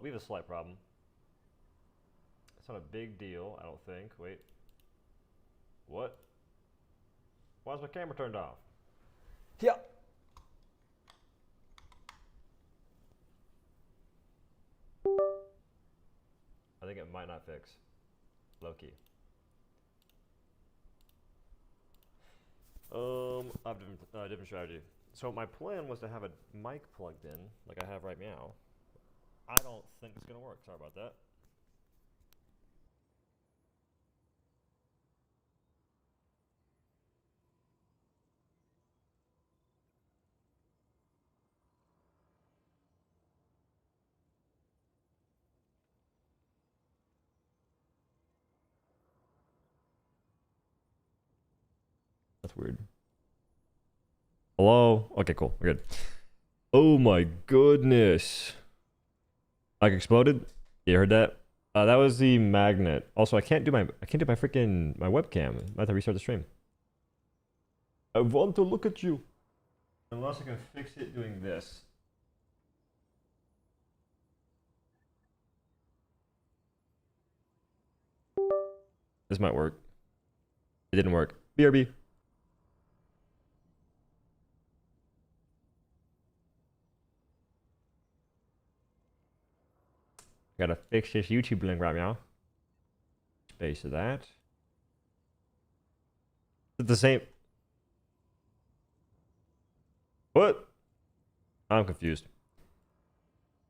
we have a slight problem. It's not a big deal, I don't think. Wait. What? Why is my camera turned off? Yeah. I think it might not fix. Low key. I have a different strategy. So my plan was to have a mic plugged in, like I have right now. I don't think it's gonna work. Sorry about that. That's weird. Hello? Okay, cool. We're good. Oh my goodness. Like exploded? You heard that? That was the magnet. Also, I can't do my freaking webcam. I have to restart the stream. I want to look at you. Unless I can fix it doing this. This might work. It didn't work. BRB. Gotta fix this YouTube link right now. Space of that. Is it the same? What? I'm confused.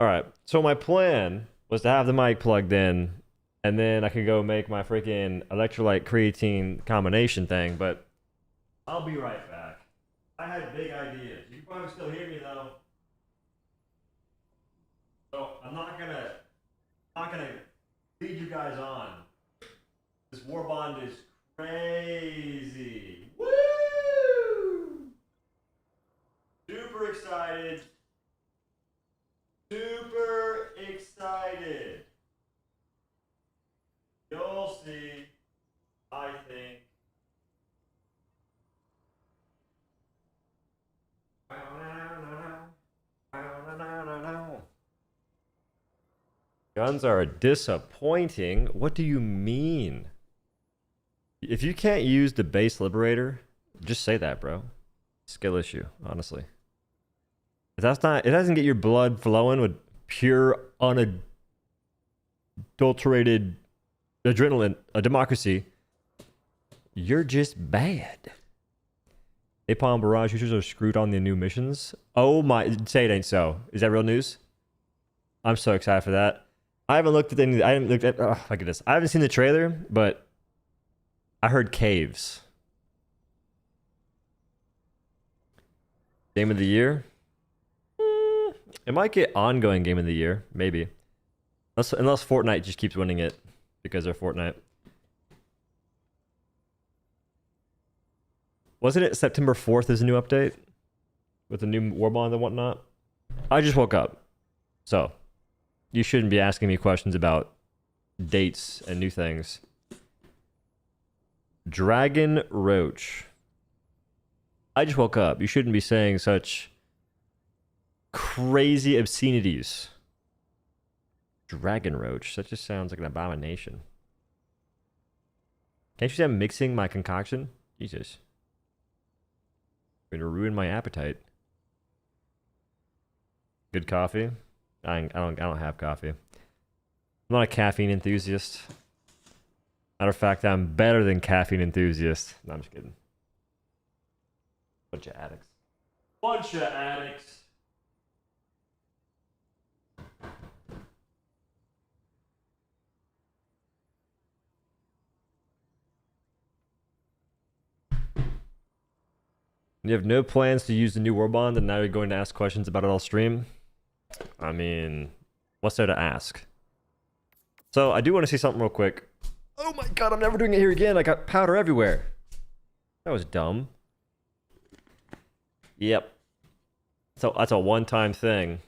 Alright, so my plan was to have the mic plugged in, and then I could go make my freaking electrolyte creatine combination thing, but I'll be right back. I had big ideas. You can probably still hear me though. So I'm not gonna lead you guys on. This Warbond is crazy. Woo! Super excited. Super excited. You'll see, I think. Guns are disappointing. What do you mean? If you can't use the base liberator, just say that, bro. Skill issue, honestly. If that's not, it doesn't get your blood flowing with pure, unadulterated adrenaline, a democracy, you're just bad. Napalm Barrage users are screwed on the new missions. Oh my, say it ain't so. Is that real news? I'm so excited for that. I haven't looked at any, I haven't looked at, oh my goodness. I haven't seen the trailer, but I heard caves. Game of the year? It might get ongoing game of the year, maybe. Unless Fortnite just keeps winning it because they're Fortnite. Wasn't it September 4th is a new update? With the new Warbond and whatnot? I just woke up. So, you shouldn't be asking me questions about dates and new things. Dragon Roach. I just woke up. You shouldn't be saying such crazy obscenities. Dragon Roach. That just sounds like an abomination. Can't you see I'm mixing my concoction? Jesus. Going to ruin my appetite. Good coffee? I don't have coffee. I'm not a caffeine enthusiast. Matter of fact, I'm better than caffeine enthusiast. No, I'm just kidding. Bunch of addicts. Bunch of addicts. You have no plans to use the new Warbond, and now you're going to ask questions about it all stream? I mean, what's there to ask? So, I do want to say something real quick. Oh my god, I'm never doing it here again. I got powder everywhere. That was dumb. Yep. So, that's a one-time thing.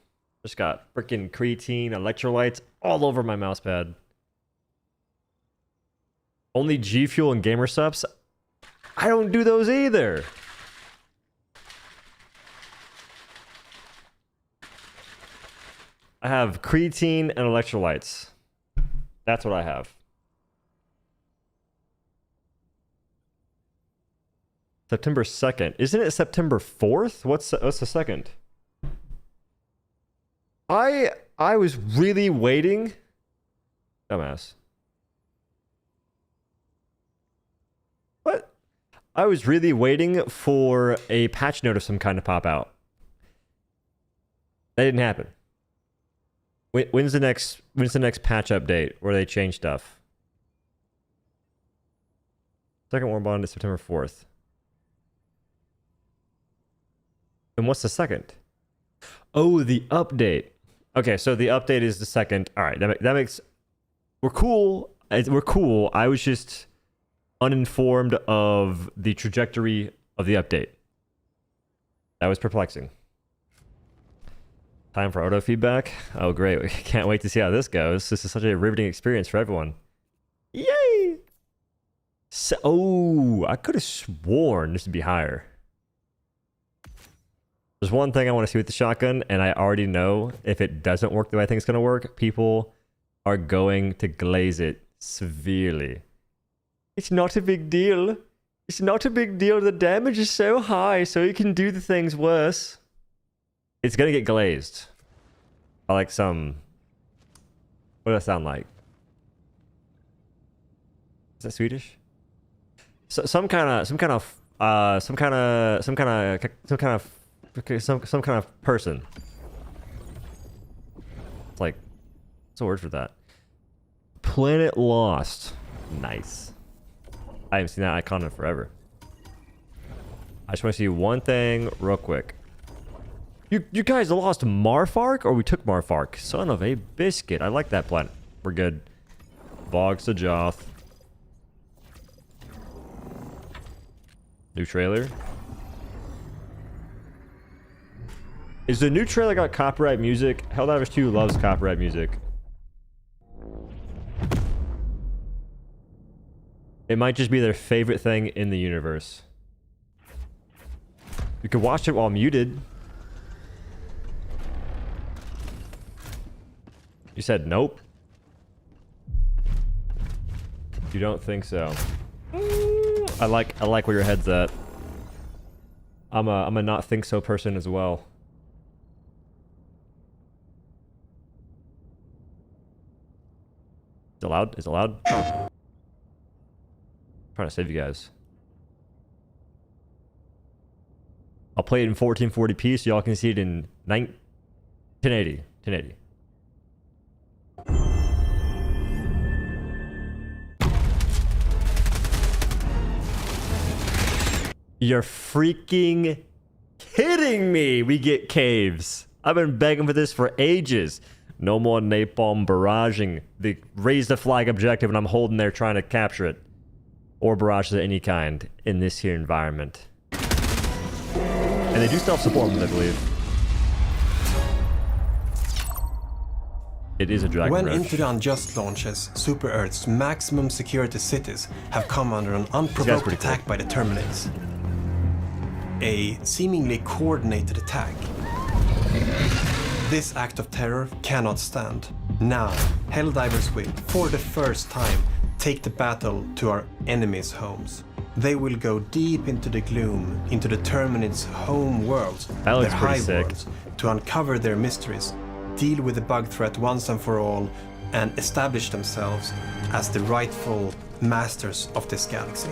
Just got freaking creatine, electrolytes all over my mousepad. Only G Fuel and Gamer Subs? I don't do those either. I have creatine and electrolytes. That's what I have. September 2nd. Isn't it September 4th? What's the 2nd? I was really waiting. Dumbass. What? I was really waiting for a patch note of some kind to pop out. That didn't happen. When's the next patch update where they change stuff? Second Warbond is September 4th. And what's the second? Oh, the update. Okay, so the update is the second. All right, that makes... We're cool. We're cool. I was just uninformed of the trajectory of the update. That was perplexing. Time for auto feedback. Oh, great. We can't wait to see how this goes. This is such a riveting experience for everyone. Yay! So, oh, I could have sworn this would be higher. There's one thing I want to see with the shotgun, and I already know if it doesn't work the way I think it's going to work, people are going to glaze it severely. It's not a big deal. It's not a big deal. The damage is so high, so you can do the things worse. It's going to get glazed. I like some... What does that sound like? Is that Swedish? So, some kind of person. It's like, what's the word for that? Planet Lost. Nice. I haven't seen that icon in forever. I just want to see one thing real quick. You guys lost Marfark, or we took Marfark? Son of a biscuit. I like that planet. We're good. Vogs to Joth. New trailer. Is the new trailer got copyright music? Helldivers 2 loves copyright music. It might just be their favorite thing in the universe. You can watch it while muted. You said nope. You don't think so? I like where your head's at. I'm a not think so person as well. Is it loud? Is it loud? I'm trying to save you guys. I'll play it in 1440p so y'all can see it in 1080. 1080. You're freaking kidding me! We get caves. I've been begging for this for ages. No more napalm barraging. They raise the flag objective and I'm holding there trying to capture it. Or barrages of any kind in this here environment. And they do still have support, I believe. It is a dragon When rush. Into the Unjust launches, Super Earth's maximum security cities have come under an unprovoked attack by the Terminates. A seemingly coordinated attack. This act of terror cannot stand. Now, Helldivers will, for the first time, take the battle to our enemies' homes. They will go deep into the gloom, into the Terminates' home worlds, their hive worlds, to uncover their mysteries, deal with the bug threat once and for all, and establish themselves as the rightful masters of this galaxy.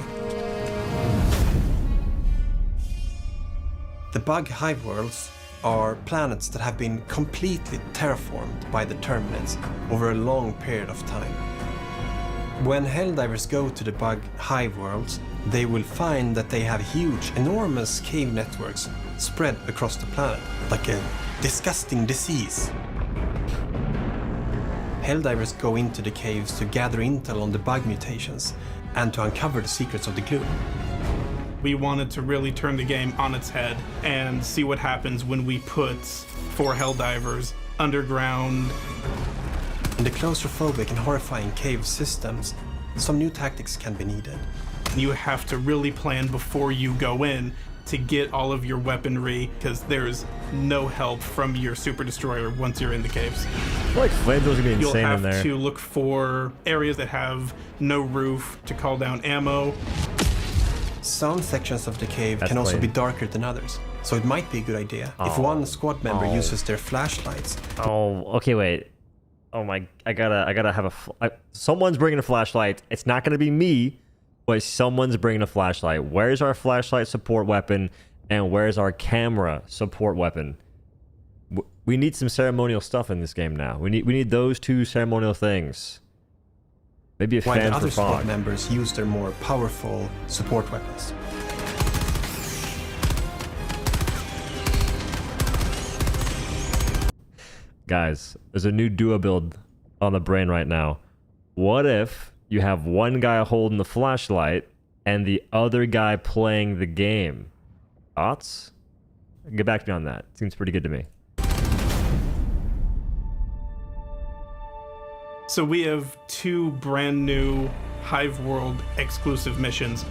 The bug hive worlds are planets that have been completely terraformed by the Terminates over a long period of time. When Helldivers go to the bug hive worlds, they will find that they have huge, enormous cave networks spread across the planet, like a disgusting disease. Helldivers go into the caves to gather intel on the bug mutations and to uncover the secrets of the gloom. We wanted to really turn the game on its head and see what happens when we put 4 Helldivers underground. In the claustrophobic and horrifying cave systems, some new tactics can be needed. You have to really plan before you go in to get all of your weaponry, because there's no help from your super destroyer once you're in the caves. I feel like flamethrowers gonna be You'll insane in have there. to look for areas that have no roof to call down ammo. Some sections of the cave That's can also plain. be darker than others, so it might be a good idea if one squad member uses their flashlights. Oh, okay, wait. Oh my, I gotta have someone's bringing a flashlight. It's not gonna be me, but someone's bringing a flashlight. Where's our flashlight support weapon, and where's our camera support weapon? We need some ceremonial stuff in this game now. We need those two ceremonial things. Maybe a While fan the for other squad fog. members use their more powerful support weapons. Guys, there's a new duo build on the brain right now. What if you have one guy holding the flashlight and the other guy playing the game? Thoughts? Get back to me on that. Seems pretty good to me. So we have 2 brand new Hive World exclusive missions.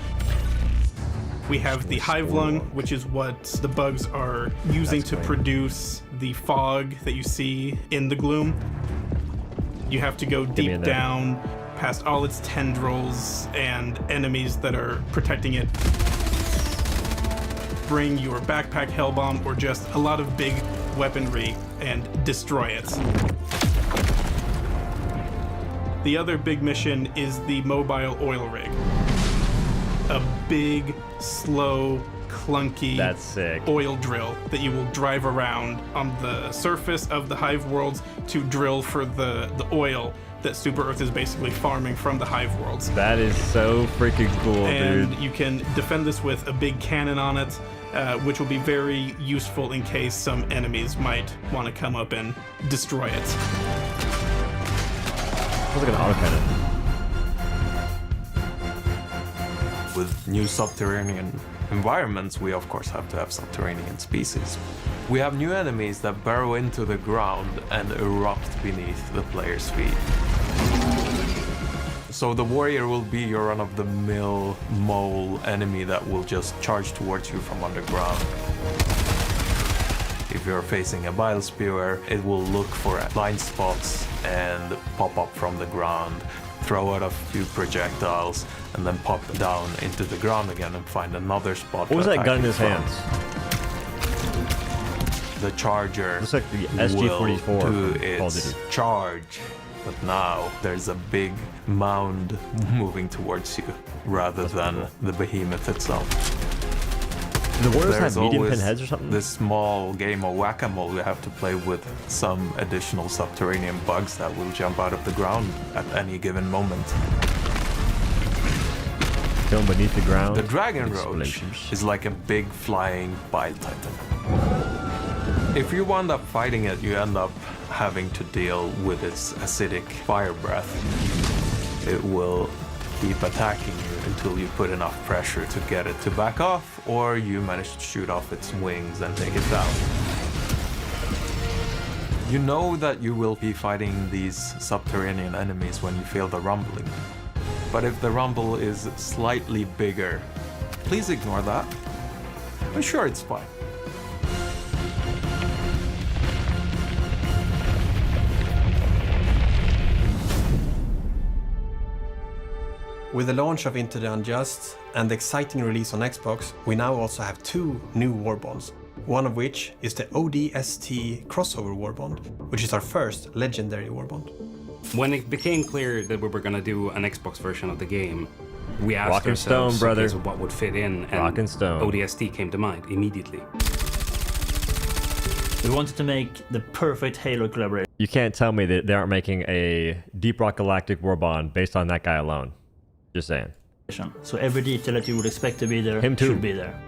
We have the Hive Lung, which is what the bugs are using to produce the fog that you see in the gloom. You have to go me deep in there. down past all its tendrils and enemies that are protecting it. Bring your backpack hellbomb or just a lot of big weaponry and destroy it. The other big mission is the mobile oil rig. A big, slow, clunky That's sick. oil drill that you will drive around on the surface of the Hive Worlds to drill for the oil that Super Earth is basically farming from the Hive Worlds. That is so freaking cool, And dude. you can defend this with a big cannon on it, which will be very useful in case some enemies might want to come up and destroy it. Sounds like an autocannon. With new subterranean environments, we of course have to have subterranean species. We have new enemies that burrow into the ground and erupt beneath the player's feet. So the warrior will be your run-of-the-mill mole enemy that will just charge towards you from underground. If you're facing a bile spewer, it will look for blind spots and pop up from the ground, throw out a few projectiles, and then pop down into the ground again and find another spot. What was to that attack gun in you his from. hands? The charger Looks like the will SG-44 do from Call of its Duty. charge, but now there's a big mound moving towards you rather than the behemoth itself. Do the warriors There's have medium always pin heads or something? this small game of whack-a-mole you have to play with some additional subterranean bugs that will jump out of the ground at any given moment. Going beneath the ground. The dragon roach Explosions. is like a big flying bile titan. If you wind up fighting it, you end up having to deal with its acidic fire breath. It will keep attacking you until you put enough pressure to get it to back off, or you manage to shoot off its wings and take it down. You know that you will be fighting these subterranean enemies when you feel the rumbling. But if the rumble is slightly bigger, please ignore that. I'm sure it's fine. With the launch of Into the Unjust and the exciting release on Xbox, we now also have 2 new Warbonds. One of which is the ODST crossover Warbond, which is our first legendary Warbond. When it became clear that we were going to do an Xbox version of the game, we asked Rock and ourselves stone, brother. okay, so what would fit in, and Rock and stone. ODST came to mind immediately. We wanted to make the perfect Halo collaboration. You can't tell me that they aren't making a Deep Rock Galactic Warbond based on that guy alone. Just saying. So every detail that you would expect to be there Him too. should be there.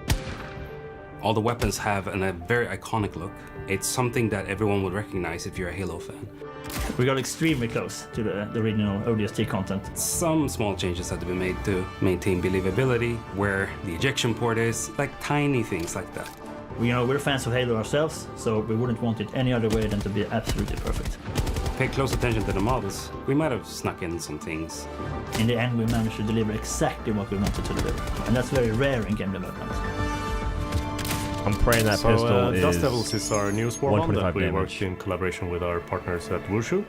All the weapons have a very iconic look. It's something that everyone would recognize if you're a Halo fan. We got extremely close to the original ODST content. Some small changes had to be made to maintain believability, where the ejection port is, like tiny things like that. We're fans of Halo ourselves, so we wouldn't want it any other way than to be absolutely perfect. Pay close attention to the models. We might have snuck in some things. In the end, we managed to deliver exactly what we wanted to deliver, and that's very rare in game development. I'm praying that pistol is Dust Devils is our newest Warbond that 125 we damage. worked in collaboration with our partners at Wushu.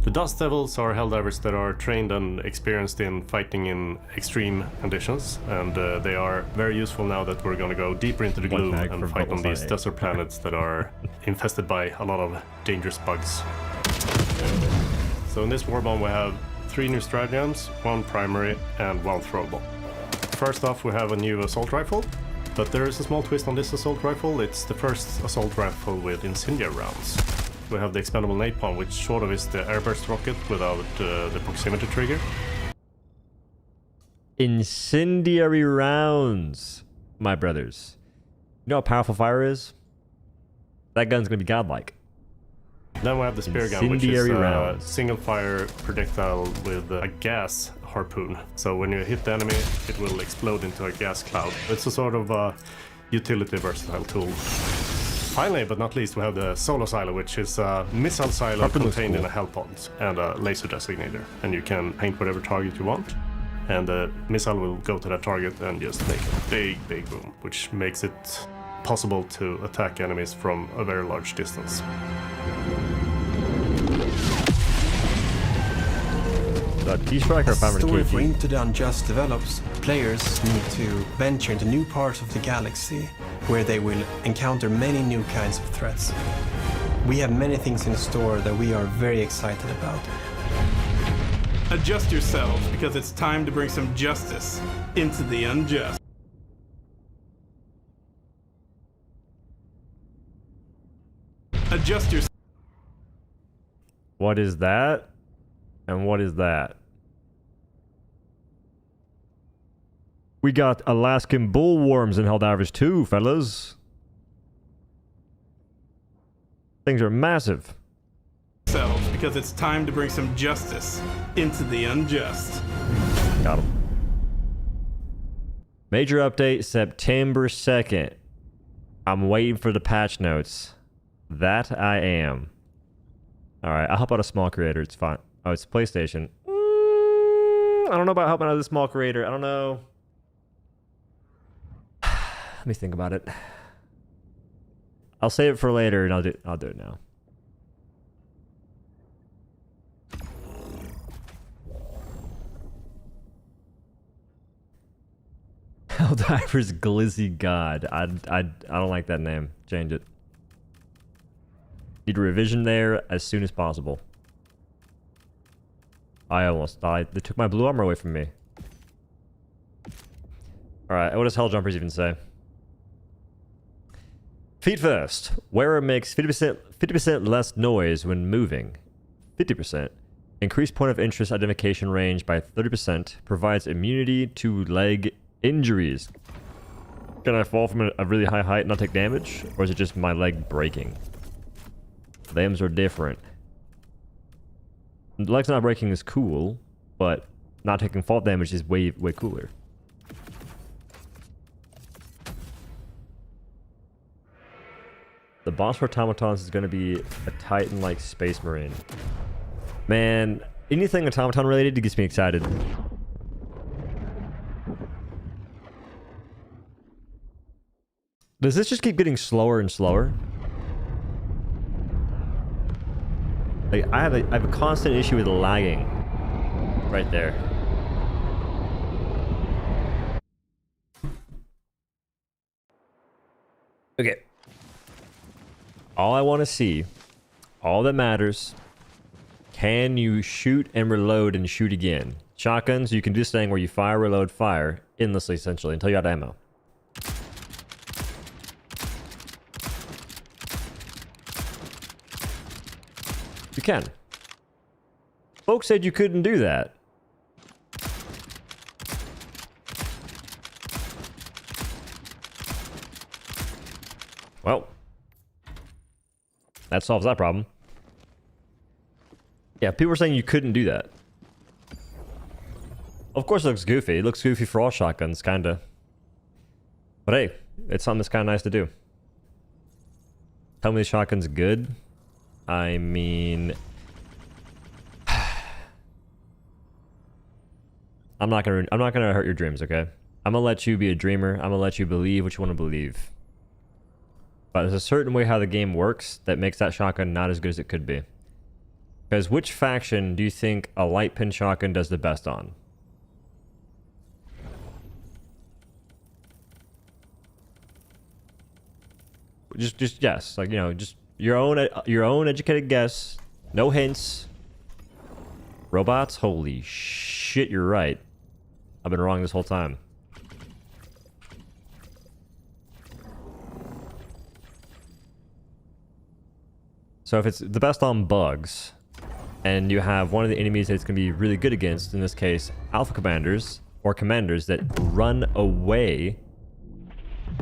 The Dust Devils are helldivers that are trained and experienced in fighting in extreme conditions, and they are very useful now that we're going to go deeper into the One gloom tag for and fight on these bullseye. desert planets that are infested by a lot of dangerous bugs. So in this Warbond we have 3 new stratagems, 1 primary and 1 throwable. First off, we have a new assault rifle, but there is a small twist on this assault rifle. It's the first assault rifle with incendiary rounds. We have the expendable napalm, which sort of is the airburst rocket without the proximity trigger. Incendiary rounds, my brothers. You know how powerful fire is? That gun's gonna be godlike. Then we have the spear gun, which is Incendiary a rounds. single fire projectile with a gas harpoon. So when you hit the enemy, it will explode into a gas cloud. It's a sort of utility versatile tool. Finally, but not least, we have the solo silo, which is a missile silo Harpoon looks contained in cool. a hell pod and a laser designator. And you can paint whatever target you want, and the missile will go to that target and just make a big, big boom, which makes it possible to attack enemies from a very large distance. T-Strike or As the 500 story for kg? Into the Unjust develops, players need to venture into new parts of the galaxy, where they will encounter many new kinds of threats. We have many things in store that we are very excited about. Adjust yourselves, because it's time to bring some justice into the unjust. Adjust yourselves. What is that? And what is that? We got Alaskan bullworms in Helldivers 2, fellas. Things are massive. Because it's time to bring some justice into the unjust. Got him. Major update September 2nd. I'm waiting for the patch notes. That I am. Alright, I'll help out a small creator. It's fine. Oh, it's PlayStation. I don't know about helping out a small creator. I don't know. Let me think about it. I'll save it for later and I'll do it now. Helldivers Glizzy God. I don't like that name. Change it. Need a revision there as soon as possible. I almost died. They took my blue armor away from me. Alright, what does Helljumpers even say? Feet first. Wearer makes 50% less noise when moving. 50%. Increased point of interest identification range by 30%. Provides immunity to leg injuries. Can I fall from a really high height and not take damage? Or is it just my leg breaking? Them's are different. Legs not breaking is cool, but not taking fall damage is way cooler. The boss for automatons is going to be a Titan-like Space Marine. Man, anything automaton related gets me excited. Does this just keep getting slower and slower? Like, I have a constant issue with lagging. Right there. Okay. All I want to see, all that matters, can you shoot and reload and shoot again? Shotguns, you can do this thing where you fire, reload, fire, endlessly essentially, until you're out of ammo. You can. Folks said you couldn't do that. Well, that solves that problem. Yeah, people were saying you couldn't do that. Of course it looks goofy. It looks goofy for all shotguns, kinda. But hey, it's something that's kinda nice to do. Tell me the shotgun's good. I mean... I'm not gonna hurt your dreams, okay? I'm gonna let you be a dreamer. I'm gonna let you believe what you want to believe. But there's a certain way how the game works that makes that shotgun not as good as it could be. Because which faction do you think a light pin shotgun does the best on? Just guess. Like, you know, just your own educated guess. No hints. Robots? Holy shit, you're right. I've been wrong this whole time. So if it's the best on bugs, and you have one of the enemies that it's going to be really good against, in this case, alpha commanders, or commanders that run away,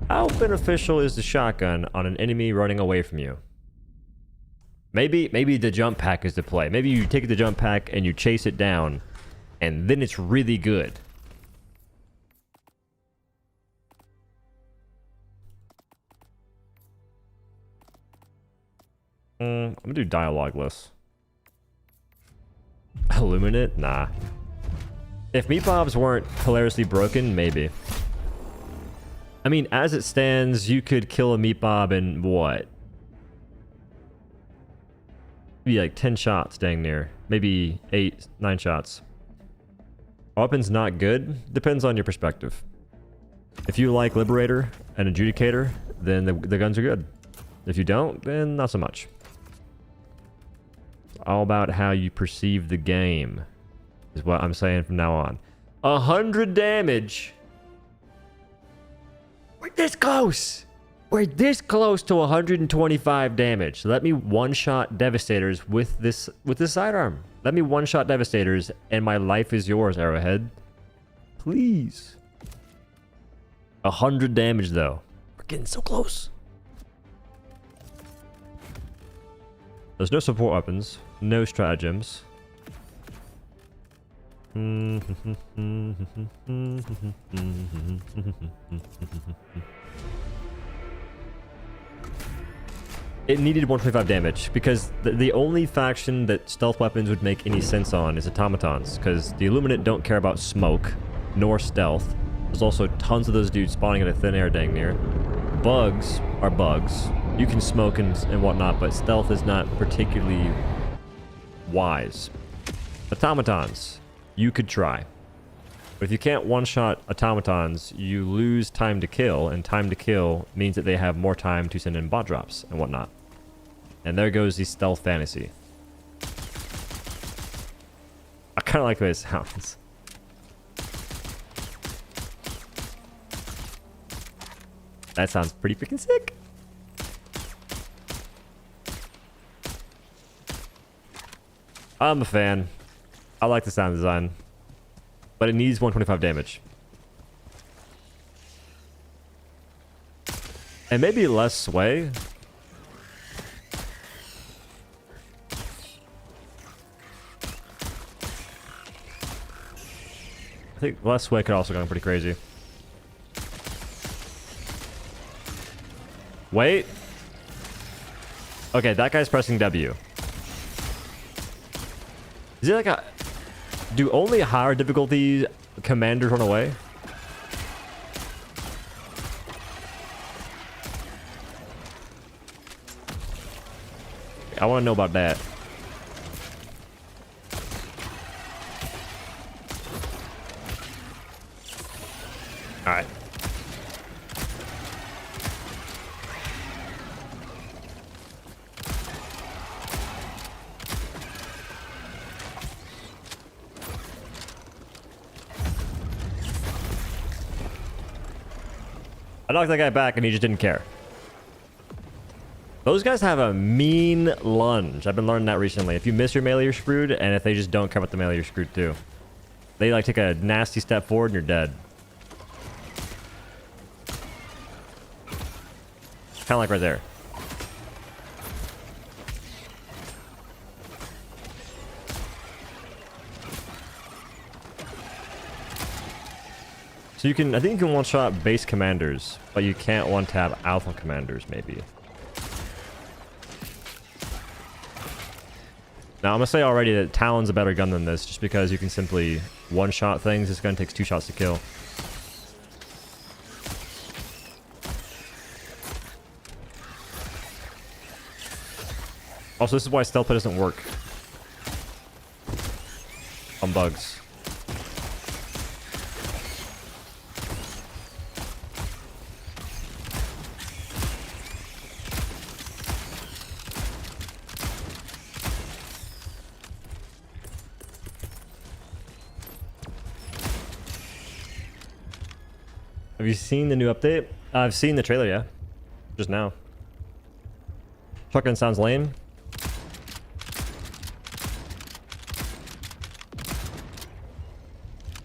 how beneficial is the shotgun on an enemy running away from you? Maybe the jump pack is the play. Maybe you take the jump pack and you chase it down, and then it's really good. I'm gonna do dialogueless. Illuminate? Nah. If meat bobs weren't hilariously broken, maybe. I mean, as it stands, you could kill a meat bob in what? Maybe like 10 shots, dang near. Maybe 8, 9 shots. Weapon's not good. Depends on your perspective. If you like Liberator and Adjudicator, then the guns are good. If you don't, then not so much. It's all about how you perceive the game, is what I'm saying from now on. 100 damage. We're this close. We're this close to 125 damage. So let me one-shot Devastators with this sidearm. Let me one-shot Devastators, and my life is yours, Arrowhead. Please. 100 damage, though. We're getting so close. There's no support weapons. No stratagems. It needed 125 damage because the only faction that stealth weapons would make any sense on is automatons, because the Illuminate don't care about smoke nor stealth. There's also tons of those dudes spawning in a thin air dang near. Bugs are bugs. You can smoke and whatnot, but stealth is not particularly wise. Automatons, you could try. But if you can't one-shot automatons, you lose time to kill, and time to kill means that they have more time to send in bot drops and whatnot. And there goes the stealth fantasy. I kind of like the way it sounds. That sounds pretty freaking sick. I'm a fan. I like the sound design. But it needs 125 damage. And maybe less sway. I think less sway could also go pretty crazy. Wait. Okay, that guy's pressing W. Is it like a... Do only higher difficulty commanders run away? I want to know about that. Alright. I knocked that guy back and he just didn't care. Those guys have a mean lunge. I've been learning that recently. If you miss your melee, you're screwed, and if they just don't care about the melee, you're screwed too. They like take a nasty step forward and you're dead. Kind of like right there. So you can, I think you can one-shot base commanders, but you can't one-tap alpha commanders, maybe. Now, I'm going to say already that Talon's a better gun than this, just because you can simply one-shot things. This gun takes 2 shots to kill. Also, this is why stealth play doesn't work on bugs. Have you seen the new update? I've seen the trailer, yeah. Just now. Shotgun sounds lame.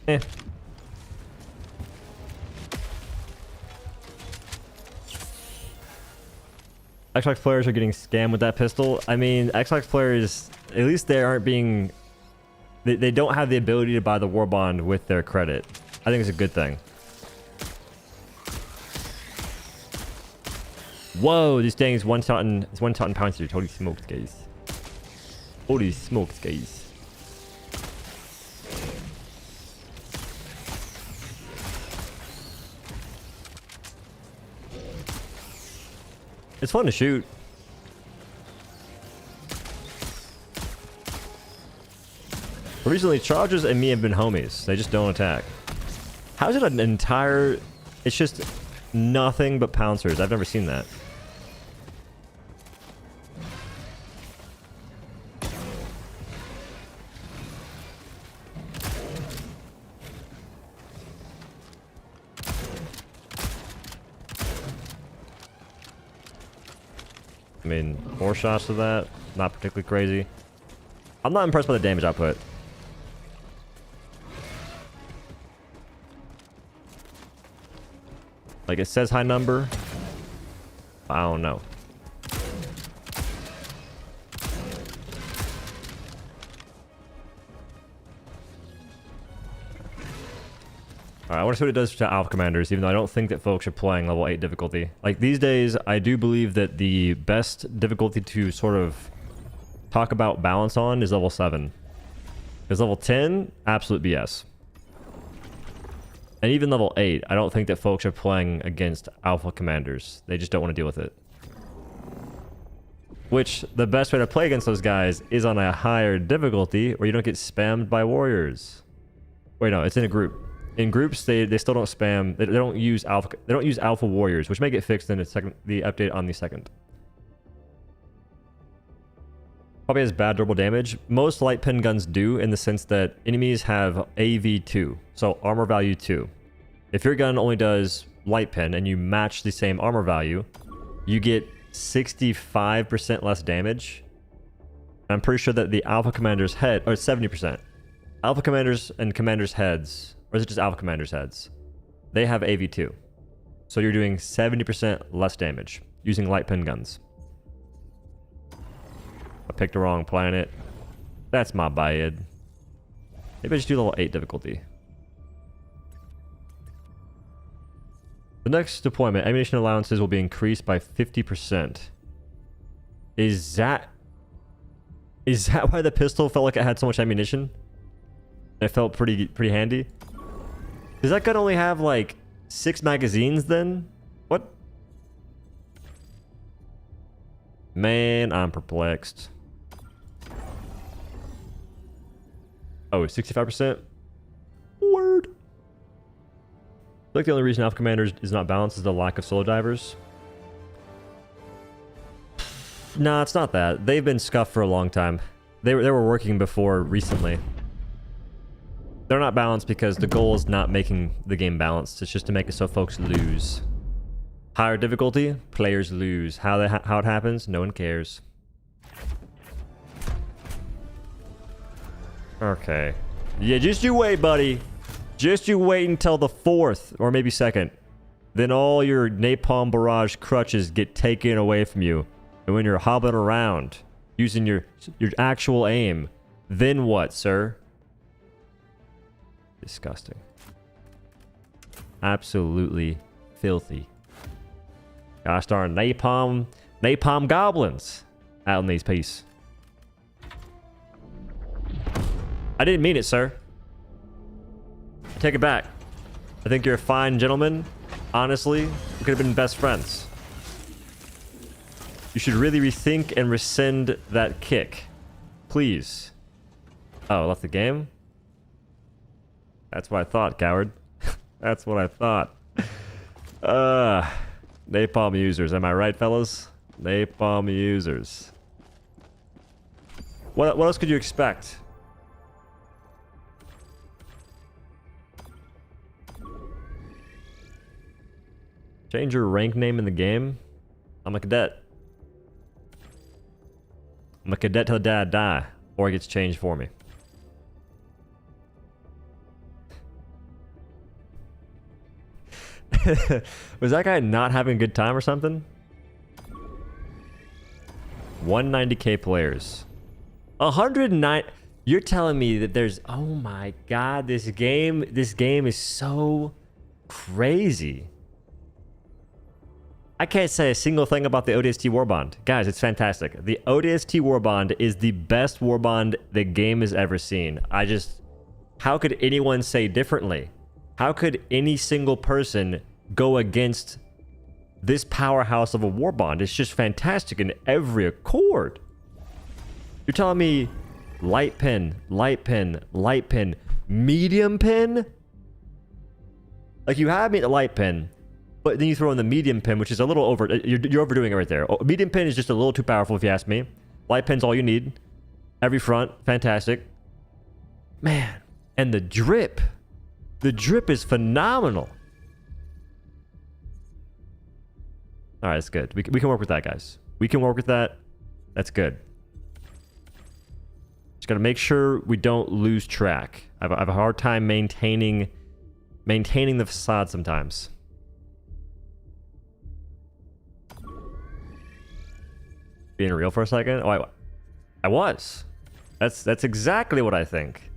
Eh. Xbox players are getting scammed with that pistol. I mean, Xbox players, at least they aren't being... They don't have the ability to buy the Warbond with their credit. I think it's a good thing. Whoa, this thing is one-shotting pouncers. Holy smokes, guys. Holy smokes, guys. It's fun to shoot. Recently, Chargers and me have been homies. They just don't attack. How is it an entire... It's just nothing but pouncers. I've never seen that. I mean, 4 shots to that, not particularly crazy. I'm not impressed by the damage output. Like, it says high number. I don't know. Alright, I want to see what it does to Alpha Commanders, even though I don't think that folks are playing level 8 difficulty. Like, these days, I do believe that the best difficulty to sort of talk about balance on is level 7. Because level 10, absolute BS. And even level 8, I don't think that folks are playing against Alpha Commanders. They just don't want to deal with it. Which, the best way to play against those guys is on a higher difficulty, where you don't get spammed by warriors. Wait, no, it's in a group. In groups, they still don't spam. They don't use alpha warriors, which may get fixed in the update on the 2nd. Probably has bad durable damage. Most light pen guns do, in the sense that enemies have AV2, so armor value 2. If your gun only does light pen and you match the same armor value, you get 65% less damage. I'm pretty sure that the Alpha Commander's head, or 70%. Alpha Commanders and Commanders' heads, or is it just Alpha Commanders' heads? They have AV2. So you're doing 70% less damage using light pen guns. I picked the wrong planet. That's my bad. Maybe I just do level 8 difficulty. The next deployment, ammunition allowances will be increased by 50%. Is that why the pistol felt like it had so much ammunition? It felt pretty handy. Does that gun only have like 6 magazines then? What? Man, I'm perplexed. Oh, 65%? Word. I feel like the only reason Alpha Commander is not balanced is the lack of solo divers. Nah, it's not that. They've been scuffed for a long time. They were working before recently. They're not balanced because the goal is not making the game balanced. It's just to make it so folks lose. Higher difficulty, players lose. How it happens, no one cares. Okay. Yeah, just you wait, buddy. Just you wait until the 4th, or maybe 2nd. Then all your napalm barrage crutches get taken away from you. And when you're hobbling around, using your actual aim, then what, sir? Disgusting. Absolutely filthy. Gosh darn napalm goblins out in these pieces. I didn't mean it, sir. I take it back. I think you're a fine gentleman. Honestly, we could have been best friends. You should really rethink and rescind that kick. Please. Oh, left the game? That's what I thought, coward. That's what I thought. Napalm users, am I right, fellas? Napalm users. What else could you expect? Change your rank name in the game? I'm a cadet. I'm a cadet till the day I die. Or it gets changed for me. Was that guy not having a good time or something? 190k players. 109. You're telling me that there's... Oh my god, this game is so crazy. I can't say a single thing about the ODST Warbond. Guys, it's fantastic. The ODST Warbond is the best Warbond the game has ever seen. How could anyone say differently? How could any single person go against this powerhouse of a Warbond? It's just fantastic in every accord. You're telling me light pin, light pin, light pin, medium pin? Like, you have me at the light pin, but then you throw in the medium pin, which is a little over... You're overdoing it right there. Medium pin is just a little too powerful, if you ask me. Light pin's all you need. Every front, fantastic. Man, and the drip. The drip is phenomenal. All right, that's good. We can work with that, guys. We can work with that. That's good. Just got to make sure we don't lose track. I have a hard time maintaining the facade sometimes. Being real for a second? Oh, I was. That's exactly what I think.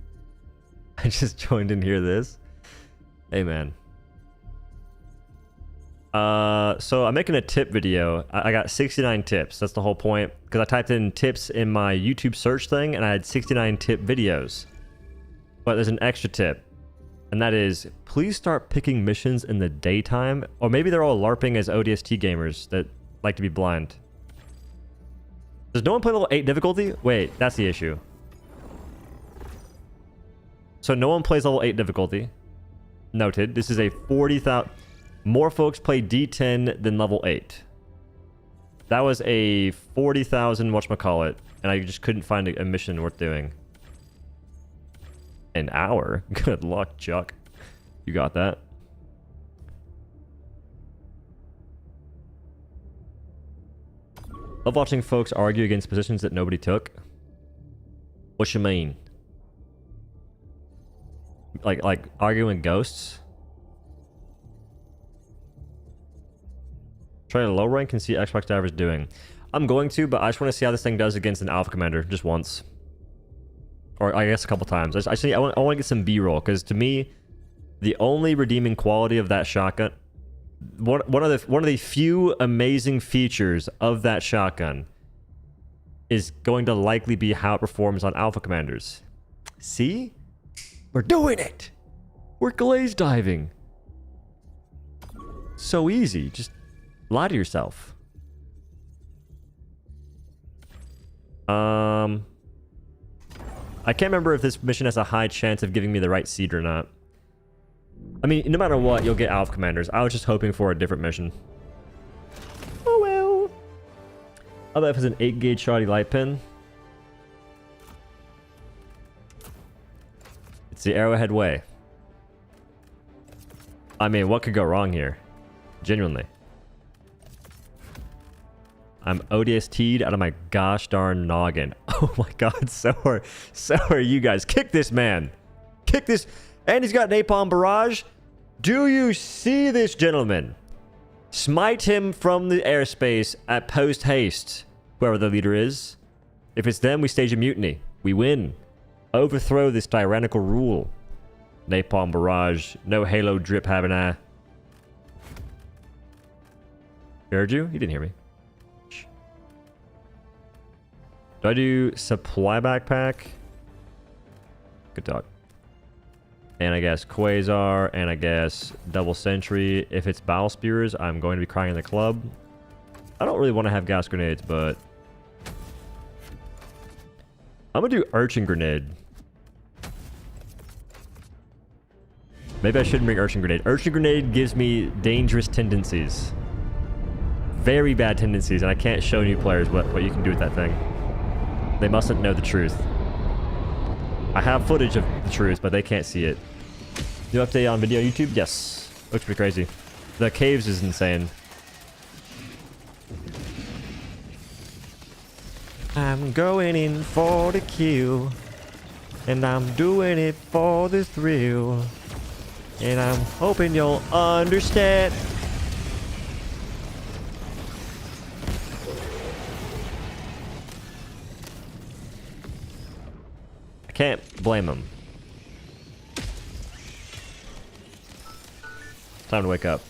I just joined in here this. Hey, man. So I'm making a tip video. I got 69 tips. That's the whole point. Because I typed in tips in my YouTube search thing, and I had 69 tip videos. But there's an extra tip. And that is, please start picking missions in the daytime. Or maybe they're all LARPing as ODST gamers that like to be blind. Does no one play level 8 difficulty? Wait, that's the issue. So no one plays level 8 difficulty. Noted. This is a 40,000... More folks play D10 than level 8. That was a 40,000 whatchamacallit, and I just couldn't find a mission worth doing. An hour? Good luck, Chuck. You got that. Love watching folks argue against positions that nobody took. What you mean? Like arguing ghosts? Try a low rank and see Xbox divers doing. I'm going to, but I just want to see how this thing does against an Alpha Commander just once. Or I guess a couple times. I want to get some B-roll, because to me, the only redeeming quality of that shotgun, one of the few amazing features of that shotgun is going to likely be how it performs on Alpha Commanders. See? We're doing it! We're glaze diving. So easy. Just lie to yourself. I can't remember if this mission has a high chance of giving me the right seed or not. I mean, no matter what, you'll get Alpha Commanders. I was just hoping for a different mission. Oh well. Oh, that has an 8-gauge shoddy light pin. It's the Arrowhead way. I mean, what could go wrong here? Genuinely. I'm ODST'd out of my gosh darn noggin. Oh my god, so are you guys. Kick this man. Kick this. And he's got napalm barrage. Do you see this, gentleman? Smite him from the airspace at post haste, whoever the leader is. If it's them, we stage a mutiny. We win. Overthrow this tyrannical rule. Napalm barrage. No halo drip having I. Heard you? He didn't hear me. Do I do supply backpack? Good talk. And I guess Quasar, and I guess double sentry. If it's Bowel Spears, I'm going to be crying in the club. I don't really want to have gas grenades, but I'm gonna do urchin grenade. Maybe I shouldn't bring urchin grenade. Urchin grenade gives me dangerous tendencies. Very bad tendencies, and I can't show new players what you can do with that thing. They mustn't know the truth. I have footage of the truth, but they can't see it. New update on video YouTube? Yes. Looks pretty crazy. The caves is insane. I'm going in for the kill, and I'm doing it for the thrill, and I'm hoping you'll understand. I can't blame him. Time to wake up.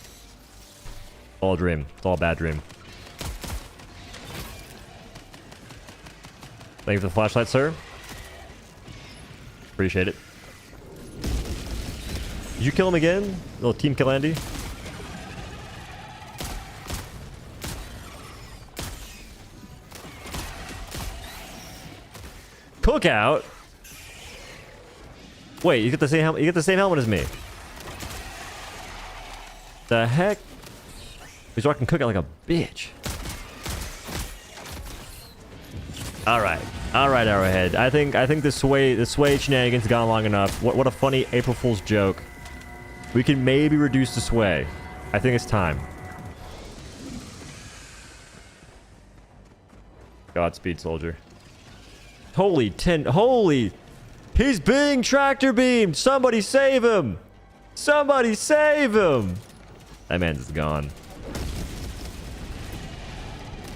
All a dream. It's all a bad dream. Thank you for the flashlight, sir. Appreciate it. Did you kill him again? Little team kill Andy? Cookout? Wait, you get the same helmet. You get the same helmet as me. The heck? He's rocking Cookout like a bitch. All right, Arrowhead. I think the sway shenanigans gone long enough. What a funny April Fool's joke. We can maybe reduce the sway. I think it's time. Godspeed, soldier. Holy. He's being tractor beamed. Somebody save him. Somebody save him. That man's gone.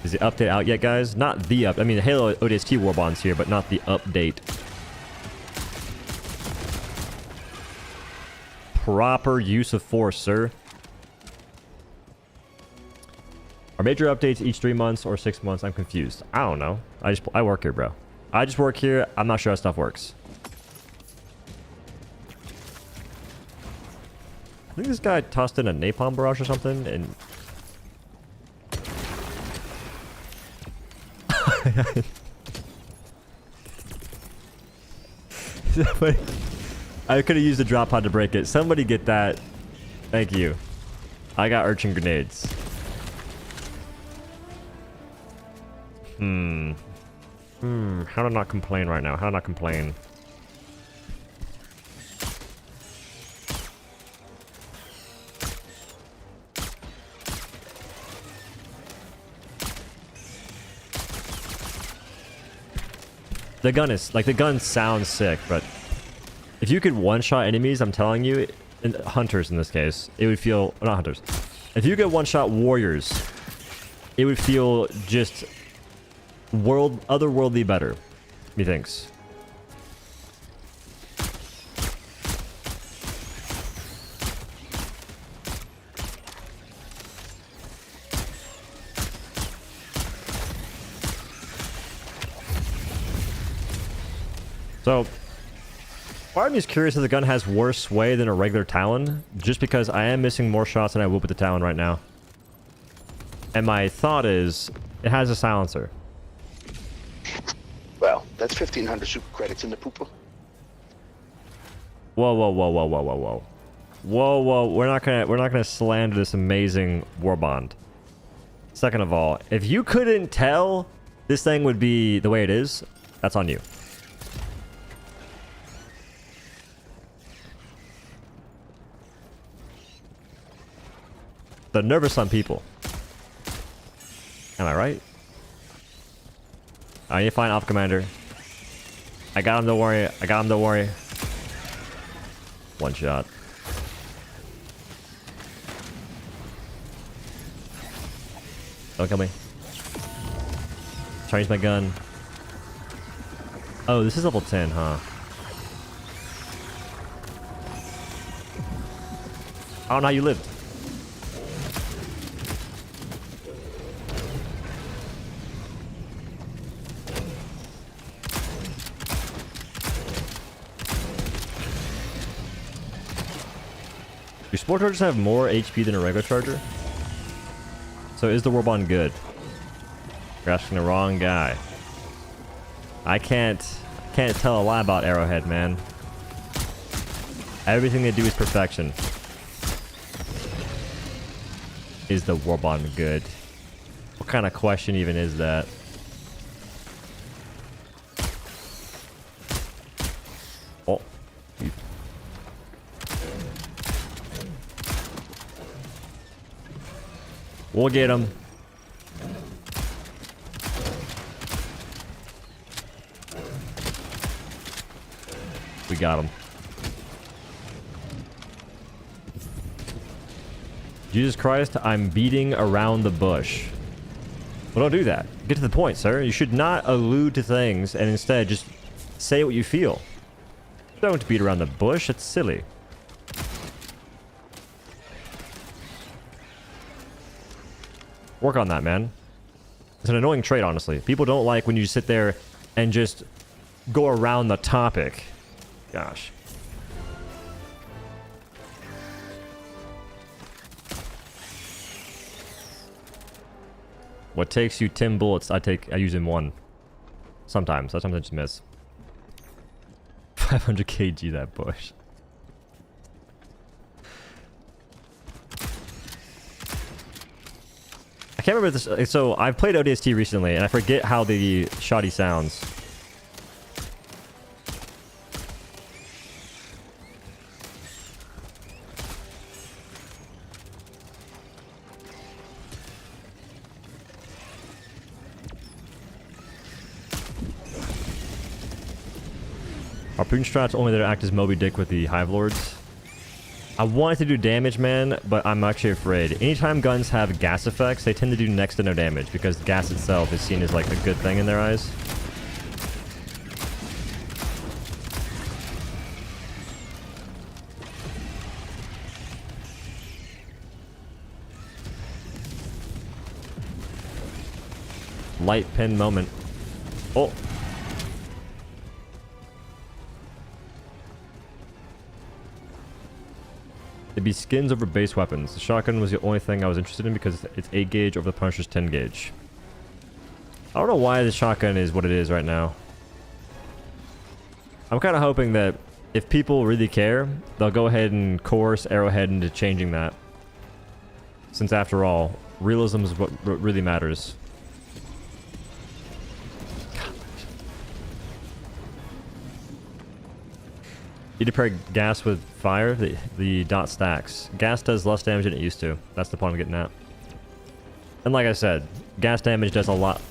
Is the update out yet, guys? Not the up. I mean, the Halo ODST Warbond's here, but not the update. Proper use of force, sir. Are major updates each 3 months or 6 months? I'm confused. I don't know. I work here, bro. I just work here. I'm not sure how stuff works. I think this guy tossed in a napalm barrage or something, and I could have used the drop pod to break it. Somebody get that. Thank you. I got urchin grenades. How to not complain right now? How to not complain? The gun is, like, the gun sounds sick, but if you could one-shot enemies, I'm telling you, and hunters in this case, it would feel, not hunters. If you could one-shot warriors, it would feel just otherworldly better, methinks. So, part of me is curious if the gun has worse sway than a regular Talon, just because I am missing more shots than I would with the Talon right now. And my thought is, it has a silencer. Well, that's 1,500 super credits in the pooper. Whoa. We're not gonna slander this amazing Warbond. Second of all, if you couldn't tell this thing would be the way it is, that's on you. The nervous on people. Am I right? I need to find Off Commander. I got him, don't worry. I got him, don't worry. One shot. Don't kill me. Change my gun. Oh, this is level 10, huh? I don't know how you lived. Do sport chargers have more HP than a regular charger? So is the Warbond good? You're asking the wrong guy. I can't tell a lie about Arrowhead, man. Everything they do is perfection. Is the Warbond good? What kind of question even is that? Oh. We'll get him. We got him. Jesus Christ, I'm beating around the bush. Well, don't do that. Get to the point, sir. You should not allude to things and instead just say what you feel. Don't beat around the bush. It's silly. Work on that, man. It's an annoying trait, honestly. People don't like when you sit there and just go around the topic. Gosh. What takes you 10 bullets, I use in 1. Sometimes I just miss. 500 kg that bush. I can't remember this. So I've played ODST recently and I forget how the shoddy sounds. Harpoon strats only there to act as Moby Dick with the Hive Lords. I wanted to do damage, man, but I'm actually afraid. Anytime guns have gas effects, they tend to do next to no damage because gas itself is seen as like a good thing in their eyes. Light pin moment. Oh. It'd be skins over base weapons. The shotgun was the only thing I was interested in because it's 8 gauge over the Punisher's 10 gauge. I don't know why the shotgun is what it is right now. I'm kind of hoping that if people really care, they'll go ahead and coerce Arrowhead into changing that. Since after all, realism is what really matters. You pair gas with fire, the dot stacks. Gas does less damage than it used to. That's the point I'm getting at. And like I said, gas damage does a lot.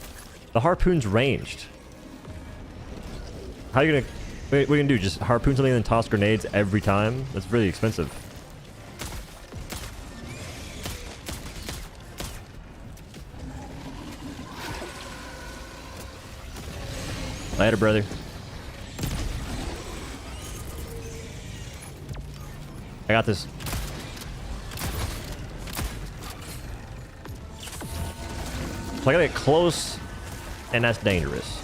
The harpoon's ranged. How are you gonna... What are you gonna do? Just harpoon something and then toss grenades every time? That's really expensive. Later, brother. I got this. So I gotta get close, and that's dangerous.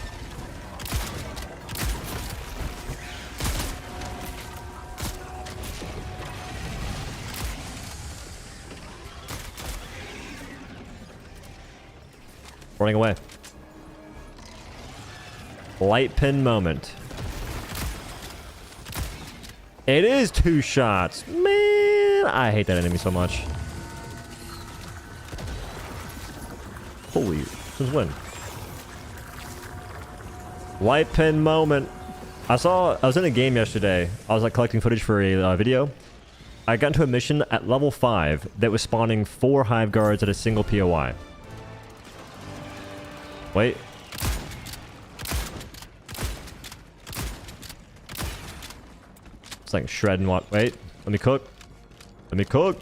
Running away. Light pin moment. It is 2 shots. Man, I hate that enemy so much. Holy, since when? Light pin moment. I was in a game yesterday. I was like collecting footage for a video. I got into a mission at level 5 that was spawning 4 hive guards at a single POI. Wait. It's like shredding what? Wait, let me cook. Let me cook.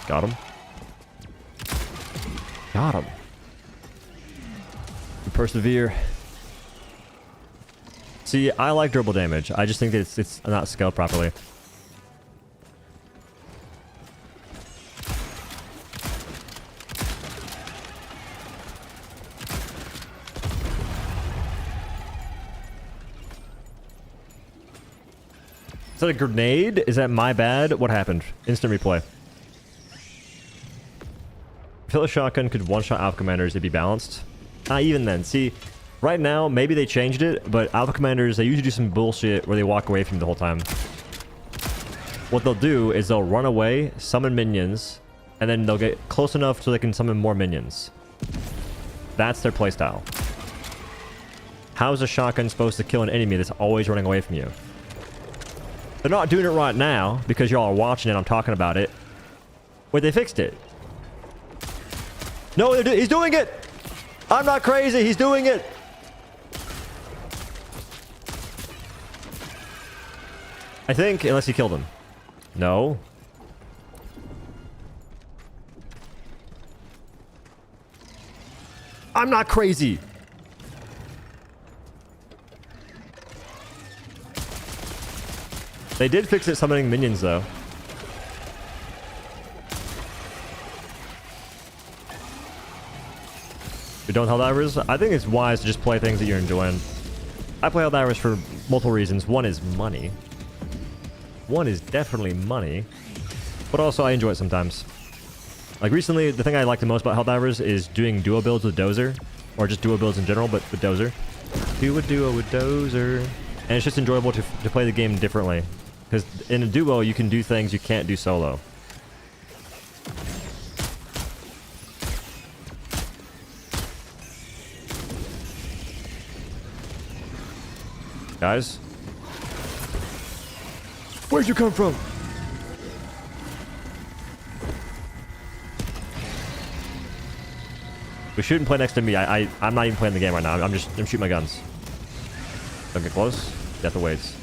Got him. Got him. We persevere. See, I like durable damage. I just think that it's not scaled properly. Is that a grenade? Is that my bad? What happened? Instant replay. If a shotgun could one-shot Alpha Commanders, it'd be balanced. Not even then. See, right now, maybe they changed it, but Alpha Commanders, they usually do some bullshit where they walk away from you the whole time. What they'll do is they'll run away, summon minions, and then they'll get close enough so they can summon more minions. That's their playstyle. How is a shotgun supposed to kill an enemy that's always running away from you? They're not doing it right now because y'all are watching it. I'm talking about it. Wait, they fixed it. No, he's doing it. I'm not crazy. He's doing it. I think, unless he killed him. No. I'm not crazy. They did fix it summoning minions, though. You're doing Helldivers? I think it's wise to just play things that you're enjoying. I play Helldivers for multiple reasons. One is money. One is definitely money. But also, I enjoy it sometimes. Like recently, the thing I like the most about Helldivers is doing duo builds with Dozer. Or just duo builds in general, but with Dozer. Do a duo with Dozer. And it's just enjoyable to play the game differently. Because in a duo, you can do things you can't do solo. Guys? Where'd you come from? We shouldn't play next to me. I'm not even playing the game right now. I'm shooting my guns. Don't get close. Death awaits.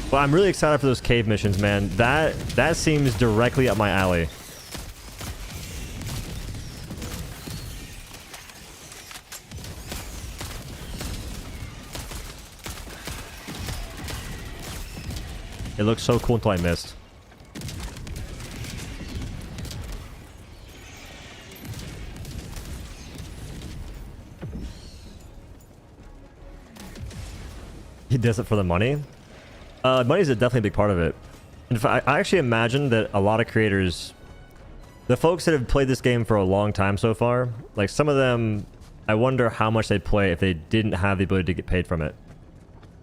But I'm really excited for those cave missions, man. That seems directly up my alley. It looks so cool until I missed. He does it for the money? Money is definitely a big part of it. In fact, I actually imagine that a lot of creators, the folks that have played this game for a long time so far, like some of them, I wonder how much they'd play if they didn't have the ability to get paid from it.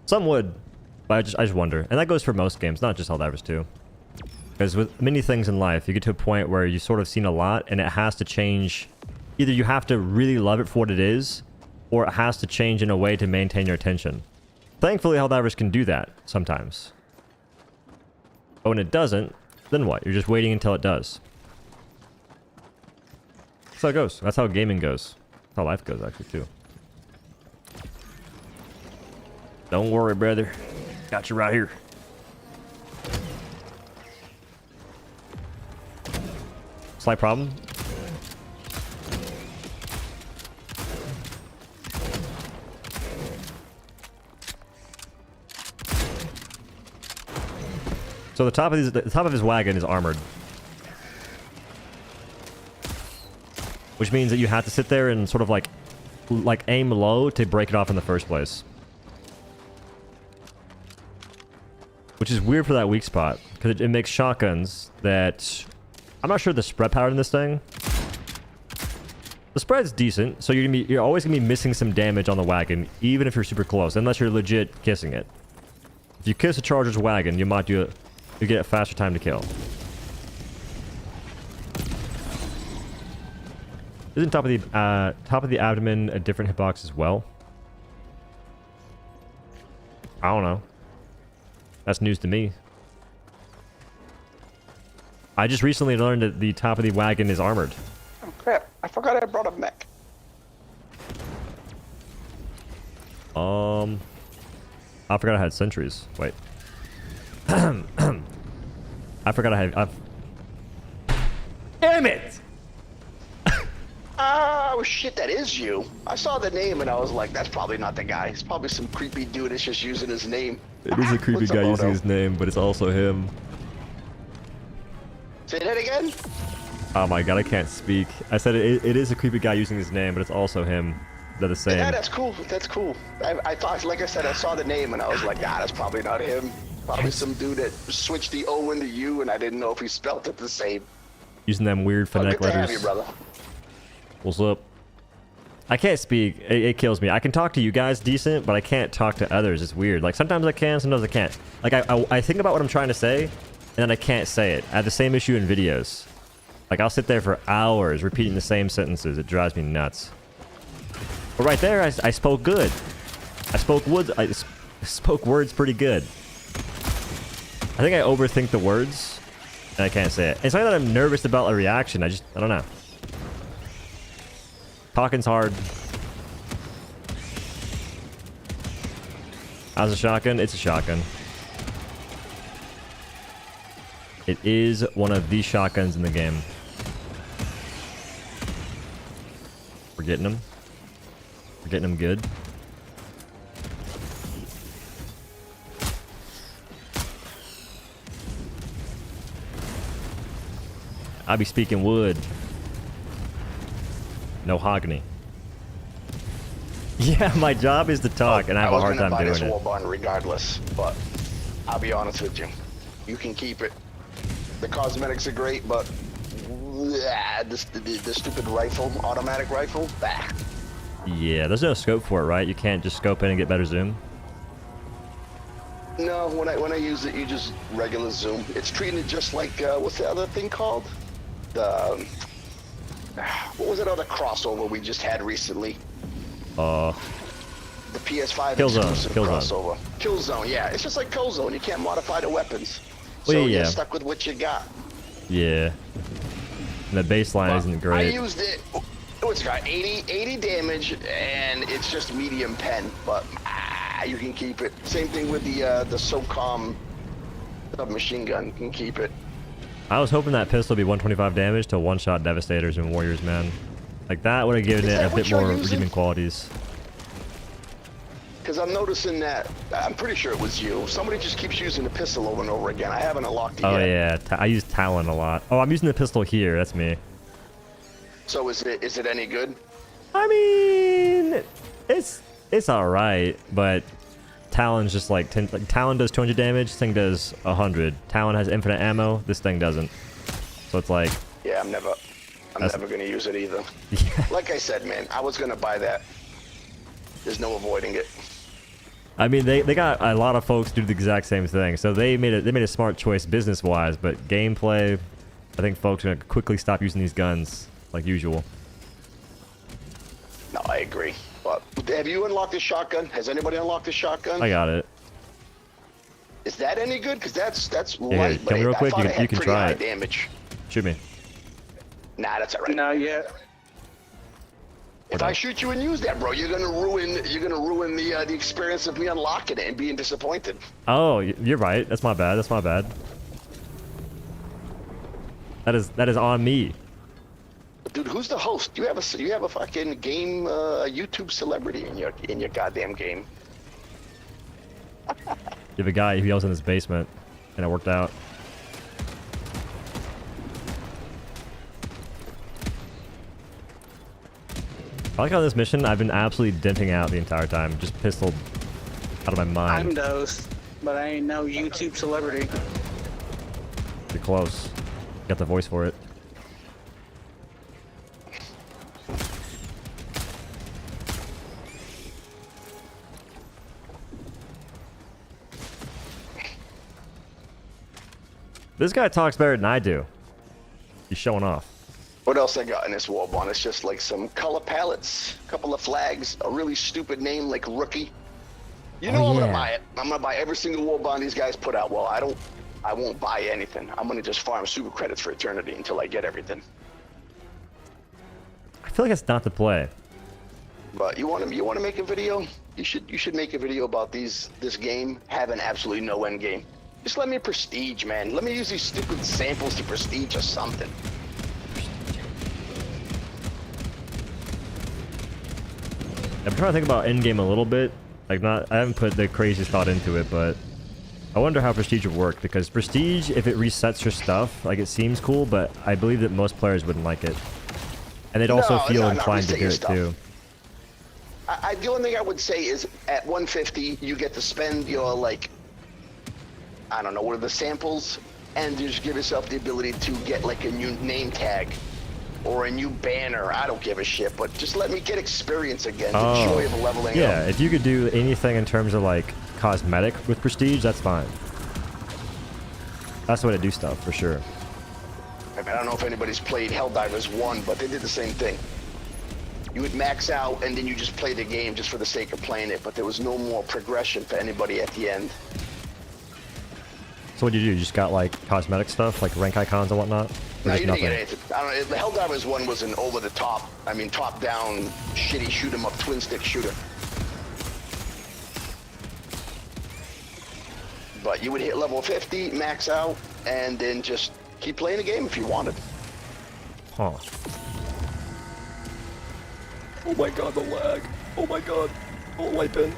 Some would, but I just wonder. And that goes for most games, not just Helldivers too. Because with many things in life, you get to a point where you've sort of seen a lot and it has to change. Either you have to really love it for what it is, or it has to change in a way to maintain your attention. Thankfully, Helldivers can do that sometimes. But when it doesn't, then what? You're just waiting until it does. That's how it goes. That's how gaming goes. That's how life goes, actually, too. Don't worry, brother. Got you right here. Slight problem. So the top of his wagon is armored, which means that you have to sit there and sort of like aim low to break it off in the first place. Which is weird for that weak spot because it makes shotguns that I'm not sure the spread pattern in this thing. The spread's decent, so you're always gonna be missing some damage on the wagon, even if you're super close, unless you're legit kissing it. If you kiss a charger's wagon, you might do it. You get a faster time to kill. Isn't top of the abdomen a different hitbox as well? I don't know. That's news to me. I just recently learned that the top of the wagon is armored. Oh crap, I forgot I brought a mech. I forgot I had sentries. Wait. I forgot I had... Damn it! Oh shit, that is you. I saw the name and I was like, that's probably not the guy. It's probably some creepy dude that's just using his name. It is a creepy What's up, guy using Odo? his name, but it's also him. Say that again? Oh my god, I can't speak. I said it is a creepy guy using his name, but it's also him. They're the same. Yeah, that's cool. That's cool. I thought, like I said, I saw the name and I was like, ah, that's probably not him. Probably some dude that switched the O into U, and I didn't know if he spelt it the same. Using them weird phonetic Good to have letters. you, brother. What's up? I can't speak. It kills me. I can talk to you guys decent, but I can't talk to others. It's weird. Like sometimes I can, sometimes I can't. Like I think about what I'm trying to say, and then I can't say it. I have the same issue in videos. Like I'll sit there for hours repeating the same sentences. It drives me nuts. But right there, I spoke good. I spoke words pretty good. I think I overthink the words, and I can't say it. It's not that I'm nervous about a reaction. I don't know. Talking's hard. How's a shotgun? It's a shotgun. It is one of the shotguns in the game. We're getting them. We're getting them good. I be speaking wood. No hogany. Yeah, my job is to talk, and I have a hard time doing it. I was gonna buy this Warbond regardless, but I'll be honest with you. You can keep it. The cosmetics are great, but the stupid rifle, automatic rifle, bah. Yeah, there's no scope for it, right? You can't just scope in and get better zoom. No, when I use it, you just regular zoom. It's treated just like what's the other thing called? The what was that other crossover we just had recently? The PS5 exclusive crossover. Killzone, yeah. It's just like Killzone. You can't modify the weapons. So Well, you're yeah. stuck with what you got. Yeah. And the baseline isn't great. I used it. It's got 80 damage, and it's just medium pen, but you can keep it. Same thing with the SOCOM submachine gun. You can keep it. I was hoping that pistol would be 125 damage to one-shot Devastators and Warriors, man. Like that would have given it a bit more redeeming qualities. Because I'm noticing that, I'm pretty sure it was you. Somebody just keeps using the pistol over and over again. I haven't unlocked it yet. Oh yeah, I use Talon a lot. Oh, I'm using the pistol here. That's me. So is it any good? I mean, it's all right, but Talon's just like Talon does 200 damage. This thing does 100. Talon has infinite ammo. This thing doesn't. So it's like. Yeah, I'm never gonna use it either. Yeah. Like I said, man, I was gonna buy that. There's no avoiding it. I mean, they got a lot of folks do the exact same thing, so they made a smart choice business-wise, but gameplay, I think folks are gonna quickly stop using these guns like usual. No, I agree. But have you unlocked the shotgun? Has anybody unlocked the shotgun? I got it. Is that any good? Because that's Yeah, light, tell me real I quick. thought it You had can pretty try high it. damage. Shoot me. Nah, that's alright. Not yet. If I shoot you and use that, bro, you're gonna ruin the experience of me unlocking it and being disappointed. Oh, you're right. That's my bad. That's my bad. That is on me. Dude, who's the host? You have a fucking game YouTube celebrity in your goddamn game. You have a guy who yells in his basement, and it worked out. I like on this mission, I've been absolutely denting out the entire time, just pistoled out of my mind. I'm the host, but I ain't no YouTube celebrity. You're close. Got the voice for it. This guy talks better than I do. He's showing off. What else I got in this Warbond? It's just like some color palettes, a couple of flags, a really stupid name like Rookie. You know I'm gonna buy it. I'm gonna buy every single Warbond these guys put out. Well, I won't buy anything. I'm gonna just farm super credits for eternity until I get everything. I feel like it's not the play. But you want to make a video? You should make a video about this game having absolutely no end game. Just let me prestige, man. Let me use these stupid samples to prestige or something. I'm trying to think about endgame a little bit. Like I haven't put the craziest thought into it, but I wonder how Prestige would work, because Prestige, if it resets your stuff, like it seems cool, but I believe that most players wouldn't like it. And they'd also feel inclined to do it too. The only thing I would say is at 150, you get to spend your, like, I don't know, what are the samples? And just give yourself the ability to get, like, a new name tag or a new banner. I don't give a shit, but just let me get experience again. The joy of leveling yeah, up. if you could do anything in terms of, like, cosmetic with prestige, that's fine. That's the way to do stuff, for sure. I mean, I don't know if anybody's played Helldivers 1, but they did the same thing. You would max out, and then you just play the game just for the sake of playing it, but there was no more progression for anybody at the end. So what do? You just got, like, cosmetic stuff, like rank icons and whatnot? No, you didn't get anything. I don't know, the Helldivers 1 was an over-the-top, I mean, top-down, shitty shoot-'em-up, twin-stick shooter. But you would hit level 50, max out, and then just keep playing the game if you wanted. Huh. Oh my god, the lag. Oh my god. Oh, wipe in.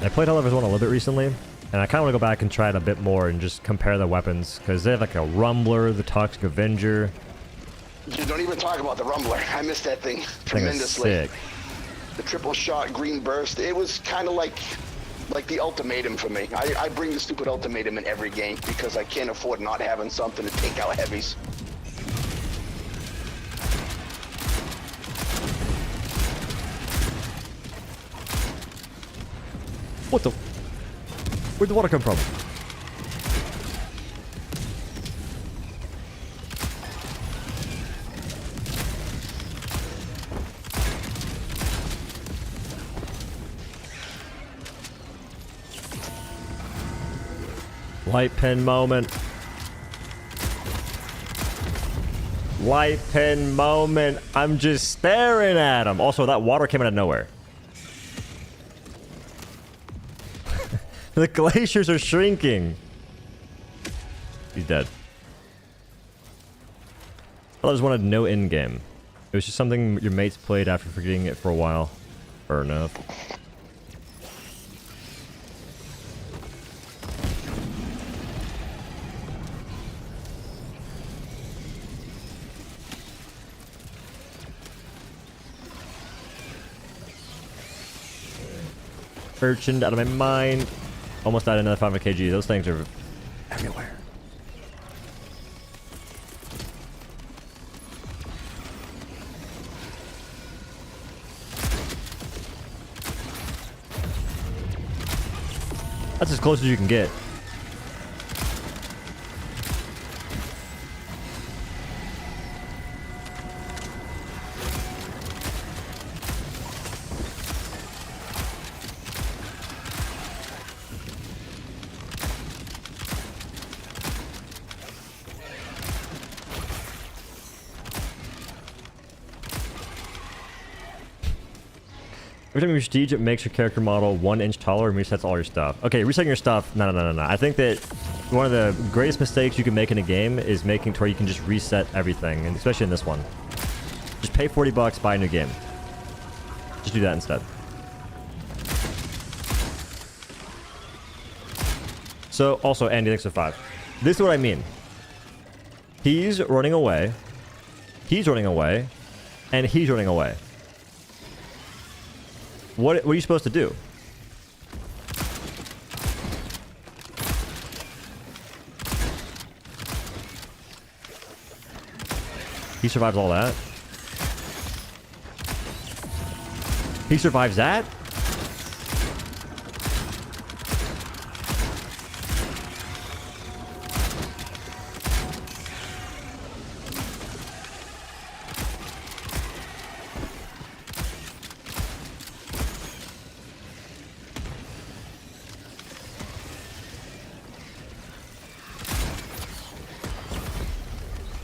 I played Helldivers 1 a little bit recently, and I kind of want to go back and try it a bit more and just compare the weapons, because they have like a Rumbler, the Toxic Avenger. You don't even talk about the Rumbler. I missed that thing tremendously. Sick. The triple shot green burst, it was kind of like the ultimatum for me. I bring the stupid ultimatum in every game because I can't afford not having something to take out heavies. What the? Where'd the water come from? Light pin moment. Light pin moment. I'm just staring at him. Also, that water came out of nowhere. The glaciers are shrinking. He's dead. I just wanted no end game. It was just something your mates played after forgetting it for a while. Fair enough. Urchined out of my mind. Almost died another 500 kg. Those things are everywhere. That's as close as you can get. Every time you prestige, it makes your character model 1 inch taller and resets all your stuff. Okay, resetting your stuff. No. I think that one of the greatest mistakes you can make in a game is making to where you can just reset everything, and especially in this one. Just pay 40 bucks, buy a new game. Just do that instead. So, also, Andy, thanks for 5. This is what I mean. He's running away. He's running away. And he's running away. What are you supposed to do? He survives all that? He survives that?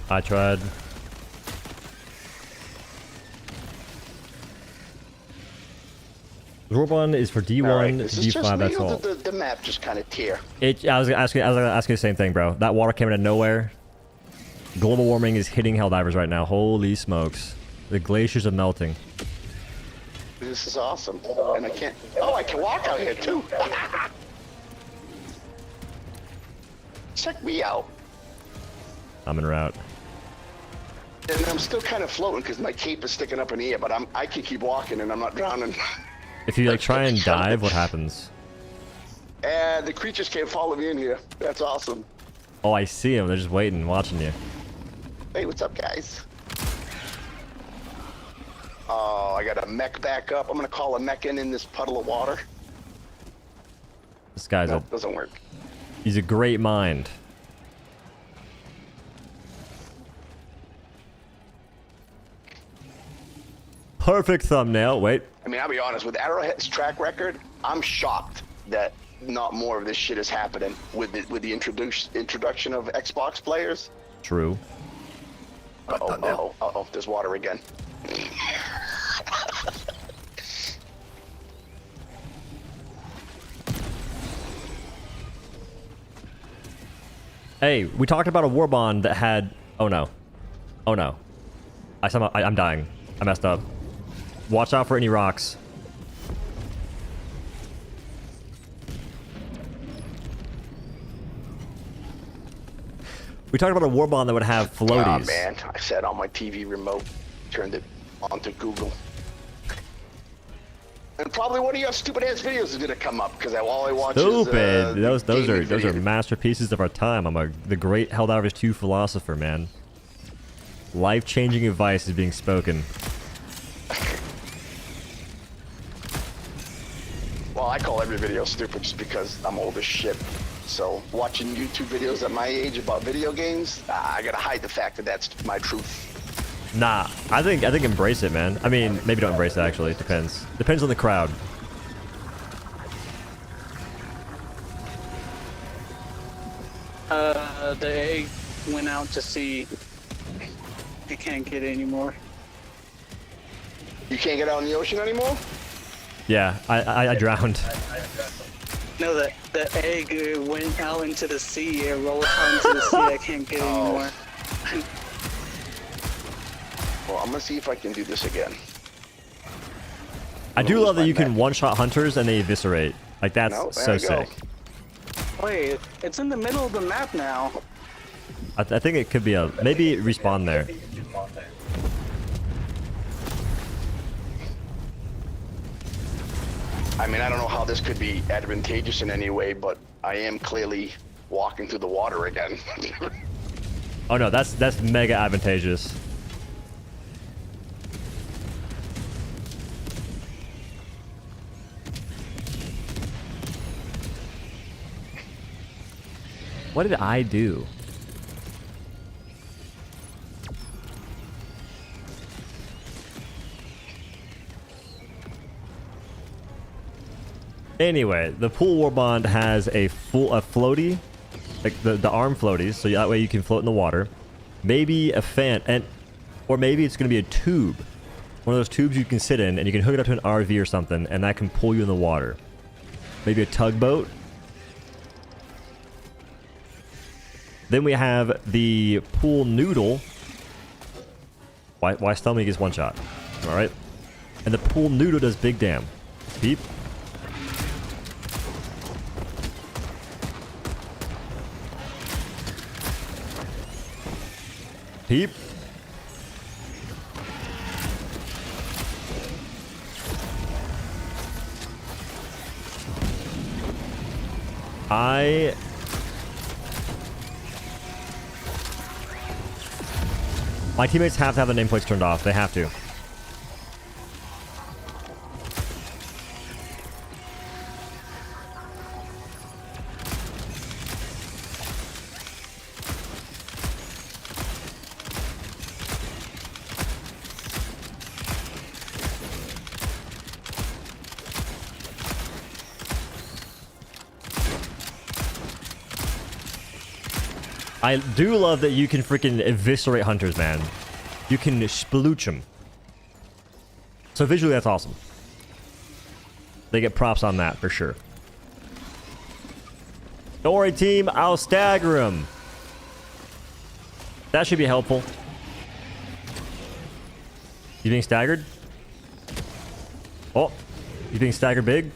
I tried. Warbond is for D1 right, to D5, that's all. The map just kind of tear. I was gonna ask you the same thing, bro. That water came out of nowhere. Global warming is hitting Helldivers right now. Holy smokes. The glaciers are melting. This is awesome. And I can't... Oh, I can walk out here, too. Check me out. I'm en route. And I'm still kind of floating because my cape is sticking up in the air, but I can keep walking and I'm not drowning. If you like try and dive, what happens? And the creatures can't follow me in here. That's awesome. Oh, I see them. They're just waiting, watching you. Hey, what's up, guys? Oh, I got a mech back up. I'm gonna call a mech in this puddle of water. This guy's No, doesn't work. he's a great mind. Perfect thumbnail. Wait. I mean, I'll be honest, with Arrowhead's track record, I'm shocked that not more of this shit is happening with the introduction of Xbox players. True. Uh-oh, there's water again. Hey, we talked about a Warbond that had... Oh no. Oh no. I'm dying. I messed up. Watch out for any rocks. We talked about a Warbond that would have floaties. Oh man, I said on my TV remote, turned it onto Google. And probably one of your stupid ass videos is gonna come up because all I watch Stupid. is those are videos. masterpieces of our time. I'm the great Helldivers 2 philosopher, man. Life-changing advice is being spoken. Well, I call every video stupid just because I'm old as shit. So watching YouTube videos at my age about video games, I gotta hide the fact that that's my truth. Nah, I think embrace it, man. I mean, maybe don't embrace it, actually. It depends. Depends on the crowd. The egg went out to sea. I can't get it anymore. You can't get out in the ocean anymore? Yeah, I drowned. No, the egg went out into the sea. It rolled out into the sea. I can't get it anymore. Well, I'm gonna see if I can do this again. I do love that you can one-shot hunters and they eviscerate. Like, that's No, there so we go. sick. Wait, it's in the middle of the map now. I think it could be a... Maybe respawn there. I mean, I don't know how this could be advantageous in any way, but I am clearly walking through the water again. Oh no, that's mega advantageous. What did I do? Anyway, the pool Warbond has a floaty, like the arm floaties, so that way you can float in the water. Maybe a fan, or maybe it's going to be a tube. One of those tubes you can sit in, and you can hook it up to an RV or something, and that can pull you in the water. Maybe a tugboat. Then we have the pool noodle. Why Stomach gets one shot? All right. And the pool noodle does big damn. Beep. Peep. My teammates have to have the nameplates turned off. They have to. I do love that you can freaking eviscerate hunters, man. You can splooch them. So visually, that's awesome. They get props on that, for sure. Don't worry, team. I'll stagger him. That should be helpful. You being staggered? Oh, you being staggered big?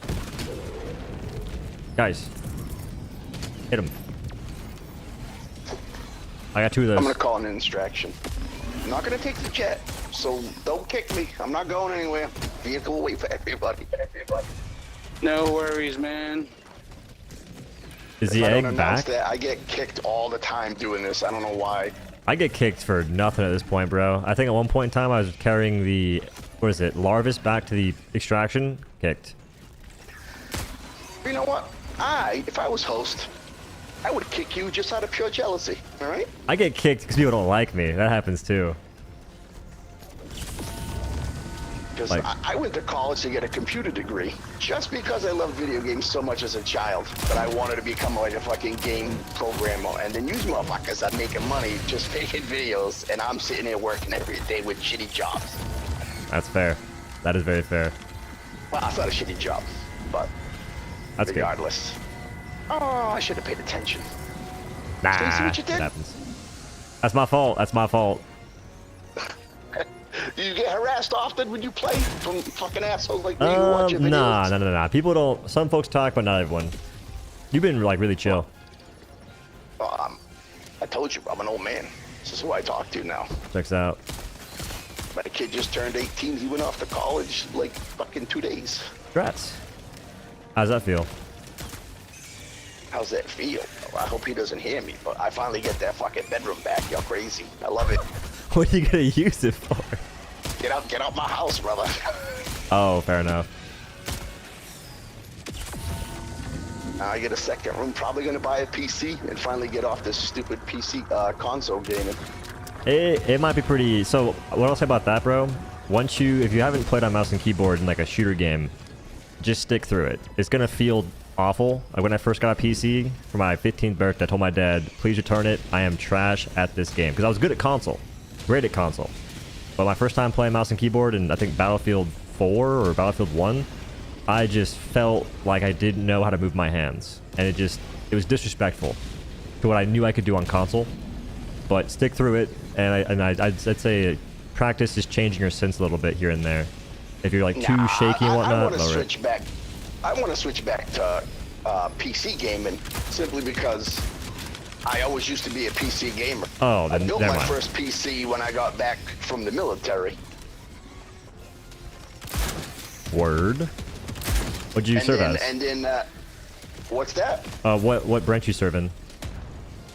Guys, hit him. I got two of those. I'm gonna call an distraction. I'm not gonna take the jet, so don't kick me. I'm not going anywhere. Vehicle will wait for everybody. No worries, man. Is If the I don't egg announce back? that, I get kicked all the time doing this. I don't know why. I get kicked for nothing at this point, bro. I think at one point in time I was carrying the, what is it, Larvis back to the extraction. Kicked. You know what? If I was host, I would kick you just out of pure jealousy. All right? I get kicked because people don't like me. That happens too. Because Like- I went to college to get a computer degree just because I loved video games so much as a child. But I wanted to become like a fucking game programmer. And then use motherfuckers are making money just making videos. And I'm sitting there working every day with shitty jobs. That's fair. That is very fair. Well, it's not a shitty job, but That's good. regardless. Oh, I should have paid attention. Nah, Stacy, what you it did? happens. That's my fault. That's my fault. Do you get harassed often when you play from fucking assholes like me who watch your videos? Nah. People don't. Some folks talk, but not everyone. You've been like really chill. I told you, I'm an old man. This is who I talk to now. Checks out. My kid just turned 18. He went off to college like fucking 2 days. Congrats. How's that feel? How's that feel? I hope he doesn't hear me, but I finally get that fucking bedroom back. Y'all crazy. I love it. What are you gonna use it for? Get out my house, brother. Oh, fair enough. Now I get a second room. Probably gonna buy a PC and finally get off this stupid PC console gaming. It might be pretty. So what I'll say about that, bro? If you haven't played on mouse and keyboard in like a shooter game, just stick through it. It's gonna feel awful. Like when I first got a PC for my 15th birthday, I told my dad, please return it. I am trash at this game. Because I was good at console. Great at console. But my first time playing mouse and keyboard in, I think, Battlefield 4 or Battlefield 1, I just felt like I didn't know how to move my hands. And it was disrespectful to what I knew I could do on console. But stick through it. And I'd say practice is changing your sense a little bit here and there. If you're like too shaky and whatnot, I want to lower switch it. back. I want to switch back to PC gaming simply because I always used to be a PC gamer. Oh, I then built never my mind. first PC when I got back from the military. Word. What'd you serve as? And then, what's that? What branch you serve in?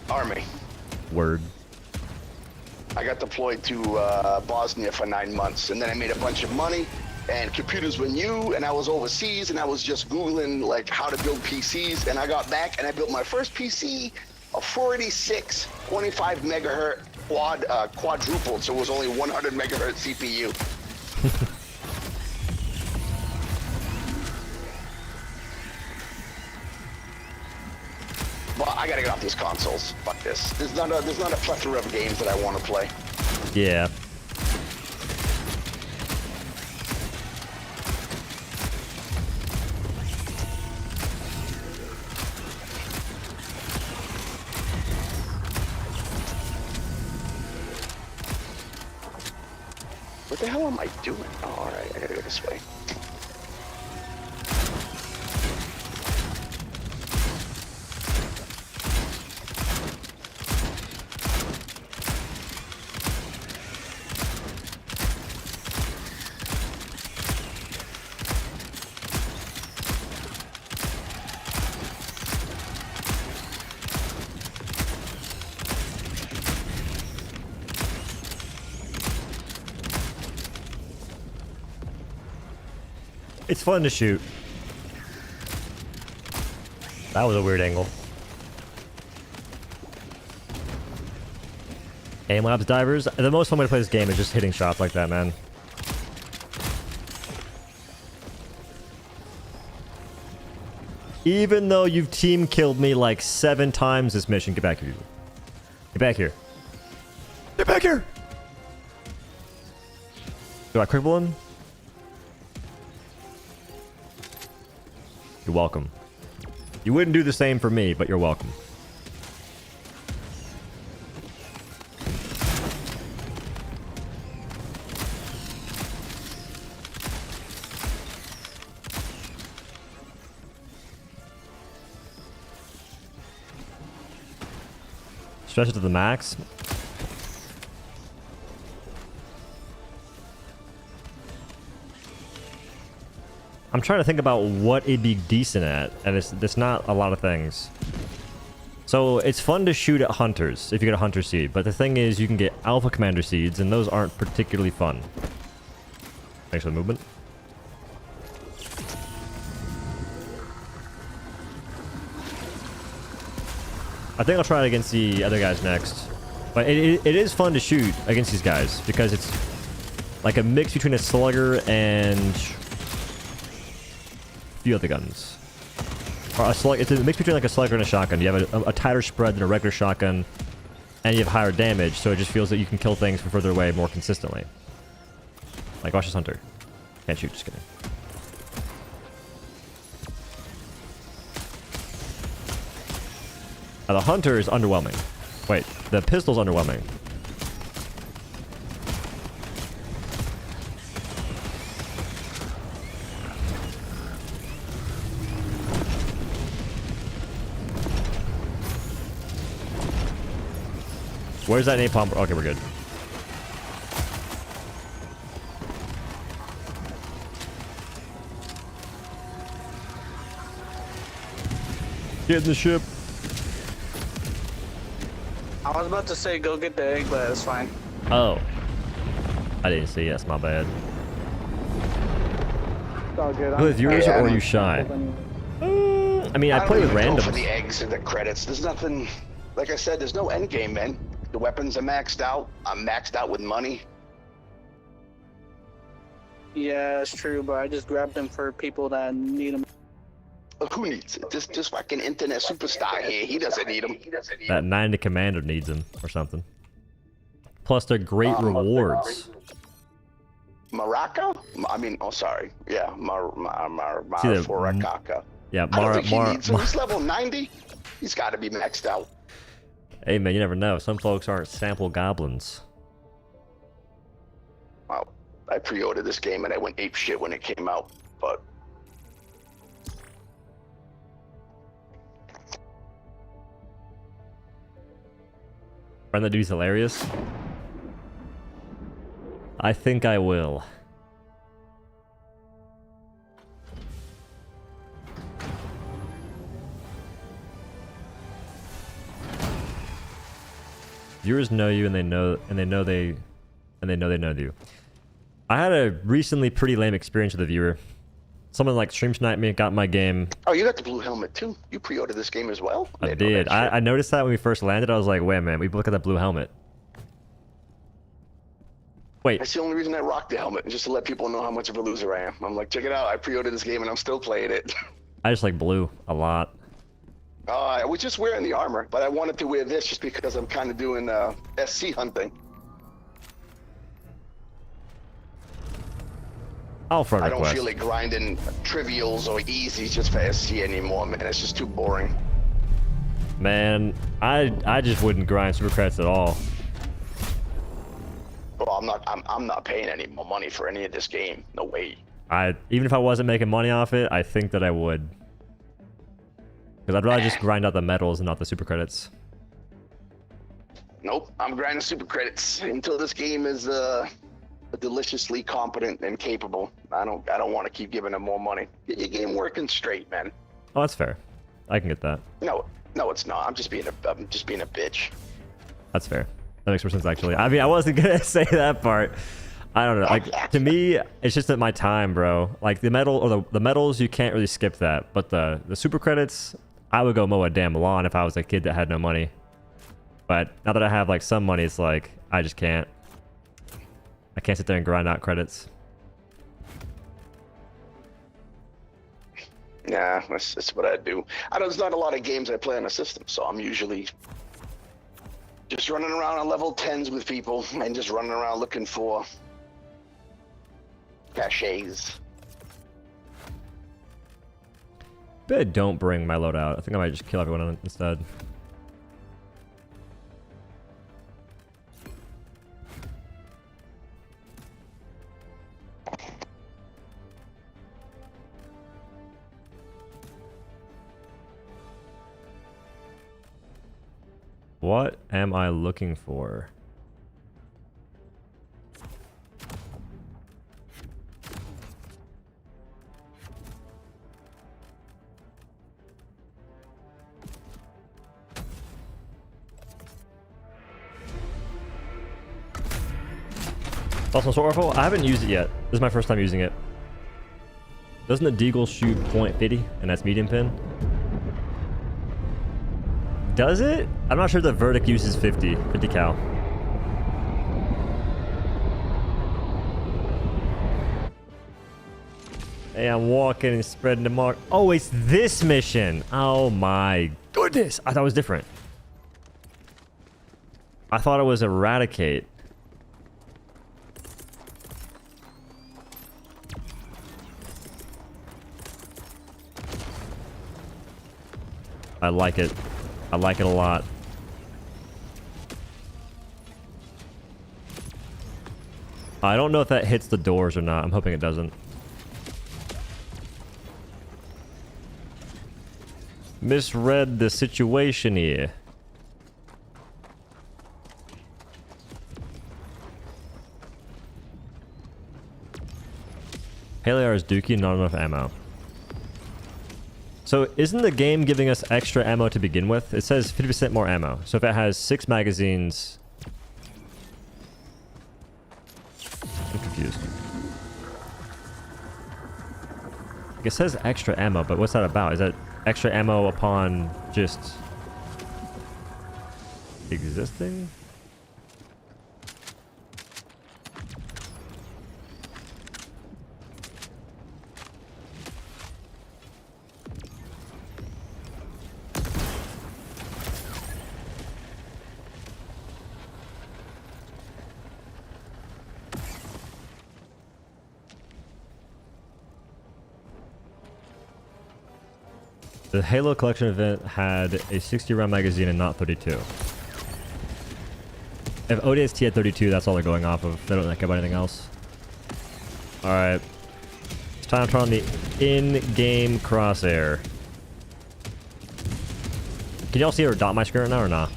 Army. Word. I got deployed to Bosnia for 9 months, and then I made a bunch of money, and computers were new, and I was overseas, and I was just Googling like how to build PCs, and I got back, and I built my first PC, a 486 25 megahertz quadrupled, so it was only 100 megahertz CPU. Well, I gotta get off these consoles. Fuck this. There's not a plethora of games that I want to play. Yeah. What the hell am I doing? Oh, alright, I gotta go this way. It's fun to shoot. That was a weird angle. Aim labs divers. The most fun way to play this game is just hitting shots like that, man. Even though you've team killed me like 7 times this mission, get back here. Get back here. Get back here! Do I cripple him? You're welcome. You wouldn't do the same for me, but you're welcome. Stretch it to the max. I'm trying to think about what it'd be decent at, and it's not a lot of things. So it's fun to shoot at hunters if you get a hunter seed, but the thing is you can get alpha commander seeds, and those aren't particularly fun. Thanks for the movement. I think I'll try it against the other guys next. But it is fun to shoot against these guys because it's like a mix between a slugger and a few other guns. Or it's a mix between like a slugger and a shotgun. You have a tighter spread than a regular shotgun, and you have higher damage, so it just feels that you can kill things from further away more consistently. Like, watch this hunter. Can't shoot, just kidding. Now, the hunter is underwhelming. Wait, the pistol's underwhelming. Where's that napalm? Okay, we're good. Get in the ship. I was about to say go get the egg, but it's fine. Oh. I didn't see. That's my bad. It's all good. With yours or are you shy? I mean, I play with randoms. For the eggs and the credits, there's nothing. Like I said, there's no end game, man. The weapons are maxed out. I'm maxed out with money. Yeah, it's true, but I just grabbed them for people that need them. Who needs it? This fucking internet superstar here. He doesn't need them. That 90 commander needs them or something. Plus, they're great rewards. Morocco? I mean, oh, sorry. Yeah, Forakaka. Yeah, I don't think he needs him. He's level 90. He's got to be maxed out. Hey, man, you never know. Some folks aren't sample goblins. Wow. I pre-ordered this game and I went ape shit when it came out, but... Find that dude's hilarious? I think I will. Viewers know you, and they know they know you. I had a recently pretty lame experience with a viewer. Someone like stream sniped me, got my game. Oh, you got the blue helmet too. You pre-ordered this game as well? I did. I noticed that when we first landed. I was like, wait a minute, we look at that blue helmet. Wait. That's the only reason I rock the helmet, just to let people know how much of a loser I am. I'm like, check it out. I pre-ordered this game and I'm still playing it. I just like blue a lot. I was just wearing the armor, but I wanted to wear this just because I'm kind of doing SC hunting. I'll front I don't request. feel like grinding trivials or easies just for SC anymore, man. It's just too boring. Man, I just wouldn't grind super credits at all. Well, I'm not paying any more money for any of this game. No way. Even if I wasn't making money off it, I think that I would. Because I'd rather just grind out the medals and not the super credits. Nope, I'm grinding super credits until this game is deliciously competent and capable. I don't want to keep giving them more money. Get your game working straight, man. Oh, that's fair. I can get that. No, it's not. I'm just being a bitch. That's fair. That makes more sense, actually. I mean, I wasn't gonna say that part. I don't know. Like, to me, it's just that my time, bro. Like the medal or the medals, you can't really skip that. But the super credits, I would go mow a damn lawn if I was a kid that had no money. But now that I have like some money, it's like I just can't. I can't sit there and grind out credits. Yeah, that's what I do. There's not a lot of games I play on the system, so I'm usually just running around on level 10s with people and just running around looking for caches. Bet I don't bring my loadout. I think I might just kill everyone instead. What am I looking for? Also, sword rifle. I haven't used it yet. This is my first time using it. Doesn't the Deagle shoot .50 and that's medium pin? Does it? I'm not sure the Verdict uses 50 cal. Hey, I'm walking and spreading the mark. Oh, it's this mission. Oh my goodness. I thought it was different. I thought it was Eradicate. I like it. I like it a lot. I don't know if that hits the doors or not. I'm hoping it doesn't. Misread the situation here. Heliar's Dookie, not enough ammo. So isn't the game giving us extra ammo to begin with? It says 50% more ammo. So if it has 6 magazines... I'm confused. It says extra ammo, but what's that about? Is that extra ammo upon just existing? The Halo Collection event had a 60 round magazine and not 32. If ODST had 32, that's all they're going off of. They don't care about anything else. Alright. It's time to turn on the in-game crosshair. Can y'all see her dot my screen right now or not?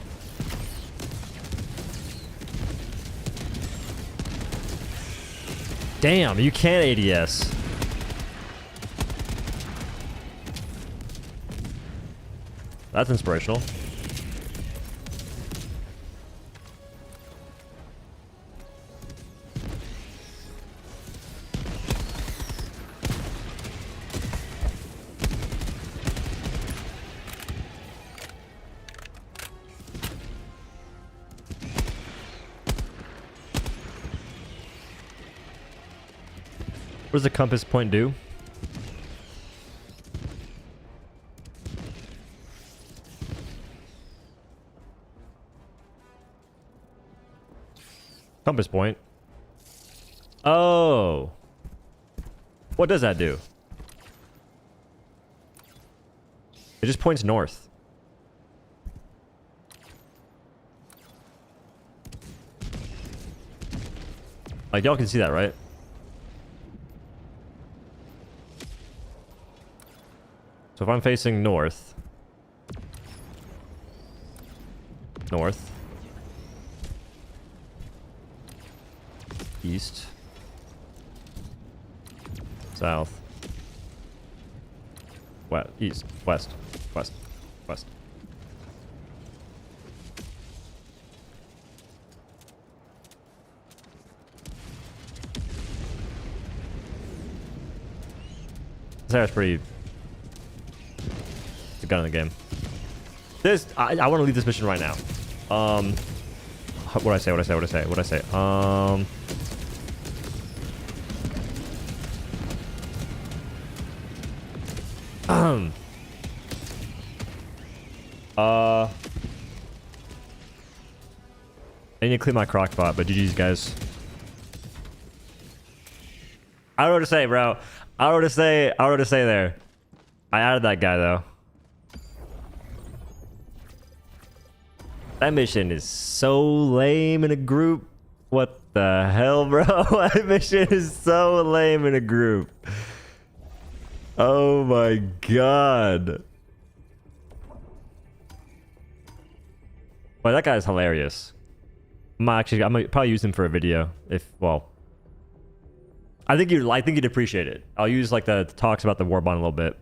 Damn, you can't ADS. That's inspirational. What does the compass point do? Compass point. Oh. What does that do? It just points north. Like, y'all can see that, right? So if I'm facing north. North. East. South. West. East. West. West. West. This area's pretty... It's a gun in the game. This... I want to leave this mission right now. What do I say? I need to clean my crock pot, but GG's, guys. I don't know what to say, bro. I don't know what to say there. I added that guy, though. That mission is so lame in a group. What the hell, bro? That mission is so lame in a group. Oh my god. Well, that guy's hilarious. I'm gonna probably use him for a video. If, well, I think you'd appreciate it. I'll use like the talks about the Warbond a little bit.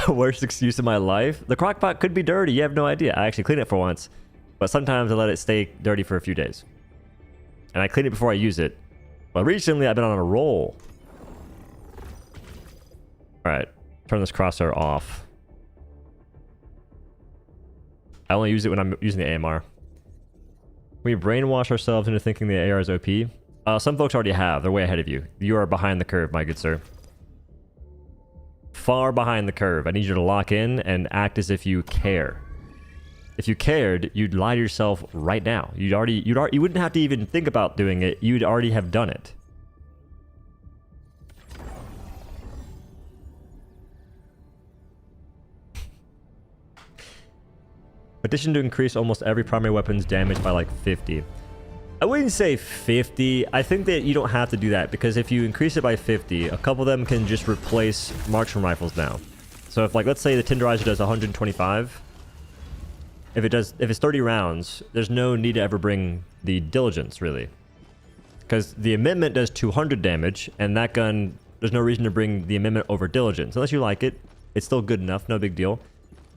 Worst excuse of my life. The crockpot could be dirty. You have no idea. I actually cleaned it for once, but sometimes I let it stay dirty for a few days. and I clean it before I use it. But recently, I've been on a roll. Alright, turn this crosshair off. I only use it when I'm using the AMR. We brainwash ourselves into thinking the AR is OP. Some folks already have. They're way ahead of you. You are behind the curve, my good sir. Far behind the curve. I need you to lock in and act as if you care. If you cared, you'd lie to yourself right now. You wouldn't have to even think about doing it. You'd already have done it. Petition to increase almost every primary weapon's damage by like 50. I wouldn't say 50. I think that you don't have to do that, because if you increase it by 50, a couple of them can just replace marksman rifles now. So if, like, let's say the Tenderizer does 125, if it's 30 rounds, there's no need to ever bring the Diligence, really. Because the Amendment does 200 damage, and that gun, there's no reason to bring the Amendment over Diligence. Unless you like it, it's still good enough, no big deal.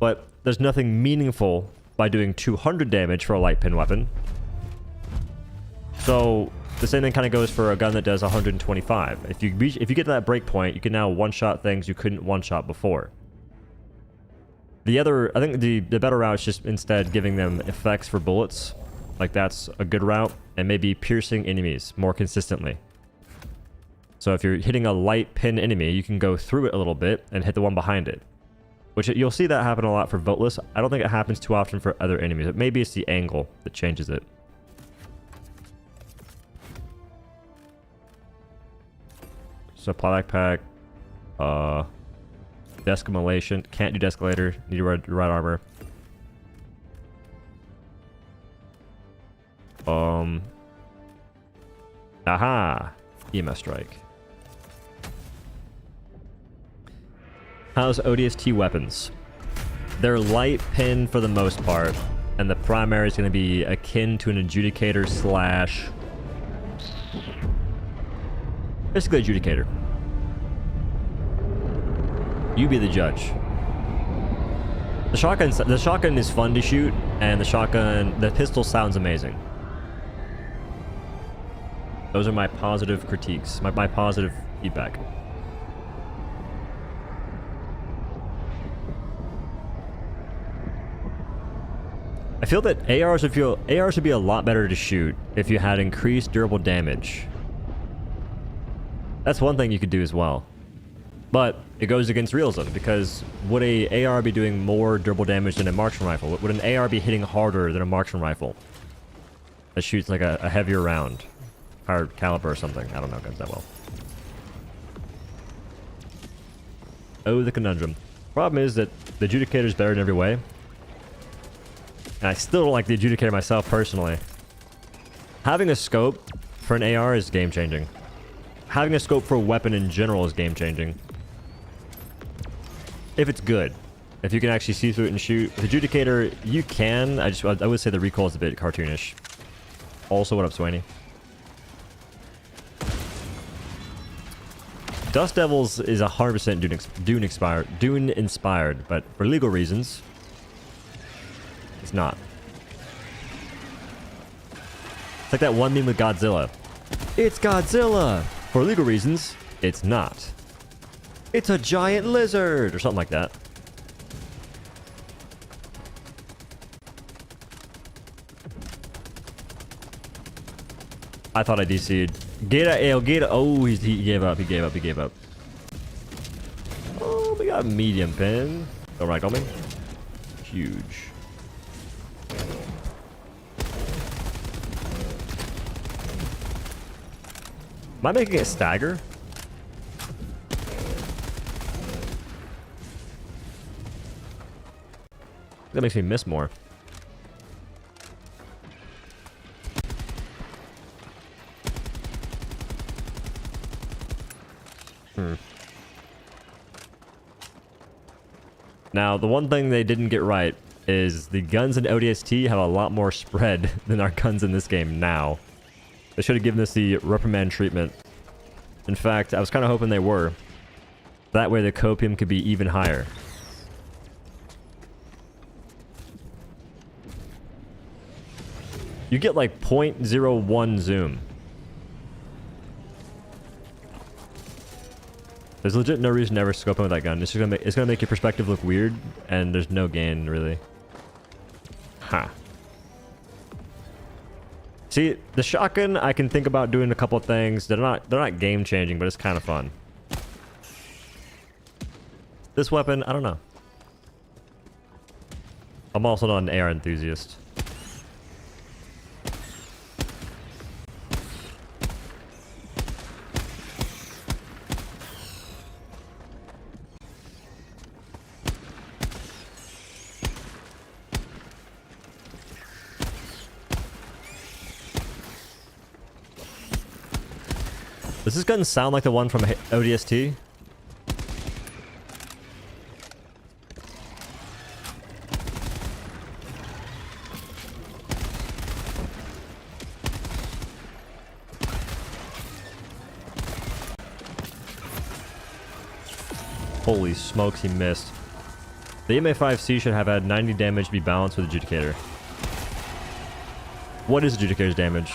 But there's nothing meaningful by doing 200 damage for a light pin weapon. So the same thing kind of goes for a gun that does 125. If you get to that break point, you can now one-shot things you couldn't one-shot before. I think the better route is just instead giving them effects for bullets. Like, that's a good route. And maybe piercing enemies more consistently. So if you're hitting a light pin enemy, you can go through it a little bit and hit the one behind it. Which you'll see that happen a lot for Voteless. I don't think it happens too often for other enemies. Maybe it's the angle that changes it. Supply backpack. Descamulation. Can't do Descalator. Need to ride armor. Aha! EMS strike. How's ODST weapons? They're light pin for the most part, and the primary is going to be akin to an adjudicator slash... basically adjudicator. You be the judge. The shotgun is fun to shoot, and the pistol sounds amazing. Those are my positive critiques, my positive feedback. I feel that ARs would be a lot better to shoot if you had increased durable damage. That's one thing you could do as well. But it goes against realism, because would a AR be doing more durable damage than a marksman rifle? Would an AR be hitting harder than a marksman rifle that shoots like a heavier round? Higher caliber or something. I don't know guns that well. Oh, the conundrum. Problem is that the adjudicator is better in every way. And I still don't like the adjudicator myself personally. Having a scope for an AR is game-changing. Having a scope for a weapon in general is game-changing. If it's good. If you can actually see through it and shoot. With adjudicator, you can. I would say the recoil is a bit cartoonish. Also, what up, Swaney? Dust Devils is 100% Dune inspired, but for legal reasons, it's not. It's like that one meme with Godzilla. It's Godzilla! For legal reasons, it's not. It's a giant lizard! Or something like that. I thought I DC'd. Gata. Oh, he gave up. He gave up. Oh, we got a medium pin. Go right on me. Huge. Am I making it stagger? That makes me miss more. Now, the one thing they didn't get right is the guns in ODST have a lot more spread than our guns in this game now. They should have given us the reprimand treatment. In fact, I was kind of hoping they were. That way the copium could be even higher. You get like 0.01 zoom. There's legit no reason to ever scope in with that gun. It's gonna make your perspective look weird, and there's no gain really. Huh. See, the shotgun, I can think about doing a couple of things. They're not game changing, but it's kind of fun. This weapon, I don't know. I'm also not an AR enthusiast. Does this gun sound like the one from ODST? Holy smokes, he missed. The MA5C should have had 90 damage to be balanced with Adjudicator. What is Adjudicator's damage?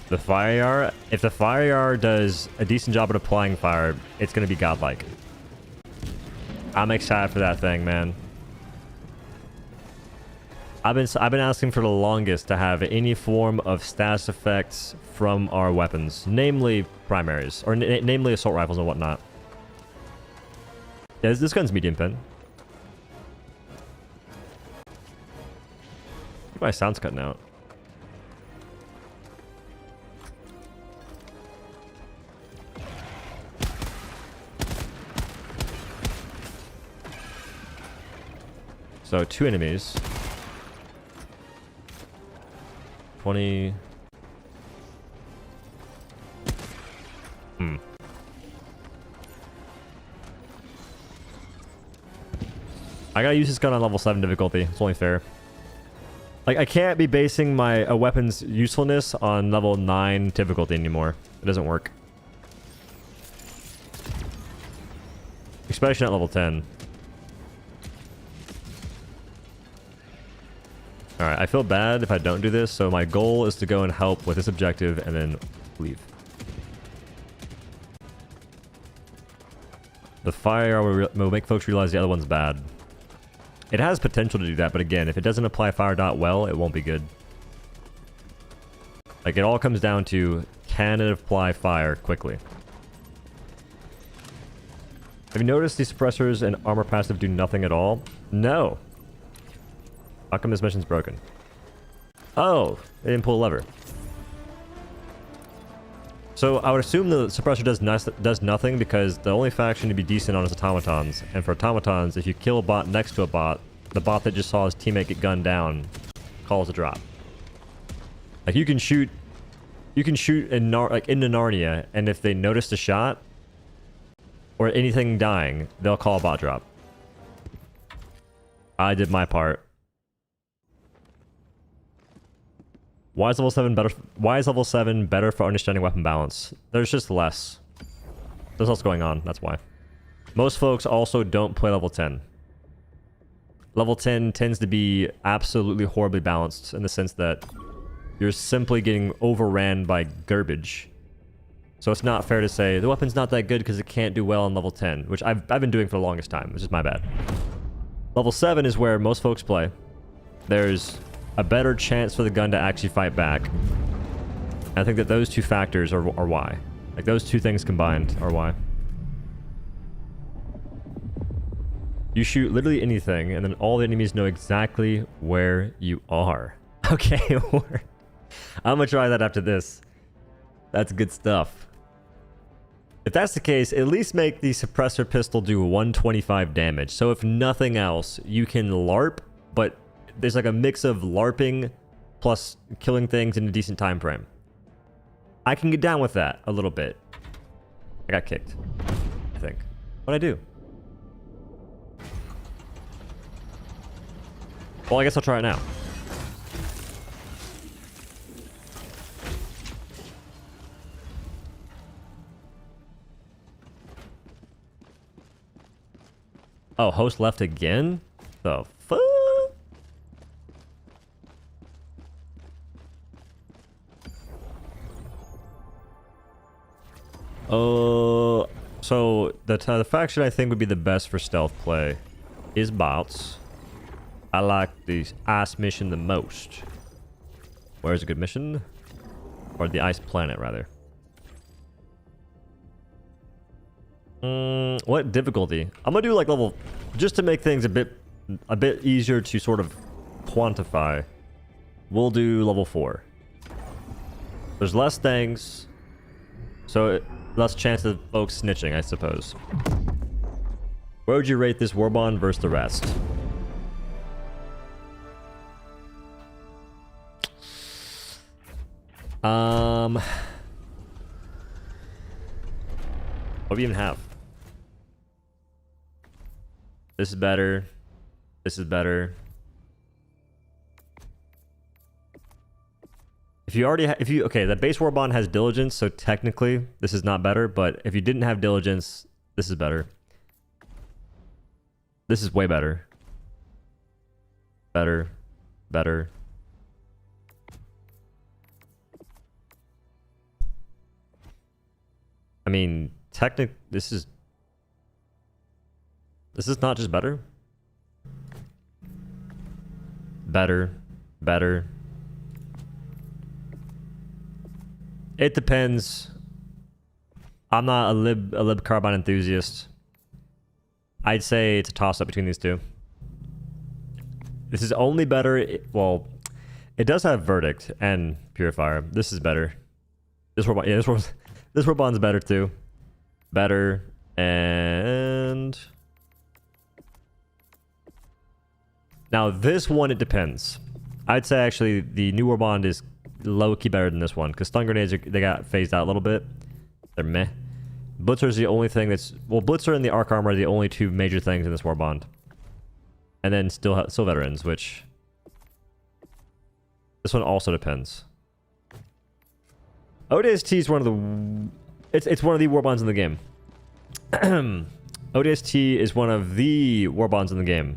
The fire, if the fire does a decent job at applying fire, it's going to be godlike. I'm excited for that thing, man. I've been asking for the longest to have any form of status effects from our weapons, namely primaries, or namely assault rifles and whatnot. Yeah, this gun's medium pin. My sound's cutting out. So 2 enemies. 20. I gotta use this gun on level 7 difficulty. It's only fair. Like, I can't be basing a weapon's usefulness on level 9 difficulty anymore. It doesn't work. Especially at level 10. Alright, I feel bad if I don't do this, so my goal is to go and help with this objective and then leave. The fire will make folks realize the other one's bad. It has potential to do that, but again, if it doesn't apply fire dot well, it won't be good. Like, it all comes down to, can it apply fire quickly? Have you noticed these suppressors and armor passive do nothing at all? No. How come this mission's broken? Oh, they didn't pull a lever. So I would assume the suppressor does nothing because the only faction to be decent on is automatons. And for automatons, if you kill a bot next to a bot, the bot that just saw his teammate get gunned down calls a drop. Like, you can shoot in like into Narnia, and if they notice a shot or anything dying, they'll call a bot drop. I did my part. Why is level 7 better? Why is level 7 better for understanding weapon balance? There's just less. There's less going on, that's why. Most folks also don't play level 10. Level 10 tends to be absolutely horribly balanced in the sense that you're simply getting overran by garbage. So it's not fair to say the weapon's not that good because it can't do well on level 10, which I've been doing for the longest time, which is my bad. Level 7 is where most folks play. There's a better chance for the gun to actually fight back. And I think that those two factors are why. Like, those two things combined are why. You shoot literally anything, and then all the enemies know exactly where you are. Okay, I'm gonna try that after this. That's good stuff. If that's the case, at least make the suppressor pistol do 125 damage. So if nothing else, you can LARP, but there's like a mix of LARPing plus killing things in a decent time frame. I can get down with that a little bit. I got kicked, I think. What'd I do? Well, I guess I'll try it now. Oh, host left again? The fuck? So the faction I think would be the best for stealth play is bots. I like the ice mission the most. Where's a good mission? Or the ice planet, rather. What difficulty? I'm gonna do like level, just to make things a bit easier to sort of quantify. We'll do level 4. There's less things, so less chance of folks snitching, I suppose. Where would you rate this Warbond versus the rest? What do we even have? This is better. This is better. If you already okay, the base Warbond has diligence, so technically this is not better, but if you didn't have diligence, this is better. This is way better. Better. Better. I mean, this is not just better. Better. Better. It depends. I'm not a lib carbine enthusiast. I'd say it's a toss-up between these two. This is only better. Well, it does have verdict and purifier. This is better. This Warbond, yeah, this Warbond's better too. Better and now this one, it depends. I'd say actually the new Warbond is low-key better than this one because stun grenades they got phased out a little bit. They're meh. Blitzer's the only thing that's Blitzer and the arc armor are the only two major things in this Warbond, and then still veterans, which this one also depends. ODST is one of the it's one of the Warbonds in the game. ODST is one of the Warbonds in the game.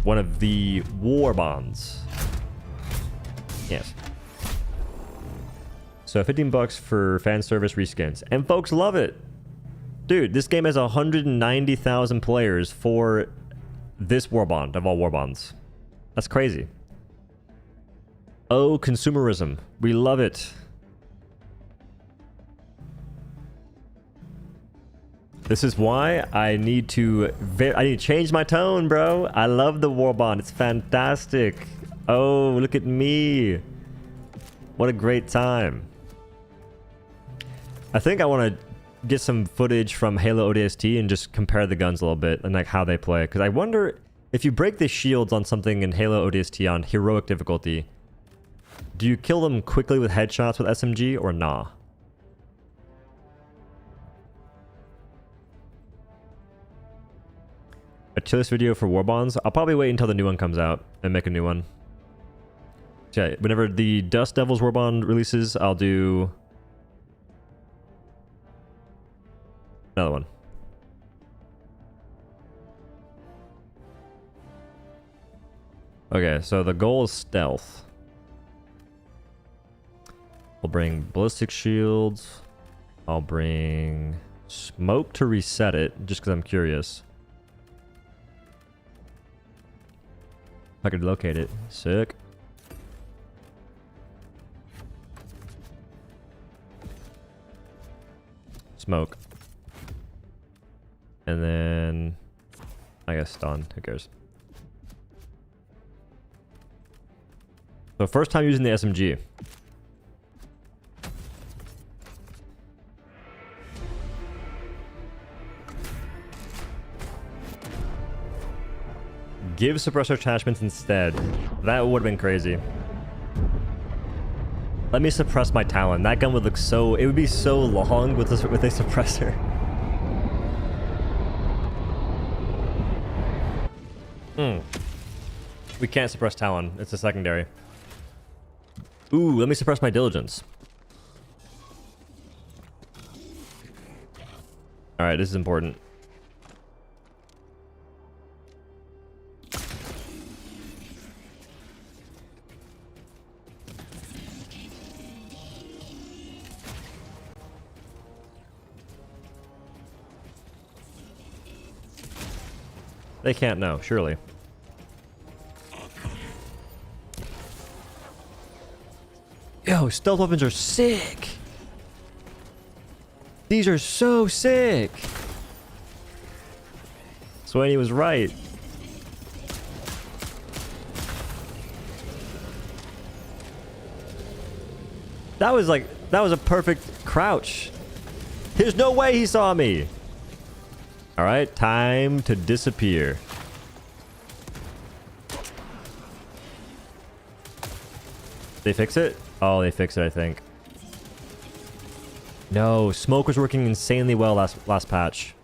One of the Warbonds. Yes. So $15 for fan service reskins. And folks love it. Dude, this game has 190,000 players for this Warbond of all Warbonds. That's crazy. Oh, consumerism. We love it. This is why I need to change my tone, bro. I love the Warbond. It's fantastic. Oh, look at me. What a great time. I think I want to get some footage from Halo ODST and just compare the guns a little bit and like how they play. Because I wonder if you break the shields on something in Halo ODST on heroic difficulty, do you kill them quickly with headshots with SMG or nah? A tier list video for Warbonds? I'll probably wait until the new one comes out and make a new one. Yeah, whenever the Dust Devils Warbond releases, I'll do another one. Okay, so the goal is stealth. We'll bring ballistic shields. I'll bring smoke to reset it, just because I'm curious. I could locate it. Sick. Smoke. And then I guess stun. Who cares? So first time using the SMG. Give suppressor attachments instead. That would have been crazy. Let me suppress my Talon. That gun would look so... It would be so long with a suppressor. We can't suppress Talon. It's a secondary. Ooh, let me suppress my Diligence. Alright, this is important. They can't know, surely. Yo, stealth weapons are sick. These are so sick. Swaney was right. That was a perfect crouch. There's no way he saw me. All right, time to disappear. They fix it? Oh, they fix it, I think. No, smoke was working insanely well last patch.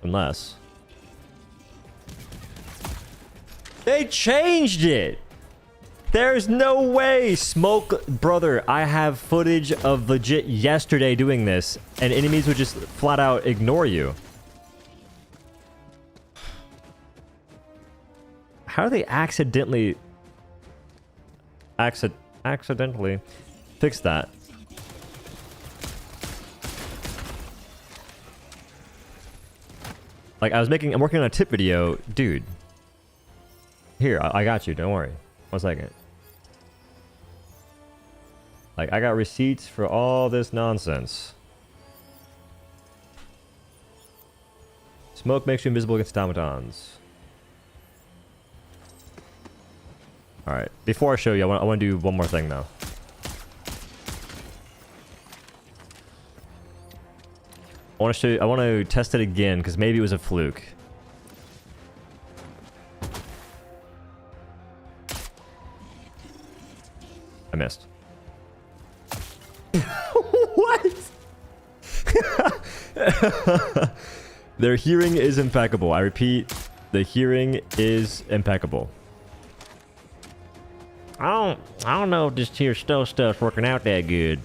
Unless they changed it. There's no way. Smoke, brother, I have footage of legit yesterday doing this, and enemies would just flat out ignore you. How do they accidentally fix that? Like, I'm working on a tip video. Dude. Here, I got you. Don't worry. 1 second. Like, I got receipts for all this nonsense. Smoke makes you invisible against automatons. Alright, before I show you, I want to do one more thing, though. I want to show you, I want to test it again, because maybe it was a fluke. I missed. What? Their hearing is impeccable. I repeat, the hearing is impeccable. I don't know if this here stealth stuff's working out that good.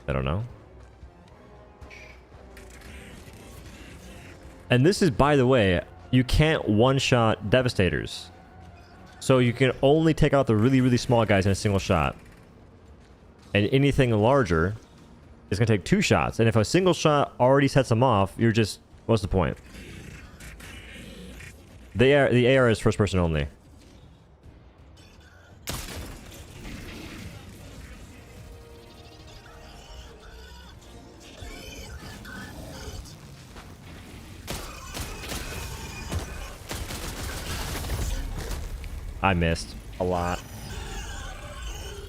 I don't know. And this is, by the way, you can't one-shot Devastators. So you can only take out the really, really small guys in a single shot. And anything larger is going to take 2 shots. And if a single shot already sets them off, you're just... What's the point? The AR is first person only. I missed a lot.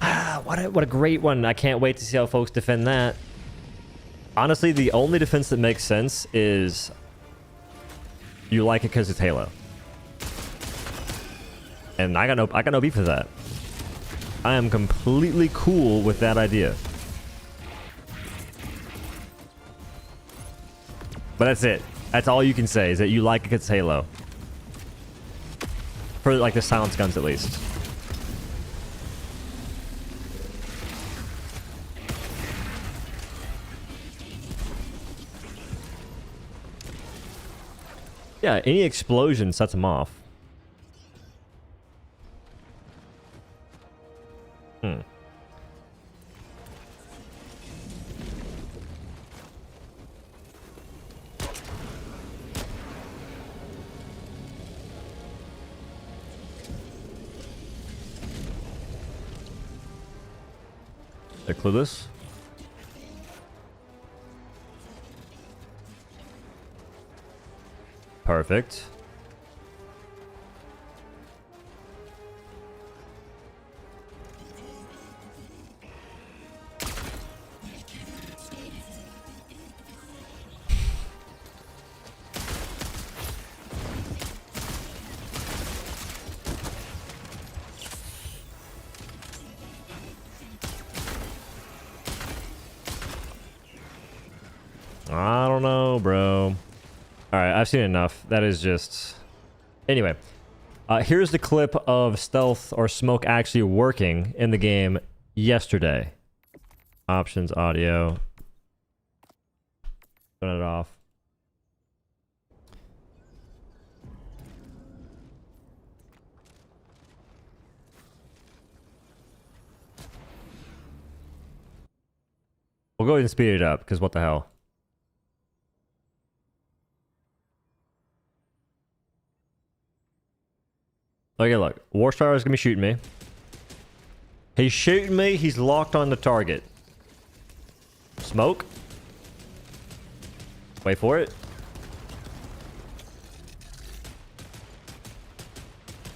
Ah, what a great one. I can't wait to see how folks defend that. Honestly, the only defense that makes sense is you like it because it's Halo. And I got no beef with that. I am completely cool with that idea. But that's it. That's all you can say, is that you like it because it's Halo. For like the silence guns at least. Yeah, any explosion sets them off. They're clueless. Perfect. I don't know, bro. Alright, I've seen enough. That is just... Anyway. Here's the clip of stealth or smoke actually working in the game yesterday. Options, audio. Turn it off. We'll go ahead and speed it up, because what the hell? Okay, look. Warstar is going to be shooting me. He's shooting me. He's locked on the target. Smoke. Wait for it.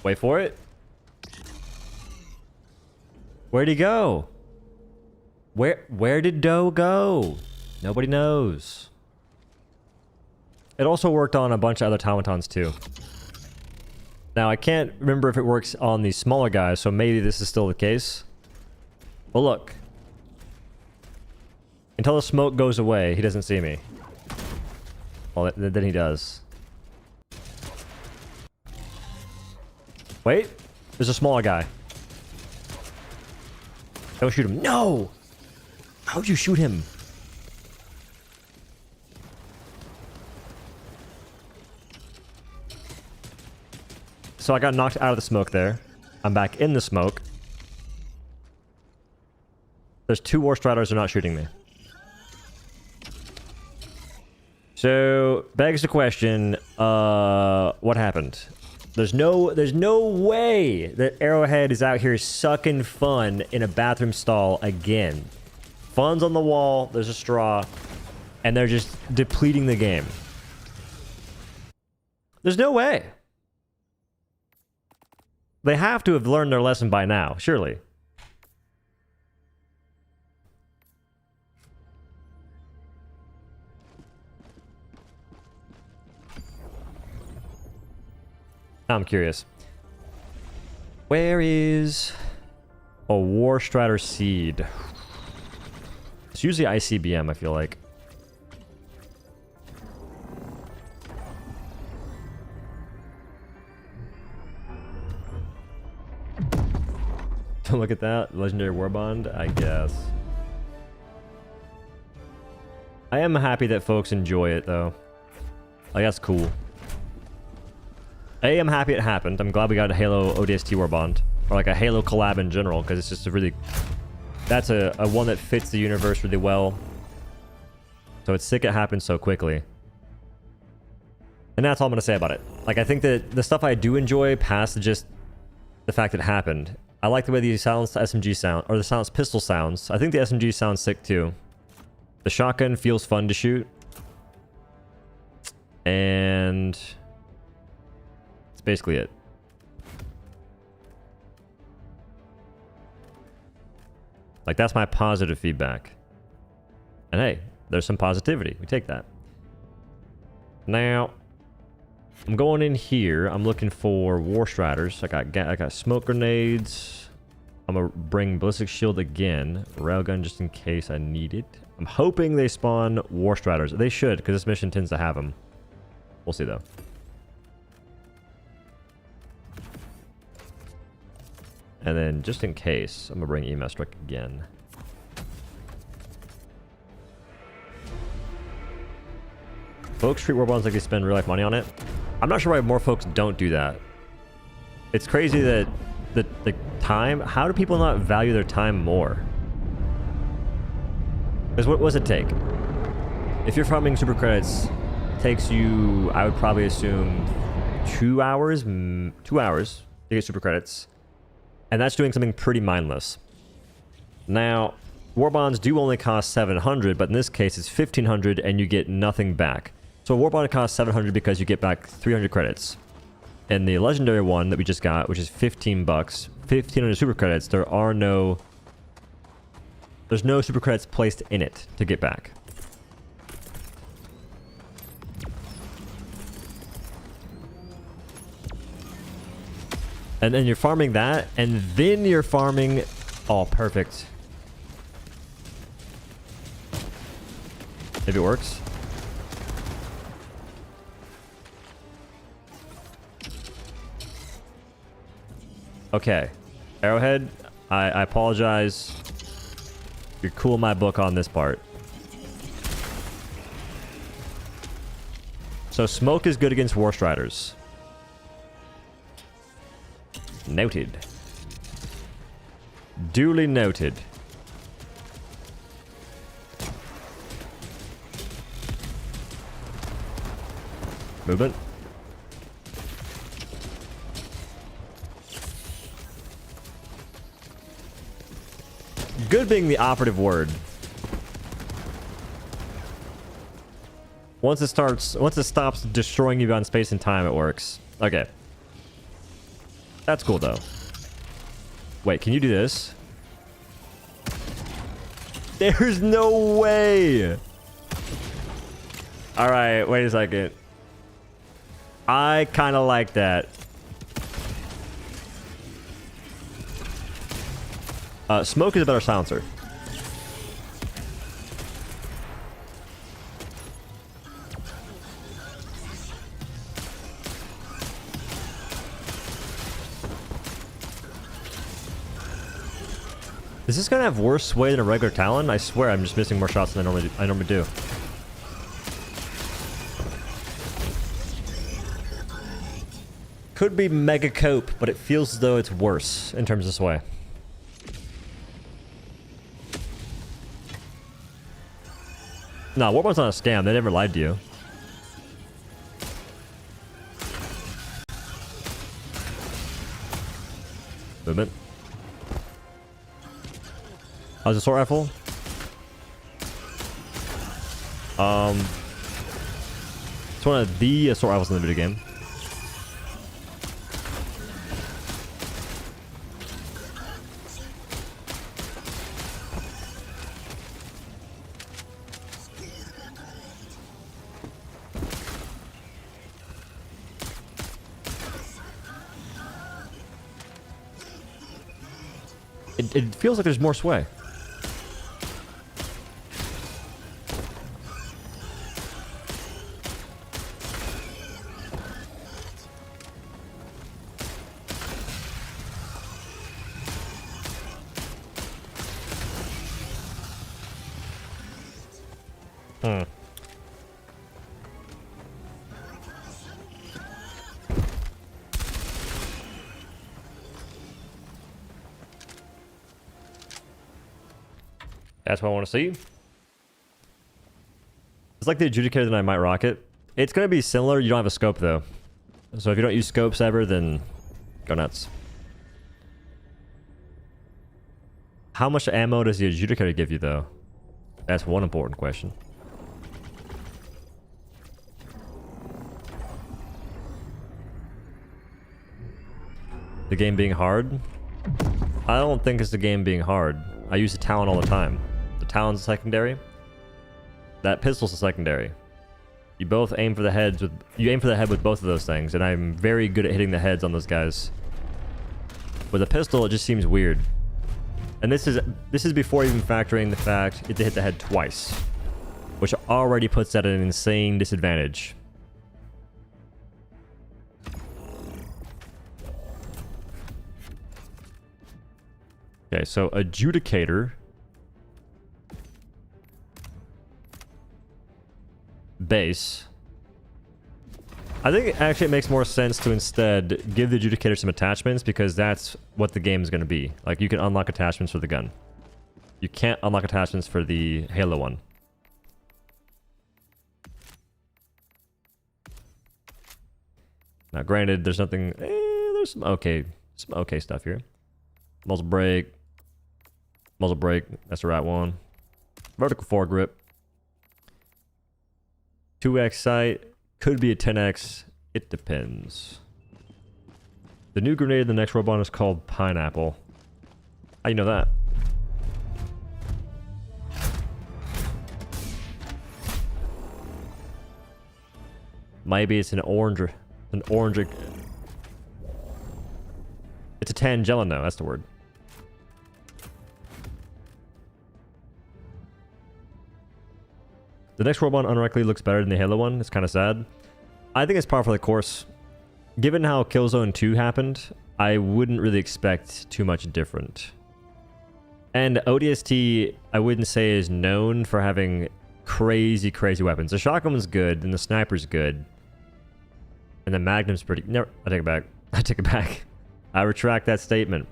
Wait for it. Where'd he go? Where did Doe go? Nobody knows. It also worked on a bunch of other automatons too. Now I can't remember if it works on these smaller guys, so maybe this is still the case. But look. Until the smoke goes away, he doesn't see me. Well, then he does. Wait. There's a smaller guy. Don't shoot him. No! How'd you shoot him? So I got knocked out of the smoke there. I'm back in the smoke. There's 2 War Striders that are not shooting me. So, begs the question, what happened? There's no way that Arrowhead is out here sucking fun in a bathroom stall again. Fun's on the wall, there's a straw, and they're just depleting the game. There's no way. They have to have learned their lesson by now, surely. I'm curious. Where is a War Strider seed? It's usually ICBM, I feel like. Look at that. Legendary Warbond, I guess. I am happy that folks enjoy it, though. Like, that's cool. I'm happy it happened. I'm glad we got a Halo ODST Warbond. Or like a Halo collab in general, because it's just a really... That's a one that fits the universe really well. So it's sick it happened so quickly. And that's all I'm going to say about it. Like, I think that the stuff I do enjoy past just the fact that it happened. I like the way the silenced SMG sound, or the silenced pistol sounds. I think the SMG sounds sick too. The shotgun feels fun to shoot. And... that's basically it. Like, that's my positive feedback. And hey, there's some positivity. We take that. Now, I'm going in here. I'm looking for War Striders. I got smoke grenades. I'm gonna bring ballistic shield again. Railgun just in case I need it. I'm hoping they spawn War Striders. They should, because this mission tends to have them. We'll see though. And then, just in case, I'm gonna bring EMS Strike again. Folks treat Warbonds like they spend real life money on it. I'm not sure why more folks don't do that. It's crazy that the time... How do people not value their time more? Because what does it take? If you're farming super credits, it takes you, I would probably assume, 2 hours? 2 hours to get super credits. And that's doing something pretty mindless. Now, Warbonds do only cost 700, but in this case it's 1500 and you get nothing back. So a Warbond costs 700 because you get back 300 credits. And the legendary one that we just got, which is 15 bucks, 1500 super credits, there's no super credits placed in it to get back. And then you're farming that, and then you're farming... Oh, perfect. If it works. Okay. Arrowhead, I apologize. You're cool in my book on this part. So smoke is good against War Striders. Noted. Duly noted. Movement. Good being the operative word. Once it stops destroying you on space and time, it works. Okay. That's cool though. Wait, can you do this? There's no way. All right, wait a second. I kind of like that. Smoke is a better silencer. Is this gonna have worse sway than a regular Talon? I swear I'm just missing more shots than I normally do. Could be mega cope, but it feels as though it's worse in terms of sway. No, Warbond's not a scam. They never lied to you. Movement. How's the assault rifle? It's one of the assault rifles in the video game. It feels like there's more sway. That's what I want to see. It's like the Adjudicator that I might rocket. It's going to be similar. You don't have a scope, though. So if you don't use scopes ever, then go nuts. How much ammo does the Adjudicator give you, though? That's one important question. The game being hard? I don't think it's the game being hard. I use the Talon all the time. The Talon's a secondary. That pistol's a secondary. You both aim for the heads with... You aim for the head with both of those things, and I'm very good at hitting the heads on those guys. With a pistol, it just seems weird. And this is before even factoring the fact it to hit the head twice, which already puts that at an insane disadvantage. Okay, so Adjudicator. Base. I think actually it makes more sense to instead give the Adjudicator some attachments, because that's what the game is going to be. Like, you can unlock attachments for the gun. You can't unlock attachments for the Halo one. Now, granted, there's nothing... there's some okay stuff here. Muzzle brake. Muzzle brake. That's the right one. Vertical foregrip. 2x sight. Could be a 10x. It depends. The new grenade in the next Warbond is called Pineapple. How you know that? Maybe it's an orange. An orange. It's a Tangellin though. That's the word. The next Warbond unironically looks better than the Halo one. It's kind of sad. I think it's par for the course. Given how Killzone 2 happened, I wouldn't really expect too much different. And ODST, I wouldn't say is known for having crazy weapons. The shotgun's good, and the sniper's good. And the Magnum's pretty... No, I take it back. I take it back. I retract that statement.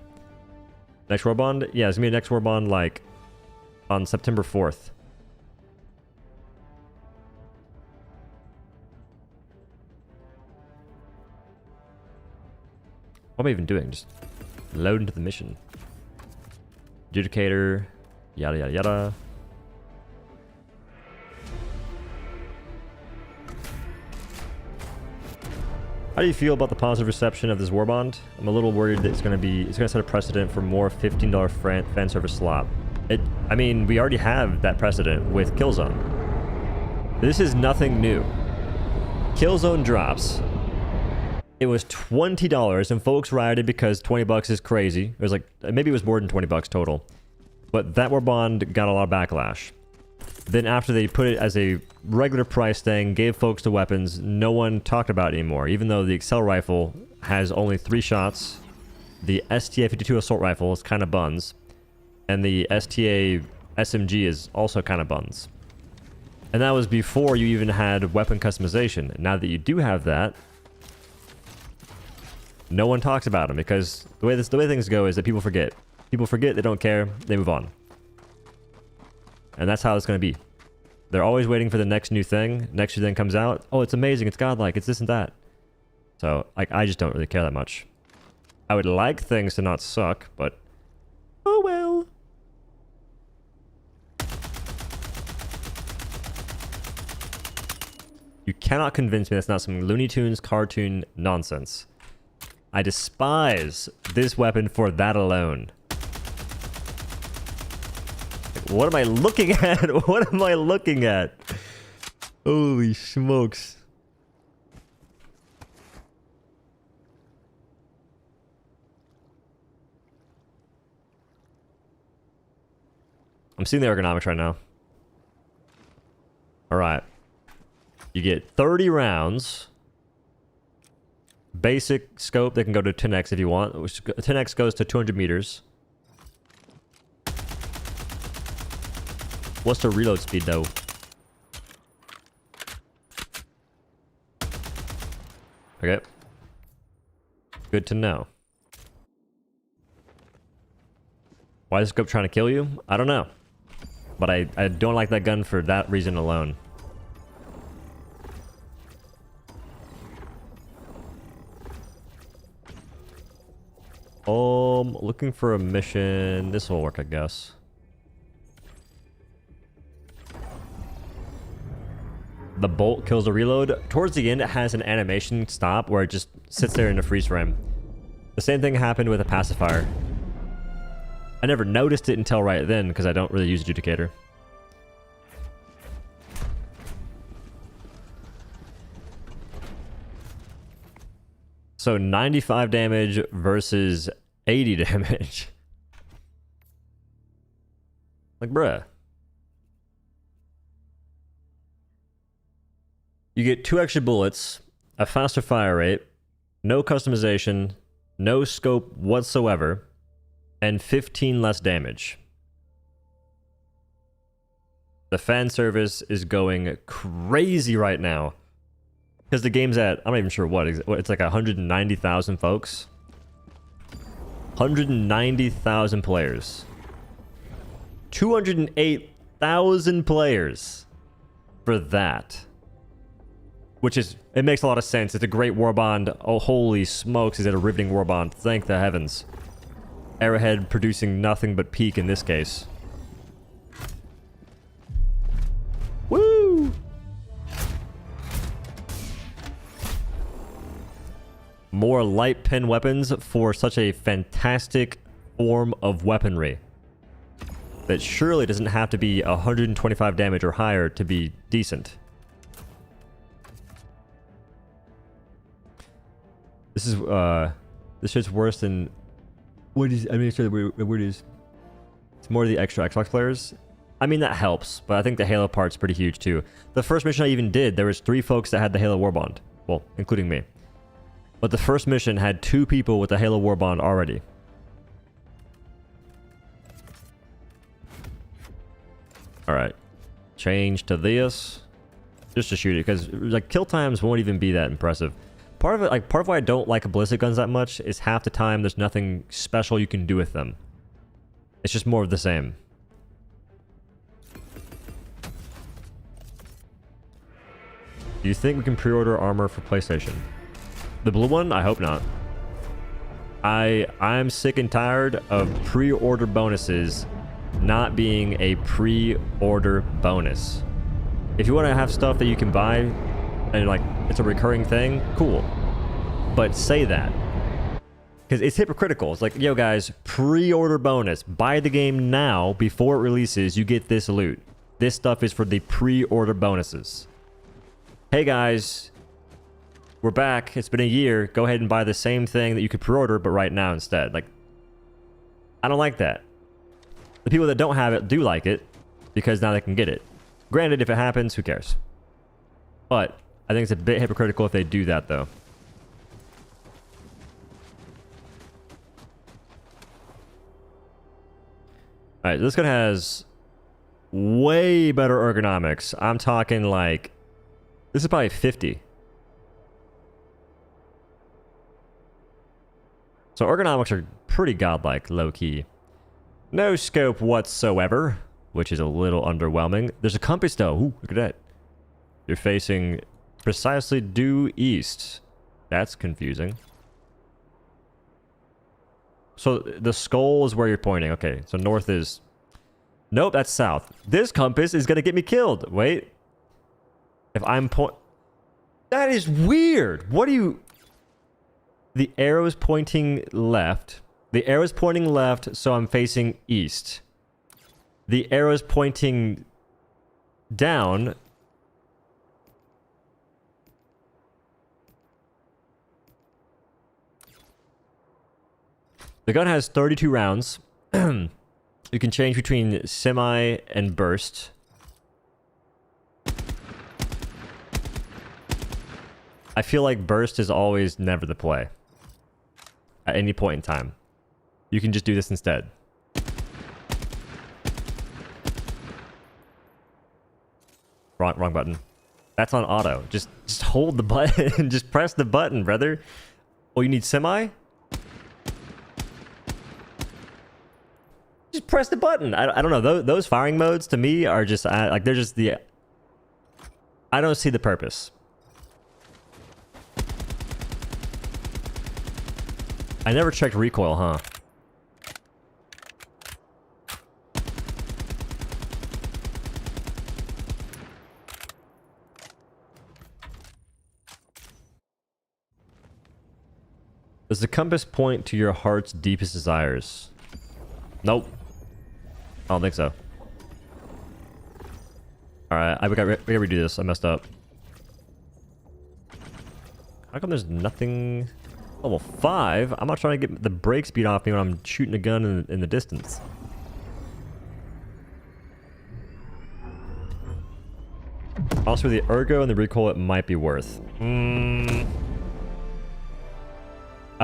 Next Warbond? Yeah, it's going to be next Warbond, like, on September 4th. What am I even doing? Just load into the mission. Adjudicator, yada yada yada. How do you feel about the positive reception of this Warbond? I'm a little worried that it's gonna set a precedent for more $15 fan service slop. I mean, we already have that precedent with Killzone. This is nothing new. Killzone drops. It was $20 and folks rioted because 20 bucks is crazy. It was like, maybe it was more than 20 bucks total. But that Warbond got a lot of backlash. Then after they put it as a regular price thing, gave folks the weapons, no one talked about it anymore. Even though the Excel rifle has only 3 shots, the STA-52 assault rifle is kind of buns, and the STA SMG is also kind of buns. And that was before you even had weapon customization. Now that you do have that, no one talks about them because the way things go is that people forget. People forget, they don't care, they move on. And that's how it's going to be. They're always waiting for the next new thing. Next new thing comes out. Oh, it's amazing. It's godlike. It's this and that. So, like, I just don't really care that much. I would like things to not suck, but... oh well. You cannot convince me that's not some Looney Tunes cartoon nonsense. I despise this weapon for that alone. What am I looking at? What am I looking at? Holy smokes. I'm seeing the ergonomics right now. Alright. You get 30 rounds. Basic scope, they can go to 10x if you want. 10x goes to 200 meters. What's the reload speed, though? Okay. Good to know. Why is the scope trying to kill you? I don't know. But I don't like that gun for that reason alone. Looking for a mission. This will work, I guess. The bolt kills the reload. Towards the end, it has an animation stop where it just sits there in a freeze frame. The same thing happened with a pacifier. I never noticed it until right then because I don't really use Adjudicator. So 95 damage versus 80 damage. Like, bruh. You get 2 extra bullets, a faster fire rate, no customization, no scope whatsoever, and 15 less damage. The fan service is going crazy right now. Because the game's at, I'm not even sure what, it's like 190,000 folks. 190,000 players. 208,000 players for that. Which is, it makes a lot of sense. It's a great Warbond. Oh, holy smokes, is it a riveting Warbond. Thank the heavens. Arrowhead producing nothing but peak in this case. Woo! More light pen weapons for such a fantastic form of weaponry. That surely doesn't have to be 125 damage or higher to be decent. This is, this shit's worse than... What is... I mean, sure the word is... It's more the extra Xbox players. I mean, that helps, but I think the Halo part's pretty huge, too. The first mission I even did, there was 3 folks that had the Halo Warbond. Well, including me. But the first mission had 2 people with the Halo Warbond already. Alright. Change to this. Just to shoot it, because, like, kill times won't even be that impressive. Part of it, like, part of why I don't like ballistic guns that much is half the time there's nothing special you can do with them. It's just more of the same. Do you think we can pre-order armor for PlayStation? The blue one? I hope not. I'm sick and tired of pre-order bonuses not being a pre-order bonus. If you want to have stuff that you can buy and like it's a recurring thing, cool. But say that. Because it's hypocritical. It's like, yo guys, pre-order bonus. Buy the game now before it releases, you get this loot. This stuff is for the pre-order bonuses. Hey guys, we're back. It's been a year. Go ahead and buy the same thing that you could pre-order, but right now instead. Like, I don't like that. The people that don't have it do like it because now they can get it. Granted, if it happens, who cares? But I think it's a bit hypocritical if they do that, though. Alright, this gun has way better ergonomics. I'm talking like... This is probably 50. So ergonomics are pretty godlike, low-key. No scope whatsoever, which is a little underwhelming. There's a compass, though. Ooh, look at that. You're facing precisely due east. That's confusing. So the skull is where you're pointing. Okay, so north is... Nope, that's south. This compass is going to get me killed. Wait. If I'm That is weird. What do you... The arrow is pointing left. The arrow is pointing left, so I'm facing east. The arrow is pointing down. The gun has 32 rounds. You can change between semi and burst. I feel like burst is always never the play. At any point in time. You can just do this instead. Wrong button. That's on auto. Just hold the button. Just press the button, brother. Oh, you need semi? Just press the button. I don't know. Those firing modes to me are just like they're just the... I don't see the purpose. I never checked recoil, huh? Does the compass point to your heart's deepest desires? Nope. I don't think so. Alright, we gotta redo this. I messed up. How come there's nothing... Level 5? I'm not trying to get the brake speed off me when I'm shooting a gun in the distance. Also, the ergo and the recoil, it might be worth. I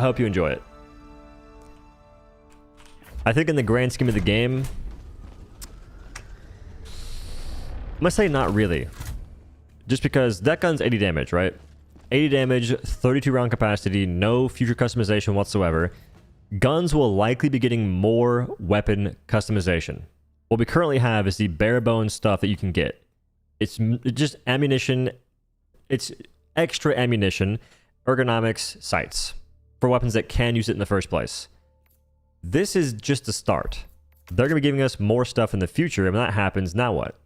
hope you enjoy it. I think in the grand scheme of the game, I'm gonna say not really. Just because that gun's 80 damage, right? 80 damage, 32 round capacity, no future customization whatsoever. Guns will likely be getting more weapon customization. What we currently have is the bare bones stuff that you can get. It's just ammunition. It's extra ammunition, ergonomics, sights for weapons that can use it in the first place. This is just the start. They're going to be giving us more stuff in the future, and when that happens, now what?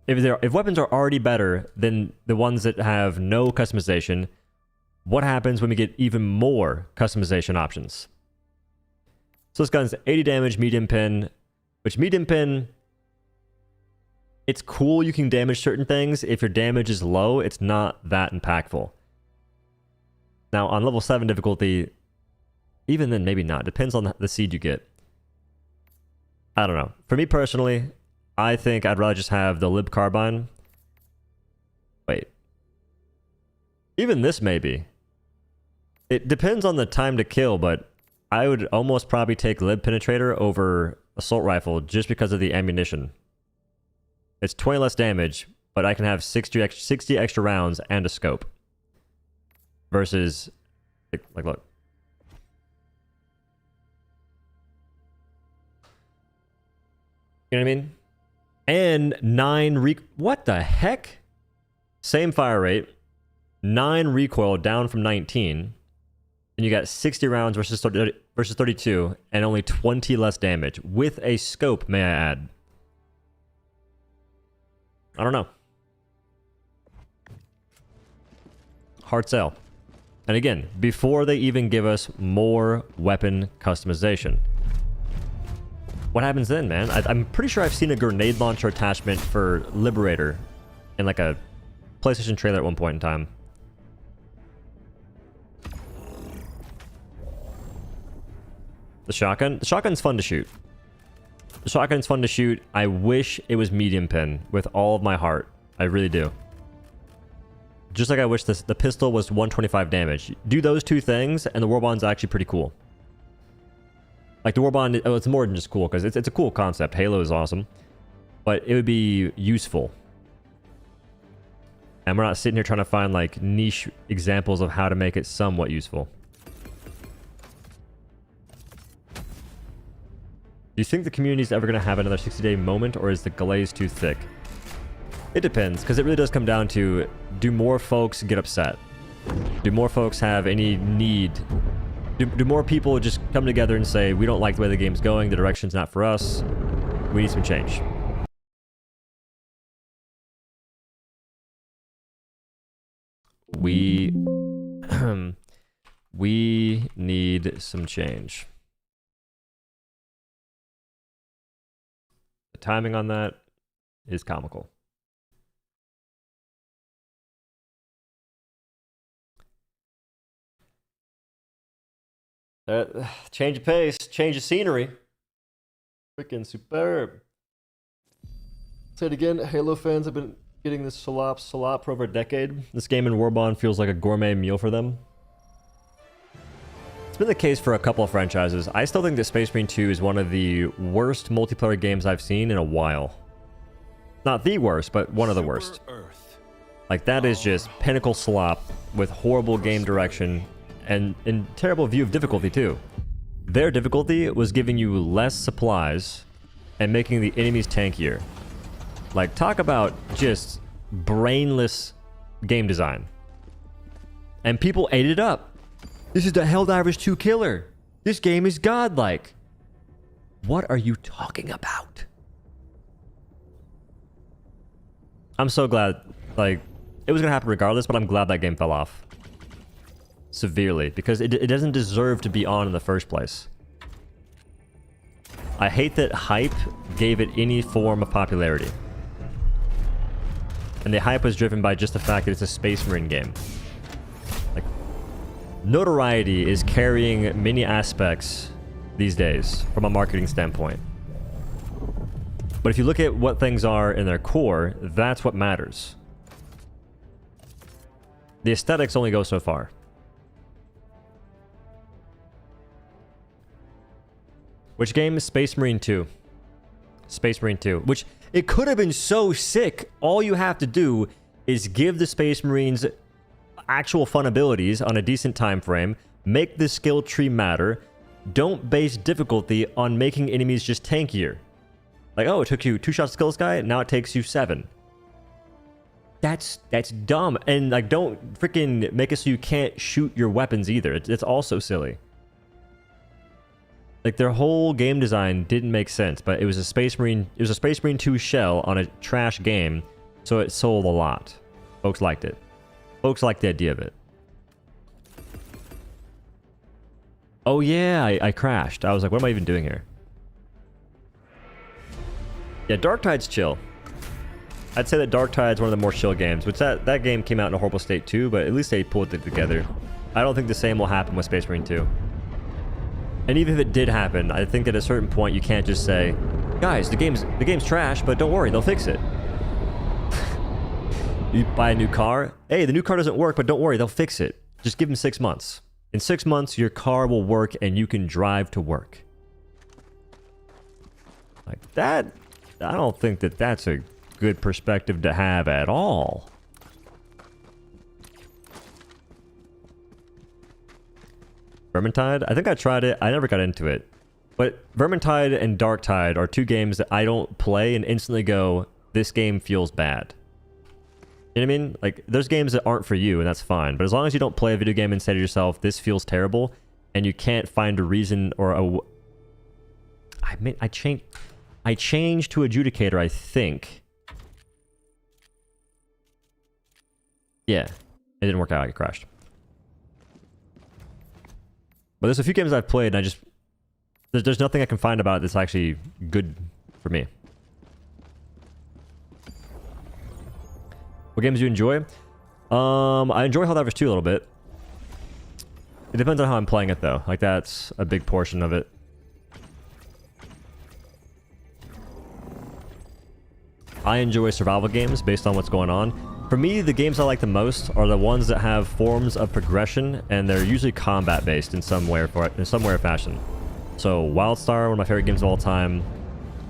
If weapons are already better than the ones that have no customization, what happens when we get even more customization options? So this gun's 80 damage, medium pin, which medium pin, it's cool you can damage certain things. If your damage is low, it's not that impactful. Now, on level 7 difficulty, even then, maybe not. Depends on the seed you get. I don't know. For me personally, I think I'd rather just have the lib carbine. Wait. Even this maybe. It depends on the time to kill, but I would almost probably take lib penetrator over assault rifle just because of the ammunition. It's 20 less damage, but I can have 60 extra rounds and a scope. Versus, like look. You know what I mean? And 9 what the heck? Same fire rate. 9 recoil down from 19. And you got 60 rounds versus 32, and only 20 less damage. With a scope, may I add. I don't know. Hard sell. And again, before they even give us more weapon customization. What happens then, man? I'm pretty sure I've seen a grenade launcher attachment for Liberator in like a PlayStation trailer at one point in time. The shotgun? The shotgun's fun to shoot. The shotgun's fun to shoot. I wish it was medium pin with all of my heart. I really do. Just like I wish the pistol was 125 damage. Do those two things, and the Warbond's actually pretty cool. Like the Warbond, oh, it's more than just cool, because it's a cool concept. Halo is awesome. But it would be useful. And we're not sitting here trying to find like niche examples of how to make it somewhat useful. Do you think the community's ever going to have another 60-day moment, or is the glaze too thick? It depends, because it really does come down to, do more folks get upset? Do more folks have any need? Do more people just come together and say, we don't like the way the game's going, the direction's not for us, we need some change? We need some change. The timing on that is comical. Change of pace, change of scenery. Freaking superb. Say it again, Halo fans have been getting this salop for over a decade. This game in Warbond feels like a gourmet meal for them. It's been the case for a couple of franchises. I still think that Space Marine 2 is one of the worst multiplayer games I've seen in a while. Not the worst, but one of the worst. Like, that is just pinnacle slop with horrible game direction and terrible view of difficulty, too. Their difficulty was giving you less supplies and making the enemies tankier. Like, talk about just brainless game design. And people ate it up. This is the Helldivers 2 killer. This game is godlike. What are you talking about? I'm so glad, like, it was going to happen regardless, but I'm glad that game fell off. Severely, because it doesn't deserve to be on in the first place. I hate that hype gave it any form of popularity. And the hype was driven by just the fact that it's a Space Marine game. Like, notoriety is carrying many aspects these days from a marketing standpoint. But if you look at what things are in their core, that's what matters. The aesthetics only go so far. Which game is Space Marine 2? Space Marine 2. Which, it could have been so sick. All you have to do is give the Space Marines actual fun abilities on a decent time frame, make the skill tree matter, don't base difficulty on making enemies just tankier. Like, oh, it took you 2 shots to kill this guy, now it takes you 7. That's dumb. And, like, don't freaking make it so you can't shoot your weapons either. It's also silly. Like, their whole game design didn't make sense, but it was a Space Marine 2 shell on a trash game, so it sold a lot. Folks liked it. Folks liked the idea of it. Oh yeah, I crashed. I was like, what am I even doing here? Yeah, Darktide's chill. I'd say that Darktide's one of the more chill games, which that game came out in a horrible state too, but at least they pulled it together. I don't think the same will happen with Space Marine 2. And even if it did happen, I think at a certain point you can't just say, guys, the game's trash, but don't worry, they'll fix it. You buy a new car, hey, the new car doesn't work, but don't worry, they'll fix it. Just give them 6 months. In 6 months, your car will work and you can drive to work. Like that, I don't think that that's a good perspective to have at all. Vermintide? I think I tried it. I never got into it. But Vermintide and Darktide are 2 games that I don't play and instantly go, this game feels bad. You know what I mean? Like, there's games that aren't for you, and that's fine. But as long as you don't play a video game and say to yourself, this feels terrible, and you can't find a reason or a... I changed to adjudicator, I think. Yeah. It didn't work out. It crashed. But there's a few games I've played, and I just... There's nothing I can find about it that's actually good for me. What games do you enjoy? I enjoy Helldivers 2 a little bit. It depends on how I'm playing it, though. Like, that's a big portion of it. I enjoy survival games based on what's going on. For me, the games I like the most are the ones that have forms of progression, and they're usually combat-based in some way or fashion. So, WildStar, one of my favorite games of all time.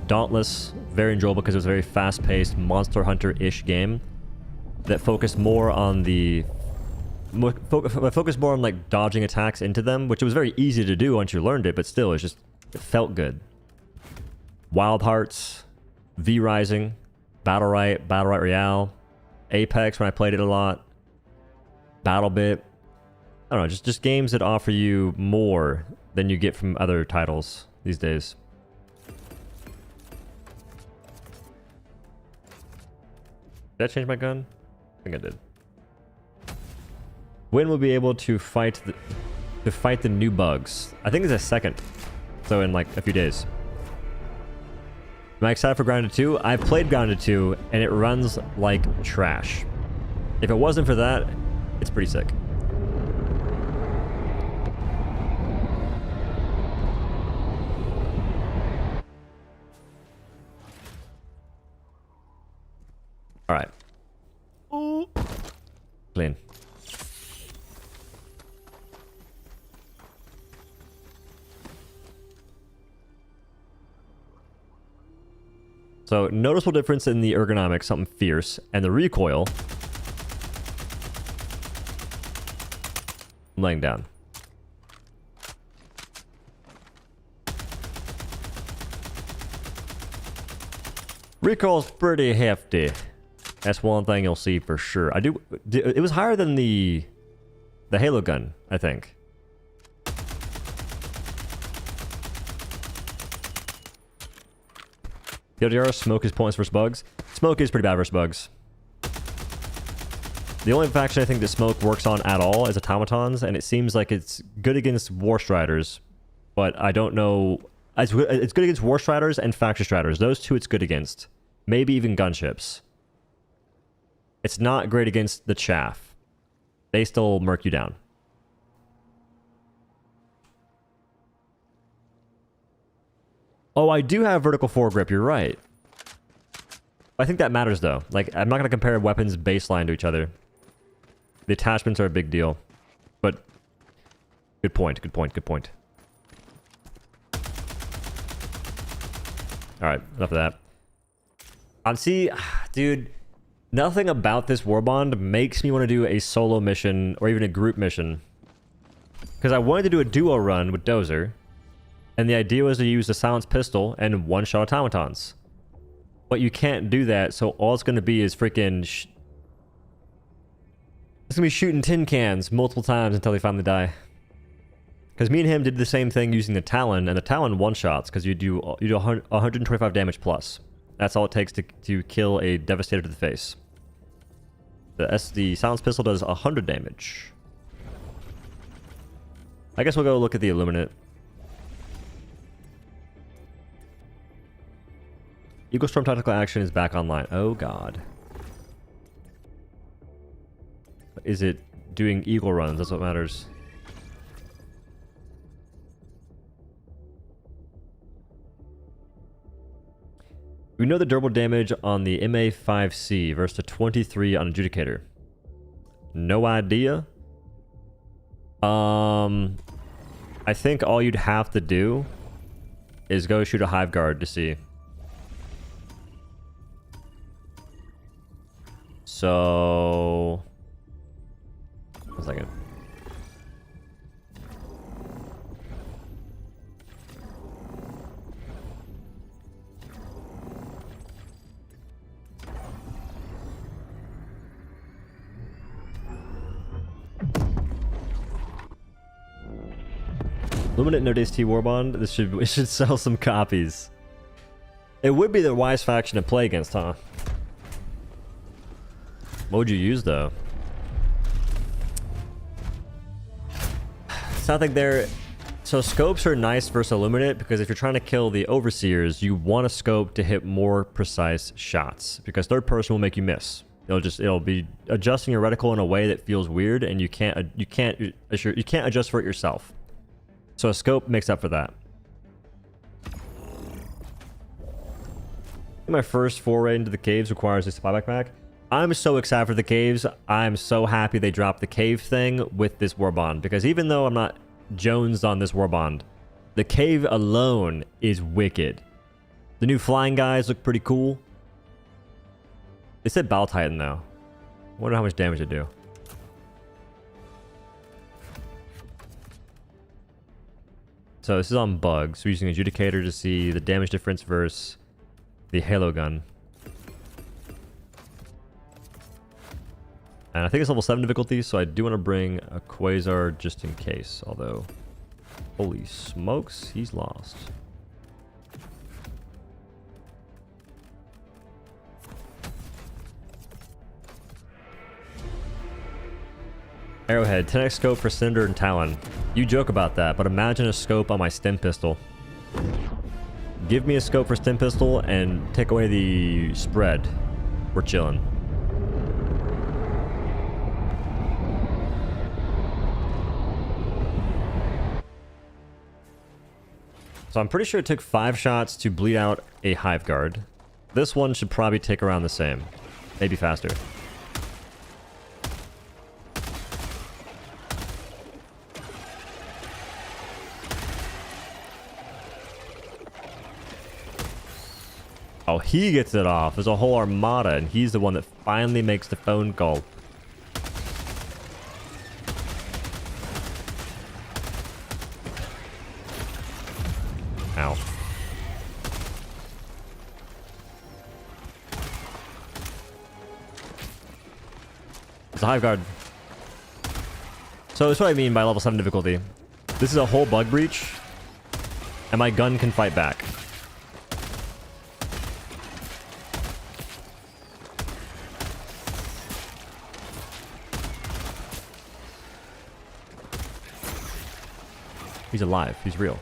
Dauntless, very enjoyable because it was a very fast-paced, Monster Hunter-ish game that focused more on like dodging attacks into them, which was very easy to do once you learned it, but still, it felt good. Wild Hearts, V Rising, Battle Right Royale, Apex when I played it a lot, BattleBit. I don't know, just games that offer you more than you get from other titles these days. Did I change my gun? I think I did. When we'll be able to fight the new bugs? I think it's a second, so in like a few days. Am I excited for Grounded 2? I played Grounded 2 and it runs like trash. If it wasn't for that, it's pretty sick. All right. Clean. So, noticeable difference in the ergonomics, something fierce, and the recoil. I'm laying down. Recoil's pretty hefty. That's one thing you'll see for sure. It was higher than the Halo gun, I think. TLDR, smoke is pointless versus bugs. Smoke is pretty bad versus bugs. The only faction I think that smoke works on at all is automatons, and it seems like it's good against war striders, but I don't know. It's good against war striders and faction striders. Those two it's good against. Maybe even gunships. It's not great against the chaff. They still murk you down. Oh, I do have vertical foregrip, you're right. I think that matters though. Like, I'm not going to compare weapons baseline to each other. The attachments are a big deal. But, good point, good point, good point. Alright, enough of that. See, dude, nothing about this Warbond makes me want to do a solo mission or even a group mission. Because I wanted to do a duo run with Dozer. And the idea was to use the silenced pistol and one-shot automatons. But you can't do that, so all it's going to be is freaking... it's going to be shooting tin cans multiple times until they finally die. Because me and him did the same thing using the Talon, and the Talon one-shots, because you do 125 damage plus. That's all it takes to kill a Devastator to the face. The silenced pistol does 100 damage. I guess we'll go look at the Illuminate. Eagle Storm Tactical Action is back online. Oh god. Is it doing Eagle runs? That's what matters. We know the durable damage on the MA5C versus the 23 on Adjudicator. No idea. I think all you'd have to do is go shoot a Hive Guard to see. So... 1 second. Illuminate and ODST Warbond. It should sell some copies. It would be the wise faction to play against, huh? What would you use though? It's not like they're... So scopes are nice versus Illuminate because if you're trying to kill the Overseers, you want a scope to hit more precise shots because third person will make you miss. It'll be adjusting your reticle in a way that feels weird and you can't adjust for it yourself. So a scope makes up for that. My first foray into the caves requires a supply backpack. I'm so excited for the caves. I'm so happy they dropped the cave thing with this Warbond because even though I'm not Jones on this Warbond, the cave alone is wicked. The new flying guys look pretty cool. They said Battle Titan though. Wonder how much damage they do. So this is on bugs. We're using Adjudicator to see the damage difference versus the Halo gun. And I think it's level 7 difficulty, so I do want to bring a Quasar just in case. Although, holy smokes, he's lost. Arrowhead, 10x scope for Cinder and Talon. You joke about that, but imagine a scope on my stim pistol. Give me a scope for stim pistol and take away the spread. We're chilling. So I'm pretty sure it took 5 shots to bleed out a Hive Guard. This one should probably take around the same. Maybe faster. Oh, he gets it off. There's a whole armada, and he's the one that finally makes the phone call. Ow. It's a Hive Guard. So that's what I mean by level 7 difficulty. This is a whole bug breach, and my gun can fight back. He's alive. He's real.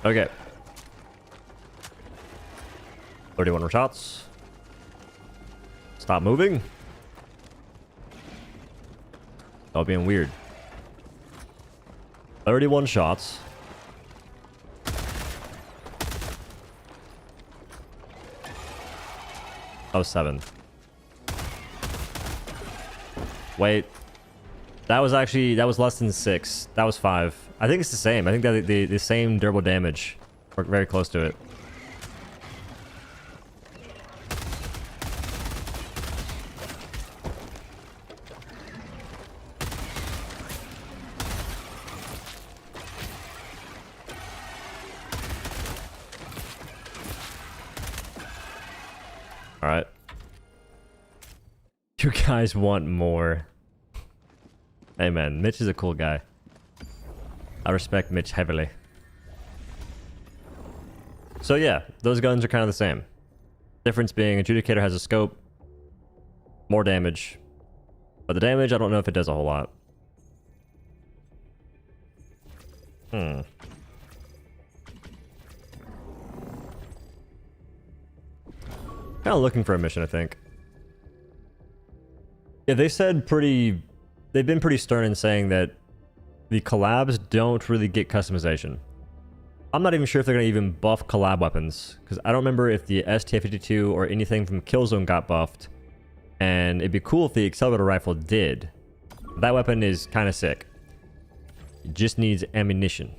Okay. 31 more shots. Stop moving. Oh, being weird. 31 shots. Oh, 7. Wait. That was less than 6. That was 5. I think it's the same. I think that the same durable damage. We're very close to it. Alright. You guys want more. Hey man, Mitch is a cool guy. I respect Mitch heavily. So yeah, those guns are kind of the same. Difference being Adjudicator has a scope, more damage. But the damage, I don't know if it does a whole lot. Kind of looking for a mission, I think. Yeah, they've been pretty stern in saying that the collabs don't really get customization. I'm not even sure if they're going to even buff collab weapons, because I don't remember if the STF-52 or anything from Killzone got buffed, and it'd be cool if the Accelerator Rifle did. That weapon is kind of sick. It just needs ammunition.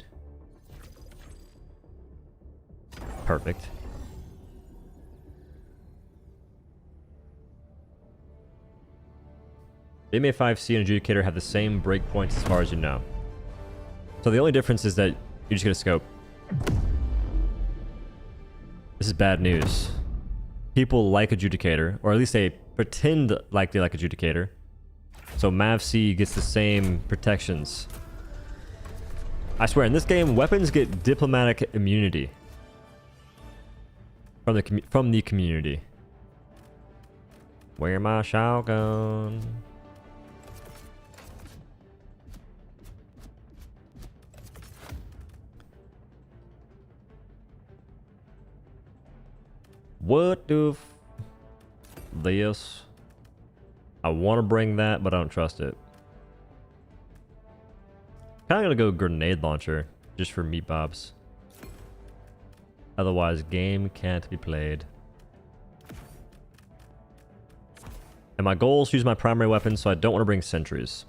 Perfect. The MA5C and Adjudicator have the same breakpoints as far as you know. So the only difference is that you just get a scope. This is bad news. People like Adjudicator, or at least they pretend like they like Adjudicator. So MAV-C gets the same protections. I swear, in this game, weapons get diplomatic immunity from the community. Where my shotgun? What the this? I want to bring that, but I don't trust it. Kinda gonna go grenade launcher, just for meat bobs. Otherwise, game can't be played. And my goal is to use my primary weapon, so I don't want to bring sentries.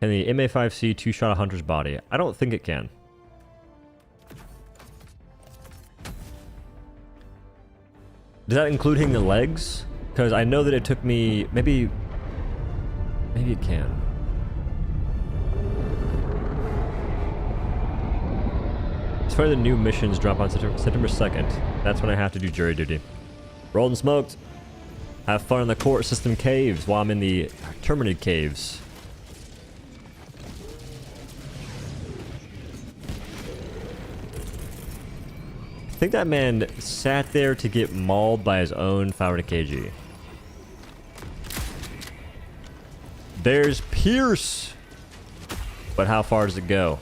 Can the MA5C two-shot a hunter's body? I don't think it can. Does that include hitting the legs? Because I know that it took me... Maybe it can. As far as the new missions drop on September 2nd, that's when I have to do jury duty. Rolled and smoked. Have fun in the court system caves while I'm in the Terminated caves. I think that man sat there to get mauled by his own 500 kg. There's Pierce! But how far does it go?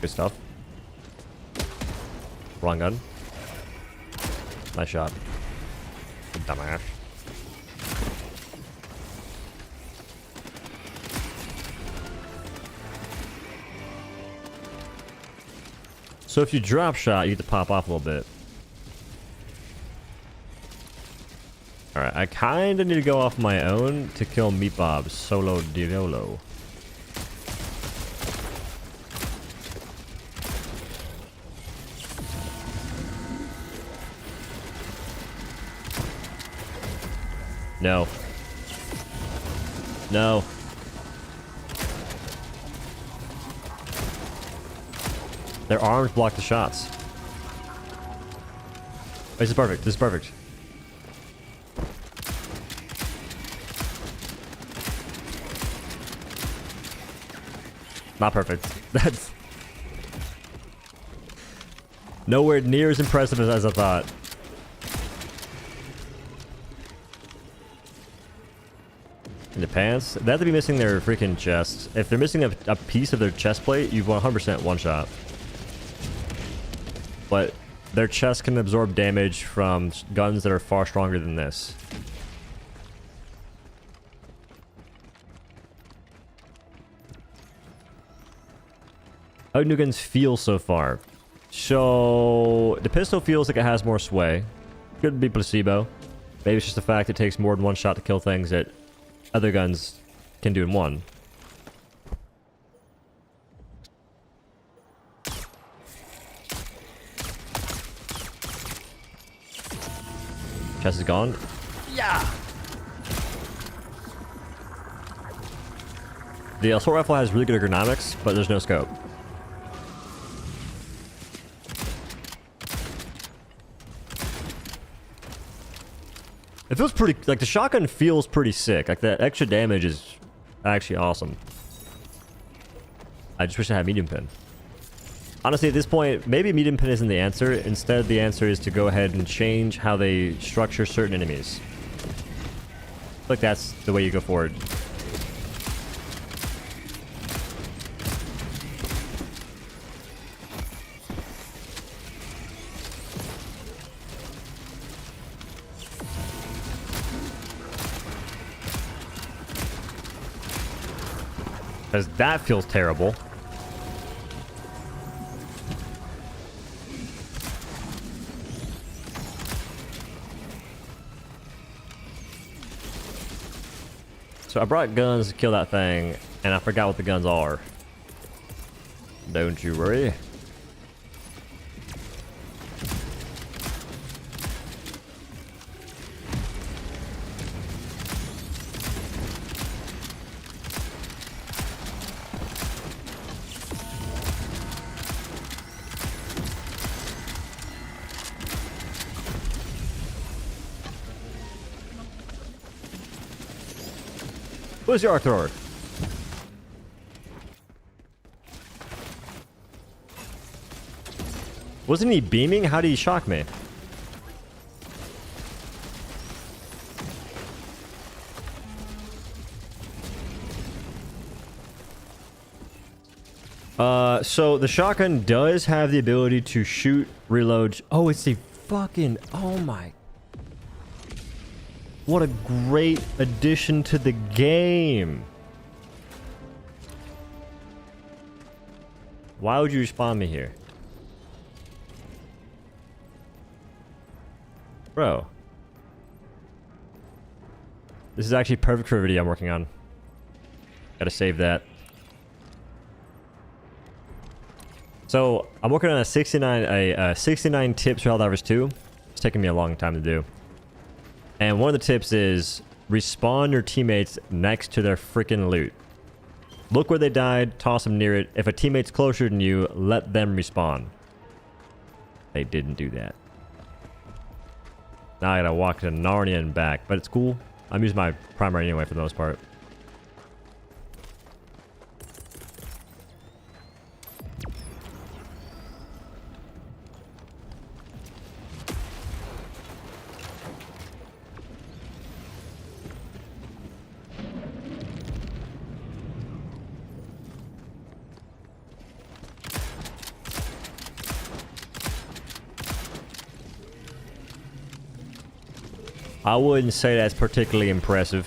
Good stuff. Wrong gun. Nice shot. Dumbass. So if you drop shot, you get to pop off a little bit. Alright, I kinda need to go off my own to kill Meat Bob's solo Diolo. No. No. Their arms block the shots. This is perfect. This is perfect. Not perfect. That's nowhere near as impressive as I thought. In the pants, they have to be missing their freaking chests. If they're missing a piece of their chest plate, you've 100% one shot. But their chest can absorb damage from guns that are far stronger than this. How do new guns feel so far? So the pistol feels like it has more sway. Could be placebo. Maybe it's just the fact it takes more than one shot to kill things that other guns can do in one. Chest is gone. Yeah. The assault rifle has really good ergonomics, but there's no scope. It feels pretty, like the shotgun feels pretty sick. Like the extra damage is actually awesome. I just wish I had medium pin. Honestly, at this point, maybe medium pin isn't the answer. Instead, the answer is to go ahead and change how they structure certain enemies. I feel like that's the way you go forward. Because that feels terrible. So I brought guns to kill that thing, and I forgot what the guns are. Don't you worry. Who's your arc thrower? Wasn't he beaming? How did he shock me? So the shotgun does have the ability to shoot, reload. Oh, it's a fucking, oh my. What a great addition to the game. Why would you respawn me here? Bro. This is actually perfect for a video I'm working on. Gotta save that. So, I'm working on a 69 tips for Helldivers 2. It's taking me a long time to do. And one of the tips is respawn your teammates next to their freaking loot. Look where they died, toss them near it. If a teammate's closer than you, let them respawn. They didn't do that. Now I gotta walk to Narnia and back, but it's cool. I'm using my primary anyway for the most part. I wouldn't say that's particularly impressive.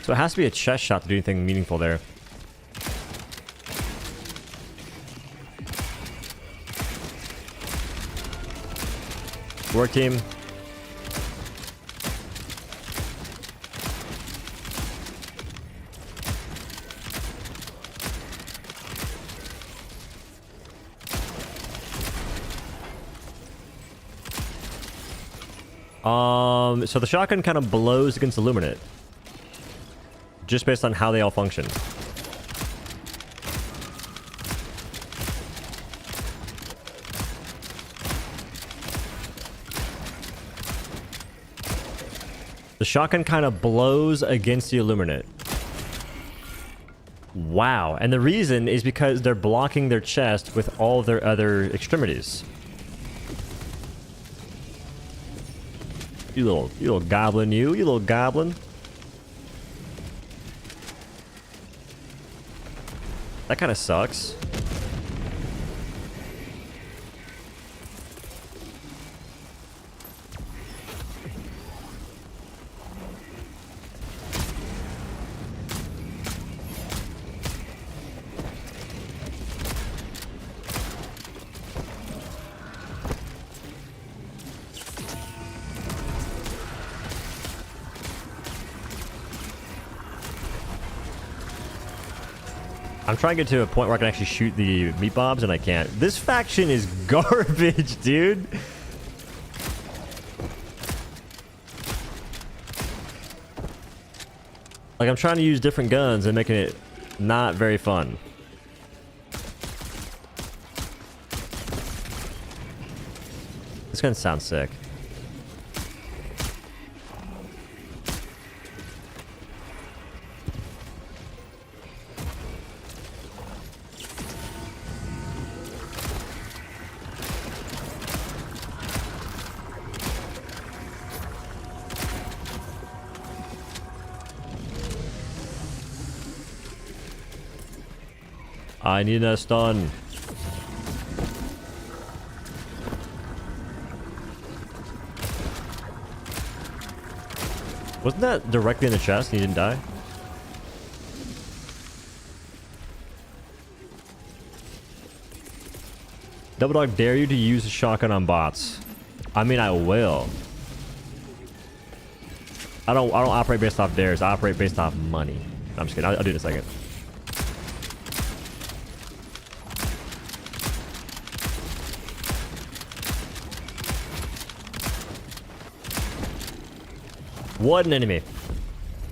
So it has to be a chest shot to do anything meaningful there. Work team. So the shotgun kind of blows against Illuminate. Just based on how they all function. The shotgun kind of blows against the Illuminate. Wow. And the reason is because they're blocking their chest with all their other extremities. You little goblin, you little goblin. That kind of sucks. I'm trying to get to a point where I can actually shoot the meat bobs, and I can't. This faction is garbage, dude. Like, I'm trying to use different guns and making it not very fun. This gun sounds sick. I need a stun. Wasn't that directly in the chest and he didn't die? Double Dog dare you to use a shotgun on bots. I mean, I will. I don't operate based off dares. I operate based off money. No, I'm just kidding. I'll do it in a second. What an enemy.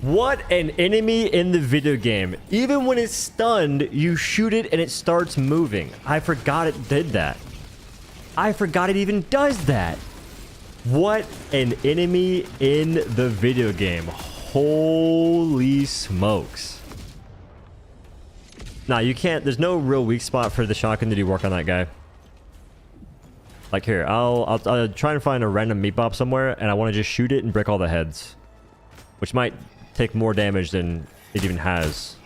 What an enemy in the video game. Even when it's stunned, you shoot it and it starts moving. I forgot it did that. I forgot it even does that. What an enemy in the video game. Holy smokes. Nah, you can't. There's no real weak spot for the shotgun to do work on that guy. Like here, I'll try and find a random meat bop somewhere, and I want to just shoot it and break all the heads. Which might take more damage than it even has.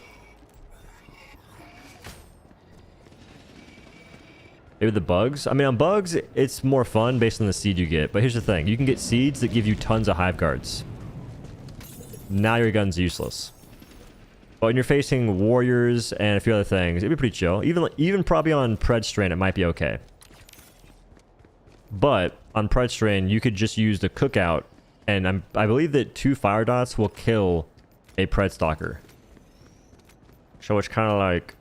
Maybe the bugs? I mean, on bugs, it's more fun based on the seed you get. But here's the thing. You can get seeds that give you tons of hive guards. Now your gun's useless. But when you're facing warriors and a few other things, it'd be pretty chill. Even probably on Pred Strain, it might be okay. But on Pred Strain, you could just use the cookout. And I believe that 2 fire dots will kill a Pred Stalker. So it's kind of like...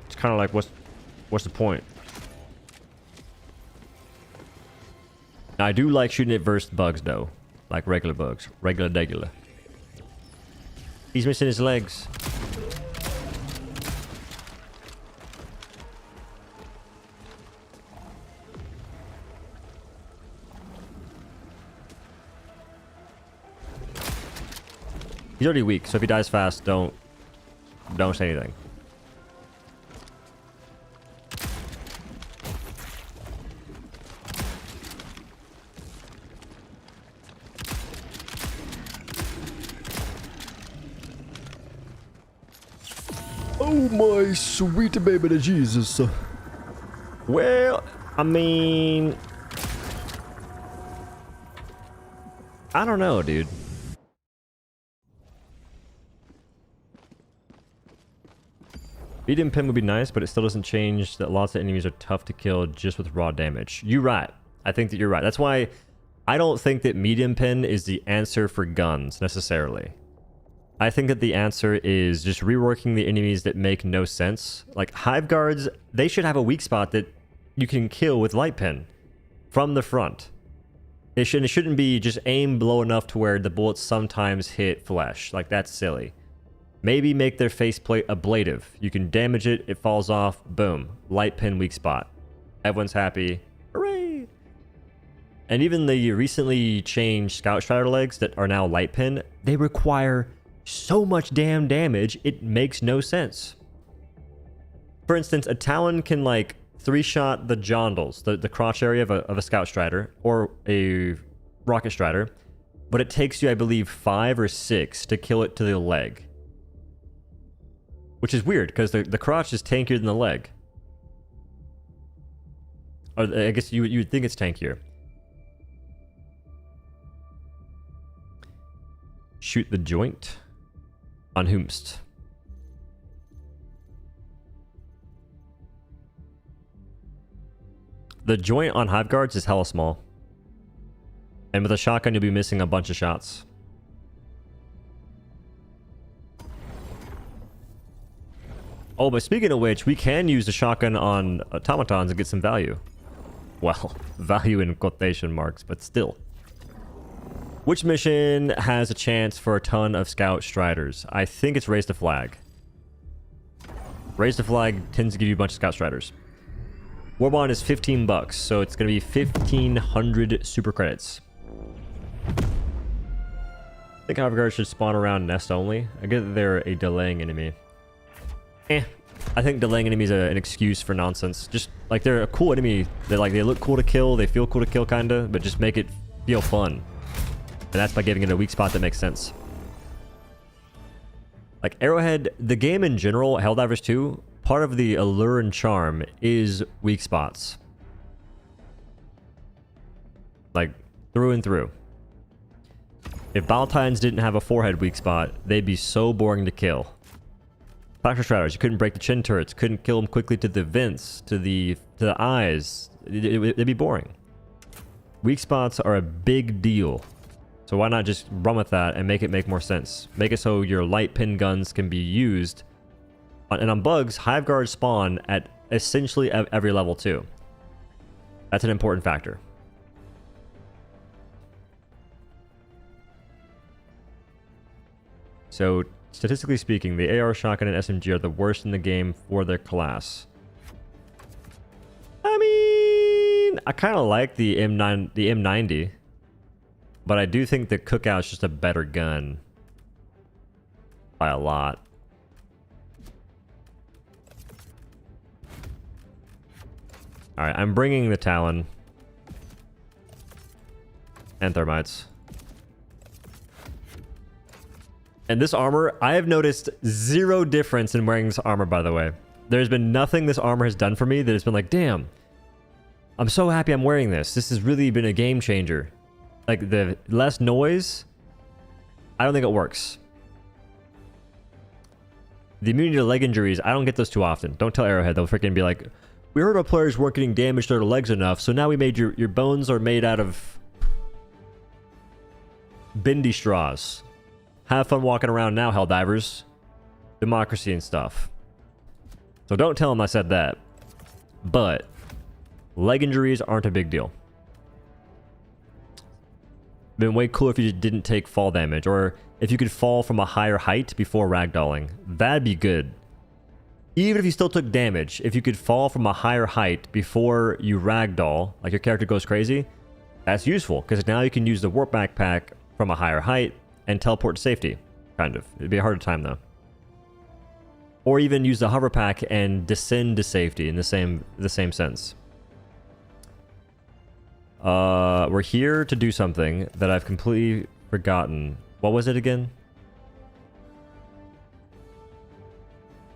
It's kind of like, what's the point? Now, I do like shooting it versus bugs, though. Like regular bugs. Regular. He's missing his legs. He's already weak, so if he dies fast, don't say anything. Oh my sweet baby to Jesus. Well, I mean, I don't know, dude. Medium pin would be nice, but it still doesn't change that lots of enemies are tough to kill just with raw damage. You're right. I think that you're right. That's why I don't think that medium pin is the answer for guns, necessarily. I think that the answer is just reworking the enemies that make no sense. Like, hive guards, they should have a weak spot that you can kill with light pin from the front. It shouldn't be just aim low enough to where the bullets sometimes hit flesh. Like, that's silly. Maybe make their faceplate ablative. You can damage it, it falls off, boom. Light pin weak spot. Everyone's happy. Hooray! And even the recently changed Scout Strider legs that are now light pin, they require so much damn damage, it makes no sense. For instance, a Talon can like 3-shot the jondals, the crotch area of a Scout Strider, or a Rocket Strider, but it takes you, I believe, 5 or 6 to kill it to the leg. Which is weird, because the crotch is tankier than the leg. Or I guess you would think it's tankier. Shoot the joint on whomst. The joint on hive guards is hella small. And with a shotgun, you'll be missing a bunch of shots. Oh, but speaking of which, we can use the shotgun on automatons and get some value. Well, value in quotation marks, but still. Which mission has a chance for a ton of Scout Striders? I think it's Raise the Flag. Raise the Flag tends to give you a bunch of Scout Striders. Warbond is $15, so it's going to be 1,500 super credits. I think Hive Guards should spawn around nest only. I get that they're a delaying enemy. I think delaying enemies are an excuse for nonsense. Just like they're a cool enemy. They look cool to kill. They feel cool to kill, kinda, but just make it feel fun. And that's by giving it a weak spot that makes sense. Like Arrowhead, the game in general, Helldivers 2, part of the allure and charm is weak spots. Like through and through. If Baltines didn't have a forehead weak spot, they'd be so boring to kill. Factor strategies. You couldn't break the chin turrets. Couldn't kill them quickly to the vents, to the eyes. It'd be boring. Weak spots are a big deal. So why not just run with that and make it make more sense? Make it so your light pin guns can be used. And on bugs, hive guards spawn at essentially every level too. That's an important factor. So statistically speaking, the AR, shotgun, and SMG are the worst in the game for their class. I mean, I kind of like the M90, but I do think the Cookout's just a better gun by a lot. All right, I'm bringing the Talon and Thermites. And this armor, I have noticed zero difference in wearing this armor, by the way. There's been nothing this armor has done for me that has been like, damn, I'm so happy I'm wearing this. This has really been a game changer. Like, the less noise, I don't think it works. The immunity to leg injuries, I don't get those too often. Don't tell Arrowhead. They'll freaking be like, we heard our players weren't getting damaged to their legs enough, so now we made your bones are made out of bendy straws. Have fun walking around now, helldivers. Democracy and stuff. So don't tell them I said that. But leg injuries aren't a big deal. Been way cooler if you just didn't take fall damage, or if you could fall from a higher height before ragdolling. That'd be good. Even if you still took damage, if you could fall from a higher height before you ragdoll, like your character goes crazy, that's useful, because now you can use the warp backpack from a higher height and teleport to safety, kind of. It'd be a harder time, though. Or even use the hover pack and descend to safety in the same sense. We're here to do something that I've completely forgotten. What was it again?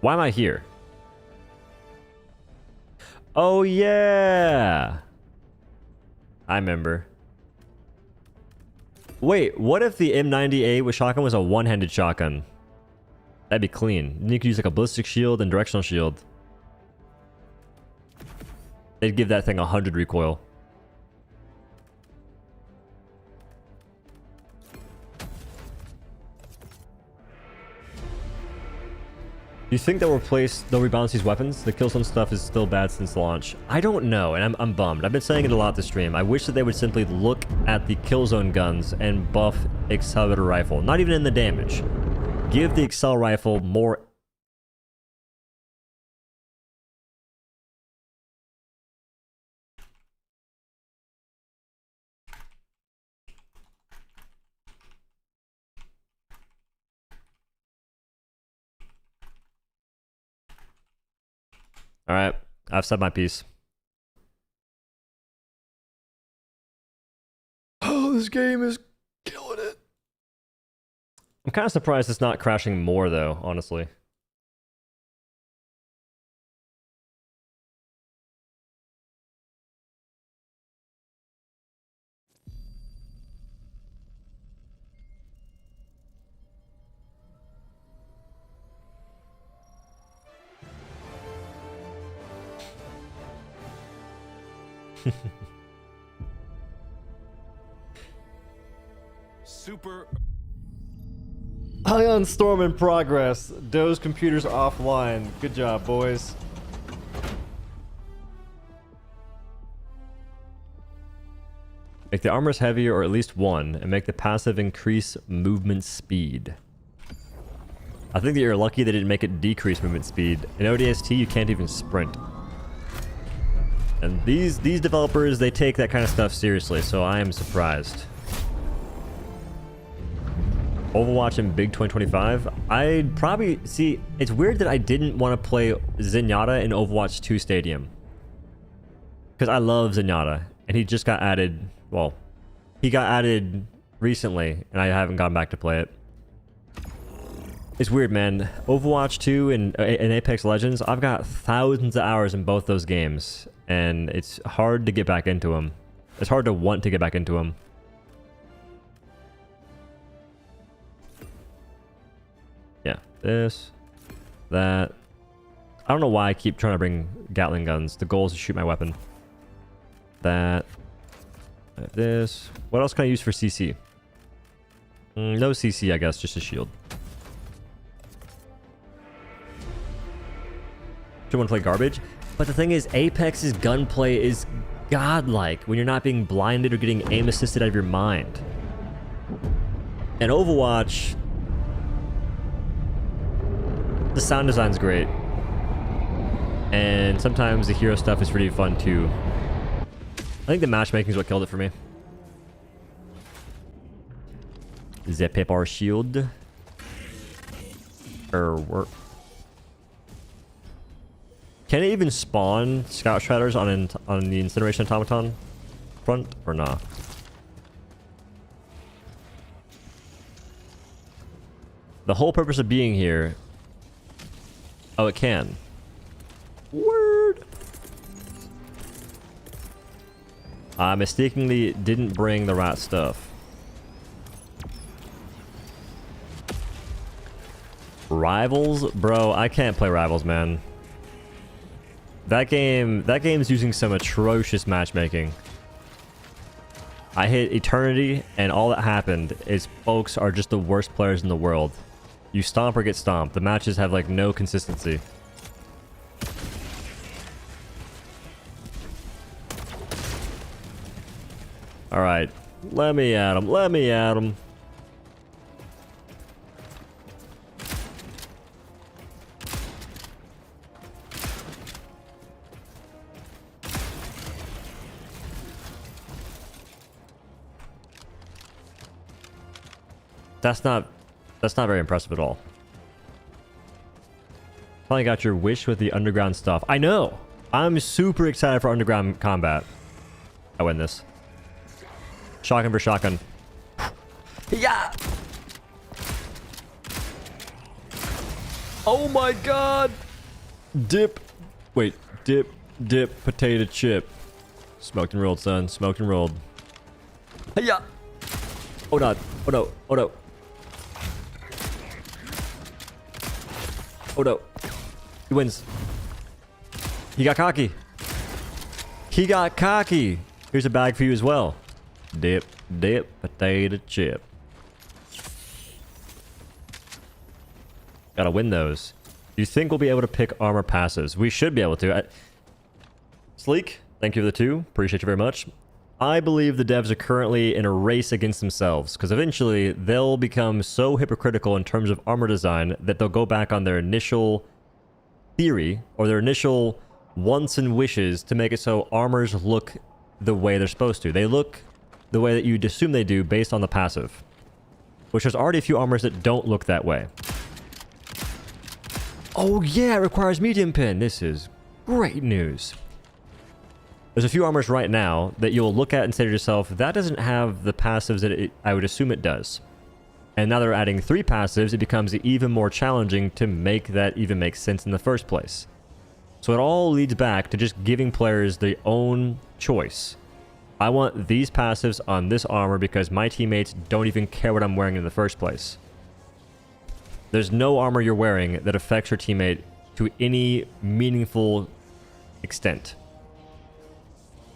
Why am I here? Oh, yeah! I remember. Wait, what if the M90A with shotgun was a one-handed shotgun? That'd be clean. Then you could use like a ballistic shield and directional shield. They'd give that thing 100 recoil. Do you think they'll rebalance these weapons? The Killzone stuff is still bad since launch. I don't know, and I'm bummed. I've been saying it a lot this stream. I wish that they would simply look at the Killzone guns and buff Accelerator Rifle. Not even in the damage. Give the Accel Rifle more... Alright, I've said my piece. Oh, this game is killing it. I'm kind of surprised it's not crashing more, though, honestly. Super. Ion Storm in progress. Doe's computer's offline. Good job, boys. Make the armors heavier, or at least one, and make the passive increase movement speed. I think that you're lucky they didn't make it decrease movement speed. In ODST, you can't even sprint. And these developers, they take that kind of stuff seriously, so I am surprised. Overwatch in Big 2025? I'd probably... See, it's weird that I didn't want to play Zenyatta in Overwatch 2 Stadium. Because I love Zenyatta, and he just got added... Well, he got added recently, and I haven't gone back to play it. It's weird, man. Overwatch 2 and Apex Legends, I've got thousands of hours in both those games, and it's hard to get back into them. It's hard to want to get back into them. Yeah, this. That. I don't know why I keep trying to bring Gatling guns. The goal is to shoot my weapon. That. I have this. What else can I use for CC? No CC, I guess. Just a shield. Do you want to play garbage? But the thing is, Apex's gunplay is godlike when you're not being blinded or getting aim assisted out of your mind. And Overwatch, the sound design's great. And sometimes the hero stuff is pretty fun too. I think the matchmaking is what killed it for me. Zip up our shield. Work. Can it even spawn Scout Shredders on the Incineration Automaton front or not? The whole purpose of being here... Oh, it can. Word! I mistakenly didn't bring the right stuff. Rivals? Bro, I can't play Rivals, man. That game's using some atrocious matchmaking. I hit Eternity, and all that happened is folks are just the worst players in the world. You stomp or get stomped. The matches have, like, no consistency. Alright. Let me at him. Let me at him. That's not very impressive at all. Finally got your wish with the underground stuff. I know! I'm super excited for underground combat. I win this. Shotgun for shotgun. Yeah! Oh my god! Dip. Wait. Dip. Potato chip. Smoked and rolled, son. Smoked and rolled. Hiya! Oh no. Oh no. Oh no. Oh no. He wins. He got cocky. He got cocky. Here's a bag for you as well. Dip, potato chip. Gotta win those. Do you think we'll be able to pick armor passives? We should be able to. Sleek, thank you for the 2. Appreciate you very much. I believe the devs are currently in a race against themselves, because eventually they'll become so hypocritical in terms of armor design that they'll go back on their initial theory or their initial wants and wishes to make it so armors look the way they're supposed to. They look the way that you'd assume they do based on the passive, which there's already a few armors that don't look that way. Oh yeah, it requires medium pin. This is great news. There's a few armors right now that you'll look at and say to yourself, that doesn't have the passives that I would assume it does. And now they're adding 3 passives, it becomes even more challenging to make that even make sense in the first place. So it all leads back to just giving players their own choice. I want these passives on this armor because my teammates don't even care what I'm wearing in the first place. There's no armor you're wearing that affects your teammate to any meaningful extent.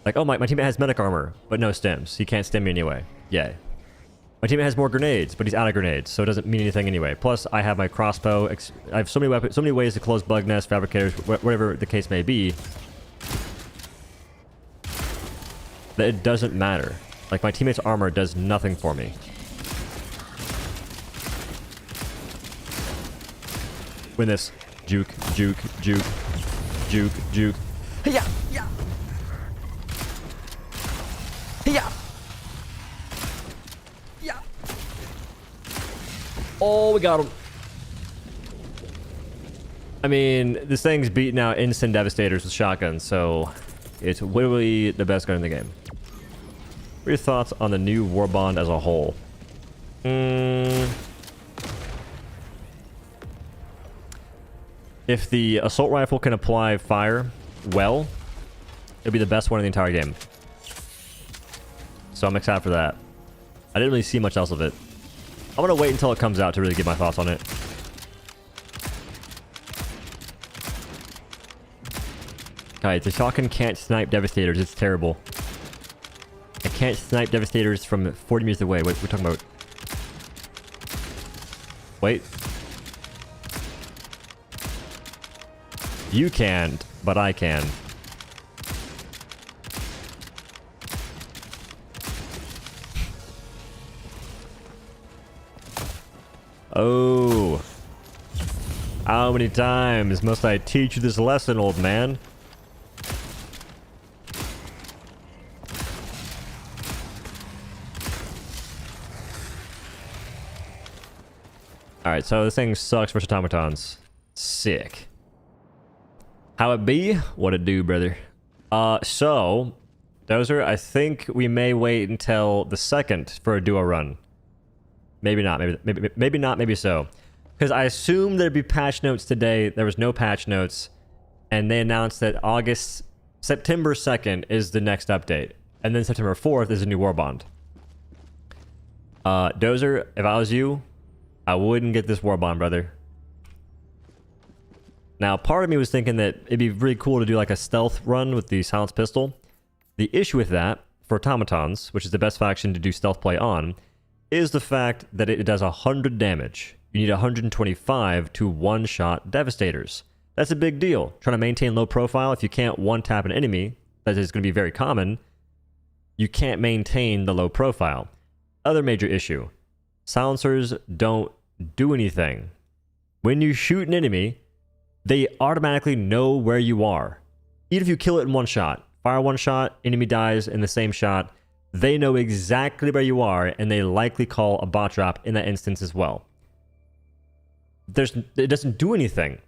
Like, oh, my teammate has medic armor, but no stems. He can't stem me anyway. Yay. My teammate has more grenades, but he's out of grenades, so it doesn't mean anything anyway. Plus, I have my crossbow. I have so many weapons, so many ways to close bug nests, fabricators, whatever the case may be, that it doesn't matter. Like, my teammate's armor does nothing for me. Win this. Juke. Yeah. Yeah. Yeah. Oh, we got him. I mean, this thing's beating out instant devastators with shotguns, so it's literally the best gun in the game. What are your thoughts on the new Warbond as a whole? If the assault rifle can apply fire well, it'll be the best one in the entire game. So I'm excited for that. I didn't really see much else of it. I'm gonna wait until it comes out to really give my thoughts on it. Alright, the shotgun can't snipe Devastators. It's terrible. I can't snipe Devastators from 40 meters away. What we're talking about? Wait. You can't, but I can. Oh. How many times must I teach you this lesson, old man? Alright, so this thing sucks versus automatons. Sick. How it be? What it do, brother? So, Dozer, I think we may wait until the 2nd for a duo run. Maybe not, maybe not, maybe so. Because I assumed there'd be patch notes today. There was no patch notes. And they announced that September 2nd is the next update. And then September 4th is a new Warbond. Dozer, if I was you, I wouldn't get this Warbond, brother. Now, part of me was thinking that it'd be really cool to do like a stealth run with the silenced pistol. The issue with that, for automatons, which is the best faction to do stealth play on, is the fact that it does 100 damage. You need 125 to one-shot Devastators. That's a big deal. Trying to maintain low profile, if you can't one-tap an enemy, that is going to be very common, you can't maintain the low profile. Other major issue. Silencers don't do anything. When you shoot an enemy, they automatically know where you are. Even if you kill it in one shot, fire one shot, enemy dies in the same shot, they know exactly where you are, and they likely call a bot drop in that instance as well. It doesn't do anything.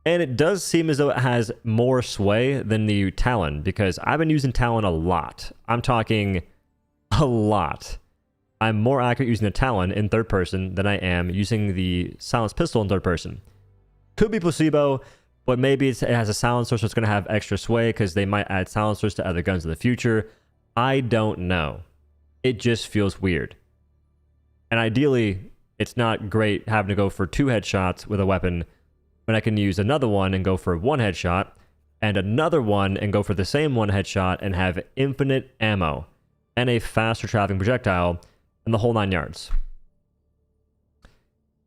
And it does seem as though it has more sway than the Talon, because I've been using Talon a lot. I'm talking a lot. I'm more accurate using the Talon in third person than I am using the silenced pistol in third person. Could be placebo, but maybe it has a silencer, so it's going to have extra sway because they might add silencers to other guns in the future. I don't know. It just feels weird. And ideally, it's not great having to go for 2 headshots with a weapon when I can use another one and go for 1 headshot, and another one and go for the same 1 headshot and have infinite ammo and a faster traveling projectile and the whole 9 yards.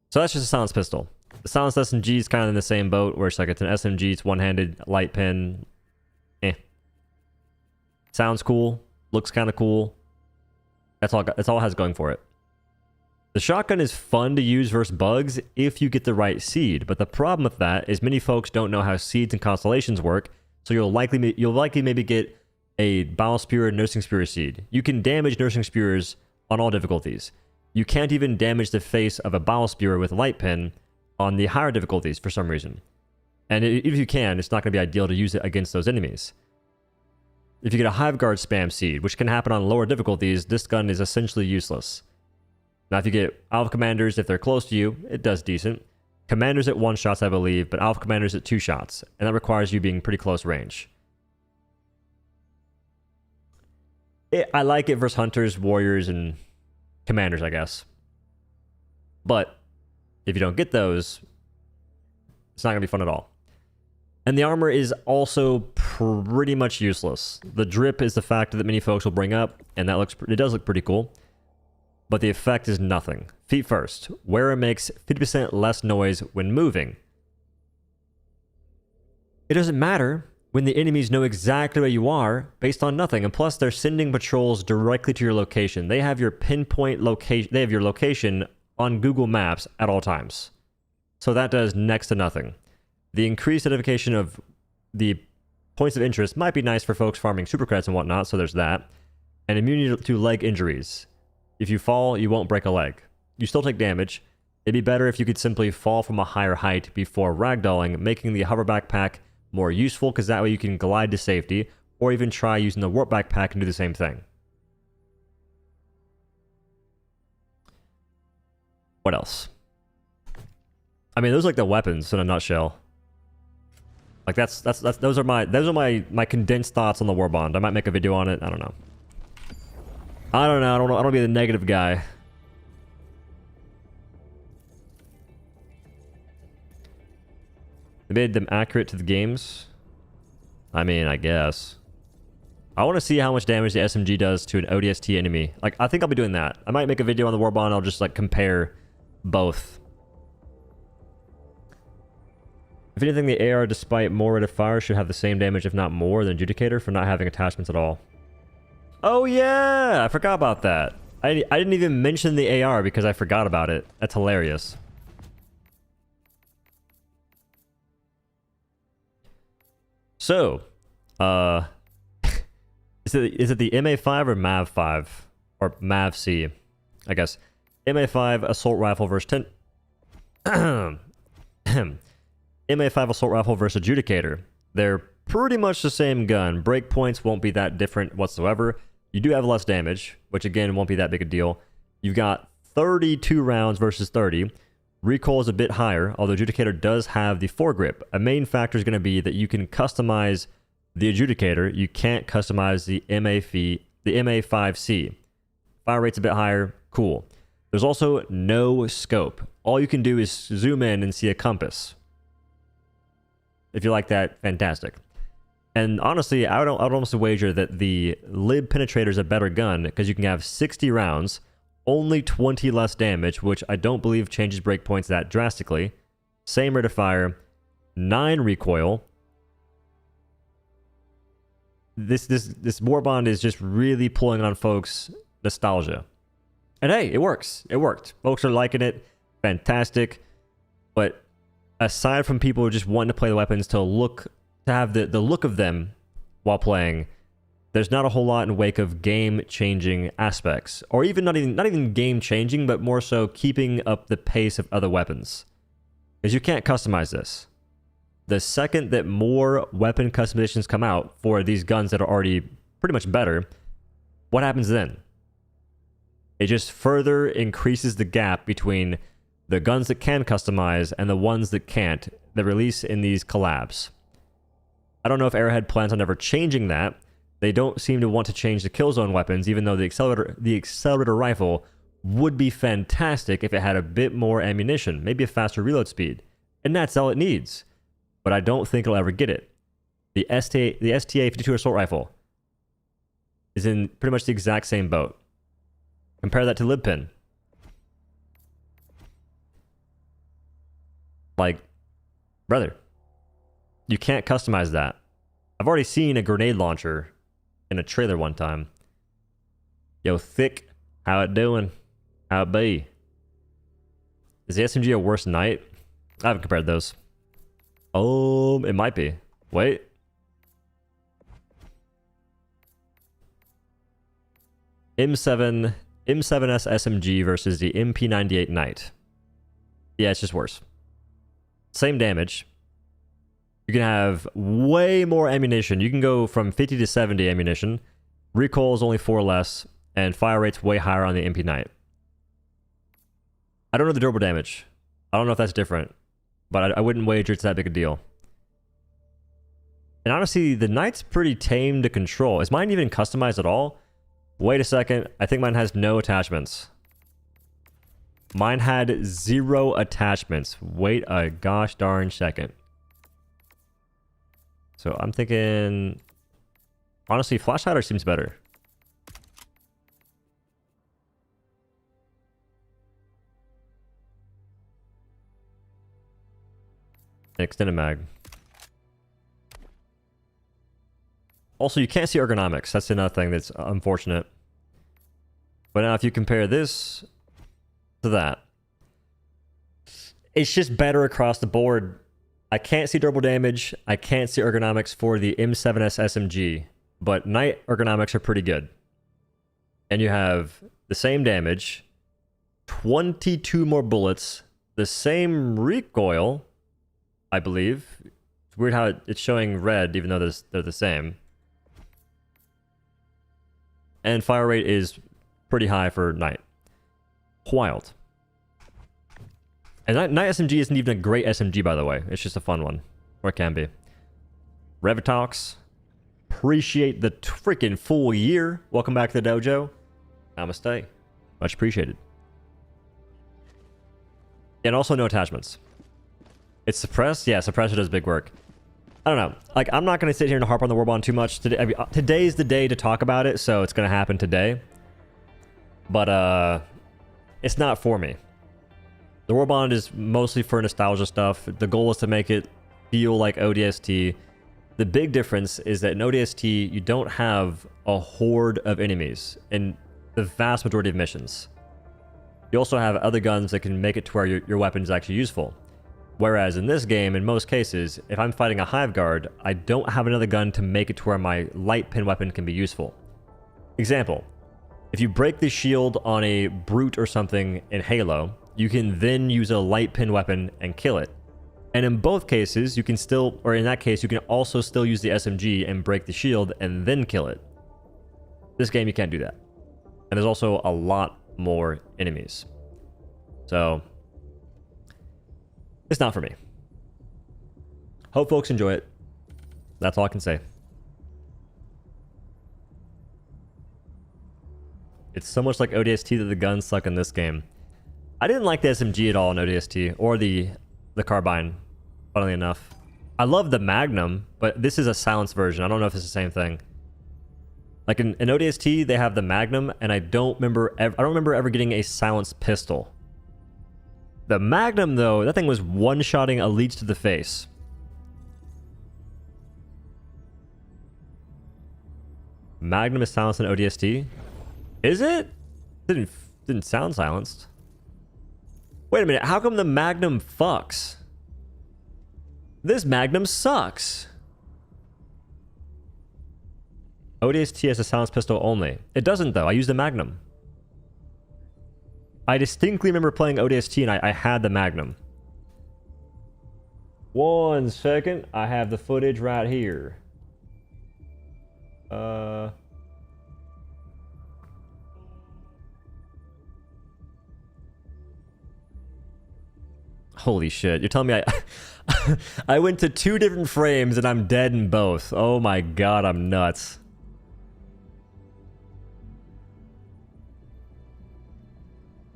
So that's just a silenced pistol. The silenced SMG is kind of in the same boat, where it's like it's an SMG, it's one-handed, light pin. Sounds cool, looks kind of cool. That's all it has going for it. The shotgun is fun to use versus bugs if you get the right seed, but the problem with that is many folks don't know how seeds and constellations work, so you'll likely maybe get a Bile Spear Nursing Spear seed. You can damage Nursing Spears on all difficulties. You can't even damage the face of a Bile Spear with light pin on the higher difficulties for some reason. And if you can, it's not going to be ideal to use it against those enemies. If you get a Hive Guard spam seed, which can happen on lower difficulties, this gun is essentially useless. Now, if you get Alpha Commanders, if they're close to you, it does decent. Commanders at 1 shots, I believe, but Alpha Commanders at 2 shots, and that requires you being pretty close range. I like it versus Hunters, Warriors, and Commanders, I guess. But if you don't get those, it's not going to be fun at all. And the armor is also pretty much useless. The drip is the factor that many folks will bring up, and it does look pretty cool. But the effect is nothing. Feet first. Wearer makes 50% less noise when moving. It doesn't matter when the enemies know exactly where you are based on nothing. And plus, they're sending patrols directly to your location. They have your pinpoint location. They have your location on Google Maps at all times. So that does next to nothing. The increased identification of the points of interest might be nice for folks farming supercreds and whatnot, so there's that. And immunity to leg injuries. If you fall, you won't break a leg. You still take damage. It'd be better if you could simply fall from a higher height before ragdolling, making the hover backpack more useful, because that way you can glide to safety, or even try using the warp backpack and do the same thing. What else? I mean, those are like the weapons in a nutshell. Like those are my condensed thoughts on the Warbond. I might make a video on it. I don't know. I don't want to be the negative guy. They made them accurate to the games. I mean, I guess. I want to see how much damage the SMG does to an ODST enemy. Like, I think I'll be doing that. I might make a video on the Warbond. I'll just, like, compare both. If anything, the AR, despite more rate of fire, should have the same damage, if not more, than Adjudicator for not having attachments at all. Oh, yeah! I forgot about that. I didn't even mention the AR because I forgot about it. That's hilarious. So, is it the MA5 or MAV5? Or MAV-C, I guess. MA5 assault rifle versus 10... MA5 assault rifle versus Adjudicator. They're pretty much the same gun. Breakpoints won't be that different whatsoever. You do have less damage, which again won't be that big a deal. You've got 32 rounds versus 30. Recoil is a bit higher, although Adjudicator does have the foregrip. A main factor is going to be that you can customize the Adjudicator. You can't customize the MA5C. Fire rate's a bit higher. Cool. There's also no scope. All you can do is zoom in and see a compass. If you like that, fantastic. And honestly, I would almost wager that the Lib Penetrator is a better gun because you can have 60 rounds, only 20 less damage, which I don't believe changes breakpoints that drastically. Same rate of fire, 9 recoil. This Warbond is just really pulling on folks' nostalgia. And hey, it works. It worked. Folks are liking it. Fantastic. But aside from people just wanting to play the weapons to have the look of them while playing, there's not a whole lot in wake of game-changing aspects, or even not even game-changing, but more so keeping up the pace of other weapons, because you can't customize this. The second that more weapon customizations come out for these guns that are already pretty much better, what happens then? It just further increases the gap between the guns that can customize and the ones that can't, that release in these collabs. I don't know if Arrowhead plans on ever changing that. They don't seem to want to change the Killzone weapons, even though the accelerator rifle would be fantastic if it had a bit more ammunition, maybe a faster reload speed. And that's all it needs. But I don't think it'll ever get it. The STA-52 assault rifle is in pretty much the exact same boat. Compare that to Libpin. Like, brother, you can't customize that. I've already seen a grenade launcher in a trailer one time. Yo, Thick, how it doing? How it be? Is the SMG a worse night? I haven't compared those. It might be. Wait. M7S SMG versus the MP98 Knight. Yeah, it's just worse. Same damage. You can have way more ammunition. You can go from 50 to 70 ammunition. Recoil is only 4 less, and fire rate's way higher on the MP Knight. I don't know the durable damage. I don't know if that's different, but I wouldn't wager it's that big a deal. And honestly, the Knight's pretty tame to control. Is mine even customized at all? Wait a second. I think mine has no attachments. Mine had 0 attachments. Wait a gosh darn second. So I'm thinking... Honestly, Flash Hider seems better. Extended mag. Also, you can't see ergonomics. That's another thing that's unfortunate. But now if you compare this to that, it's just better across the board. I can't see durable damage. I can't see ergonomics for the M7S SMG, but Knight ergonomics are pretty good. And you have the same damage, 22 more bullets, the same recoil, I believe. It's weird how it's showing red even though they're the same. And fire rate is pretty high for Knight. Wild. And Knight SMG isn't even a great SMG, by the way. It's just a fun one. Or it can be. Revitox. Appreciate the freaking full year. Welcome back to the dojo. Namaste. Much appreciated. And also no attachments. It's suppressed? Yeah, suppressor does big work. I don't know. Like, I'm not going to sit here and harp on the Warbond too much. Today, I mean, today's the day to talk about it, so it's going to happen today. But, it's not for me. The Warbond is mostly for nostalgia stuff. The goal is to make it feel like ODST. The big difference is that in ODST, you don't have a horde of enemies in the vast majority of missions. You also have other guns that can make it to where your weapon is actually useful. Whereas in this game, in most cases, if I'm fighting a Hive Guard, I don't have another gun to make it to where my light pin weapon can be useful. Example, if you break the shield on a brute or something in Halo, you can then use a light pin weapon and kill it. And in both cases, you can still, or in that case, you can also still use the SMG and break the shield and then kill it. This game, you can't do that. And there's also a lot more enemies. So, it's not for me. Hope folks enjoy it. That's all I can say. It's so much like ODST that the guns suck in this game. I didn't like the SMG at all in ODST, or the carbine, funnily enough. I love the Magnum, but this is a silenced version. I don't know if it's the same thing. Like in ODST, they have the Magnum, and I don't remember ever getting a silenced pistol. The Magnum, though, that thing was one-shotting elites to the face. Magnum is silenced in ODST? Is it? Didn't sound silenced. Wait a minute, how come the Magnum fucks? This Magnum sucks. ODST has a silenced pistol only. It doesn't, though. I use the Magnum. I distinctly remember playing ODST and I had the Magnum. 1 second. I have the footage right here. Holy shit. You're telling me I went to 2 different frames and I'm dead in both. Oh my god, I'm nuts.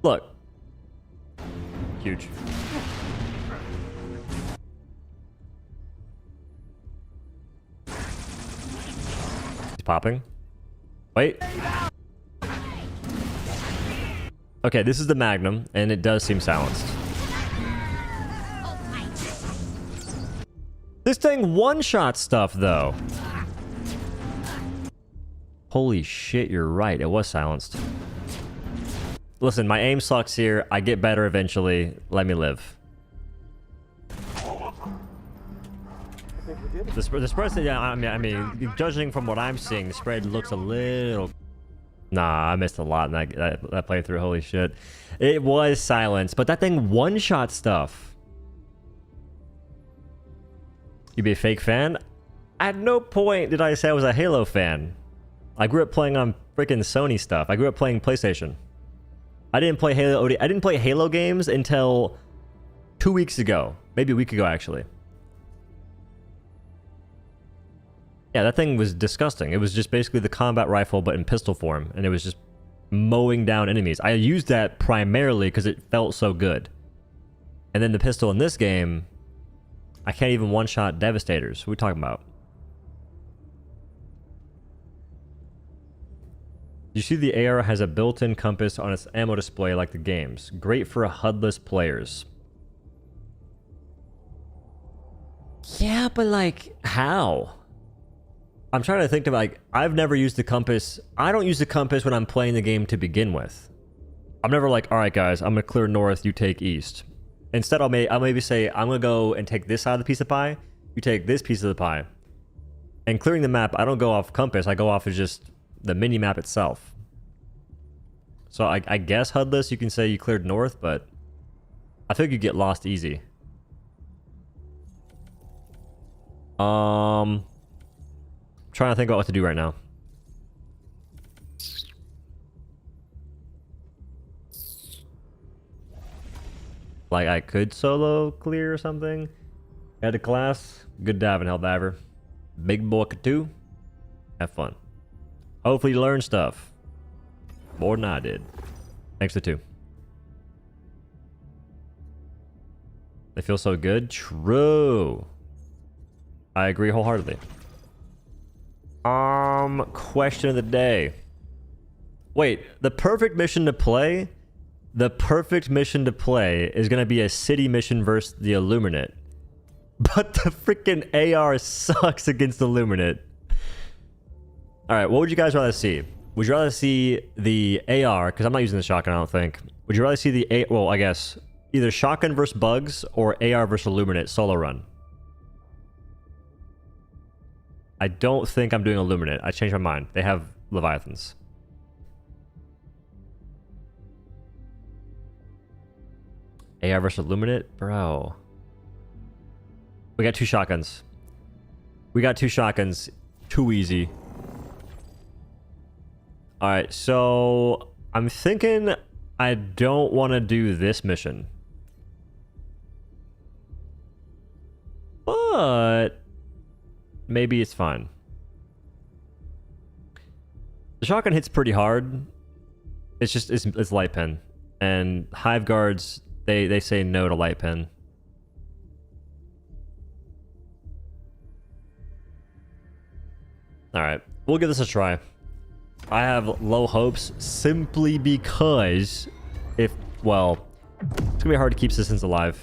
Look. Huge. He's popping. Wait. Okay, this is the Magnum, and it does seem silenced. This thing one-shot stuff, though. Holy shit, you're right. It was silenced. Listen, my aim sucks here. I get better eventually. Let me live. The spread, yeah, I mean, judging from what I'm seeing, the spread looks a little... Nah, I missed a lot in that playthrough. Holy shit. It was silenced, but that thing one-shot stuff. You be a fake fan? At no point did I say I was a Halo fan. I grew up playing on freaking Sony stuff. I grew up playing PlayStation. I didn't play Halo games until 2 weeks ago. Maybe a week ago, actually. Yeah, that thing was disgusting. It was just basically the combat rifle, but in pistol form. And it was just mowing down enemies. I used that primarily because it felt so good. And then the pistol in this game, I can't even one-shot Devastators. What are we talking about? You see the AR has a built-in compass on its ammo display like the games. Great for HUD-less players. Yeah, but like, how? I'm trying to think of like, I've never used the compass. I don't use the compass when I'm playing the game to begin with. I'm never like, all right guys, I'm gonna clear north, you take east. Instead, I'll maybe say, I'm gonna go and take this side of the piece of pie, you take this piece of the pie. And clearing the map, I don't go off compass, I go off of just the mini-map itself. So I guess HUD-less, you can say you cleared north, but I think you get lost easy. Trying to think about what to do right now. Like I could solo clear or something. Add a class. Good diving, helldiver. Big boy two. Have fun. Hopefully you learn stuff. More than I did. Thanks to 2. They feel so good. True. I agree wholeheartedly. Question of the day. Wait, the perfect mission to play? The perfect mission to play is going to be a city mission versus the Illuminate. But the freaking AR sucks against the Illuminate. Alright, what would you guys rather see? Would you rather see the AR, because I'm not using the shotgun, I don't think. Would you rather see the well, I guess, either shotgun versus bugs or AR versus Illuminate solo run? I don't think I'm doing Illuminate. I changed my mind. They have Leviathans. AR versus Illuminate? Bro. We got 2 shotguns. We got 2 shotguns. Too easy. Alright, so I'm thinking I don't want to do this mission. But maybe it's fine. The shotgun hits pretty hard. It's just it's light pen. And hive guards, they say no to light pen. Alright, we'll give this a try. I have low hopes simply because well, it's gonna be hard to keep citizens alive.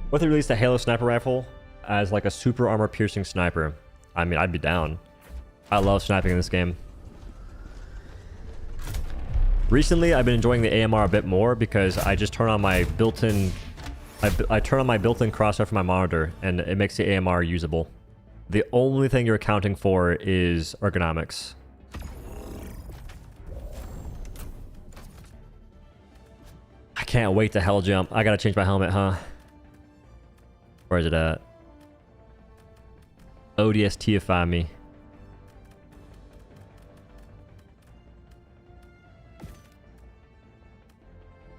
What if they released a Halo sniper rifle as like a super armor piercing sniper? I mean, I'd be down. I love sniping in this game. Recently, I've been enjoying the AMR a bit more because I just turn on my built-in I turn on my built-in crosshair for my monitor and it makes the AMR usable. The only thing you're accounting for is ergonomics. I can't wait to hell jump. I gotta change my helmet, huh? Where is it at? ODSTify me.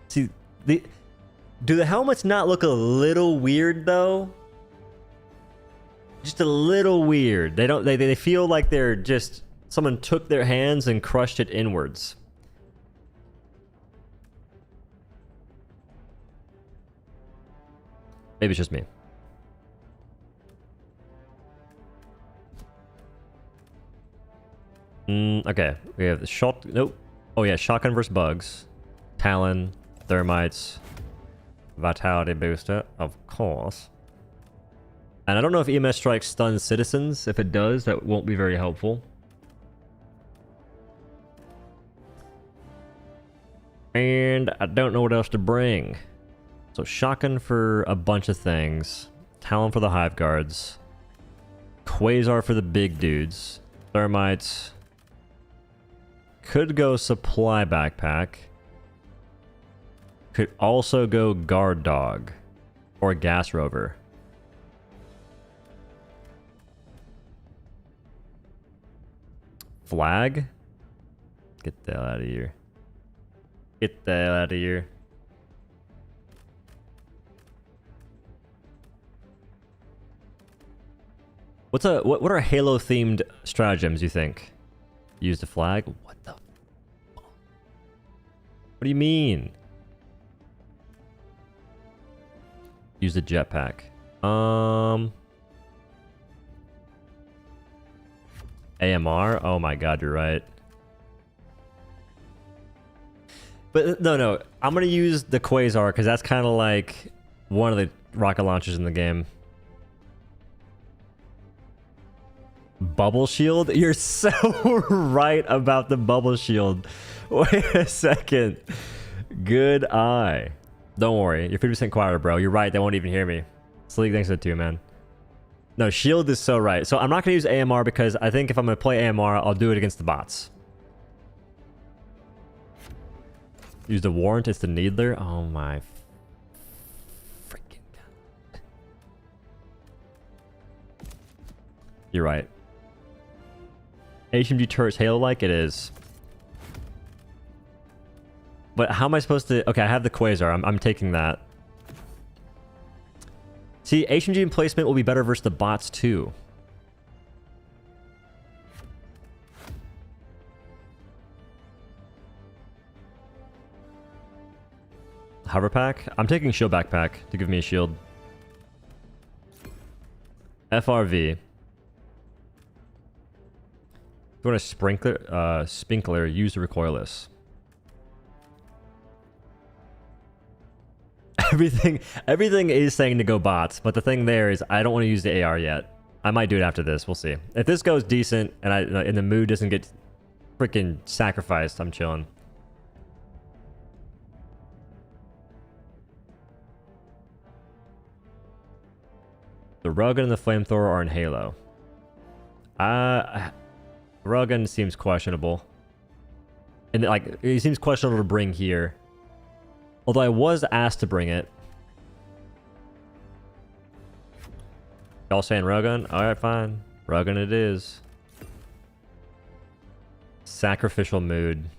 See, do the helmets not look a little weird though? Just a little weird. They feel like they're just someone took their hands and crushed it inwards. Maybe it's just me. Okay, we have the shot. Nope. Oh yeah, shotgun versus bugs, Talon, thermites, vitality booster, of course. And I don't know if EMS strike stuns citizens. If it does, that won't be very helpful. And I don't know what else to bring. So shotgun for a bunch of things. Talon for the hive guards. Quasar for the big dudes. Thermites. Could go supply backpack. Could also go guard dog. Or gas rover. Flag? Get the hell out of here. Get the hell out of here. What are Halo themed stratagems you think? Use the flag? What the? What do you mean? Use the jetpack. AMR? Oh my god, you're right. But no. I'm gonna use the Quasar because that's kind of like one of the rocket launchers in the game. Bubble shield? You're so right about the bubble shield. Wait a second. Good eye. Don't worry. You're 50% quieter, bro. You're right. They won't even hear me. Sleek, thanks for the 2, man. No, shield is so right. So I'm not going to use AMR because I think if I'm going to play AMR, I'll do it against the bots. Use the warrant. It's the needler. Oh my freaking god. You're right. HMG turret's Halo-like? It is. But how am I supposed to... Okay, I have the Quasar. I'm taking that. See, HMG emplacement will be better versus the bots too. Hover pack? I'm taking shield backpack to give me a shield. FRV. If you want a sprinkler, use the recoilless. Everything is saying to go bots, but the thing there is I don't want to use the AR yet. I might do it after this. We'll see. If this goes decent and the mood doesn't get freaking sacrificed, I'm chilling. The railgun and the flamethrower are in Halo. Railgun seems questionable. And like, it seems questionable to bring here. Although I was asked to bring it. Y'all saying railgun? Alright, fine. Railgun it is. Sacrificial mood.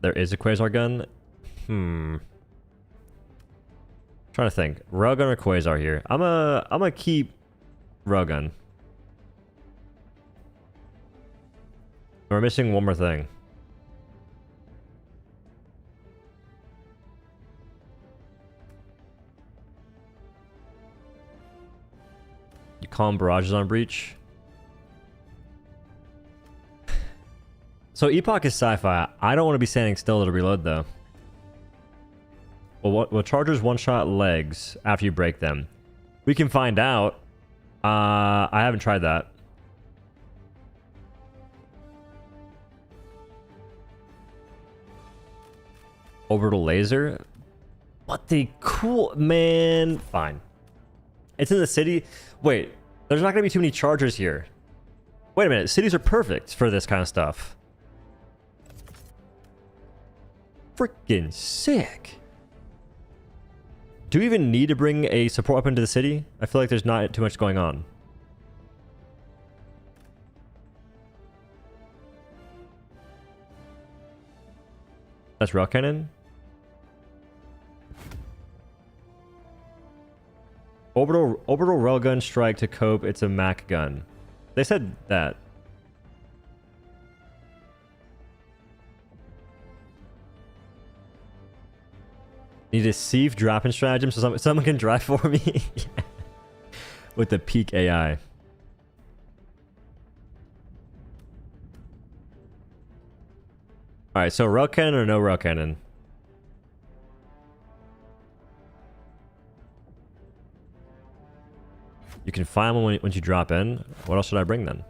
There is a Quasar gun? Trying to think. Railgun or Quasar here? I'm gonna keep Railgun. We're missing one more thing. You calm barrages on breach. So Epoch is sci-fi. I don't want to be standing still to reload though. Well, what chargers one-shot legs after you break them? We can find out. I haven't tried that. Orbital laser? What the cool... Man, fine. It's in the city. Wait, there's not going to be too many chargers here. Wait a minute, cities are perfect for this kind of stuff. Freaking sick. Do we even need to bring a support weapon to the city? I feel like there's not too much going on. That's rail cannon. Orbital railgun strike to cope. It's a Mac gun. They said that. Need a sieve dropping stratagem so someone can drive for me. Yeah. With the peak AI. Alright, so rail cannon or no rail cannon? You can find one once you drop in. What else should I bring then?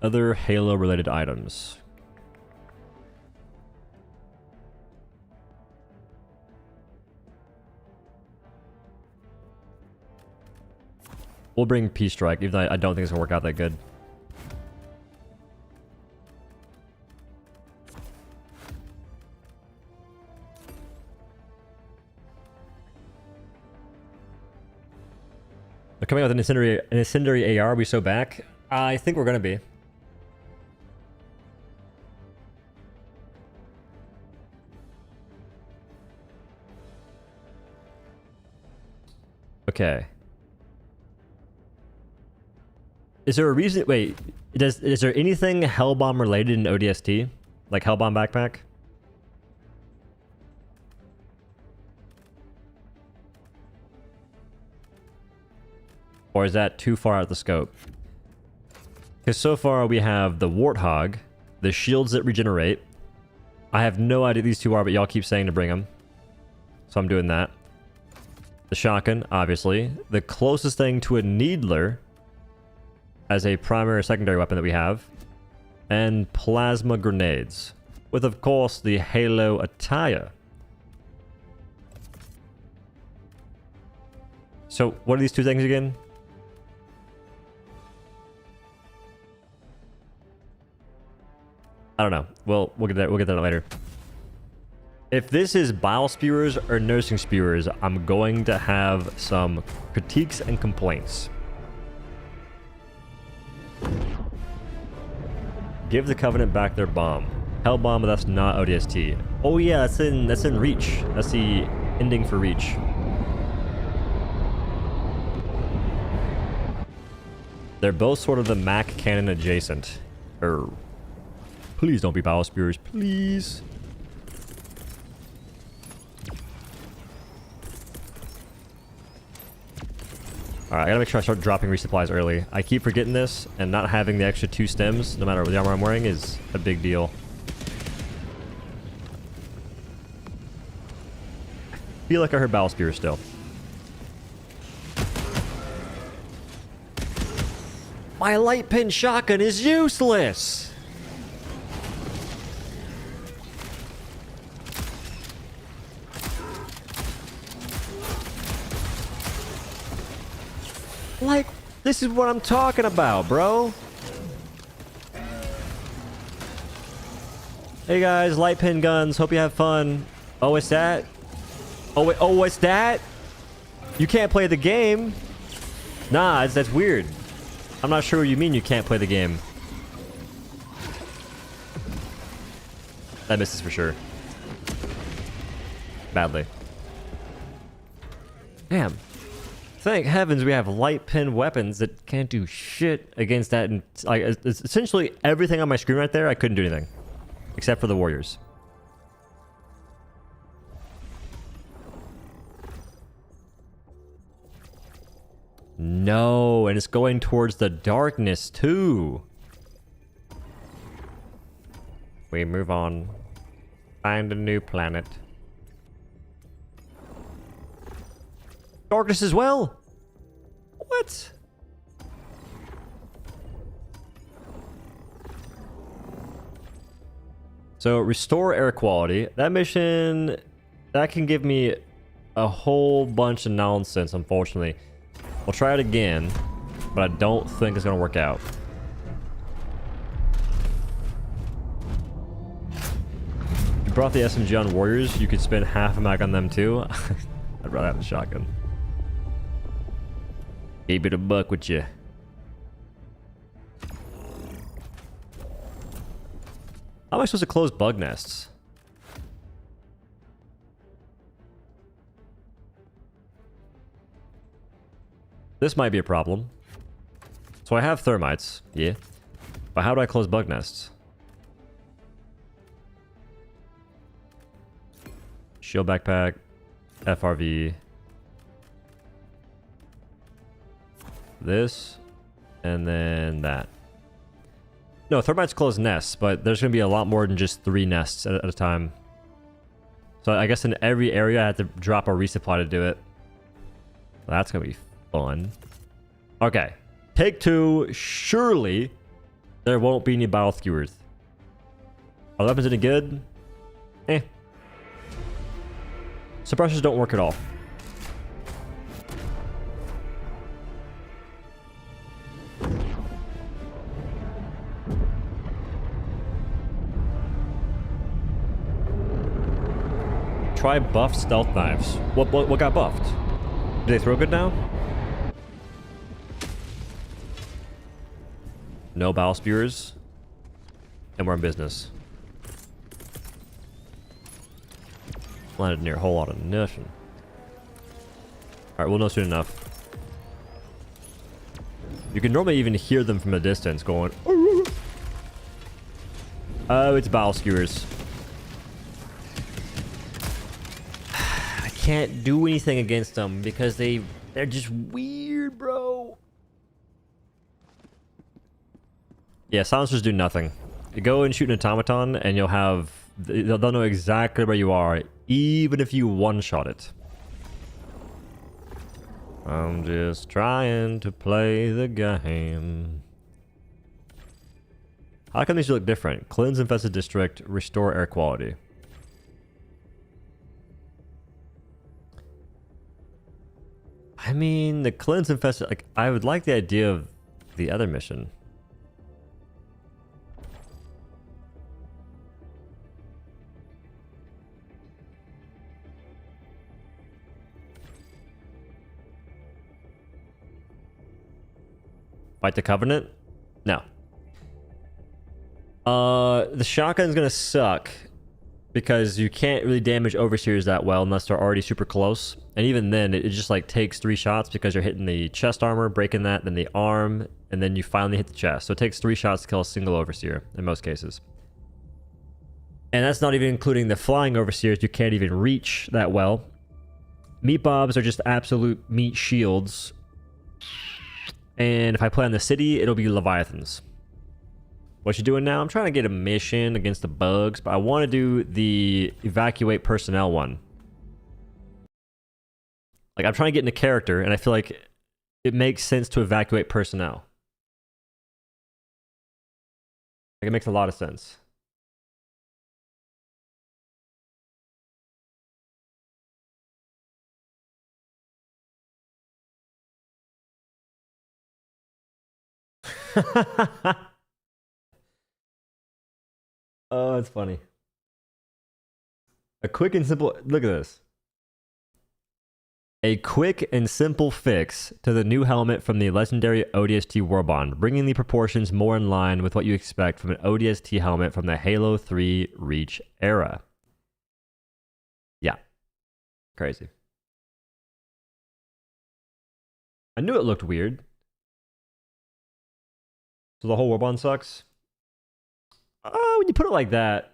Other Halo related items. We'll bring Peace Strike, even though I don't think it's gonna work out that good. They're coming out with an incendiary AR. Are we so back? I think we're gonna be. Okay. Is there a reason? Wait, is there anything Hellbomb related in ODST? Like Hellbomb backpack? Or is that too far out the scope? Because so far we have the Warthog, the shields that regenerate. I have no idea what these two are, but y'all keep saying to bring them. So I'm doing that. The shotgun, obviously. The closest thing to a Needler as a primary or secondary weapon that we have. And plasma grenades. With, of course, the Halo attire. So, what are these two things again? I don't know. Well, we'll get that later. If this is bile spewers or nursing spewers, I'm going to have some critiques and complaints. Give the Covenant back their bomb. Hellbomb, but that's not ODST. Oh yeah, that's in Reach. That's the ending for Reach. They're both sort of the Mac cannon adjacent. Please don't be battle spears, please. Alright, I gotta make sure I start dropping resupplies early. I keep forgetting this, and not having the extra 2 stems, no matter what the armor I'm wearing, is a big deal. I feel like I heard battle spear still. My light pin shotgun is useless! Like, this is what I'm talking about, bro. Hey guys, light pin guns. Hope you have fun. Oh, it's that? Oh, wait. Oh, what's that? You can't play the game. Nah, that's weird. I'm not sure what you mean you can't play the game. That misses for sure. Badly. Damn. Thank heavens we have light pin weapons that can't do shit against that. And like, it's essentially everything on my screen right there, I couldn't do anything. Except for the warriors. No, and it's going towards the darkness too. We move on. Find a new planet. Darkness as well? What? So, restore air quality. That mission, that can give me a whole bunch of nonsense, unfortunately. We'll try it again, but I don't think it's going to work out. If you brought the SMG on warriors, you could spend half a mag on them too. I'd rather have the shotgun. Keep it a buck with you. How am I supposed to close bug nests? This might be a problem. So I have thermites, yeah. But how do I close bug nests? Shield backpack, FRV. This, and then that. No, thermites close nests, but there's going to be a lot more than just 3 nests at a time. So I guess in every area I have to drop a resupply to do it. That's going to be fun. Okay. Take 2. Surely there won't be any battle skewers. Are the weapons any good? Eh. Suppressors don't work at all. Try buffed stealth knives. What got buffed? Do they throw good now? No battle spears. And we're in business. Landed near a whole lot of nothing. Alright, we'll know soon enough. You can normally even hear them from a distance going. Oh, it's battle skewers. I can't do anything against them because they're just weird, bro. Yeah, silencers do nothing. You go and shoot an automaton and you'll have... They'll know exactly where you are, even if you one-shot it. I'm just trying to play the game. How come these look different? Cleanse infested district, restore air quality. I mean, the cleanse infested... Like, I would like the idea of the other mission. Fight the Covenant? No. The shotgun's gonna suck. because you can't really damage overseers that well unless they're already super close. And even then, it just like takes 3 shots because you're hitting the chest armor, breaking that, then the arm, and then you finally hit the chest. So it takes 3 shots to kill a single overseer in most cases. And that's not even including the flying overseers you can't even reach that well. Meat bobs are just absolute meat shields. And if I play on the city, it'll be Leviathans. What you doing now? I'm trying to get a mission against the bugs, but I want to do the evacuate personnel one. Like, I'm trying to get into character, and I feel like it makes sense to evacuate personnel. Like, it makes a lot of sense. Oh, it's funny. A quick and simple... Look at this. A quick and simple fix to the new helmet from the legendary ODST Warbond, bringing the proportions more in line with what you expect from an ODST helmet from the Halo 3 Reach era. Yeah. Crazy. I knew it looked weird. So the whole Warbond sucks? Oh, when you put it like that,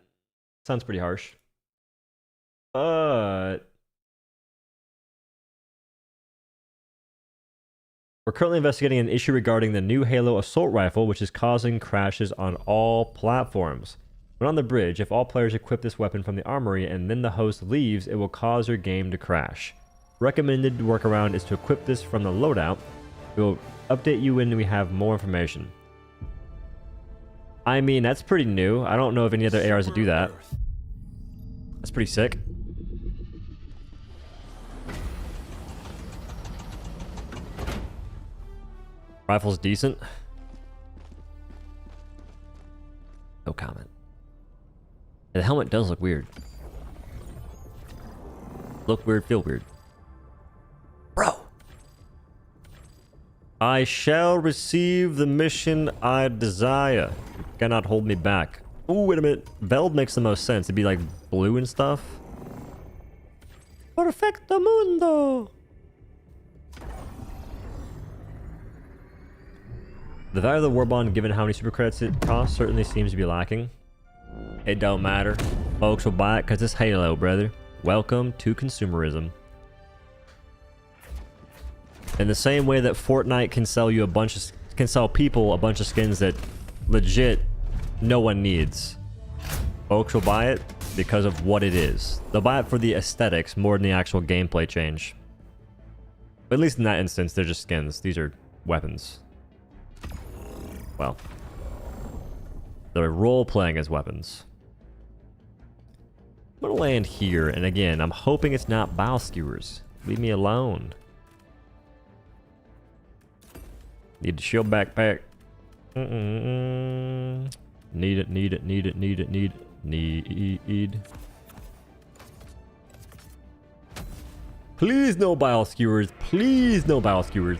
sounds pretty harsh. But we're currently investigating an issue regarding the new Halo assault rifle, which is causing crashes on all platforms. When on the bridge, if all players equip this weapon from the armory and then the host leaves, it will cause your game to crash. Recommended workaround is to equip this from the loadout. We'll update you when we have more information. I mean, that's pretty new. I don't know of any other ARs that do that. That's pretty sick. Rifle's decent. No comment. The helmet does look weird. Look weird, feel weird. Bro! I shall receive the mission I desire. You cannot hold me back. Ooh, wait a minute. Veld makes the most sense. It'd be like blue and stuff. Perfecto mundo! The value of the Warbond, given how many super credits it costs, certainly seems to be lacking. It don't matter. Folks will buy it because it's Halo, brother. Welcome to consumerism. In the same way that Fortnite can sell you can sell people a bunch of skins that legit no one needs. Folks will buy it because of what it is. They'll buy it for the aesthetics more than the actual gameplay change. But at least in that instance, they're just skins. These are weapons. Well, they're role-playing as weapons. I'm gonna land here, and again, I'm hoping it's not bile skewers. Leave me alone. Need the shield backpack. Need it, need it, need it, need it, need. Please no bile skewers. Please no bile skewers.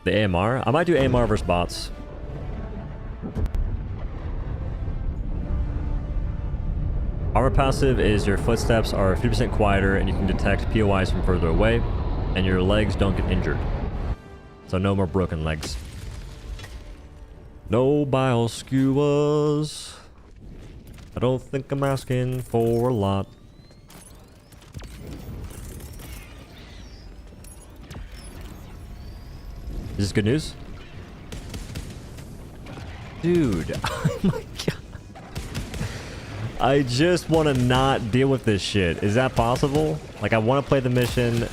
The AMR? I might do AMR versus bots. Armor passive is your footsteps are 50% quieter and you can detect POIs from further away, and your legs don't get injured. So no more broken legs. No bile skewers. I don't think I'm asking for a lot. Is this good news? Dude, oh my god. I just want to not deal with this shit. Is that possible? Like, I want to play the mission,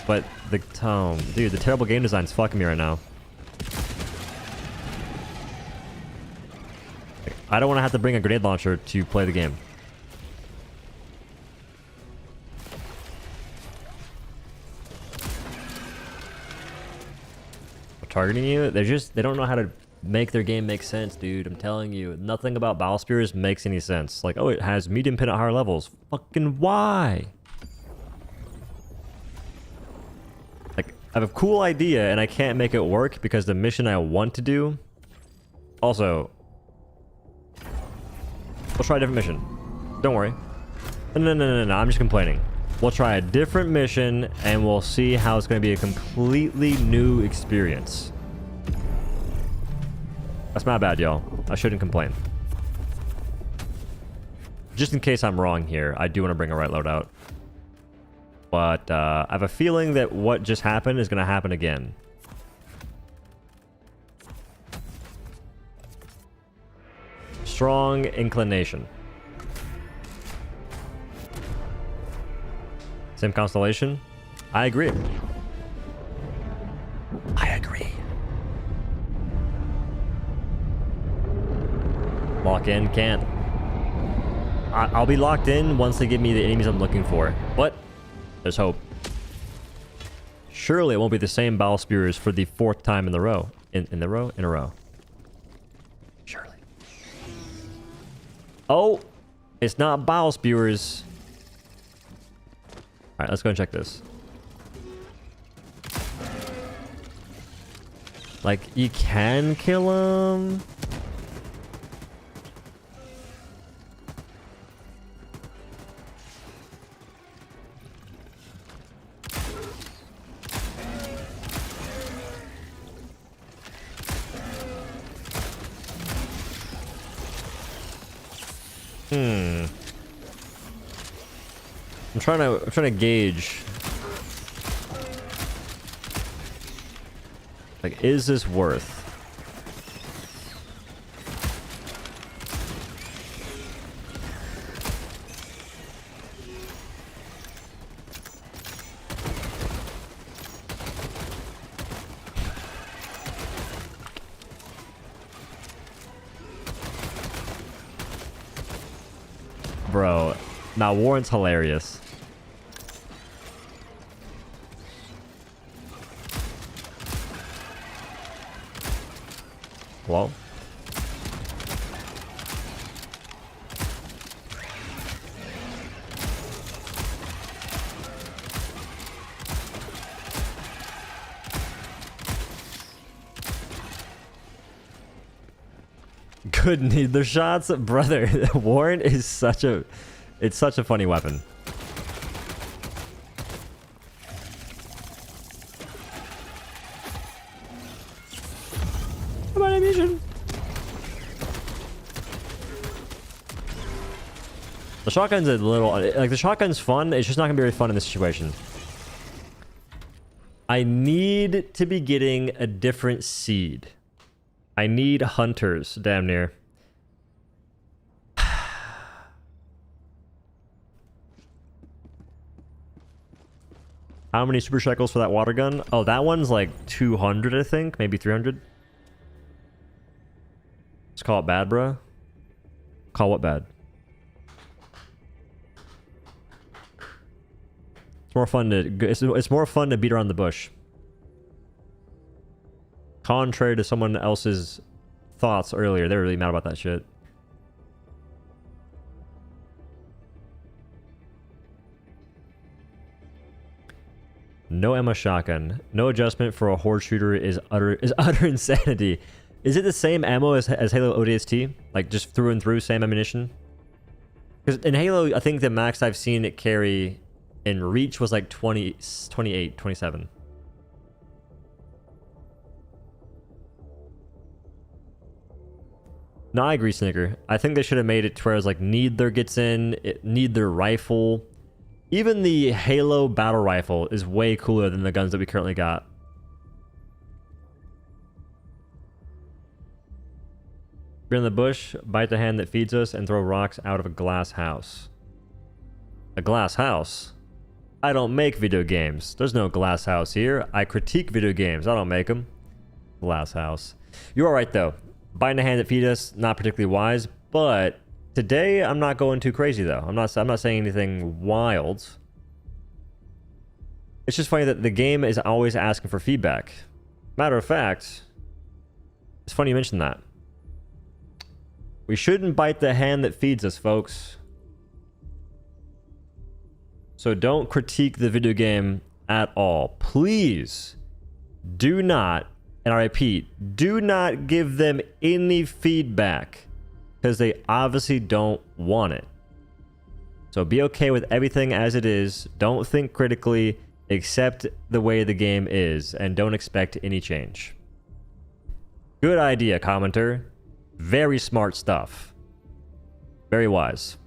but the tone. Dude, the terrible game design's fucking me right now. I don't want to have to bring a grenade launcher to play the game. Targeting you, they don't know how to make their game make sense, dude. I'm telling you, nothing about bile spears makes any sense. Like, oh, it has medium pin at higher levels. Fucking why? Like, I have a cool idea and I can't make it work because the mission I want to do Also, we'll try a different mission. Don't worry. No, I'm just complaining. We'll try a different mission, and we'll see how it's going to be a completely new experience. That's my bad, y'all. I shouldn't complain. Just in case I'm wrong here, I do want to bring a right loadout. But I have a feeling that what just happened is going to happen again. Strong inclination. Same constellation? I agree. I agree. Lock in, can't. I'll be locked in once they give me the enemies I'm looking for. But there's hope. Surely it won't be the same battle spears for the 4th time in the row. In a row. Surely. Oh, it's not battle spewers. All right, let's go and check this. Like, you can kill them. I'm trying to gauge. Like, is this worth? Bro, now Warren's hilarious. Hello? Good neither shots, brother. Warren is such a funny weapon. The shotgun's a little... Like, the shotgun's fun. It's just not going to be very fun in this situation. I need to be getting a different seed. I need hunters, damn near. How many super shekels for that water gun? Oh, that one's like 200, I think. Maybe 300. Let's call it bad, bro. Call what bad? It's more fun to... It's more fun to beat around the bush. Contrary to someone else's thoughts earlier, they were really mad about that shit. No ammo shotgun. No adjustment for a horde shooter is utter insanity. Is it the same ammo as Halo ODST? Like just through and through, same ammunition? Because in Halo, I think the max I've seen it carry in reach was like 20, 28, 27. No, I agree, Snicker. I think they should have made it to where it's like Neither gets in, Neither rifle. Even the Halo battle rifle is way cooler than the guns that we currently got. We're in the bush, bite the hand that feeds us, and throw rocks out of a glass house. A glass house? I don't make video games. There's no glass house here. I critique video games. I don't make them. Glass house. You're all right, though. Biting the hand that feeds us, not particularly wise, but today I'm not going too crazy, though. I'm not saying anything wild. It's just funny that the game is always asking for feedback. Matter of fact, it's funny you mentioned that. We shouldn't bite the hand that feeds us, folks. So don't critique the video game at all. Please do not And I repeat, do not give them any feedback because they obviously don't want it. So be okay with everything as it is. Don't think critically. Accept the way the game is and don't expect any change. Good idea, commenter. Very smart stuff. Very wise.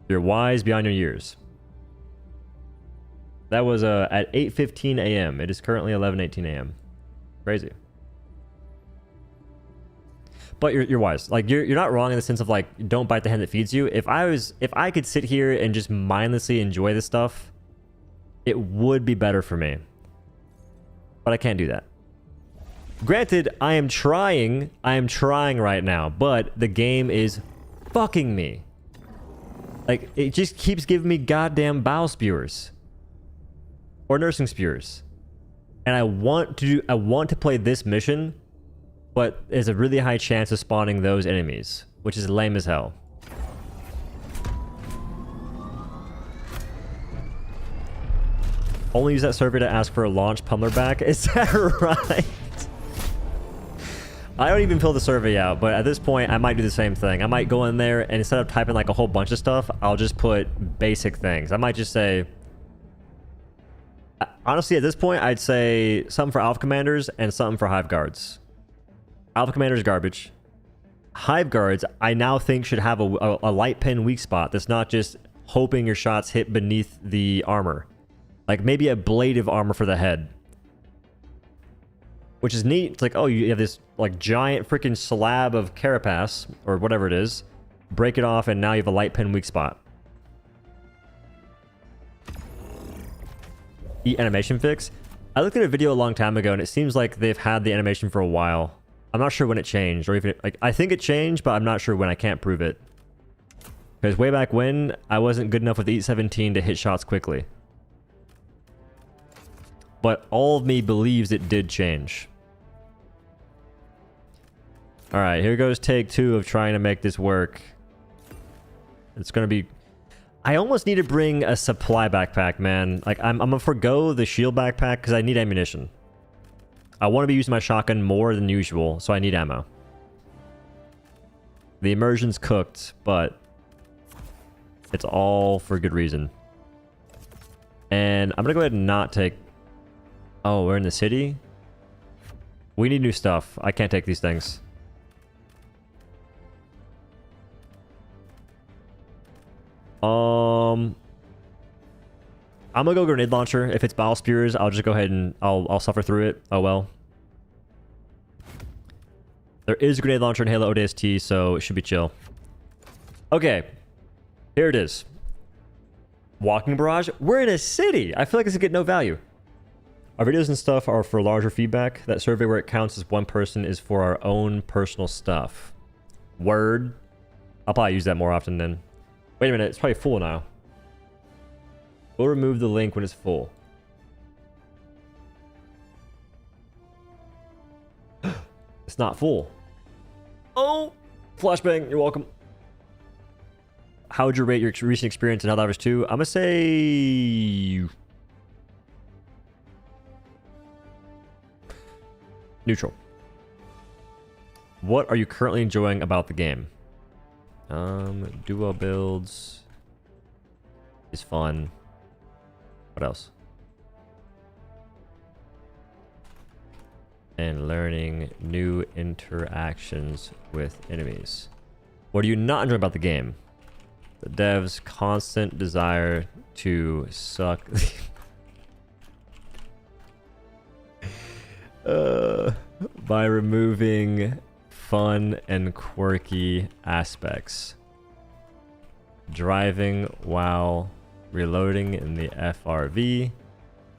You're wise beyond your years. That was at 8:15 a.m. It is currently 11:18 a.m. Crazy. But you're wise. Like you're not wrong in the sense of like don't bite the hand that feeds you. If I could sit here and just mindlessly enjoy this stuff, it would be better for me. But I can't do that. Granted, I am trying right now, but the game is fucking me. Like it just keeps giving me goddamn bowel spewers. Or nursing spewers. And I want to play this mission, but there's a really high chance of spawning those enemies, which is lame as hell. Only use that survey to ask for a launch pummeler back. Is that right? I don't even fill the survey out, but at this point, I might do the same thing. I might go in there and instead of typing like a whole bunch of stuff, I'll just put basic things. I might just say... Honestly, at this point, I'd say something for Alpha Commanders and something for Hive Guards. Alpha Commanders garbage. Hive Guards, I now think should have a light pin weak spot that's not just hoping your shots hit beneath the armor. Like maybe a blade of armor for the head. Which is neat. It's like, oh, you have this like giant freaking slab of carapace or whatever it is. Break it off and now you have a light pin weak spot. Animation fix. I looked at a video a long time ago and it seems like they've had the animation for a while. I'm not sure when it changed or even like I think it changed, but I'm not sure when. I can't prove it. Because way back when, I wasn't good enough with the E17 to hit shots quickly. But all of me believes it did change. Alright, here goes take 2 of trying to make this work. It's gonna be... I almost need to bring a supply backpack, man. Like, I'm gonna forgo the shield backpack because I need ammunition. I want to be using my shotgun more than usual, so I need ammo. The immersion's cooked, but it's all for good reason. And I'm gonna go ahead and not take... Oh, we're in the city? We need new stuff. I can't take these things. I'm gonna go grenade launcher. If it's bowel spewers, I'll just go ahead and I'll suffer through it. Oh well. There is a grenade launcher in Halo ODST, so it should be chill. Okay. Here it is. Walking barrage. We're in a city. I feel like this would get no value. Our videos and stuff are for larger feedback. That survey where it counts as one person is for our own personal stuff. Word. I'll probably use that more often then. Wait a minute, it's probably full now. We'll remove the link when it's full. It's not full. Oh! Flashbang, you're welcome. How would you rate your recent experience in Helldivers 2? I'm gonna say... neutral. What are you currently enjoying about the game? Duo builds is fun. What else? And learning new interactions with enemies. What do you not enjoy about the game? The devs' constant desire to suck by removing fun and quirky aspects. Driving while reloading in the FRV.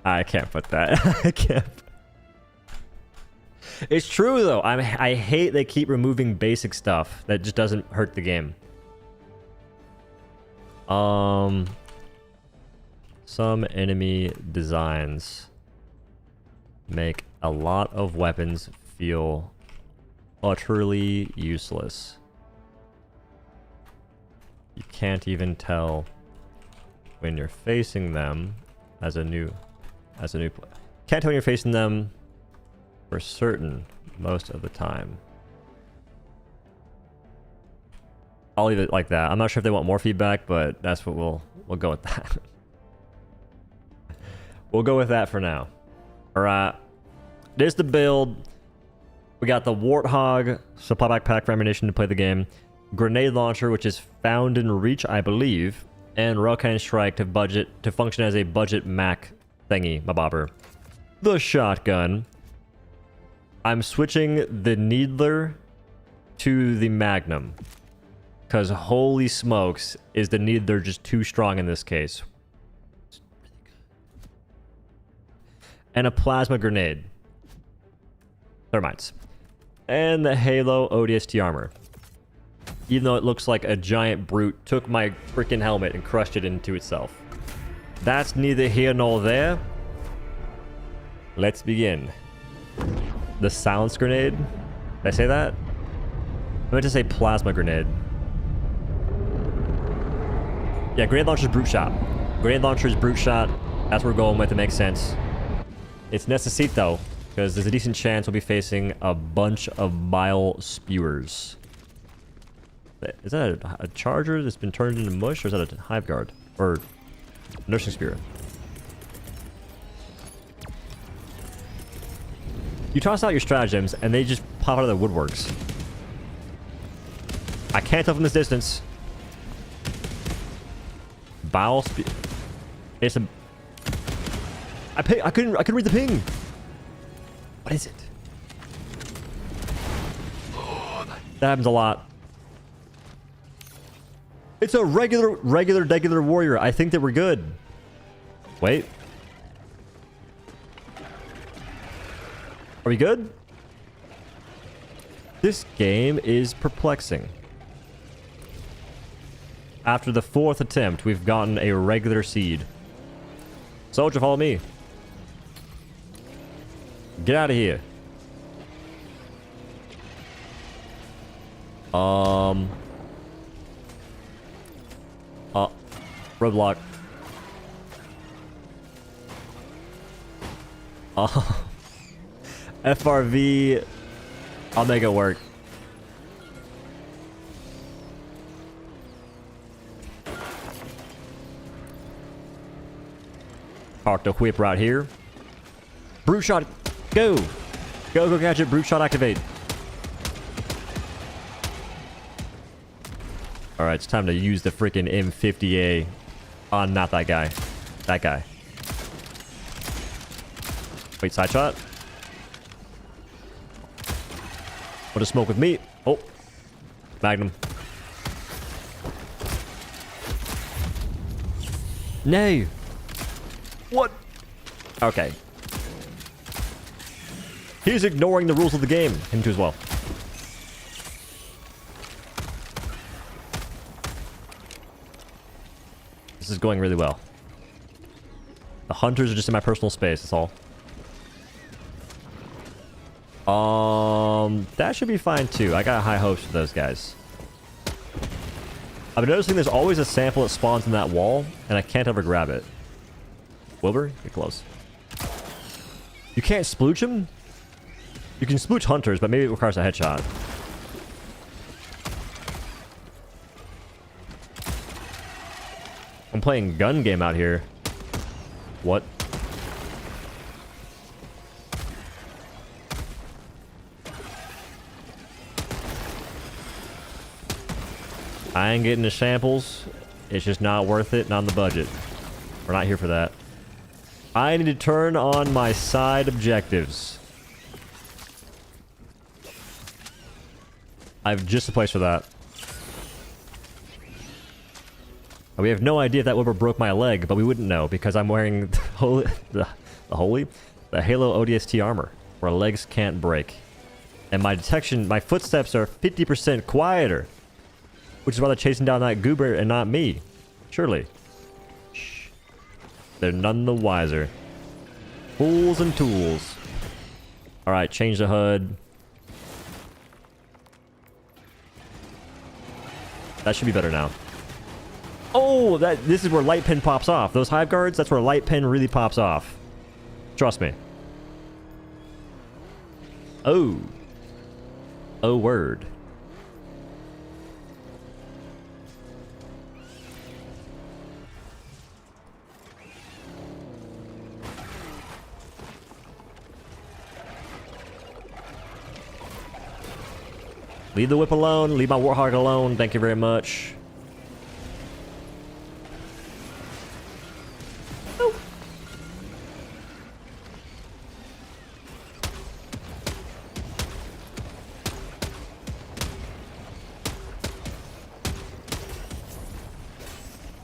I can't put that. I can't. It's true though. I hate they keep removing basic stuff that just doesn't hurt the game. Some enemy designs make a lot of weapons feel utterly useless. You can't even tell when you're facing them as a new player. Can't tell when you're facing them for certain most of the time. I'll leave it like that. I'm not sure if they want more feedback, but that's what we'll go with that. We'll go with that for now. All right. There's the build. We got the Warthog supply backpack for ammunition to play the game. Grenade launcher, which is found in reach, I believe, and rail cannon strike to function as a budget Mac thingy, my bobber. The shotgun. I'm switching the Needler to the Magnum. Because holy smokes, is the Needler just too strong in this case. And a plasma grenade. Thermites. And the Halo ODST armor. Even though it looks like a giant brute took my freaking helmet and crushed it into itself. That's neither here nor there. Let's begin. The silence grenade. Did I say that? I meant to say plasma grenade. Yeah, grenade launcher is brute shot. Grenade launcher is brute shot. That's what we're going with. It makes sense. It's necesito, because there's a decent chance we'll be facing a bunch of bile spewers. Is that a charger that's been turned into mush, or is that a hive guard? Or nursing spear? You toss out your stratagems, and they just pop out of the woodworks. I can't tell from this distance. Bile spear. It's a... I couldn't read the ping. What is it? That happens a lot. It's a regular warrior. I think that we're good. Wait. Are we good? This game is perplexing. After the 4th attempt, we've gotten a regular seed. Soldier, follow me. Get out of here. Roadblock. FRV. I'll make it work. Park the whip right here. Brute shot. Go. Go catch it. Brute shot activate. Alright, it's time to use the freaking M50A on not that guy. That guy. Wait, side shot. Want to smoke with me? Oh. Magnum. No. What? Okay. He's ignoring the rules of the game. Him too as well. This is going really well. The hunters are just in my personal space, that's all. That should be fine too. I got high hopes for those guys. I've been noticing there's always a sample that spawns in that wall, and I can't ever grab it. Wilbur, get close. You can't splooch him? You can splooch hunters, but maybe it requires a headshot. I'm playing gun game out here. What? I ain't getting the samples. It's just not worth it, not on the budget. We're not here for that. I need to turn on my side objectives. I have just a place for that. We have no idea if that Wilbur broke my leg, but we wouldn't know because I'm wearing the Halo ODST armor, where legs can't break. And my detection, my footsteps are 50% quieter, which is why they're chasing down that goober and not me. Surely. Shh. They're none the wiser. Fools and tools. Alright, change the HUD. That should be better now. Oh, this is where light pin pops off. Those hive guards, that's where light pin really pops off. Trust me. Oh. Oh, word. Leave the whip alone. Leave my Warthog alone. Thank you very much. Oh.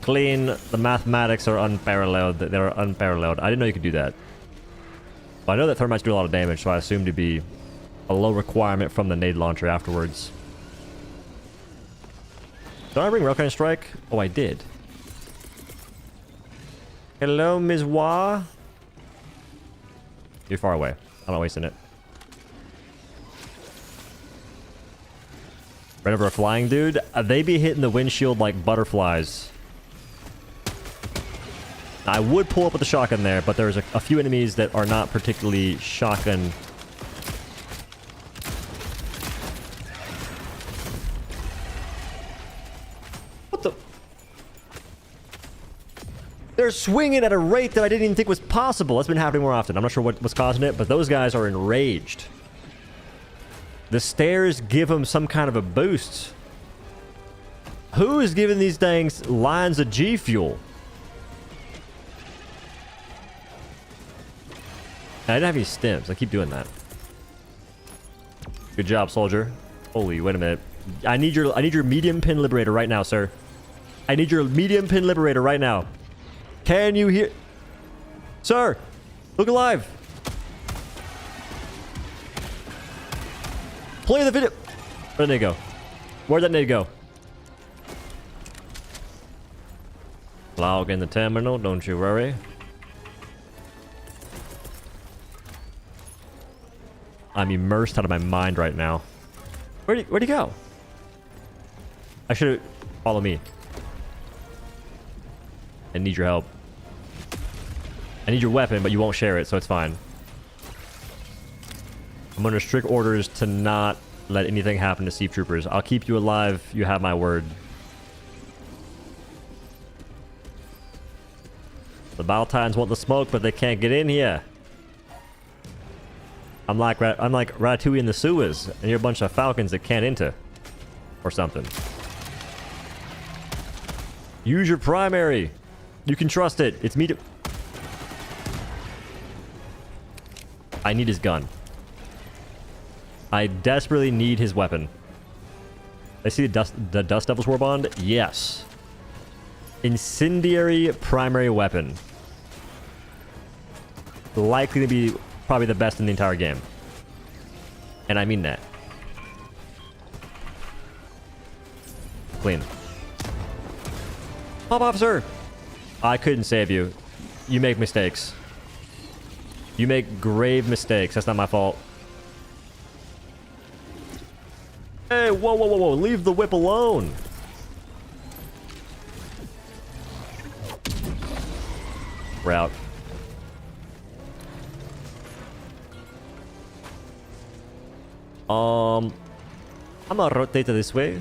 Clean. The mathematics are unparalleled. They're unparalleled. I didn't know you could do that. But I know that thermites do a lot of damage, so I assume to be a low requirement from the nade launcher afterwards. Did I bring Railgun Strike? Oh, I did. Hello, Ms. Wah. You're far away. I'm not wasting it. Right over a flying dude. They be hitting the windshield like butterflies. I would pull up with the shotgun there, but there's a few enemies that are not particularly shotgun. What the? They're swinging at a rate that I didn't even think was possible. That's been happening more often. I'm not sure what's causing it, but those guys are enraged. The stairs give them some kind of a boost. Who is giving these things lines of G fuel? I didn't have any stims. I keep doing that. Good job, soldier. Holy, wait a minute. I need your medium pin liberator right now, sir. I need your medium pin liberator right now. Can you hear? Sir, look alive. Play the video. Where'd they go? Where'd that nade go? Log in the terminal, don't you worry. I'm immersed out of my mind right now. Where'd he go? I should follow me. I need your help. I need your weapon, but you won't share it, so it's fine. I'm under strict orders to not let anything happen to Sea Troopers. I'll keep you alive. You have my word. The Baltines want the smoke, but they can't get in here. I'm like Ratatouille in the sewers, and you're a bunch of falcons that can't enter. Or something. Use your primary. You can trust it. It's me to... I need his gun. I desperately need his weapon. I see the Dust Devils Warbond? Yes. Incendiary primary weapon. Likely to be probably the best in the entire game. And I mean that. Clean. Pop officer! I couldn't save you. You make mistakes. You make grave mistakes. That's not my fault. Hey, whoa, whoa, whoa, whoa. Leave the whip alone. We're out. I'm gonna rotate it this way.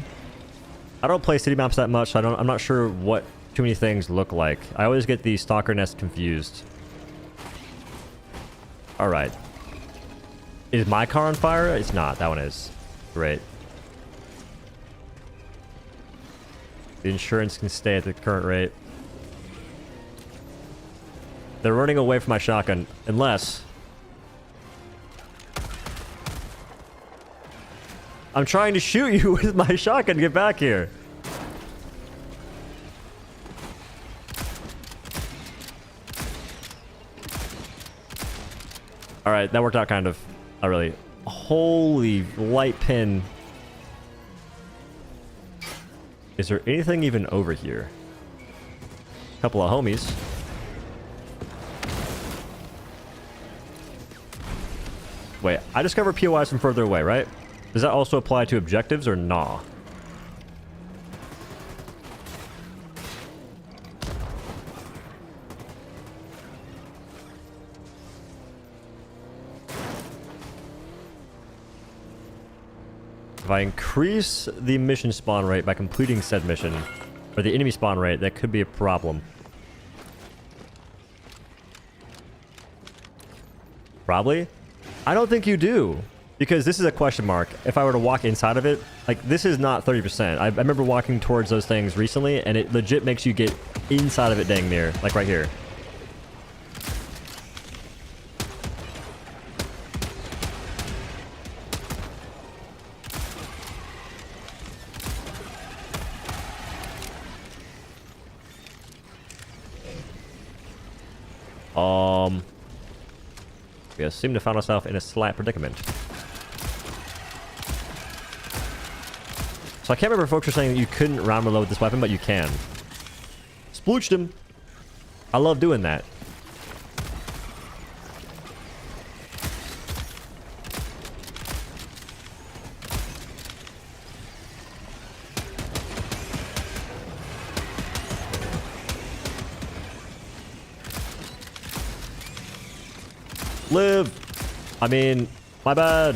I don't play city maps that much, so I'm not sure what too many things look like. I always get the stalker nest confused. Alright. Is my car on fire? It's not. That one is. Great. The insurance can stay at the current rate. They're running away from my shotgun. Unless... I'm trying to shoot you with my shotgun. Get back here. Alright, that worked out kind of. Not really. Holy light pin. Is there anything even over here? Couple of homies. Wait, I discovered POIs from further away, right? Does that also apply to objectives or nah? If I increase the mission spawn rate by completing said mission, or the enemy spawn rate, that could be a problem. Probably. I don't think you do. Because this is a question mark. If I were to walk inside of it, like, this is not 30%. I remember walking towards those things recently, and it legit makes you get inside of it dang near. Like right here. We seem to find ourselves in a slight predicament. So I can't remember if folks were saying that you couldn't round reload this weapon, but you can. Splooched him. I love doing that. Live. I mean, my bad.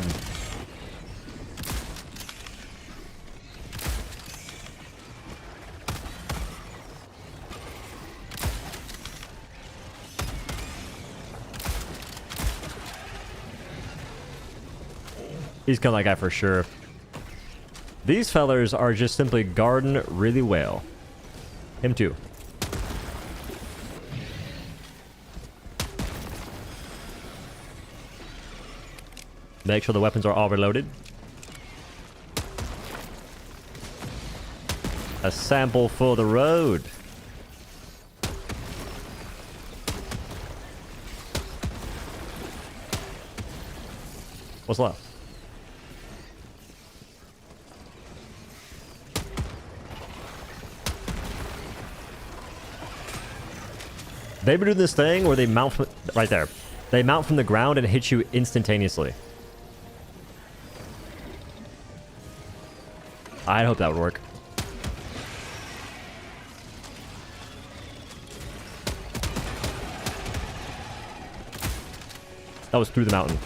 He's killing that guy for sure. These fellers are just simply guarding really well. Him too. Make sure the weapons are all reloaded. A sample for the road. What's left? They've been doing this thing where they mount from, right there. They mount from the ground and hit you instantaneously. I hope that would work. That was through the mountain.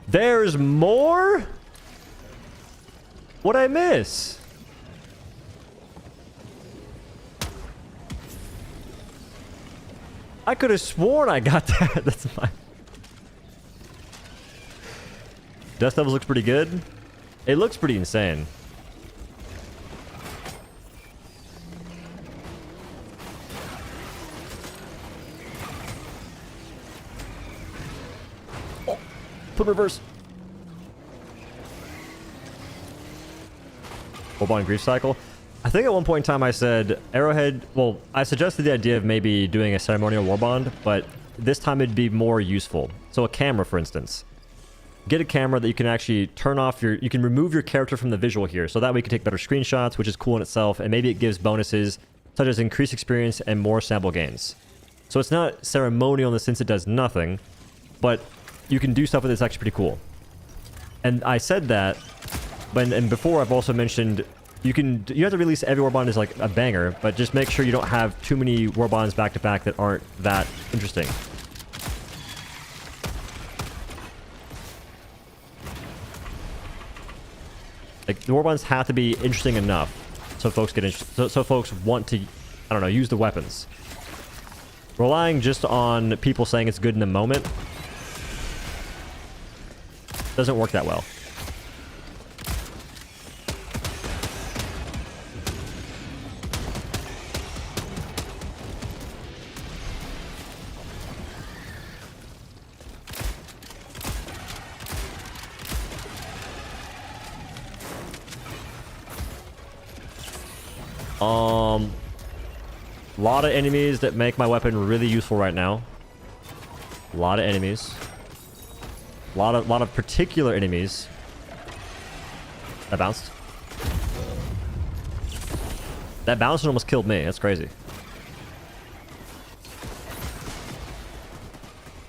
There's more? What'd I miss? I could have sworn I got that. That's fine. Dust Devils looks pretty good. It looks pretty insane. Oh, put reverse. Warbond Grief Cycle. I think at one point in time I said Arrowhead, well, I suggested the idea of maybe doing a ceremonial Warbond, but this time it'd be more useful. So a camera, for instance. Get a camera that you can actually turn off your, you can remove your character from the visual here, so that way you can take better screenshots, which is cool in itself, and maybe it gives bonuses such as increased experience and more sample gains. So it's not ceremonial in the sense it does nothing, but you can do stuff with it that's actually pretty cool. And I said that, but and before I've also mentioned you have to release every Warbond as like a banger, but just make sure you don't have too many Warbonds back to back that aren't that interesting. Like the Warbonds have to be interesting enough so folks get so folks want to, I don't know, use the weapons. Relying just on people saying it's good in the moment doesn't work that well. Lot of enemies that make my weapon really useful right now. A lot of enemies. Lot of particular enemies. That bounced. That bounced and almost killed me. That's crazy.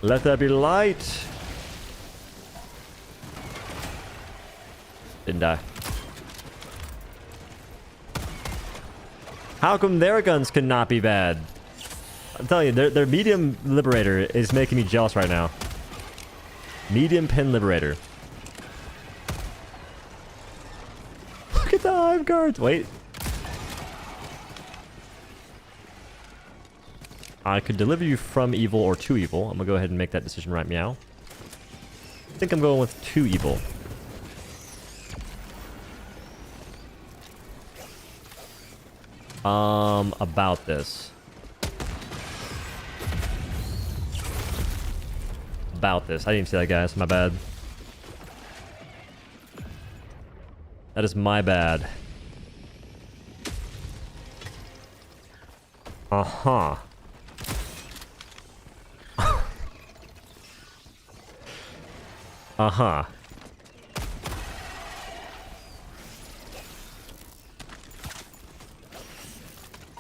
Let there be light. Didn't die. How come their guns could not be bad? I'm telling you, their medium liberator is making me jealous right now. Medium pin liberator. Look at the hive guards. Wait. I could deliver you from evil or to evil. I'm gonna go ahead and make that decision right meow. I think I'm going with to evil. About this. About this. I didn't even see that, guys. My bad. That is my bad. Uh-huh. Uh-huh.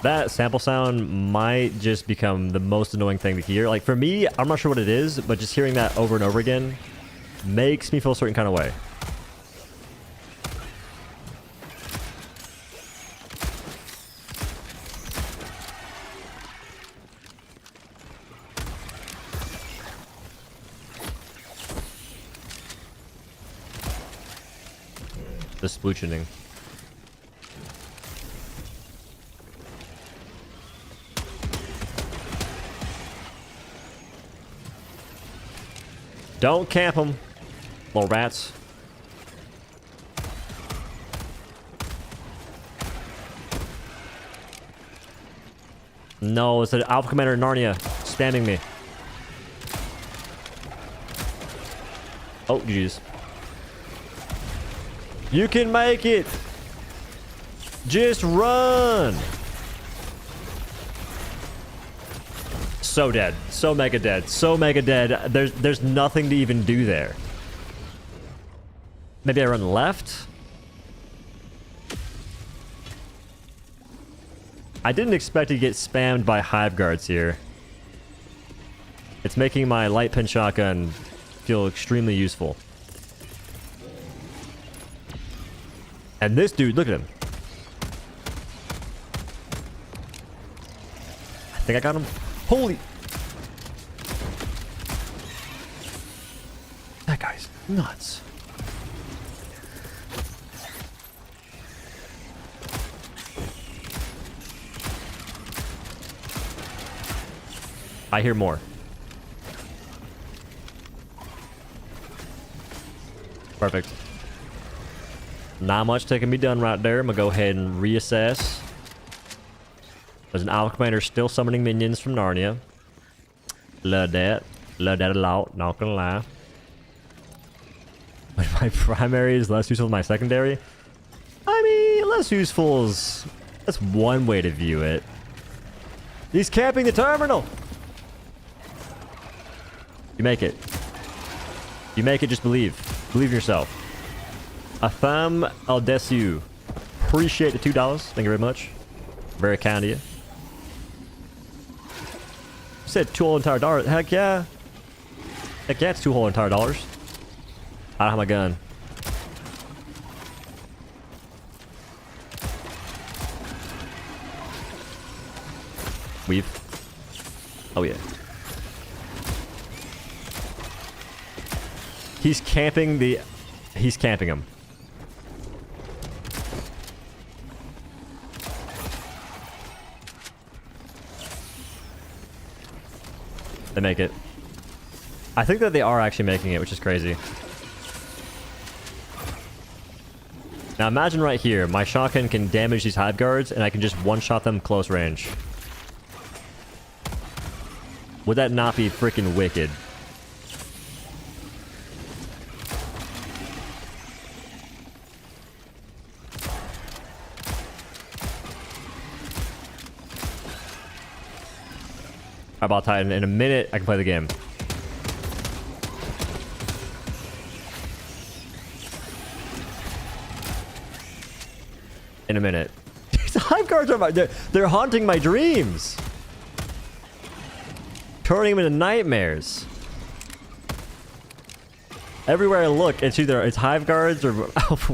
That sample sound might just become the most annoying thing to hear. Like, for me, I'm not sure what it is, but just hearing that over and over again makes me feel a certain kind of way. The splooching. Don't camp them, little rats. No, it's an Alpha Commander Narnia spamming me. Oh, jeez. You can make it. Just run. So dead. So mega dead. So mega dead. There's nothing to even do there. Maybe I run left? I didn't expect to get spammed by hive guards here. It's making my light pin shotgun feel extremely useful. And this dude, look at him. I think I got him. Holy... That guy's nuts. I hear more. Perfect. Not much that can be done right there. I'm gonna go ahead and reassess. There's an Alpha Commander still summoning minions from Narnia. Love that. Love that a lot. Not gonna lie. But my primary is less useful than my secondary. I mean, less useful is... That's one way to view it. He's camping the terminal! You make it. You make it, just believe. Believe in yourself. A thumb, I'll bless you. Appreciate the $2. Thank you very much. Very kind of you. You said $2 whole entire dollars. Heck yeah. Heck yeah, it's $2 whole entire dollars. I don't have my gun. Weave. Oh yeah. He's camping the... He's camping him. They make it. I think that they are actually making it, which is crazy. Now imagine right here, my shotgun can damage these hive guards, and I can just one-shot them close range. Would that not be freaking wicked? About Titan. In a minute, I can play the game. In a minute. These hive guards are they're haunting my dreams. Turning them into nightmares. Everywhere I look, it's either hive guards or alpha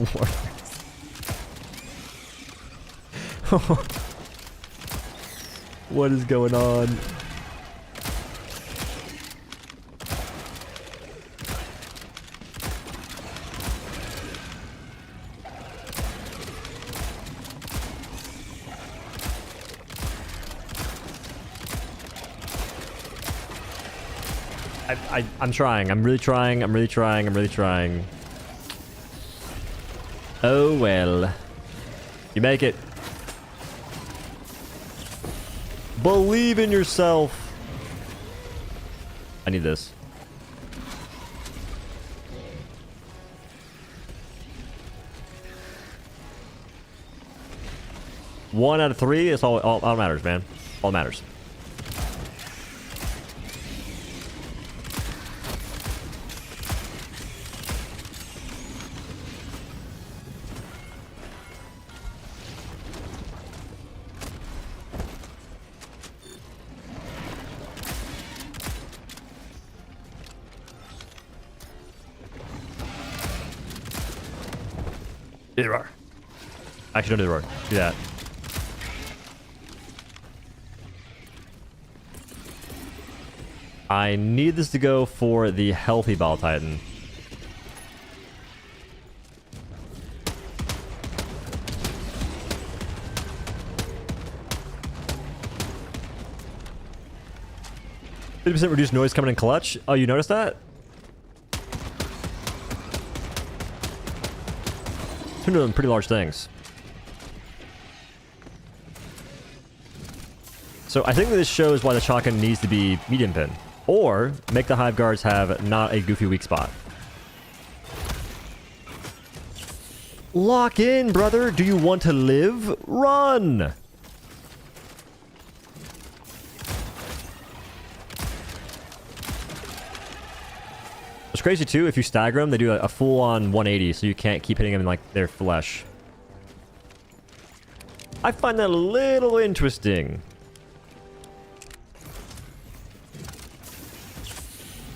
warriors. What is going on? I'm trying. I'm really trying. I'm really trying. I'm really trying. Oh well. You make it. Believe in yourself. I need this. One out of 3 is all matters, man. All matters. Do the roar. Actually, don't do the roar. Do that. I need this to go for the healthy Ball Titan. %, reduced noise coming in clutch. Oh, you noticed that? Two of them pretty large things. So I think that this shows why the shotgun needs to be medium pin. Or make the hive guards have not a goofy weak spot. Lock in, brother. Do you want to live? Run! It's crazy too, if you stagger them, they do a full-on 180, so you can't keep hitting them in like their flesh. I find that a little interesting.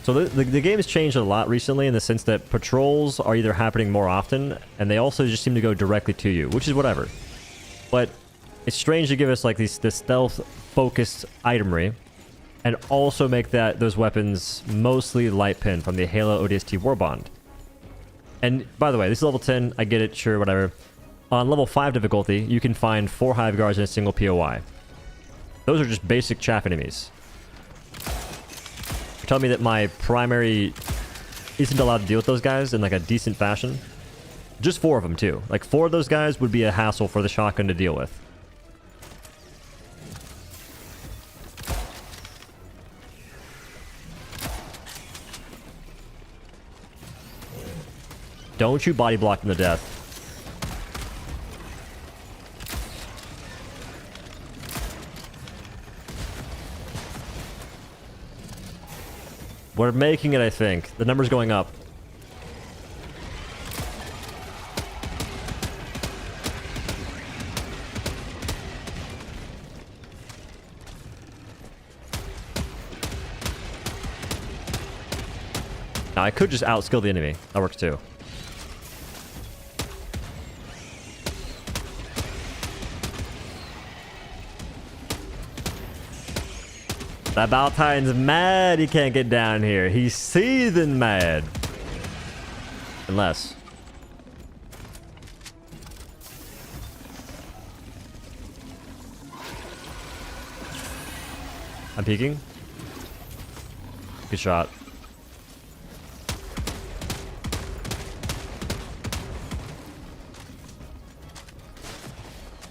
So the game has changed a lot recently in the sense that patrols are either happening more often, and they also just seem to go directly to you, which is whatever. But it's strange to give us like this stealth-focused itemry, and also make those weapons mostly light pin from the Halo ODST Warbond. And by the way, this is level 10, I get it, sure, whatever. On level 5 difficulty, you can find 4 hive guards in a single POI. Those are just basic chaff enemies. You're telling me that my primary isn't allowed to deal with those guys in like a decent fashion? Just 4 of them too. Like 4 of those guys would be a hassle for the shotgun to deal with. Don't you body block them to death. We're making it, I think. The number's going up. Now, I could just outskill the enemy. That works too. That Baltine's mad he can't get down here. He's seething mad. Unless. I'm peeking. Good shot.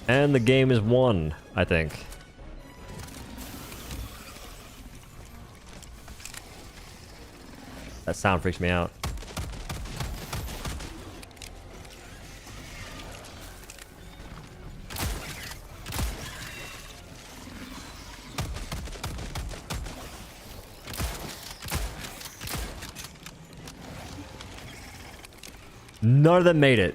And the game is won, I think. That sound freaks me out. None of them made it.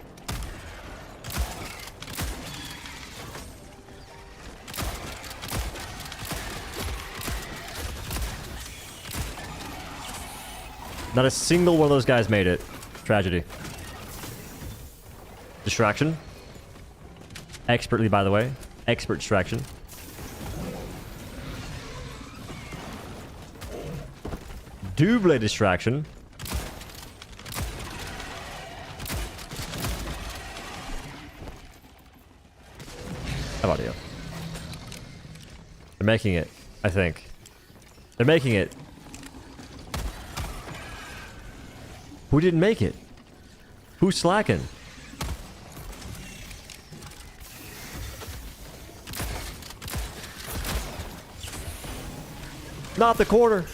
Not a single one of those guys made it. Tragedy. Distraction. Expertly, by the way. Expert distraction. double distraction. How about you? They're making it, I think. They're making it. Who didn't make it? Who's slacking? Not the quarter.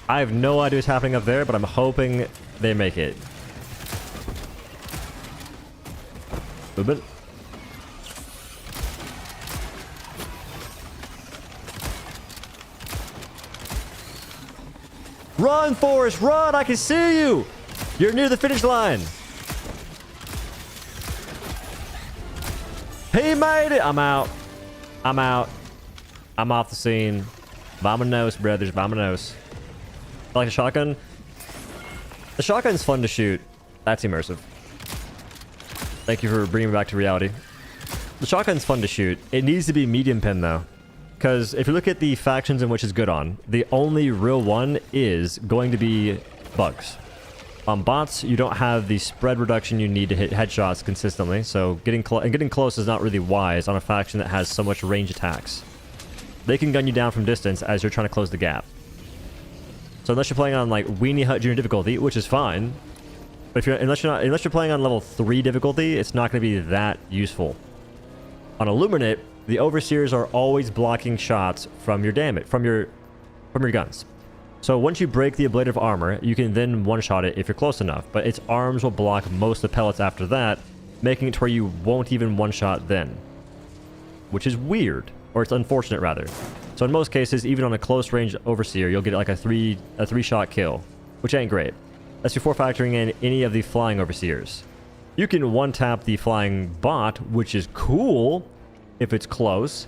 I have no idea what's happening up there, but I'm hoping they make it. Movement. Run, Forrest, run! I can see you! You're near the finish line. He made it! I'm out. I'm out. I'm off the scene. Vamonos, brothers, vamonos. Like a shotgun? The shotgun's fun to shoot. That's immersive. Thank you for bringing me back to reality. The shotgun's fun to shoot. It needs to be medium pin, though. Because if you look at the factions in which it's good on, the only real one is going to be bugs. On bots, you don't have the spread reduction you need to hit headshots consistently, so getting close is not really wise on a faction that has so much range attacks. They can gun you down from distance as you're trying to close the gap. So unless you're playing on like Weenie Hut Junior difficulty, which is fine, but unless you're playing on level 3 difficulty, it's not going to be that useful. On Illuminate, the Overseers are always blocking shots from your damage, from your guns. So once you break the ablative armor, you can then one-shot it if you're close enough, but its arms will block most of the pellets after that, making it to where you won't even one-shot then. Which is weird, or it's unfortunate rather. So in most cases, even on a close-range Overseer, you'll get like a three-shot kill, which ain't great. That's before factoring in any of the flying Overseers. You can one-tap the flying bot, which is cool if it's close.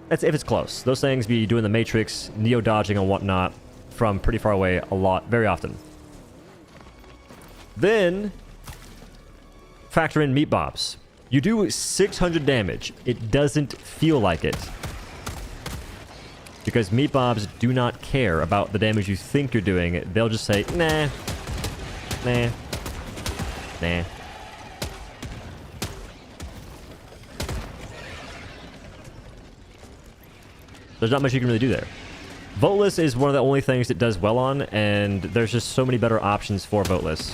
That's if it's close. Those things be doing the Matrix, neo-dodging and whatnot from pretty far away very often. Then, factor in meat bobs. You do 600 damage. It doesn't feel like it. Because meat bobs do not care about the damage you think you're doing. They'll just say, nah, nah, nah. There's not much you can really do there. Voteless is one of the only things it does well on, and there's just so many better options for Voteless.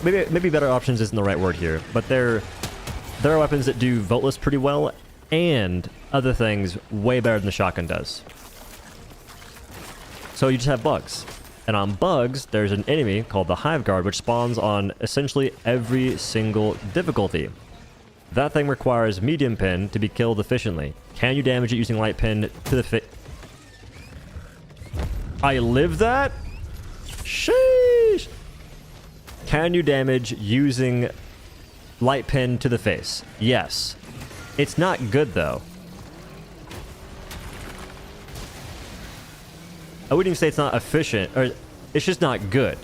Maybe better options isn't the right word here, but there are weapons that do Voteless pretty well, and other things way better than the shotgun does. So you just have bugs. And on bugs, there's an enemy called the Hive Guard, which spawns on essentially every single difficulty. That thing requires medium pin to be killed efficiently. Can you damage it using light pin to the I live that? Sheesh! Can you damage using light pin to the face? Yes. It's not good, though. I wouldn't even say it's not efficient, or it's just not good.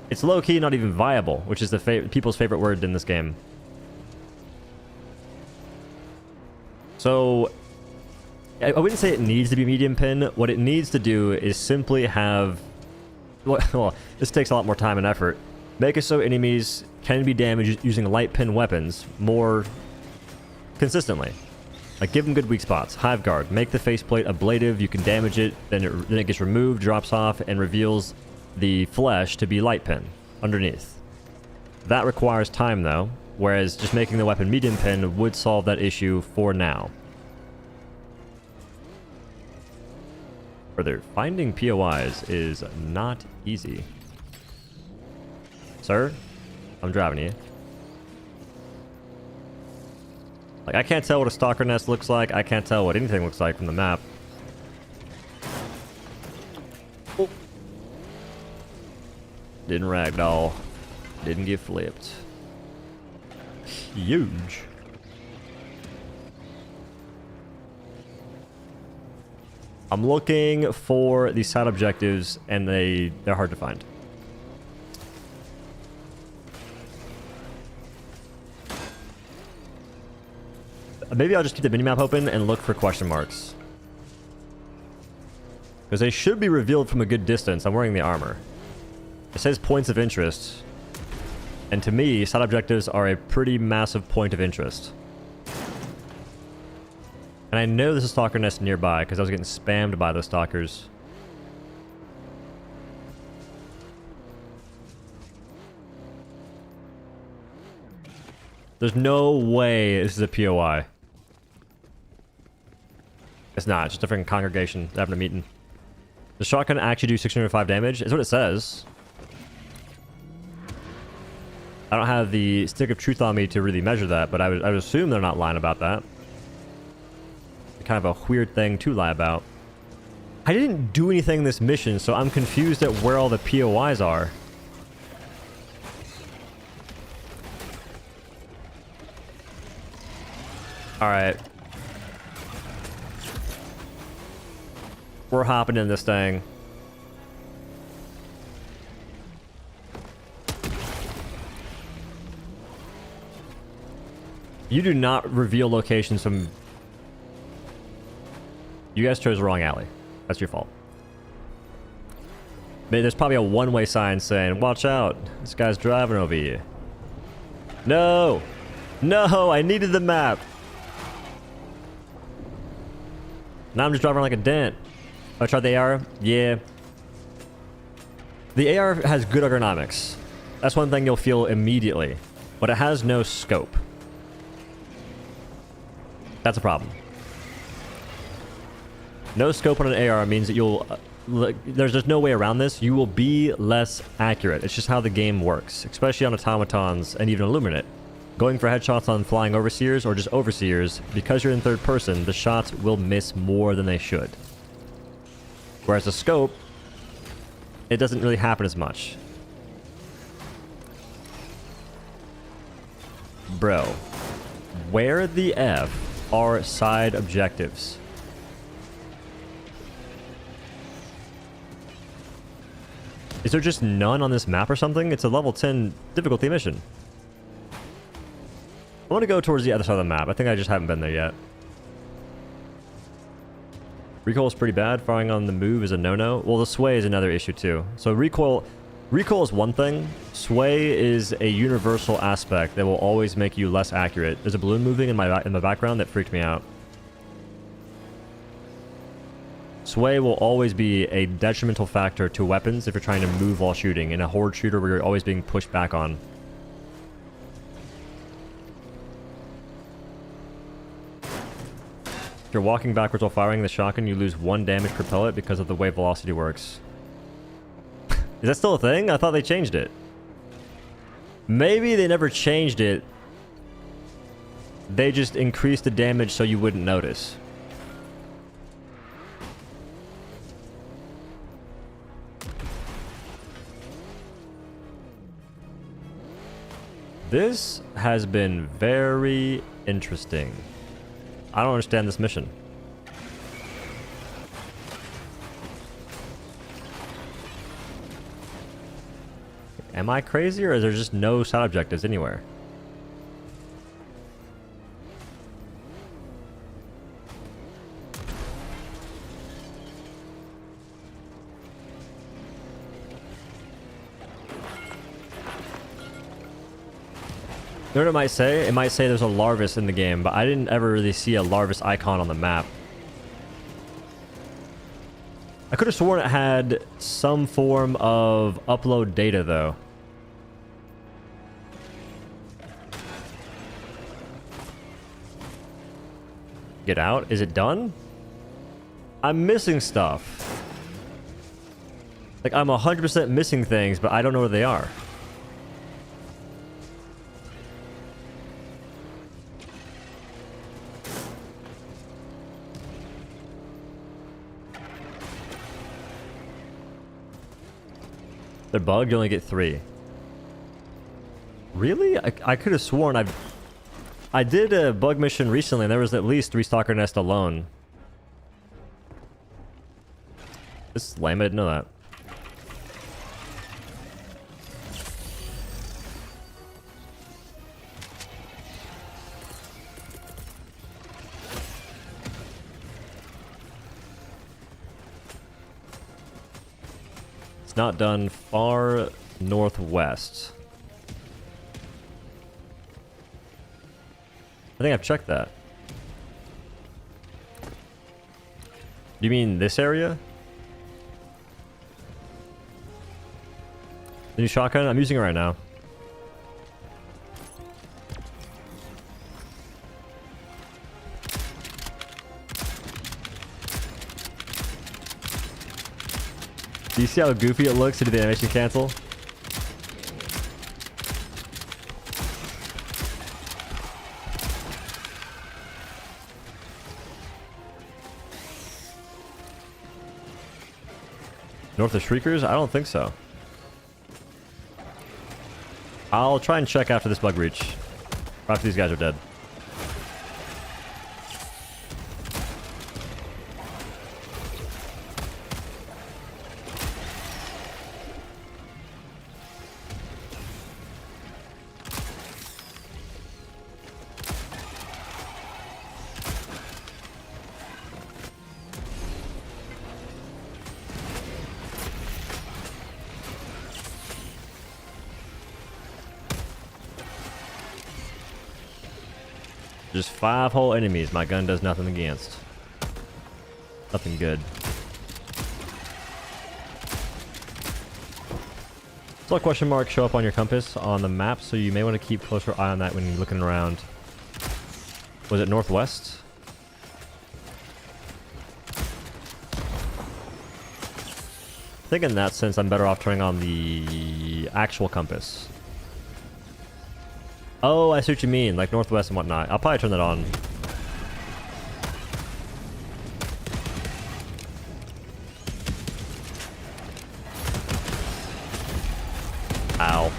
It's low-key, not even viable, which is the people's favorite word in this game. So, I wouldn't say it needs to be medium pin. What it needs to do is simply have... Well, this takes a lot more time and effort. Make it so enemies can be damaged using light pin weapons more consistently. Like, give them good weak spots. Hive Guard. Make the faceplate ablative. You can damage it. Then it gets removed, drops off, and reveals the flesh to be light pin underneath. That requires time, though. Whereas just making the weapon medium pin would solve that issue for now. Further, finding POIs is not easy. Sir, I'm driving you. Like, I can't tell what a stalker nest looks like. I can't tell what anything looks like from the map. Oh. Didn't ragdoll. Didn't get flipped. Huge. I'm looking for the side objectives, and they're hard to find. Maybe I'll just keep the minimap open and look for question marks. Because they should be revealed from a good distance. I'm wearing the armor. It says points of interest. And to me, side objectives are a pretty massive point of interest. And I know there's a stalker nest nearby because I was getting spammed by those stalkers. There's no way this is a POI. It's not. It's just a freaking congregation having a meeting. The shotgun actually do 605 damage? Is what it says. I don't have the stick of truth on me to really measure that, but I would assume they're not lying about that. It's kind of a weird thing to lie about. I didn't do anything in this mission, so I'm confused at where all the POIs are. Alright. We're hopping in this thing. You do not reveal locations from... You guys chose the wrong alley. That's your fault. There's probably a one-way sign saying, watch out, this guy's driving over you. No! No, I needed the map! Now I'm just driving like a dent. I tried the AR? Yeah. The AR has good ergonomics. That's one thing you'll feel immediately. But it has no scope. That's a problem. No scope on an AR means that you'll... there's just no way around this. You will be less accurate. It's just how the game works. Especially on automatons and even Illuminate. Going for headshots on flying overseers or just overseers, because you're in third person, the shots will miss more than they should. Whereas the scope, it doesn't really happen as much. Bro, where the F are side objectives? Is there just none on this map or something? It's a level 10 difficulty mission. I want to go towards the other side of the map. I think I just haven't been there yet. Recoil is pretty bad. Firing on the move is a no-no. Well, the sway is another issue too. So recoil is one thing. Sway is a universal aspect that will always make you less accurate. There's a balloon moving in the background that freaked me out. Sway will always be a detrimental factor to weapons if you're trying to move while shooting. In a horde shooter where you're always being pushed back on. If you're walking backwards while firing the shotgun, you lose 1 damage per pellet because of the way velocity works. Is that still a thing? I thought they changed it. Maybe they never changed it. They just increased the damage so you wouldn't notice. This has been very interesting. I don't understand this mission. Am I crazy, or is there just no side objectives anywhere? You know what it might say? It might say there's a Larvis in the game, but I didn't ever really see a Larvis icon on the map. I could have sworn it had some form of upload data, though. Get out? Is it done? I'm missing stuff. Like, I'm 100% missing things, but I don't know where they are. They're bugged, you only get 3. Really? I could have sworn I did a bug mission recently and there was at least 3 stalker nest alone. This is lame, I didn't know that. not done far northwest. I think I've checked that. You mean this area? The new shotgun? I'm using it right now. Do you see how goofy it looks? Did the animation cancel? North of Shriekers? I don't think so. I'll try and check after this bug breach. After these guys are dead. Just 5 whole enemies my gun does nothing against. Nothing good. Saw a question mark show up on your compass on the map, so you may want to keep closer eye on that when you're looking around. Was it northwest? I think in that sense I'm better off turning on the actual compass. Oh, I see what you mean, like northwest and whatnot. I'll probably turn that on. Ow.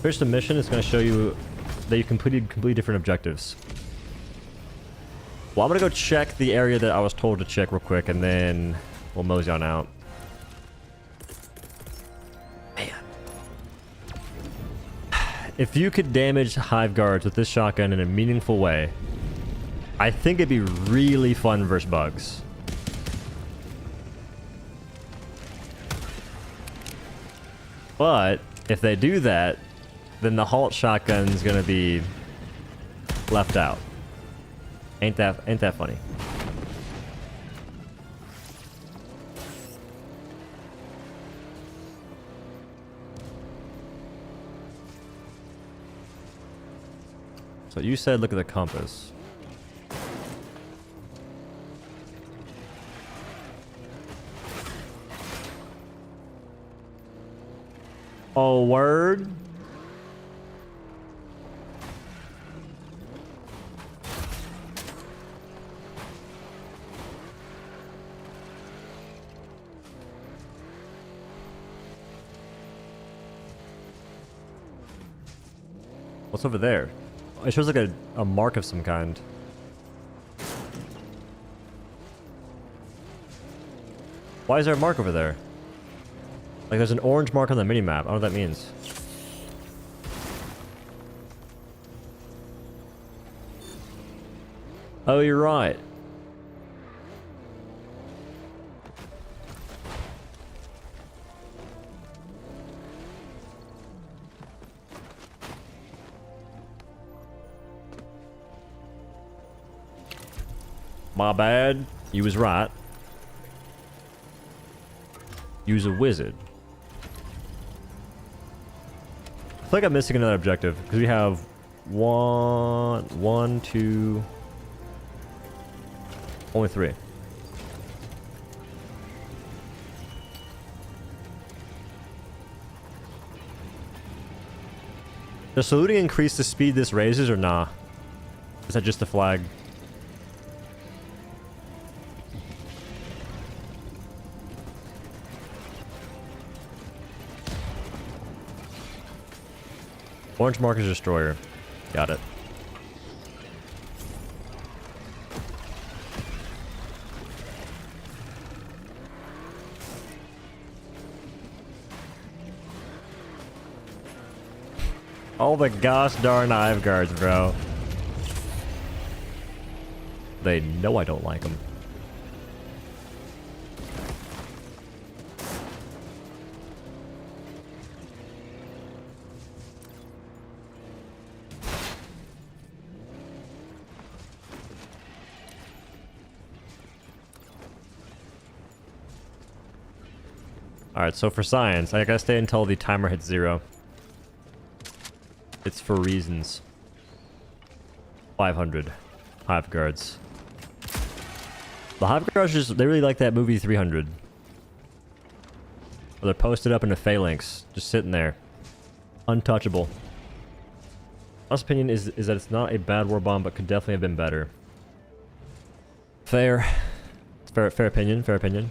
Here's the mission. It's going to show you that you completed completely different objectives. Well, I'm going to go check the area that I was told to check real quick, and then we'll mosey on out. If you could damage hive guards with this shotgun in a meaningful way, I think it'd be really fun versus bugs. But if they do that, then the halt shotgun's gonna be left out. Ain't that funny? So you said look at the compass. Oh, word? What's over there? It shows like a mark of some kind. Why is there a mark over there? Like there's an orange mark on the minimap. I don't know what that means. Oh, you're right. My bad. You was right. Use a wizard. I feel like I'm missing another objective because we have one, two, only 3. Does saluting increase the speed this raises or nah? Is that just the flag? Orange mark is destroyer. Got it. All the gosh darn hive guards, bro. They know I don't like them. Alright, so for science, I gotta stay until the timer hits 0. It's for reasons. 500 hive guards. The hive guards just, they really like that movie 300. Where they're posted up in a phalanx, just sitting there. Untouchable. My opinion is that it's not a bad war bomb, but could definitely have been better. Fair. Fair opinion, fair opinion.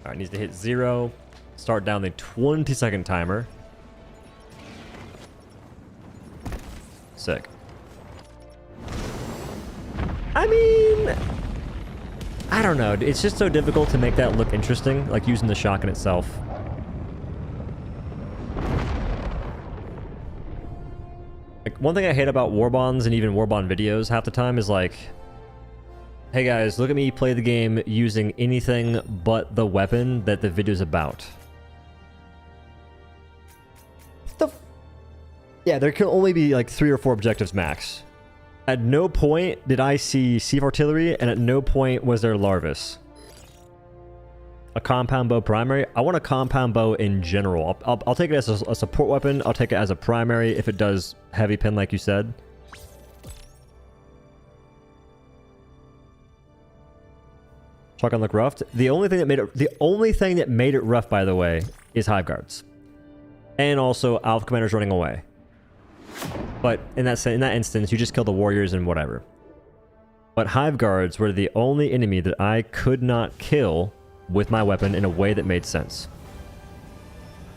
Alright, needs to hit 0. Start down the 20-second timer. Sick. I mean, I don't know. It's just so difficult to make that look interesting, like using the shotgun itself. Like, one thing I hate about Warbonds and even Warbond videos half the time is like, hey guys, look at me play the game using anything but the weapon that the video's about. Yeah, there can only be like 3 or 4 objectives max. At no point did I see sieve artillery, and at no point was there larvis. A compound bow primary? I want a compound bow in general. I'll take it as a support weapon. I'll take it as a primary if it does heavy pin like you said. Shotgun look rough. The only thing that made it rough, by the way, is hive guards, and also Alpha Commander's running away. But in that instance, you just kill the warriors and whatever. But hive guards were the only enemy that I could not kill with my weapon in a way that made sense.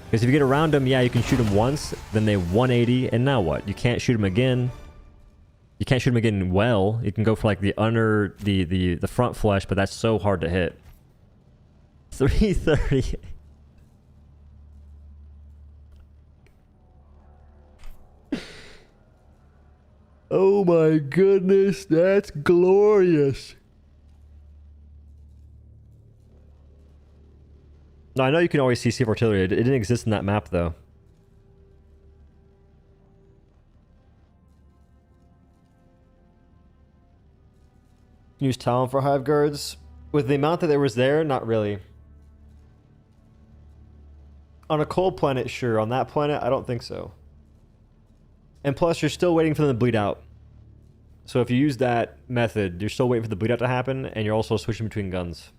Because if you get around them, yeah, you can shoot them once, then they 180, and now what? You can't shoot them again. You can't shoot them again well. You can go for like the front flush, but that's so hard to hit. 330. Oh my goodness, that's glorious. No, I know you can always see sieve artillery. It didn't exist in that map though. Use Talon for hive guards. With the amount that there was there, not really. On a cold planet, sure. On that planet, I don't think so. And plus, you're still waiting for them to bleed out. So if you use that method, you're still waiting for the bleed out to happen, and you're also switching between guns.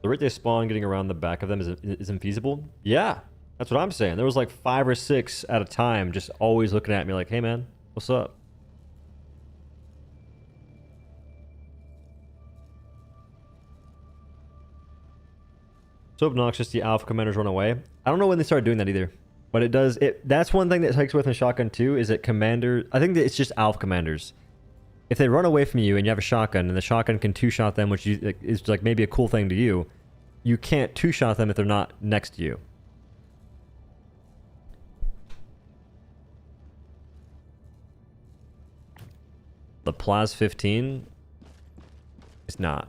The rate they spawn getting around the back of them is infeasible? Yeah, that's what I'm saying. There was like 5 or 6 at a time just always looking at me like, hey man, what's up? So obnoxious the Alpha Commanders run away. I don't know when they started doing that either. But it does. That's one thing that takes away from Shotgun 2 is that Commander... I think that it's just Alpha Commanders. If they run away from you and you have a shotgun and the shotgun can 2-shot them, which is like maybe a cool thing to you, you can't 2-shot them if they're not next to you. The Plas 15 is not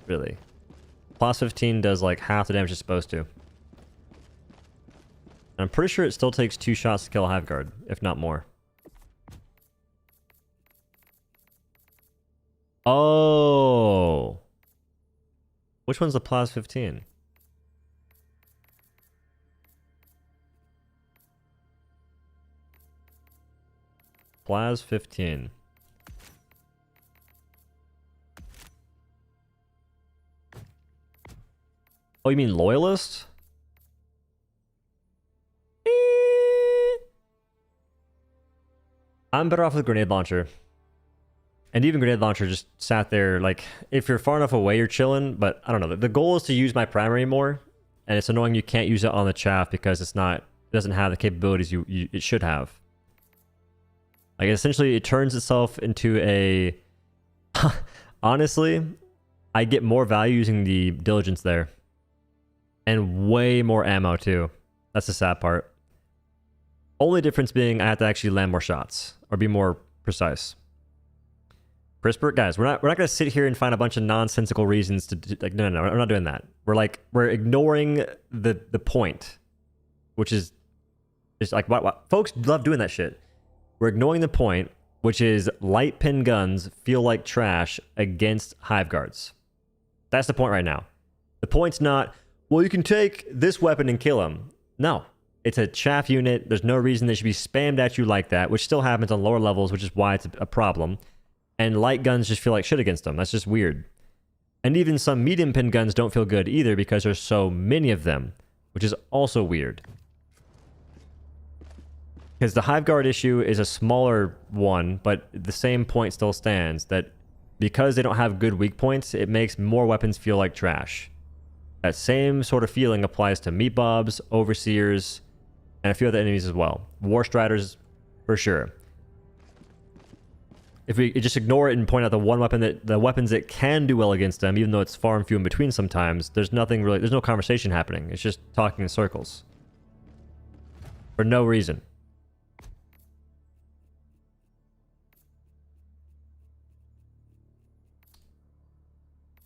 really. Plas 15 does like half the damage it's supposed to. And I'm pretty sure it still takes 2 shots to kill a hive guard, if not more. Oh. Which one's the Plas 15? Plas 15. Oh, you mean Loyalist? I'm better off with Grenade Launcher. And even Grenade Launcher just sat there, like, if you're far enough away, you're chilling, but I don't know. The goal is to use my primary more, and it's annoying you can't use it on the chaff because it doesn't have the capabilities it should have. Like, essentially, it turns itself into a... Honestly, I get more value using the Diligence there. And way more ammo, too. That's the sad part. Only difference being I have to actually land more shots. Or be more precise. Crisper? Guys, we're not going to sit here and find a bunch of nonsensical reasons to... Like, no, we're not doing that. We're ignoring the point. which is just like what folks love doing that shit. We're ignoring the point, which is light pin guns feel like trash against hive guards. That's the point right now. The point's not, well, you can take this weapon and kill him. No, it's a chaff unit. There's no reason they should be spammed at you like that, which still happens on lower levels, which is why it's a problem. And light guns just feel like shit against them. That's just weird. And even some medium pin guns don't feel good either because there's so many of them, which is also weird. Because the hive guard issue is a smaller one, but the same point still stands that because they don't have good weak points, it makes more weapons feel like trash. That same sort of feeling applies to meat bobs, overseers, and a few other enemies as well. War striders, for sure. If we just ignore it and point out the weapons that can do well against them, even though it's far and few in between sometimes, there's no conversation happening. It's just talking in circles. For no reason.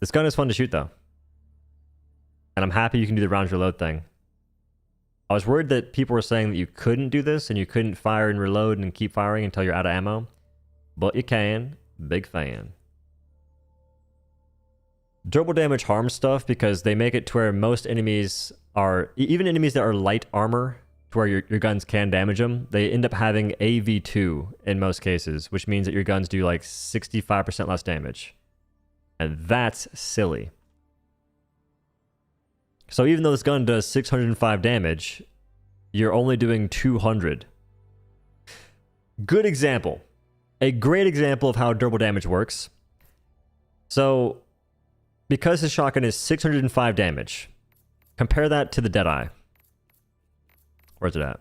This gun is fun to shoot, though. And I'm happy you can do the round reload thing. I was worried that people were saying that you couldn't do this and you couldn't fire and reload and keep firing until you're out of ammo. But you can. Big fan. Durable damage harms stuff because they make it to where most enemies are... Even enemies that are light armor, to where your guns can damage them, they end up having AV2 in most cases, which means that your guns do like 65% less damage. And that's silly. So even though this gun does 605 damage, you're only doing 200. Good example. A great example of how durable damage works. So, because the shotgun is 605 damage, compare that to the Deadeye. Where's it at?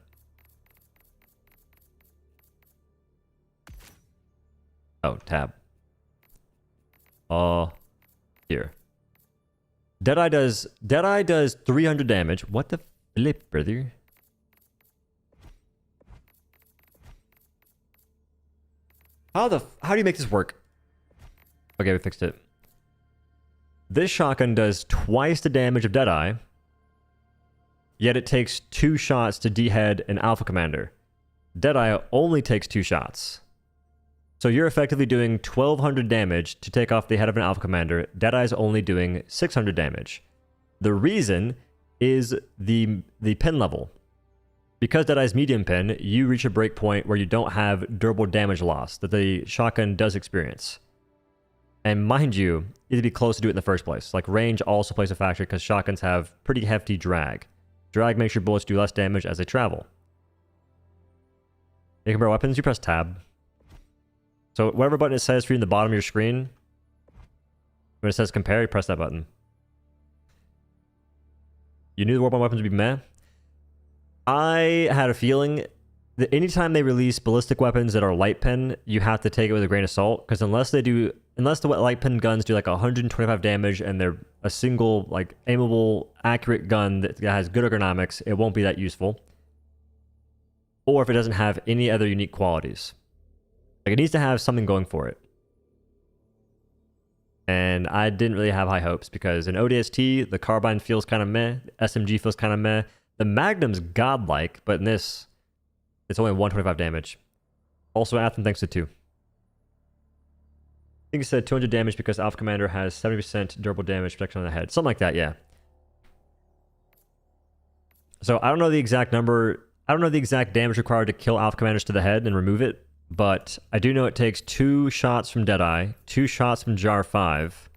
Oh, tab. Here. Deadeye does 300 damage. What the flip, brother? How do you make this work? Okay, we fixed it. This shotgun does twice the damage of Deadeye, yet it takes 2 shots to dehead an Alpha Commander. Deadeye only takes 2 shots. So you're effectively doing 1200 damage to take off the head of an Alpha Commander. Deadeye's only doing 600 damage. The reason is the pin level. Because Deadeye's medium pin, you reach a break point where you don't have durable damage loss that the shotgun does experience. And mind you, it'd be close to do it in the first place. Like, range also plays a factor because shotguns have pretty hefty drag. Drag makes your bullets do less damage as they travel. You compare weapons, you press tab. So whatever button it says for you in the bottom of your screen, when it says compare, you press that button. You knew the Warbond weapons would be meh? I had a feeling that anytime they release ballistic weapons that are light pin, you have to take it with a grain of salt, because unless the light pin guns do like 125 damage and they're a single, like, aimable, accurate gun that has good ergonomics, it won't be that useful. Or if it doesn't have any other unique qualities. Like, it needs to have something going for it. And I didn't really have high hopes because in ODST, the carbine feels kind of meh, SMG feels kind of meh. The Magnum's godlike, but in this, it's only 125 damage. Also, Athens thanks to 2. I think it said 200 damage because Alpha Commander has 70% durable damage protection on the head. Something like that, yeah. So I don't know the exact number. I don't know the exact damage required to kill Alpha Commanders to the head and remove it. But I do know it takes 2 shots from Deadeye, 2 shots from Jar 5.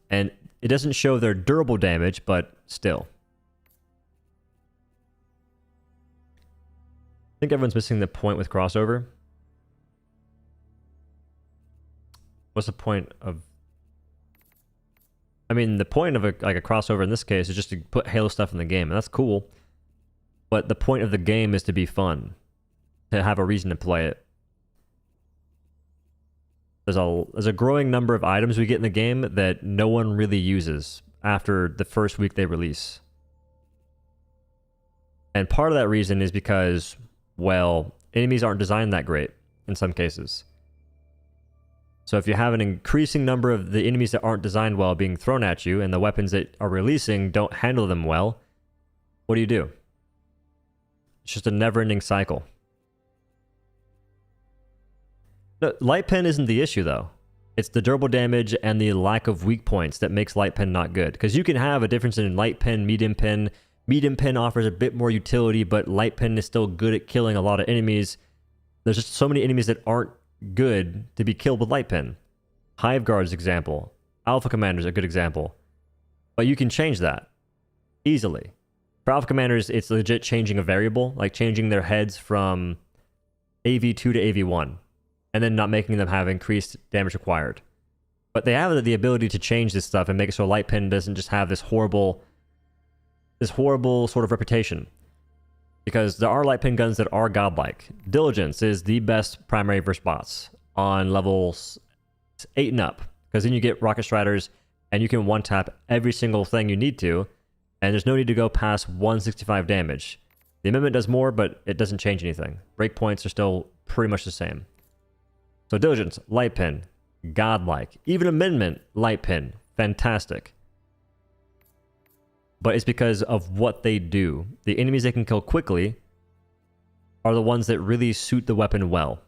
And it doesn't show their durable damage, but still. I think everyone's missing the point with crossover. What's the point of... I mean, the point of a crossover in this case is just to put Halo stuff in the game, and that's cool. But the point of the game is to be fun, to have a reason to play it. There's a growing number of items we get in the game that no one really uses after the first week they release. And part of that reason is because, well, enemies aren't designed that great in some cases. So if you have an increasing number of the enemies that aren't designed well being thrown at you, and the weapons that are releasing don't handle them well, what do? It's just a never-ending cycle. No, light pen isn't the issue, though. It's the durable damage and the lack of weak points that makes light pen not good. Because you can have a difference in light pen, medium pen. Medium pen offers a bit more utility, but light pen is still good at killing a lot of enemies. There's just so many enemies that aren't good to be killed with light pen. Hive Guard's example. Alpha Commander's a good example. But you can change that easily. For Alpha Commanders, it's legit changing a variable, like changing their heads from AV2 to AV1, and then not making them have increased damage required. But they have the ability to change this stuff and make it so light pen doesn't just have this horrible sort of reputation. Because there are light pen guns that are godlike. Diligence is the best primary versus bots on levels 8 and up. Because then you get Rocket Striders and you can one-tap every single thing you need to, and there's no need to go past 165 damage. The amendment does more, but it doesn't change anything. Breakpoints are still pretty much the same. So Diligence, light pen, godlike. Even amendment, light pen, fantastic. But it's because of what they do. The enemies they can kill quickly are the ones that really suit the weapon well.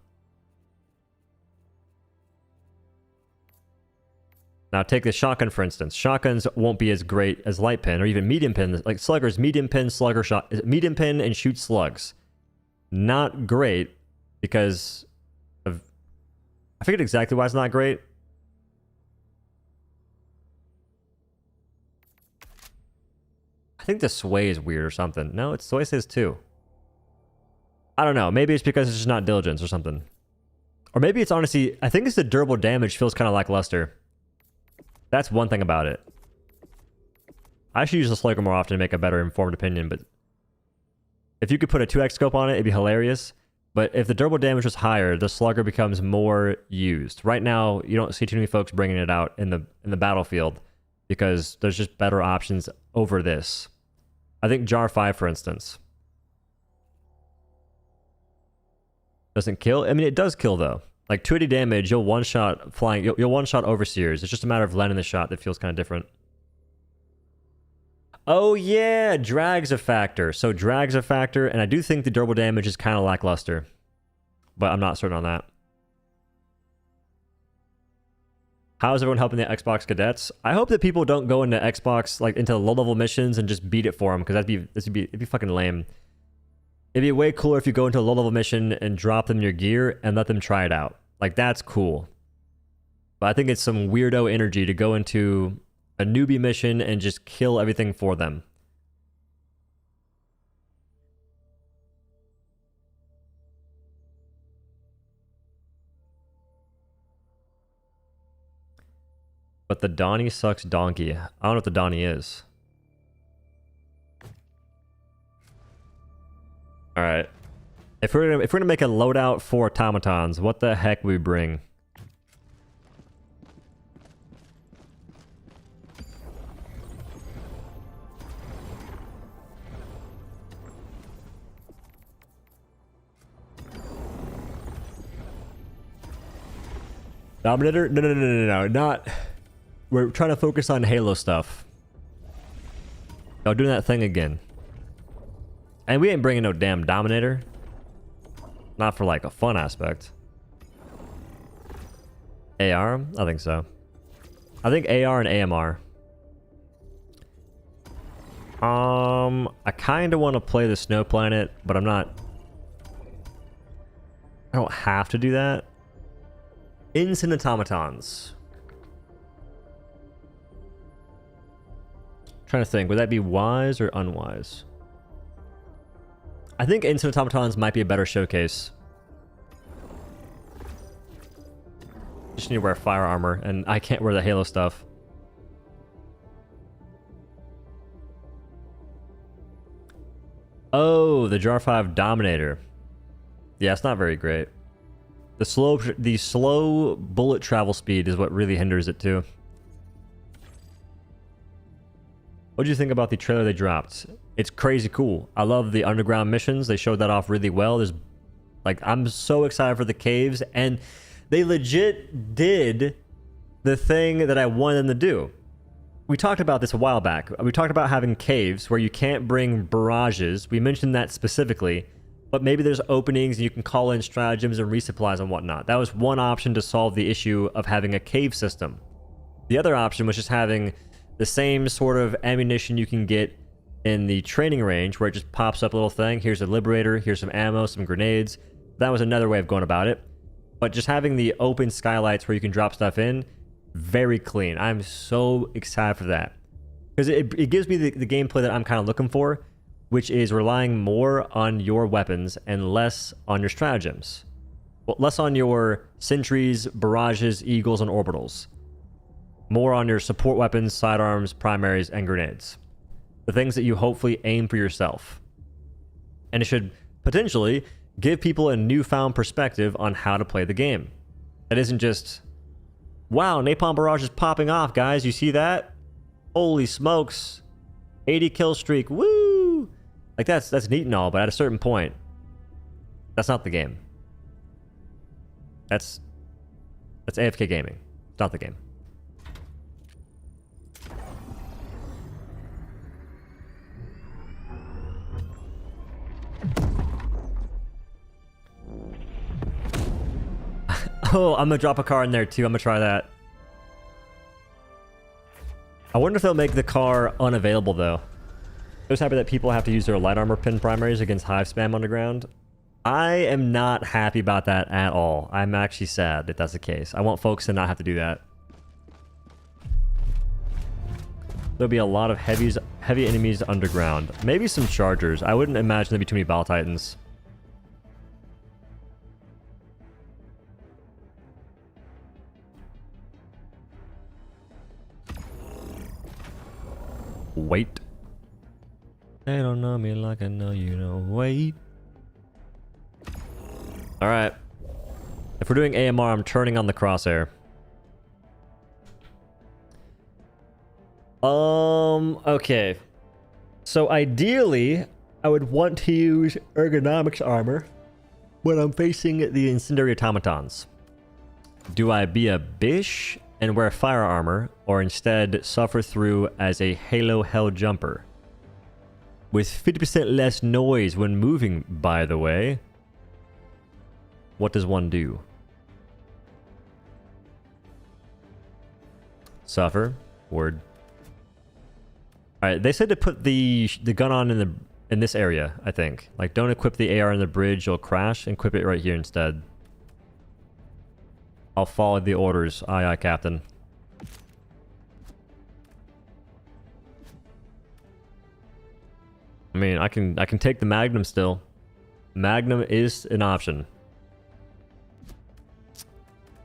Now take the shotgun for instance. Shotguns won't be as great as light pen or even medium pen. Like sluggers, medium pen, slugger shot, medium pen and shoot slugs. Not great because of... I forget exactly why it's not great. I think the sway is weird or something. No, it's sway says 2. I don't know. Maybe it's because it's just not diligence or something. Or maybe it's honestly... I think it's the durable damage feels kind of lackluster. That's one thing about it. I should use the slugger more often to make a better informed opinion, but... if you could put a 2x scope on it, it'd be hilarious. But if the durable damage was higher, the slugger becomes more used. Right now, you don't see too many folks bringing it out in the battlefield because there's just better options over this. I think Jar 5, for instance, doesn't kill. I mean, it does kill, though. Like, 280 damage, you'll one-shot flying... You'll one-shot overseers. It's just a matter of landing the shot that feels kind of different. Oh, yeah! Drag's a factor. So, drag's a factor, and I do think the durable damage is kind of lackluster. But I'm not certain on that. How is everyone helping the Xbox cadets? I hope that people don't go into Xbox, like, into low-level missions and just beat it for them, because it'd be fucking lame. It'd be way cooler if you go into a low-level mission and drop them your gear and let them try it out. Like, that's cool. But I think it's some weirdo energy to go into a newbie mission and just kill everything for them. But the Donnie sucks donkey. I don't know what the Donnie is. Alright. If we're gonna make a loadout for automatons, what the heck we bring? Dominator? No, not... We're trying to focus on Halo stuff. Y'all doing that thing again. And we ain't bringing no damn Dominator. Not for like a fun aspect. AR? I think so. I think AR and AMR. I kind of want to play the Snow Planet, but I'm not... I don't have to do that. Instant automatons. Trying to think, would that be wise or unwise? I think instant automatons might be a better showcase. Just need to wear fire armor, and I can't wear the Halo stuff. Oh, the Jar 5 Dominator. Yeah, it's not very great. The slow bullet travel speed is what really hinders it too. What do you think about the trailer they dropped? It's crazy cool. I love the underground missions. They showed that off really well. There's, like, I'm so excited for the caves, and They legit did the thing that I wanted them to do. We talked about this a while back. We talked about having caves where you can't bring barrages. We mentioned that specifically, but maybe there's openings and you can call in stratagems and resupplies and whatnot. That was one option to solve the issue of having a cave system. The other option was just having the same sort of ammunition you can get in the training range where it just pops up a little thing. Here's a liberator, here's some ammo, some grenades. That was another way of going about it. But just having the open skylights where you can drop stuff in, very clean. I'm so excited for that. Because it gives me the gameplay that I'm kind of looking for, which is relying more on your weapons and less on your stratagems. Well, less on your sentries, barrages, eagles, and orbitals. More on your support weapons, sidearms, primaries, and grenades. The things that you hopefully aim for yourself. And it should potentially give people a newfound perspective on how to play the game. That isn't just, wow, Napalm Barrage is popping off, guys. You see that? Holy smokes. 80 kill streak. Woo! Like, that's neat and all, but at a certain point, that's not the game. That's AFK gaming. It's not the game. Oh, I'm gonna drop a car in there too. I'm gonna try that. I wonder if they'll make the car unavailable though. I'm just happy that people have to use their light armor pin primaries against hive spam underground. I am not happy about that at all. I'm actually sad that that's the case. I want folks to not have to do that. There'll be a lot of heavy enemies underground. Maybe some chargers. I wouldn't imagine there'd be too many Ball Titans. Wait. They don't know me like I know you don't. Wait. Alright. If we're doing AMR, I'm turning on the crosshair. Okay. So ideally, I would want to use ergonomics armor when I'm facing the incendiary automatons. Do I be a bish and wear fire armor, or instead suffer through as a Halo Hell Jumper? With 50% less noise when moving, by the way. What does one do? Suffer. Word. Alright, they said to put the gun on in this area, I think. Like, don't equip the AR in the bridge, you'll crash, and equip it right here instead. I'll follow the orders. Aye, aye, Captain. I mean, I can take the Magnum still. Magnum is an option.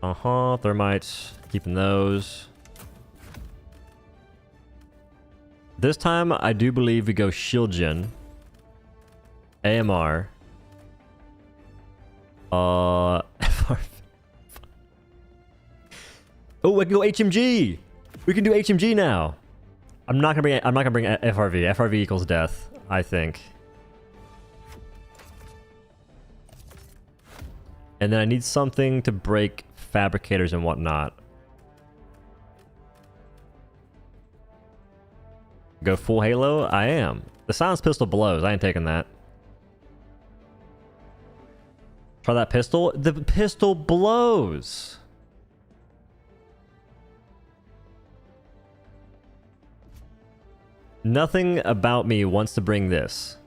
Thermites. Keeping those. This time, I do believe we go shield gen. AMR. FR. Oh, I can go HMG. We can do HMG now. I'm not gonna bring FRV. FRV equals death, I think. And then I need something to break fabricators and whatnot. Go full Halo? I am. The silence pistol blows. I ain't taking that. Try that pistol. The pistol blows. Nothing about me wants to bring this.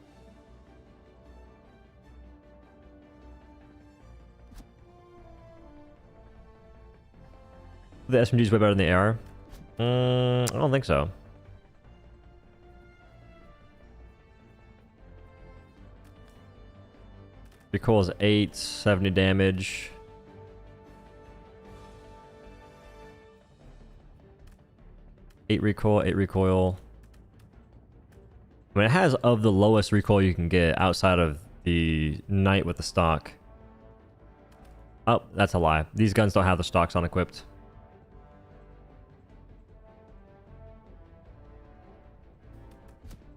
The SMG is way better than the AR. I don't think so. Recoil is 8, 70 damage. Eight recoil. I mean, it has of the lowest recoil you can get outside of the Knight with the stock. Oh, that's a lie. These guns don't have the stocks unequipped.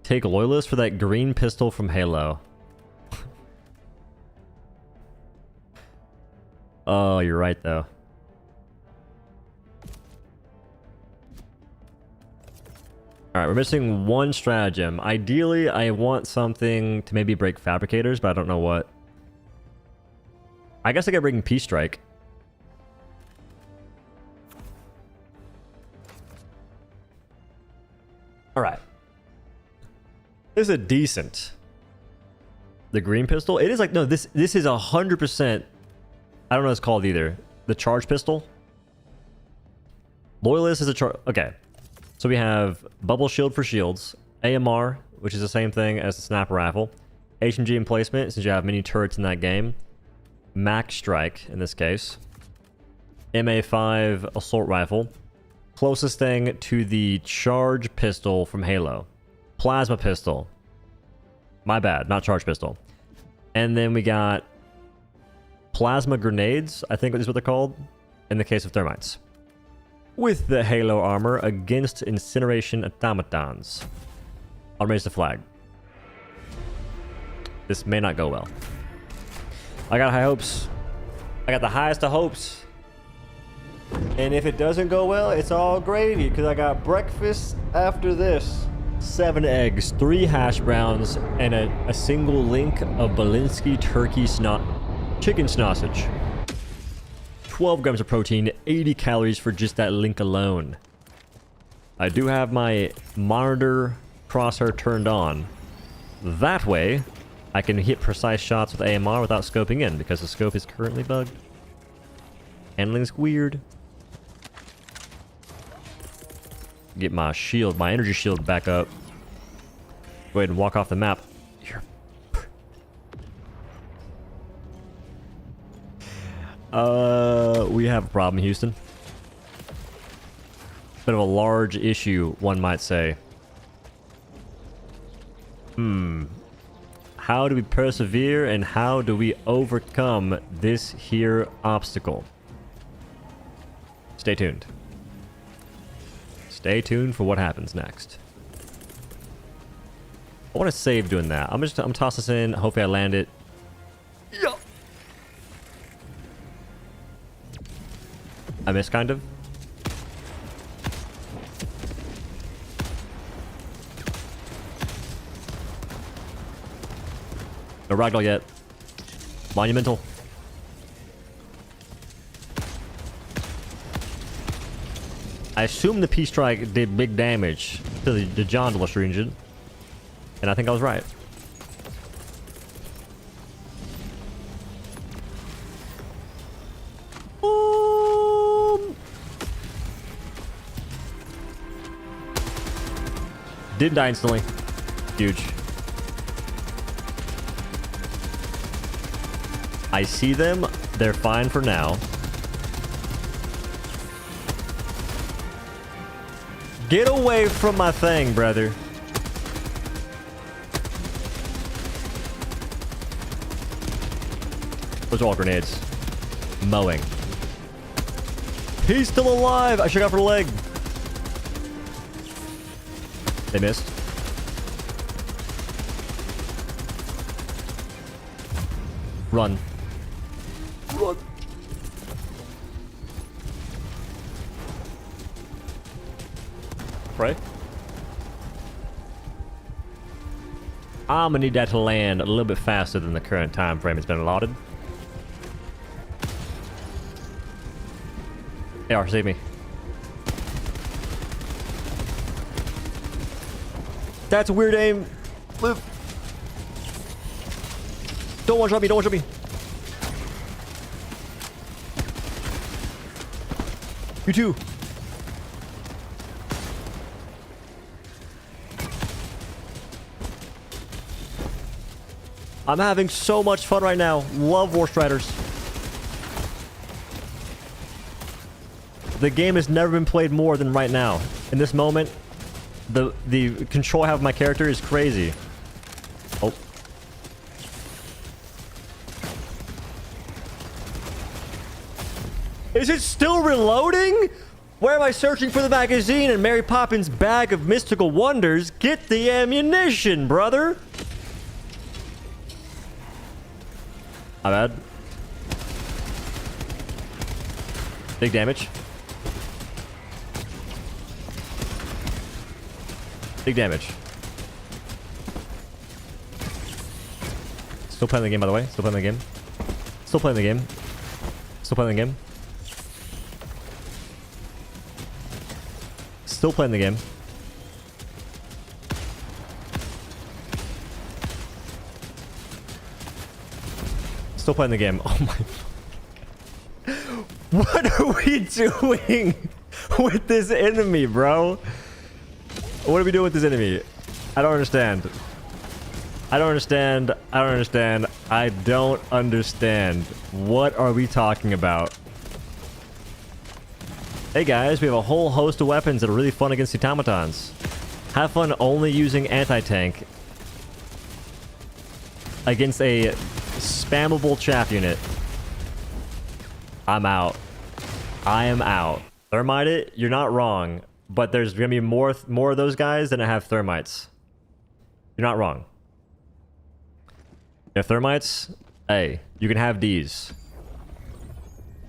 Take Loyalist for that green pistol from Halo. Oh, you're right, though. All right, we're missing one stratagem. Ideally, I want something to maybe break fabricators, but I don't know what. I guess I could bring Peace Strike. All right. This is a decent. The green pistol? It is like, no, this is 100%. I don't know what it's called either. The charge pistol. Loyalist is a charge. Okay. So we have bubble shield for shields. AMR, which is the same thing as the sniper rifle. HMG emplacement, since you have many turrets in that game. Max strike, in this case. MA5 assault rifle. Closest thing to the charge pistol from Halo. Plasma pistol. My bad, not charge pistol. And then we got plasma grenades, I think is what they're called, in the case of thermites. With the Halo armor against incineration automatons. I'll raise the flag. This may not go well. I got high hopes. I got the highest of hopes. And if it doesn't go well, it's all gravy, because I got breakfast after this. 7 eggs, 3 hash browns, and a single link of Belinsky turkey chicken sausage. 12 grams of protein, 80 calories for just that link alone. I do have my monitor crosshair turned on. That way, I can hit precise shots with AMR without scoping in, because the scope is currently bugged. Handling's weird. Get my shield, my energy shield back up. Go ahead and walk off the map. Here. We have a problem, Houston. Bit of a large issue, one might say. How do we persevere and how do we overcome this here obstacle? Stay tuned. Stay tuned for what happens next. I want to save doing that. I'm toss this in. Hopefully I land it. Yeah. I missed kind of. No ragdoll yet. Monumental. I assume the Peace Strike did big damage to the Jondalus region. And I think I was right. Didn't die instantly. Huge. I see them. They're fine for now. Get away from my thing, brother. Those are all grenades. Mowing. He's still alive! I should have got for the leg. They missed. Run. Run. Pray. I'm gonna need that to land a little bit faster than the current time frame it's been allotted. AR, save me. That's a weird aim. Live. Don't one-shot me, don't one-shot me. You too. I'm having so much fun right now. Love War Striders. The game has never been played more than right now. In this moment, the control I have of my character is crazy. Oh. Is it still reloading? Where am I searching for the magazine and Mary Poppins' bag of mystical wonders? Get the ammunition, brother! My bad. Big damage. Big damage. Still playing the game, by the way. Still playing the game. Still playing the game. Still playing the game. Still playing the game. Still playing the game. Oh my. What are we doing with this enemy, bro? What are we doing with this enemy? I don't understand. I don't understand. I don't understand. I don't understand. What are we talking about? Hey guys, we have a whole host of weapons that are really fun against the automatons. Have fun only using anti-tank against a spammable chaff unit. I'm out. I am out. Thermite it? You're not wrong. But there's gonna be more of those guys than I have thermites. You're not wrong. You have thermites? Hey, you can have these.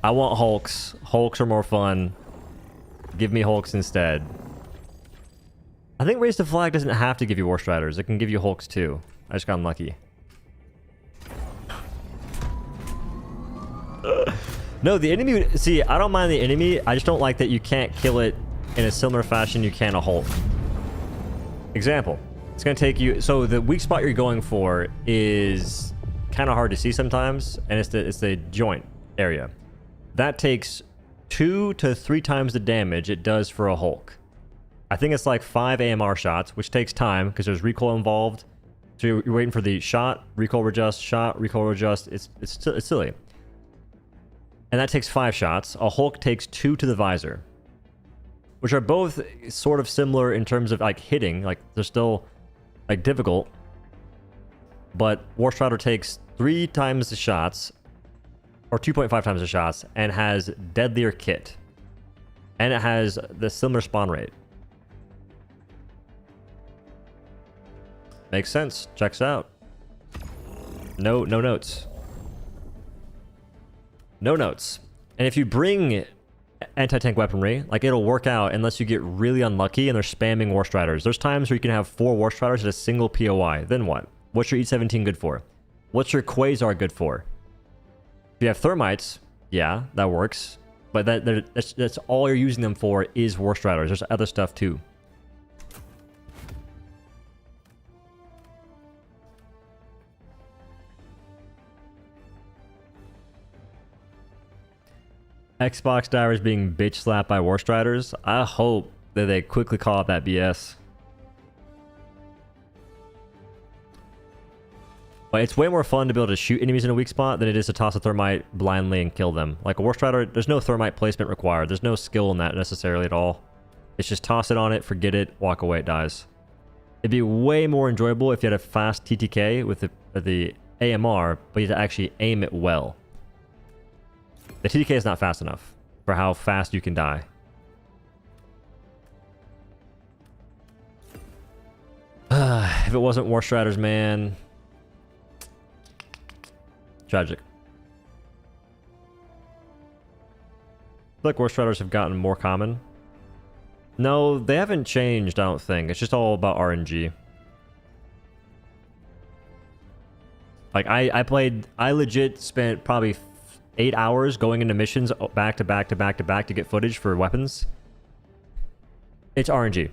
I want Hulks. Hulks are more fun. Give me Hulks instead. I think Raise the Flag doesn't have to give you War Striders. It can give you Hulks too. I just got unlucky. No, the enemy... See, I don't mind the enemy. I just don't like that you can't kill it in a similar fashion you can a Hulk. Example. It's going to take you... So the weak spot you're going for is kind of hard to see sometimes. And it's the joint area. That takes 2 to 3 times the damage it does for a Hulk. I think it's like 5 AMR shots, which takes time because there's recoil involved. So you're waiting for the shot, recoil adjust, shot, recoil adjust. It's silly. And that takes 5 shots. A Hulk takes 2 to the visor, which are both sort of similar in terms of like hitting. Like they're still like difficult, but War Strider takes 3 times the shots, or 2.5 times the shots, and has deadlier kit, and it has the similar spawn rate. Makes sense. Checks out. No notes. No notes. And if you bring anti-tank weaponry, like it'll work out unless you get really unlucky and they're spamming War Striders. There's times where you can have 4 War Striders at a single POI. Then what? What's your E-17 good for? What's your Quasar good for? If you have thermites, yeah, that works. But that's all you're using them for is War Striders. There's other stuff too. Xbox divers being bitch slapped by War Striders. I hope that they quickly call out that BS. But it's way more fun to be able to shoot enemies in a weak spot than it is to toss a thermite blindly and kill them. Like a War Strider, there's no thermite placement required. There's no skill in that necessarily at all. It's just toss it on it, forget it, walk away, it dies. It'd be way more enjoyable if you had a fast TTK with the AMR, but you had to actually aim it well. The TTK is not fast enough for how fast you can die. If it wasn't War Striders, man. Tragic. I feel like War Striders have gotten more common. No, they haven't changed, I don't think. It's just all about RNG. Like, I legit spent probably 8 hours going into missions back to back to get footage for weapons. It's RNG.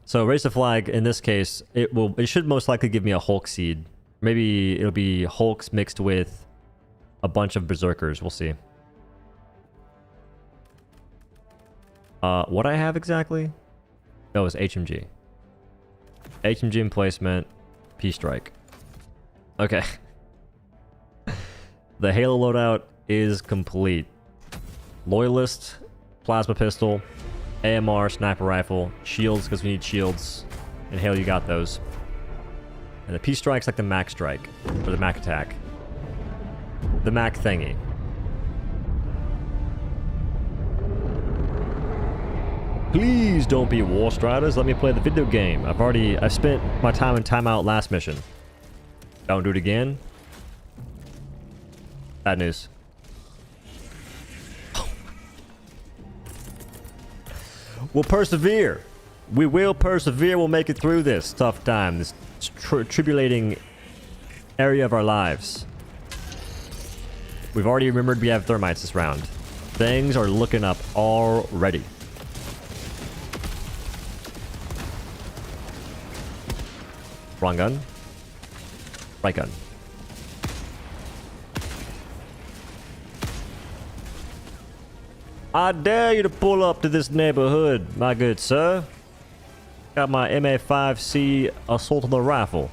So Raise the Flag, in this case, it should most likely give me a Hulk seed. Maybe it'll be Hulks mixed with a bunch of Berserkers. We'll see. What I have exactly? No, it's HMG. HMG emplacement, P-Strike. Okay. The Halo loadout is complete. Loyalist, plasma pistol, AMR, sniper rifle, shields because we need shields. In Halo you got those. And the P-Strike's like the Mac Strike, or the Mac Attack. The Mac thingy. Please don't be War Striders, let me play the video game. I've spent my time in timeout last mission. Don't do it again. Bad news. We'll persevere. We will persevere. We'll make it through this tough time, this tribulating area of our lives. We've already remembered we have thermites this round. Things are looking up already. Wrong gun. Right gun. I dare you to pull up to this neighborhood, my good sir. Got my MA5C assault rifle.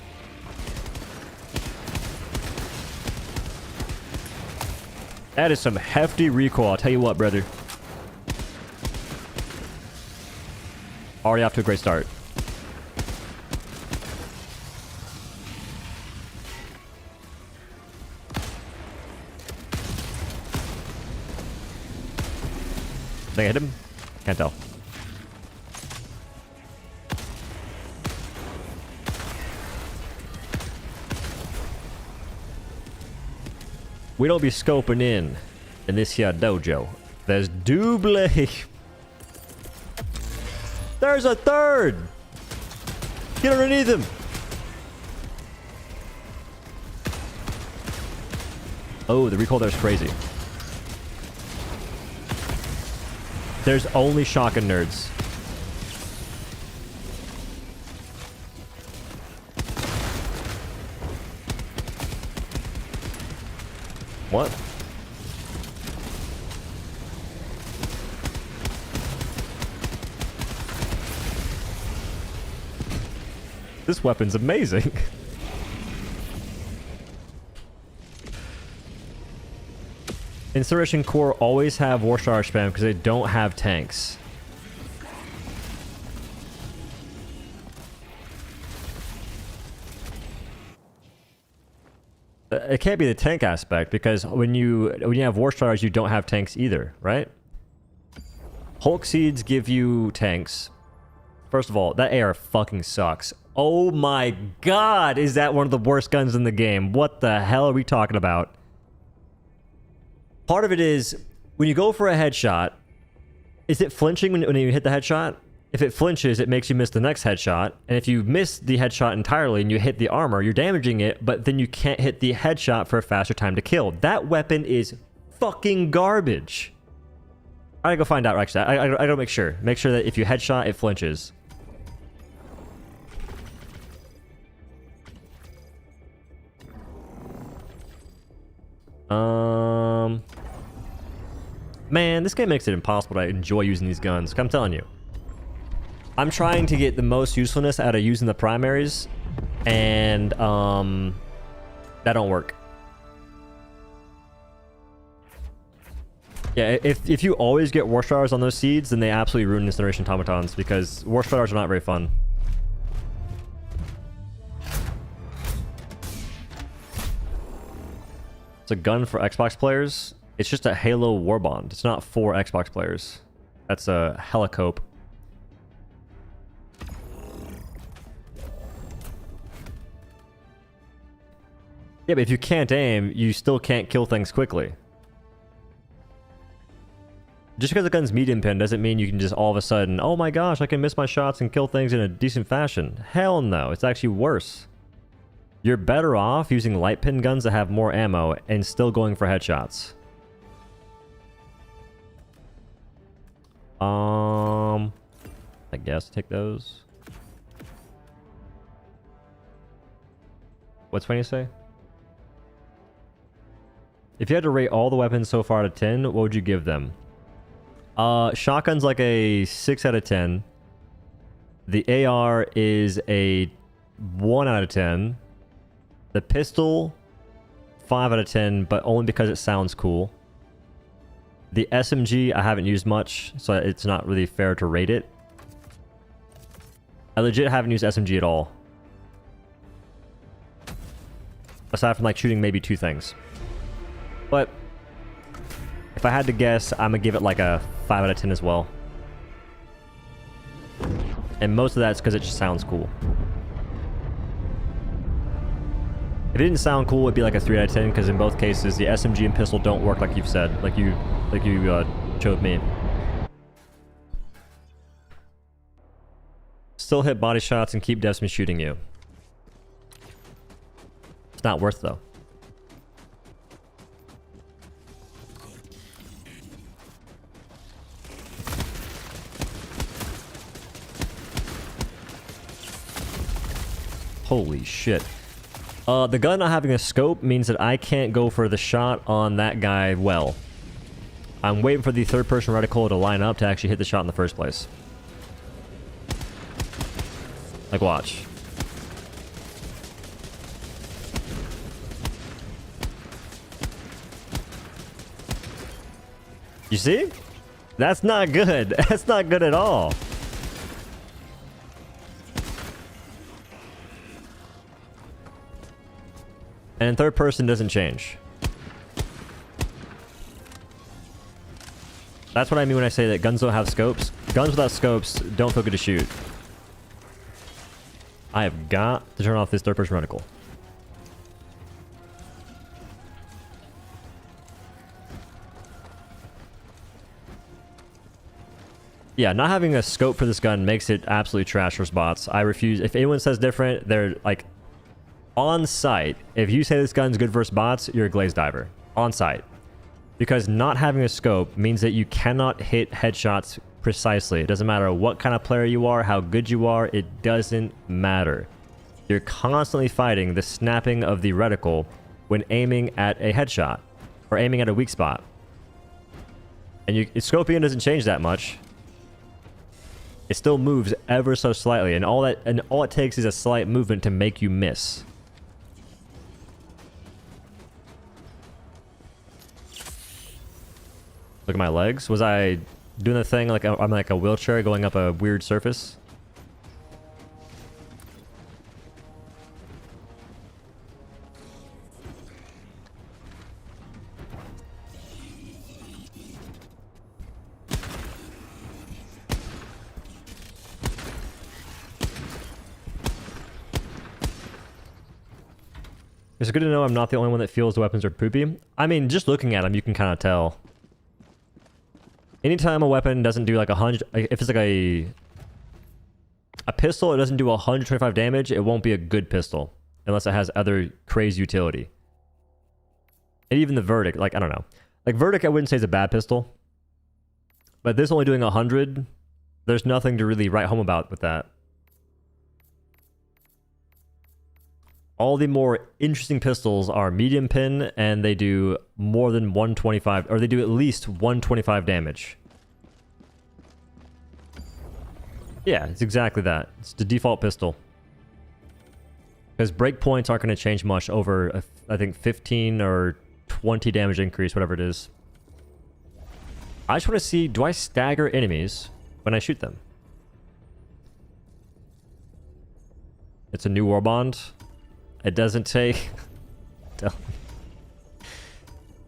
That is some hefty recoil, I'll tell you what, brother. Already off to a great start. Think I hit him? Can't tell. We don't be scoping in this here dojo. There's double. There's a third. Get underneath him. Oh, the recoil there's crazy. There's only shotgun nerds. What? This weapon's amazing. Insurrection Corps always have Warstar spam because they don't have tanks. It can't be the tank aspect because when you have Warstars, you don't have tanks either, right? Hulk Seeds give you tanks. First of all, that AR fucking sucks. Oh my god, is that one of the worst guns in the game? What the hell are we talking about? Part of it is, when you go for a headshot, is it flinching when you hit the headshot? If it flinches, it makes you miss the next headshot. And if you miss the headshot entirely and you hit the armor, you're damaging it, but then you can't hit the headshot for a faster time to kill. That weapon is fucking garbage. I gotta go find out, actually. I gotta make sure. Make sure that if you headshot, it flinches. Man, this game makes it impossible to enjoy using these guns. I'm telling you. I'm trying to get the most usefulness out of using the primaries, and that don't work. Yeah, if you always get Warstars on those seeds, then they absolutely ruin Incineration Automatons, because Warstars are not very fun. It's a gun for Xbox players. It's just a Halo Warbond. It's not for Xbox players. That's a helicope. Yeah, but if you can't aim, you still can't kill things quickly. Just because the gun's medium pin doesn't mean you can just all of a sudden, oh my gosh, I can miss my shots and kill things in a decent fashion. Hell no, it's actually worse. You're better off using light pin guns that have more ammo and still going for headshots. I guess take those. What's funny to say? If you had to rate all the weapons so far out of 10, what would you give them? Shotgun's like a 6 out of 10. The AR is a 1 out of 10. The pistol, 5 out of 10, but only because it sounds cool. The SMG, I haven't used much, so it's not really fair to rate it. I legit haven't used SMG at all. Aside from like shooting maybe 2 things. But if I had to guess, I'm gonna give it like a 5 out of 10 as well. And most of that's because it just sounds cool. If it didn't sound cool, it'd be like a 3 out of 10, because in both cases, the SMG and pistol don't work like you've said, like you showed me. still hit body shots and keep devs from shooting you. It's not worth though. Holy shit. The gun not having a scope means that I can't go for the shot on that guy well. I'm waiting for the third person reticle to line up to actually hit the shot in the first place. Like, watch. You see? That's not good. That's not good at all. And third person doesn't change. That's what I mean when I say that guns don't have scopes. Guns without scopes don't feel good to shoot. I have got to turn off this third person reticle. Yeah, not having a scope for this gun makes it absolutely trash for spots. I refuse. If anyone says different, they're like on site. If you say this gun's good for spots, you're a glazed diver. On site. Because not having a scope means that you cannot hit headshots precisely. It doesn't matter what kind of player you are, how good you are, it doesn't matter. You're constantly fighting the snapping of the reticle when aiming at a headshot or aiming at a weak spot. And scoping doesn't change that much. It still moves ever so slightly, and all it takes is a slight movement to make you miss. Look at my legs. Was I doing the thing like I'm like a wheelchair going up a weird surface? It's good to know I'm not the only one that feels the weapons are poopy. I mean, just looking at them, you can kind of tell. Anytime a weapon doesn't do like 100... If it's like a pistol, it doesn't do 125 damage, it won't be a good pistol. Unless it has other crazy utility. And even the Verdict, like, I don't know. Like, Verdict I wouldn't say is a bad pistol. But this only doing 100, there's nothing to really write home about with that. All the more interesting pistols are medium pin, and they do more than 125, or they do at least 125 damage. Yeah, it's exactly that. It's the default pistol. Because breakpoints aren't going to change much over, I think, 15 or 20 damage increase, whatever it is. I just want to see, do I stagger enemies when I shoot them? It's a new Warbond. It doesn't take...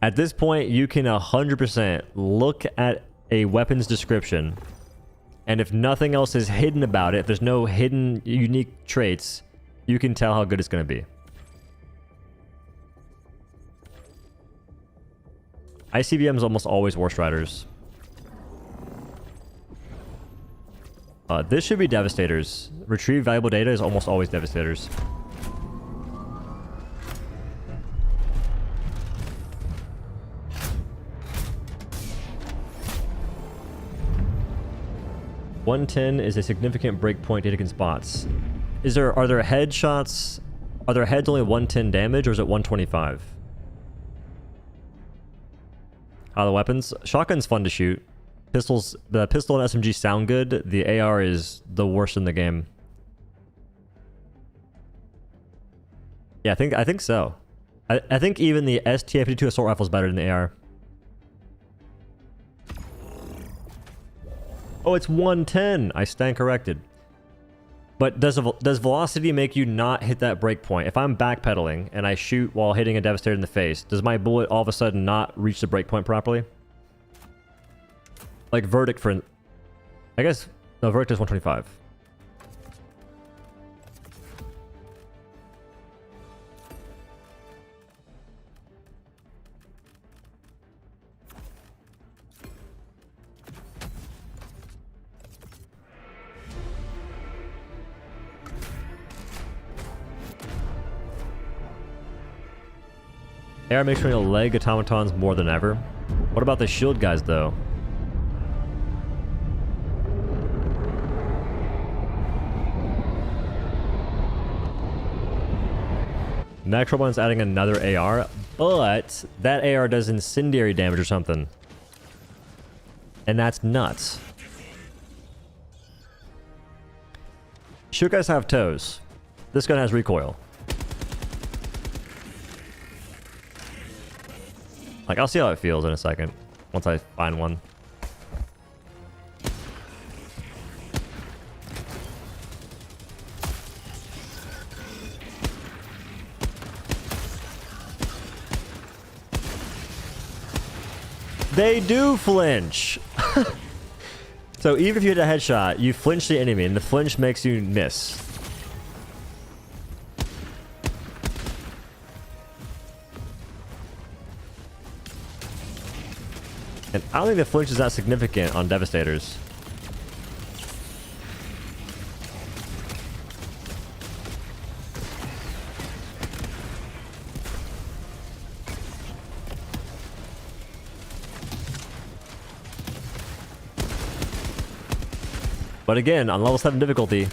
At this point, you can 100% look at a weapon's description, and if nothing else is hidden about it, if there's no hidden unique traits, you can tell how good it's going to be. ICBM is almost always War Striders. This should be Devastators. Retrieve valuable data is almost always Devastators. .110 is a significant breakpoint to hit spots. Are there headshots? Are there heads only 110 damage, or is it 125? The weapons. Shotgun's fun to shoot. Pistols. The pistol and SMG sound good. The AR is the worst in the game. Yeah, I think so. I think even the STF-52 assault rifle is better than the AR. Oh, it's 110. I stand corrected. But does velocity make you not hit that breakpoint? If I'm backpedaling and I shoot while hitting a Devastator in the face, does my bullet all of a sudden not reach the breakpoint properly? Like Verdict for... I guess... No, Verdict is 125. AR makes me leg automatons more than ever. What about the shield guys, though? Necrobon's adding another AR, but that AR does incendiary damage or something. And that's nuts. Shield guys have toes. This gun has recoil. Like, I'll see how it feels in a second, once I find one. They do flinch! So even if you hit a headshot, you flinch the enemy, and the flinch makes you miss. And I don't think the flinch is that significant on Devastators. But again, on level 7 difficulty,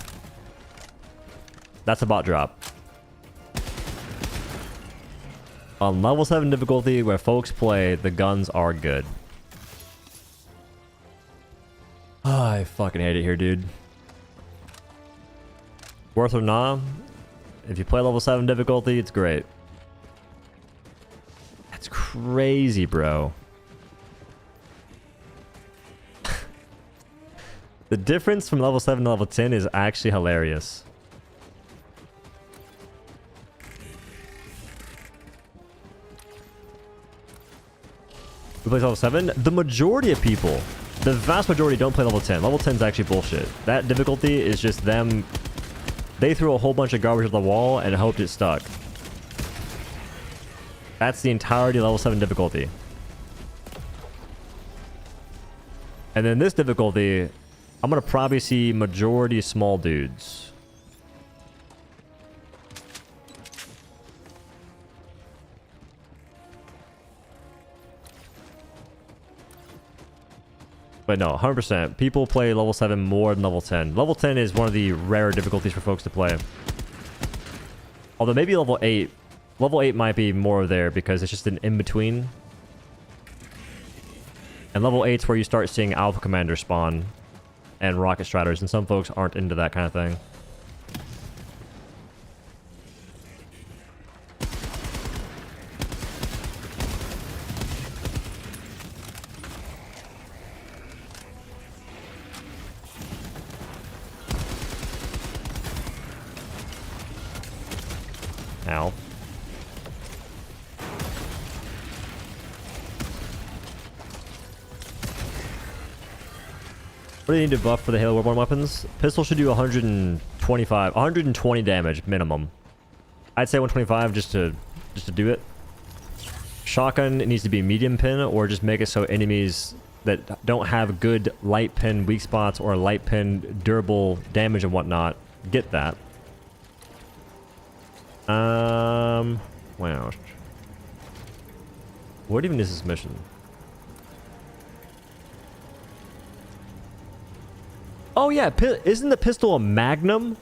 that's a bot drop. On level 7 difficulty, where folks play, the guns are good. Oh, I fucking hate it here, dude. Worth or not, if you play level 7 difficulty, it's great. That's crazy, bro. The difference from level 7 to level 10 is actually hilarious. Who plays level 7? The majority of people. The vast majority don't play level 10. Level 10 is actually bullshit. That difficulty is just them... They threw a whole bunch of garbage at the wall and hoped it stuck. That's the entirety of level 7 difficulty. And then this difficulty, I'm going to probably see majority small dudes. But no, 100%. People play level 7 more than level 10. Level 10 is one of the rarer difficulties for folks to play. Although maybe level 8. Level 8 might be more there because it's just an in-between. And level 8 is where you start seeing Alpha Commander spawn. And Rocket Striders. And some folks aren't into that kind of thing. Ow. What do you need to buff for the Halo Warbond weapons? Pistol should do 120 damage minimum. I'd say 125 just to do it. Shotgun, it needs to be medium pin, or just make it so enemies that don't have good light pin weak spots or light pin durable damage and whatnot get that. Wow. What even is this mission? Oh yeah, isn't the pistol a magnum?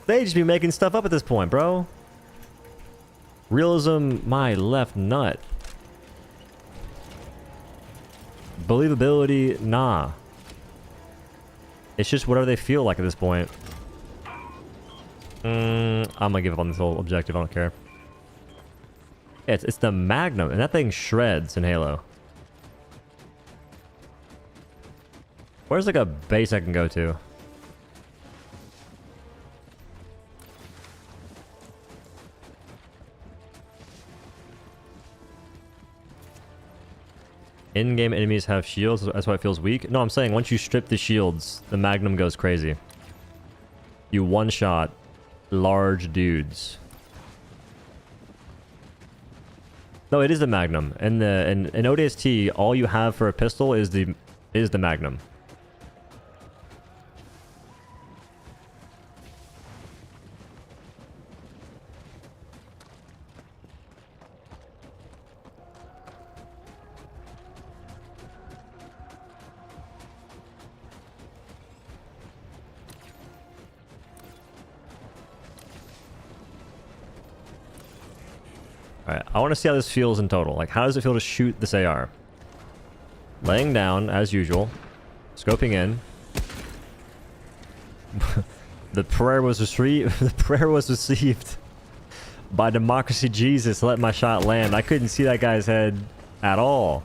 They just be making stuff up at this point, bro. Realism, my left nut. Believability, nah. It's just whatever they feel like at this point. I'm gonna give up on this whole objective, I don't care. Yeah, it's the Magnum, and that thing shreds in Halo. Where's like a base I can go to? In-game enemies have shields, that's why it feels weak. No, I'm saying once you strip the shields, the Magnum goes crazy. You one-shot large dudes. No, it is the Magnum. In ODST, all you have for a pistol is the Magnum. Alright, I want to see how this feels in total. Like, how does it feel to shoot this AR? Laying down, as usual. Scoping in. The prayer was received. The prayer was received by Democracy Jesus. Let my shot land. I couldn't see that guy's head at all.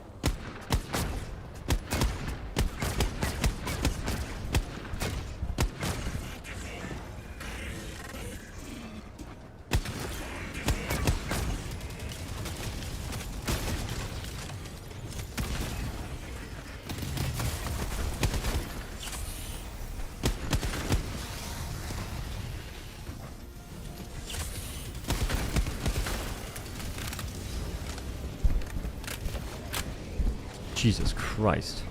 Jesus Christ.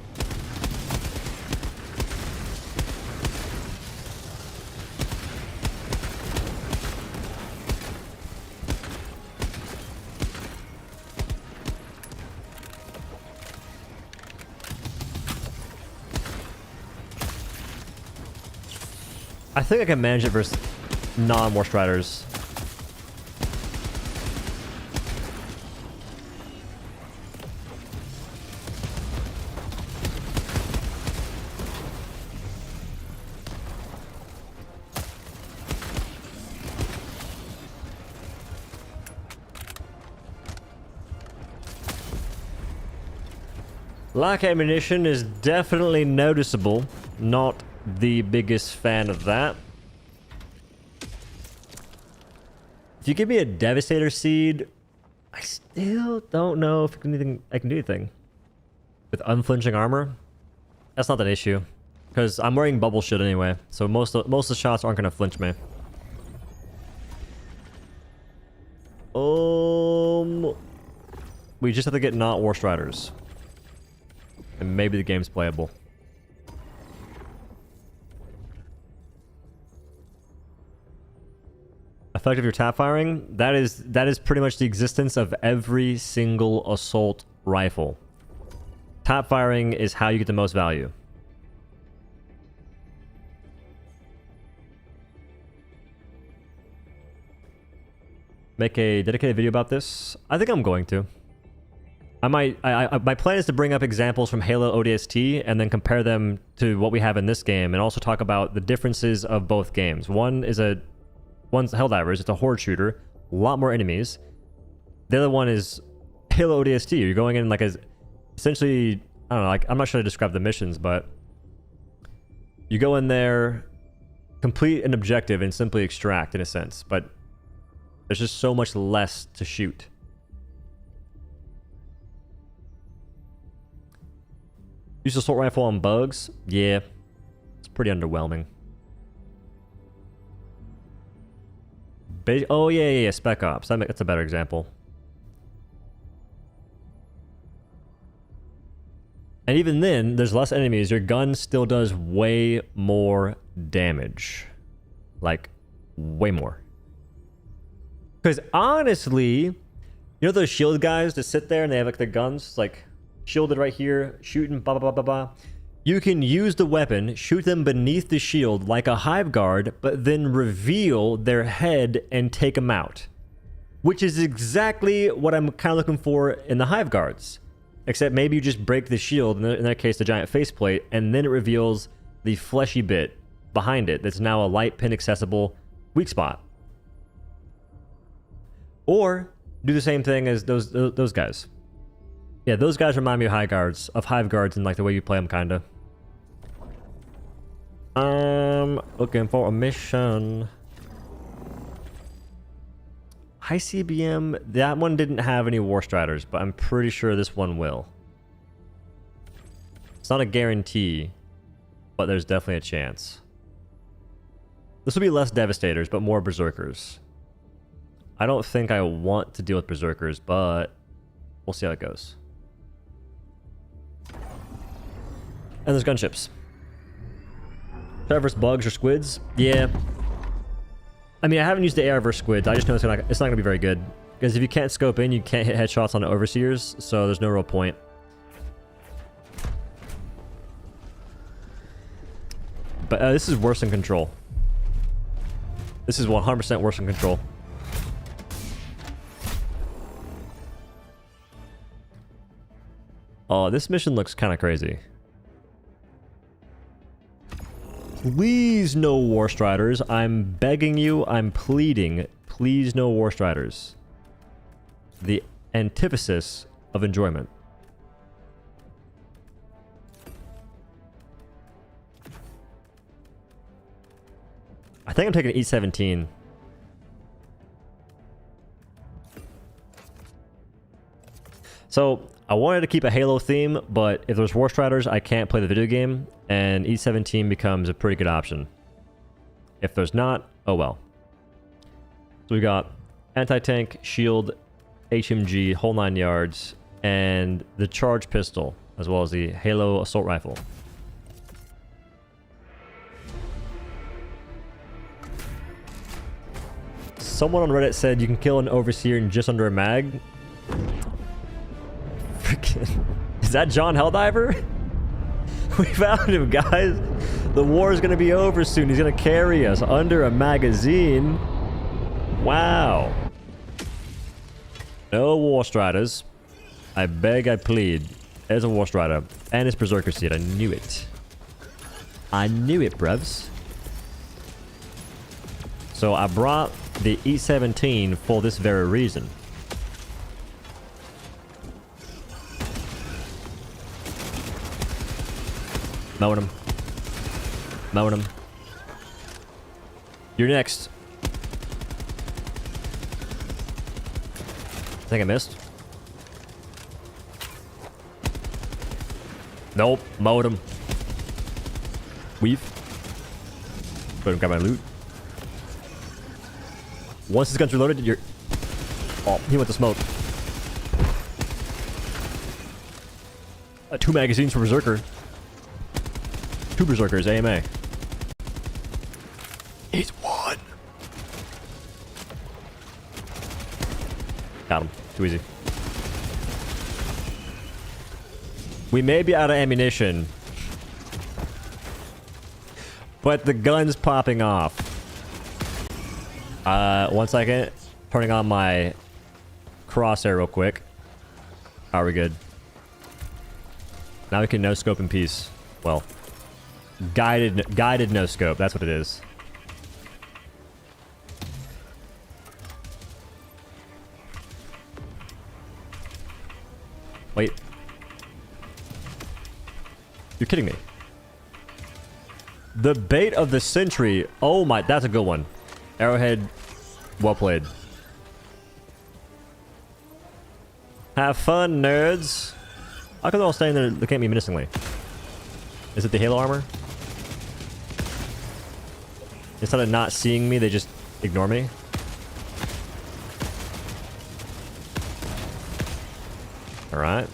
I think I can manage it versus non-War Striders. Lack ammunition is definitely noticeable. Not the biggest fan of that. If you give me a Devastator Seed, I still don't know if I can do anything. With unflinching armor, that's not an issue. Because I'm wearing bubble shit anyway, so most of the shots aren't going to flinch me. We just have to get not War Striders. And maybe the game's playable. Effective your tap firing? That is pretty much the existence of every single assault rifle. Tap firing is how you get the most value. Make a dedicated video about this? I think I'm going to. My plan is to bring up examples from Halo ODST and then compare them to what we have in this game, and also talk about the differences of both games. One's Helldivers, it's a horde shooter, a lot more enemies. The other one is Halo ODST. You're going in like essentially, I don't know, like, I'm not sure how to describe the missions, but you go in there, complete an objective, and simply extract in a sense, but there's just so much less to shoot. Use assault rifle on bugs? Yeah. It's pretty underwhelming. Oh, yeah, Spec Ops. That's a better example. And even then, there's less enemies. Your gun still does way more damage. Like, way more. Because honestly, you know those shield guys that sit there and they have like their guns, like, shielded right here, shooting, blah, blah, blah, blah, blah. You can use the weapon, shoot them beneath the shield like a hive guard, but then reveal their head and take them out. Which is exactly what I'm kind of looking for in the hive guards. Except maybe you just break the shield, in that case the giant faceplate, and then it reveals the fleshy bit behind it that's now a light pin accessible weak spot. Or do the same thing as those guys. Yeah, those guys remind me of hive guards and like the way you play them, kinda. Looking for a mission. High CBM, that one didn't have any War Striders, but I'm pretty sure this one will. It's not a guarantee, but there's definitely a chance. This will be less Devastators, but more Berserkers. I don't think I want to deal with Berserkers, but we'll see how it goes. And there's gunships. Try versus bugs or squids? Yeah. I mean, I haven't used the AR versus squids. I just know it's not going to be very good. Because if you can't scope in, you can't hit headshots on the overseers, so there's no real point. But this is worse than Control. This is 100% worse than Control. Oh, this mission looks kind of crazy. Please no War Striders. I'm begging you. I'm pleading. Please no War Striders. The antithesis of enjoyment. I think I'm taking E17. So, I wanted to keep a Halo theme, but if there's War Striders, I can't play the video game, and E17 becomes a pretty good option. If there's not, oh well. So we got anti-tank, shield, HMG, whole 9 yards, and the charge pistol, as well as the Halo assault rifle. Someone on Reddit said you can kill an overseer in just under a mag. Freaking, is that John Helldiver? We found him, guys. The war is going to be over soon. He's going to carry us under a magazine. Wow. No War Striders. I beg, I plead. There's a War Strider. And his Berserker seat. I knew it. I knew it, brevs. So I brought the E17 for this very reason. Mowing him. Mowing him. You're next. I think I missed. Nope. Mowed him. Weave. Go and grab my loot. Once his gun's reloaded, you're... Oh, he went to smoke. 2 magazines for Berserker. 2 Berserkers, AMA. He's one. Got him. Too easy. We may be out of ammunition, but the gun's popping off. 1 second. Turning on my crosshair real quick. Are we good? Now we can no scope in peace. Well, guided no scope. That's what it is. Wait. You're kidding me. The bait of the century. Oh my, that's a good one. Arrowhead, well played. Have fun, nerds. How come they're all staying there looking at me menacingly? Is it the Halo armor? Instead of not seeing me, they just ignore me? Alright.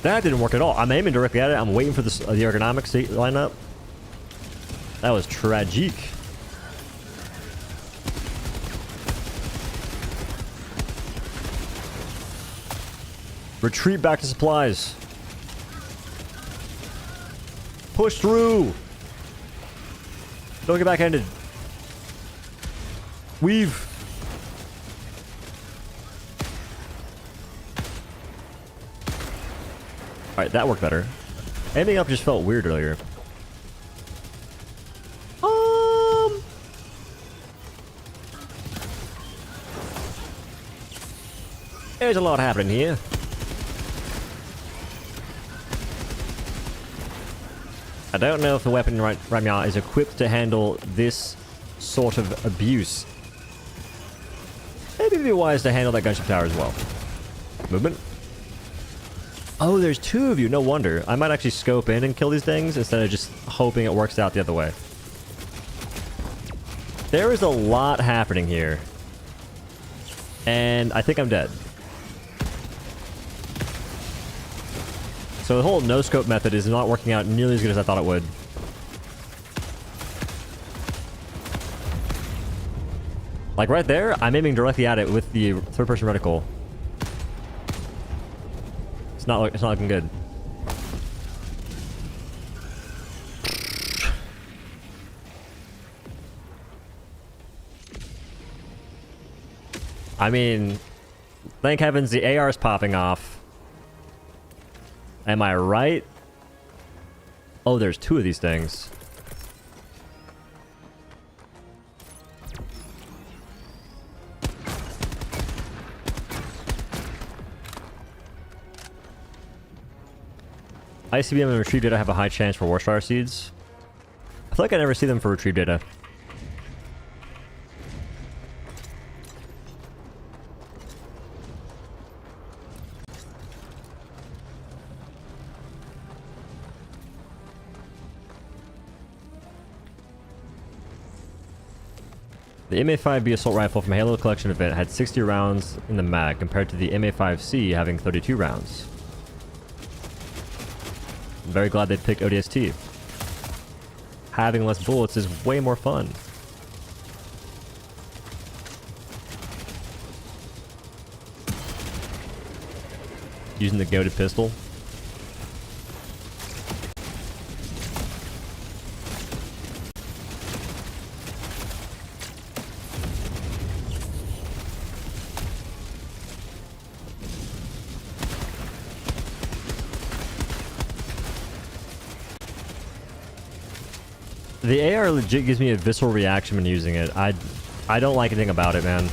That didn't work at all. I'm aiming directly at it. I'm waiting for the ergonomics to line up. That was tragic. Retreat back to supplies. Push through. Don't get backhanded. Weave. Alright, that worked better. Aiming up just felt weird earlier. There's a lot happening here. I don't know if the weapon right now is equipped to handle this sort of abuse. Maybe it'd be wise to handle that gunship tower as well. Movement. Oh, there's 2 of you. No wonder. I might actually scope in and kill these things instead of just hoping it works out the other way. There is a lot happening here. And I think I'm dead. So the whole no-scope method is not working out nearly as good as I thought it would. Like right there, I'm aiming directly at it with the third-person reticle. It's not looking good. I mean, thank heavens the AR is popping off. Am I right? Oh, there's 2 of these things. ICBM and retrieve data have a high chance for Warstar seeds. I feel like I never see them for retrieve data. The MA5B assault rifle from Halo Collection event had 60 rounds in the mag compared to the MA5C having 32 rounds. I'm very glad they picked ODST. Having less bullets is way more fun. Using the goated pistol. The AR legit gives me a visceral reaction when using it. I don't like anything about it, man.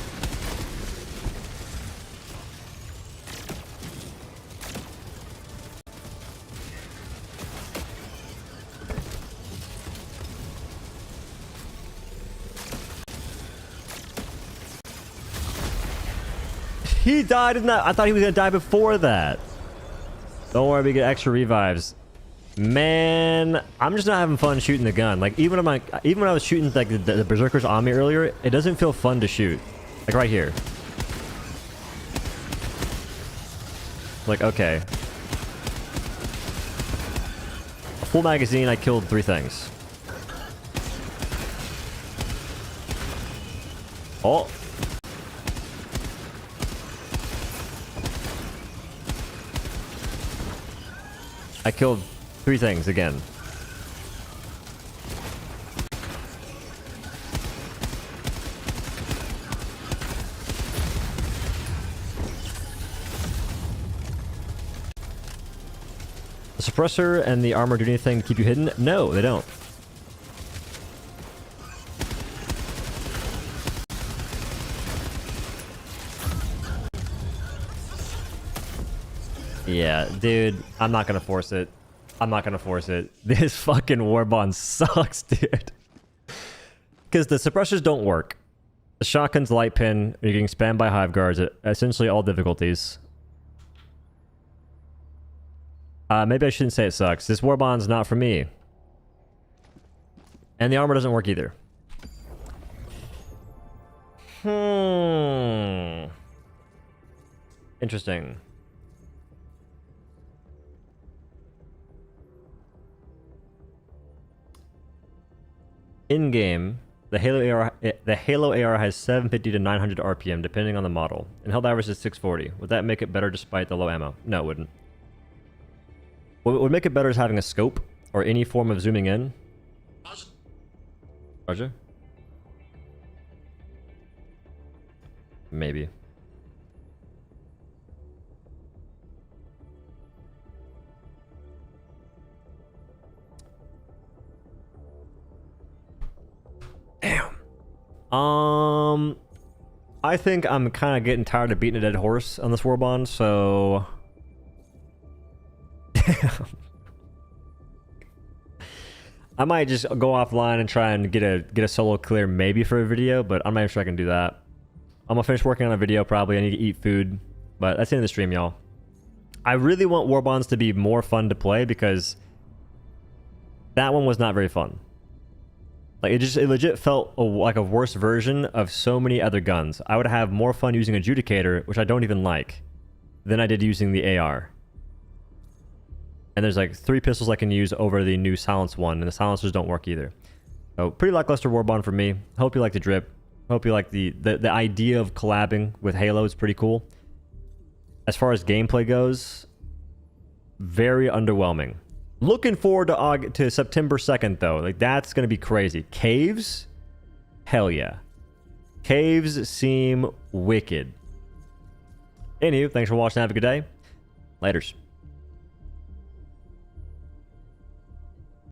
He died in that. I thought he was gonna die before that. Don't worry, we get extra revives. Man, I'm just not having fun shooting the gun. Like even when I was shooting like the berserkers on me earlier, it doesn't feel fun to shoot. Like right here. Like okay. A full magazine, I killed 3 things. Oh. I killed 3 things again. The suppressor and the armor do anything to keep you hidden? No, they don't. Yeah, dude, I'm not gonna force it. I'm not gonna force it. This fucking Warbond sucks, dude. Because the suppressors don't work. The shotgun's light pin, you're getting spammed by hive guards at essentially all difficulties. Maybe I shouldn't say it sucks. This Warbond's not for me. And the armor doesn't work either. Interesting. In-game, the Halo AR has 750 to 900 RPM depending on the model, and Helldivers is 640. Would that make it better despite the low ammo? No, it wouldn't. What would make it better is having a scope or any form of zooming in. Roger? Maybe. Damn. I think I'm kind of getting tired of beating a dead horse on this Warbond, so... I might just go offline and try and get a solo clear maybe for a video, but I'm not even sure I can do that. I'm gonna finish working on a video probably. I need to eat food, but that's the end of the stream, y'all. I really want Warbonds to be more fun to play because that one was not very fun. Like it legit felt like a worse version of so many other guns. I would have more fun using Adjudicator, which I don't even like, than I did using the AR. And there's like 3 pistols I can use over the new silence one, and the silencers don't work either. So pretty lackluster Warbond for me. Hope you like the drip. Hope you like the idea of collabing with Halo. It's pretty cool. As far as gameplay goes, very underwhelming. Looking forward to September 2nd, though. Like, that's going to be crazy. Caves? Hell yeah. Caves seem wicked. Anywho, thanks for watching. Have a good day. Laters.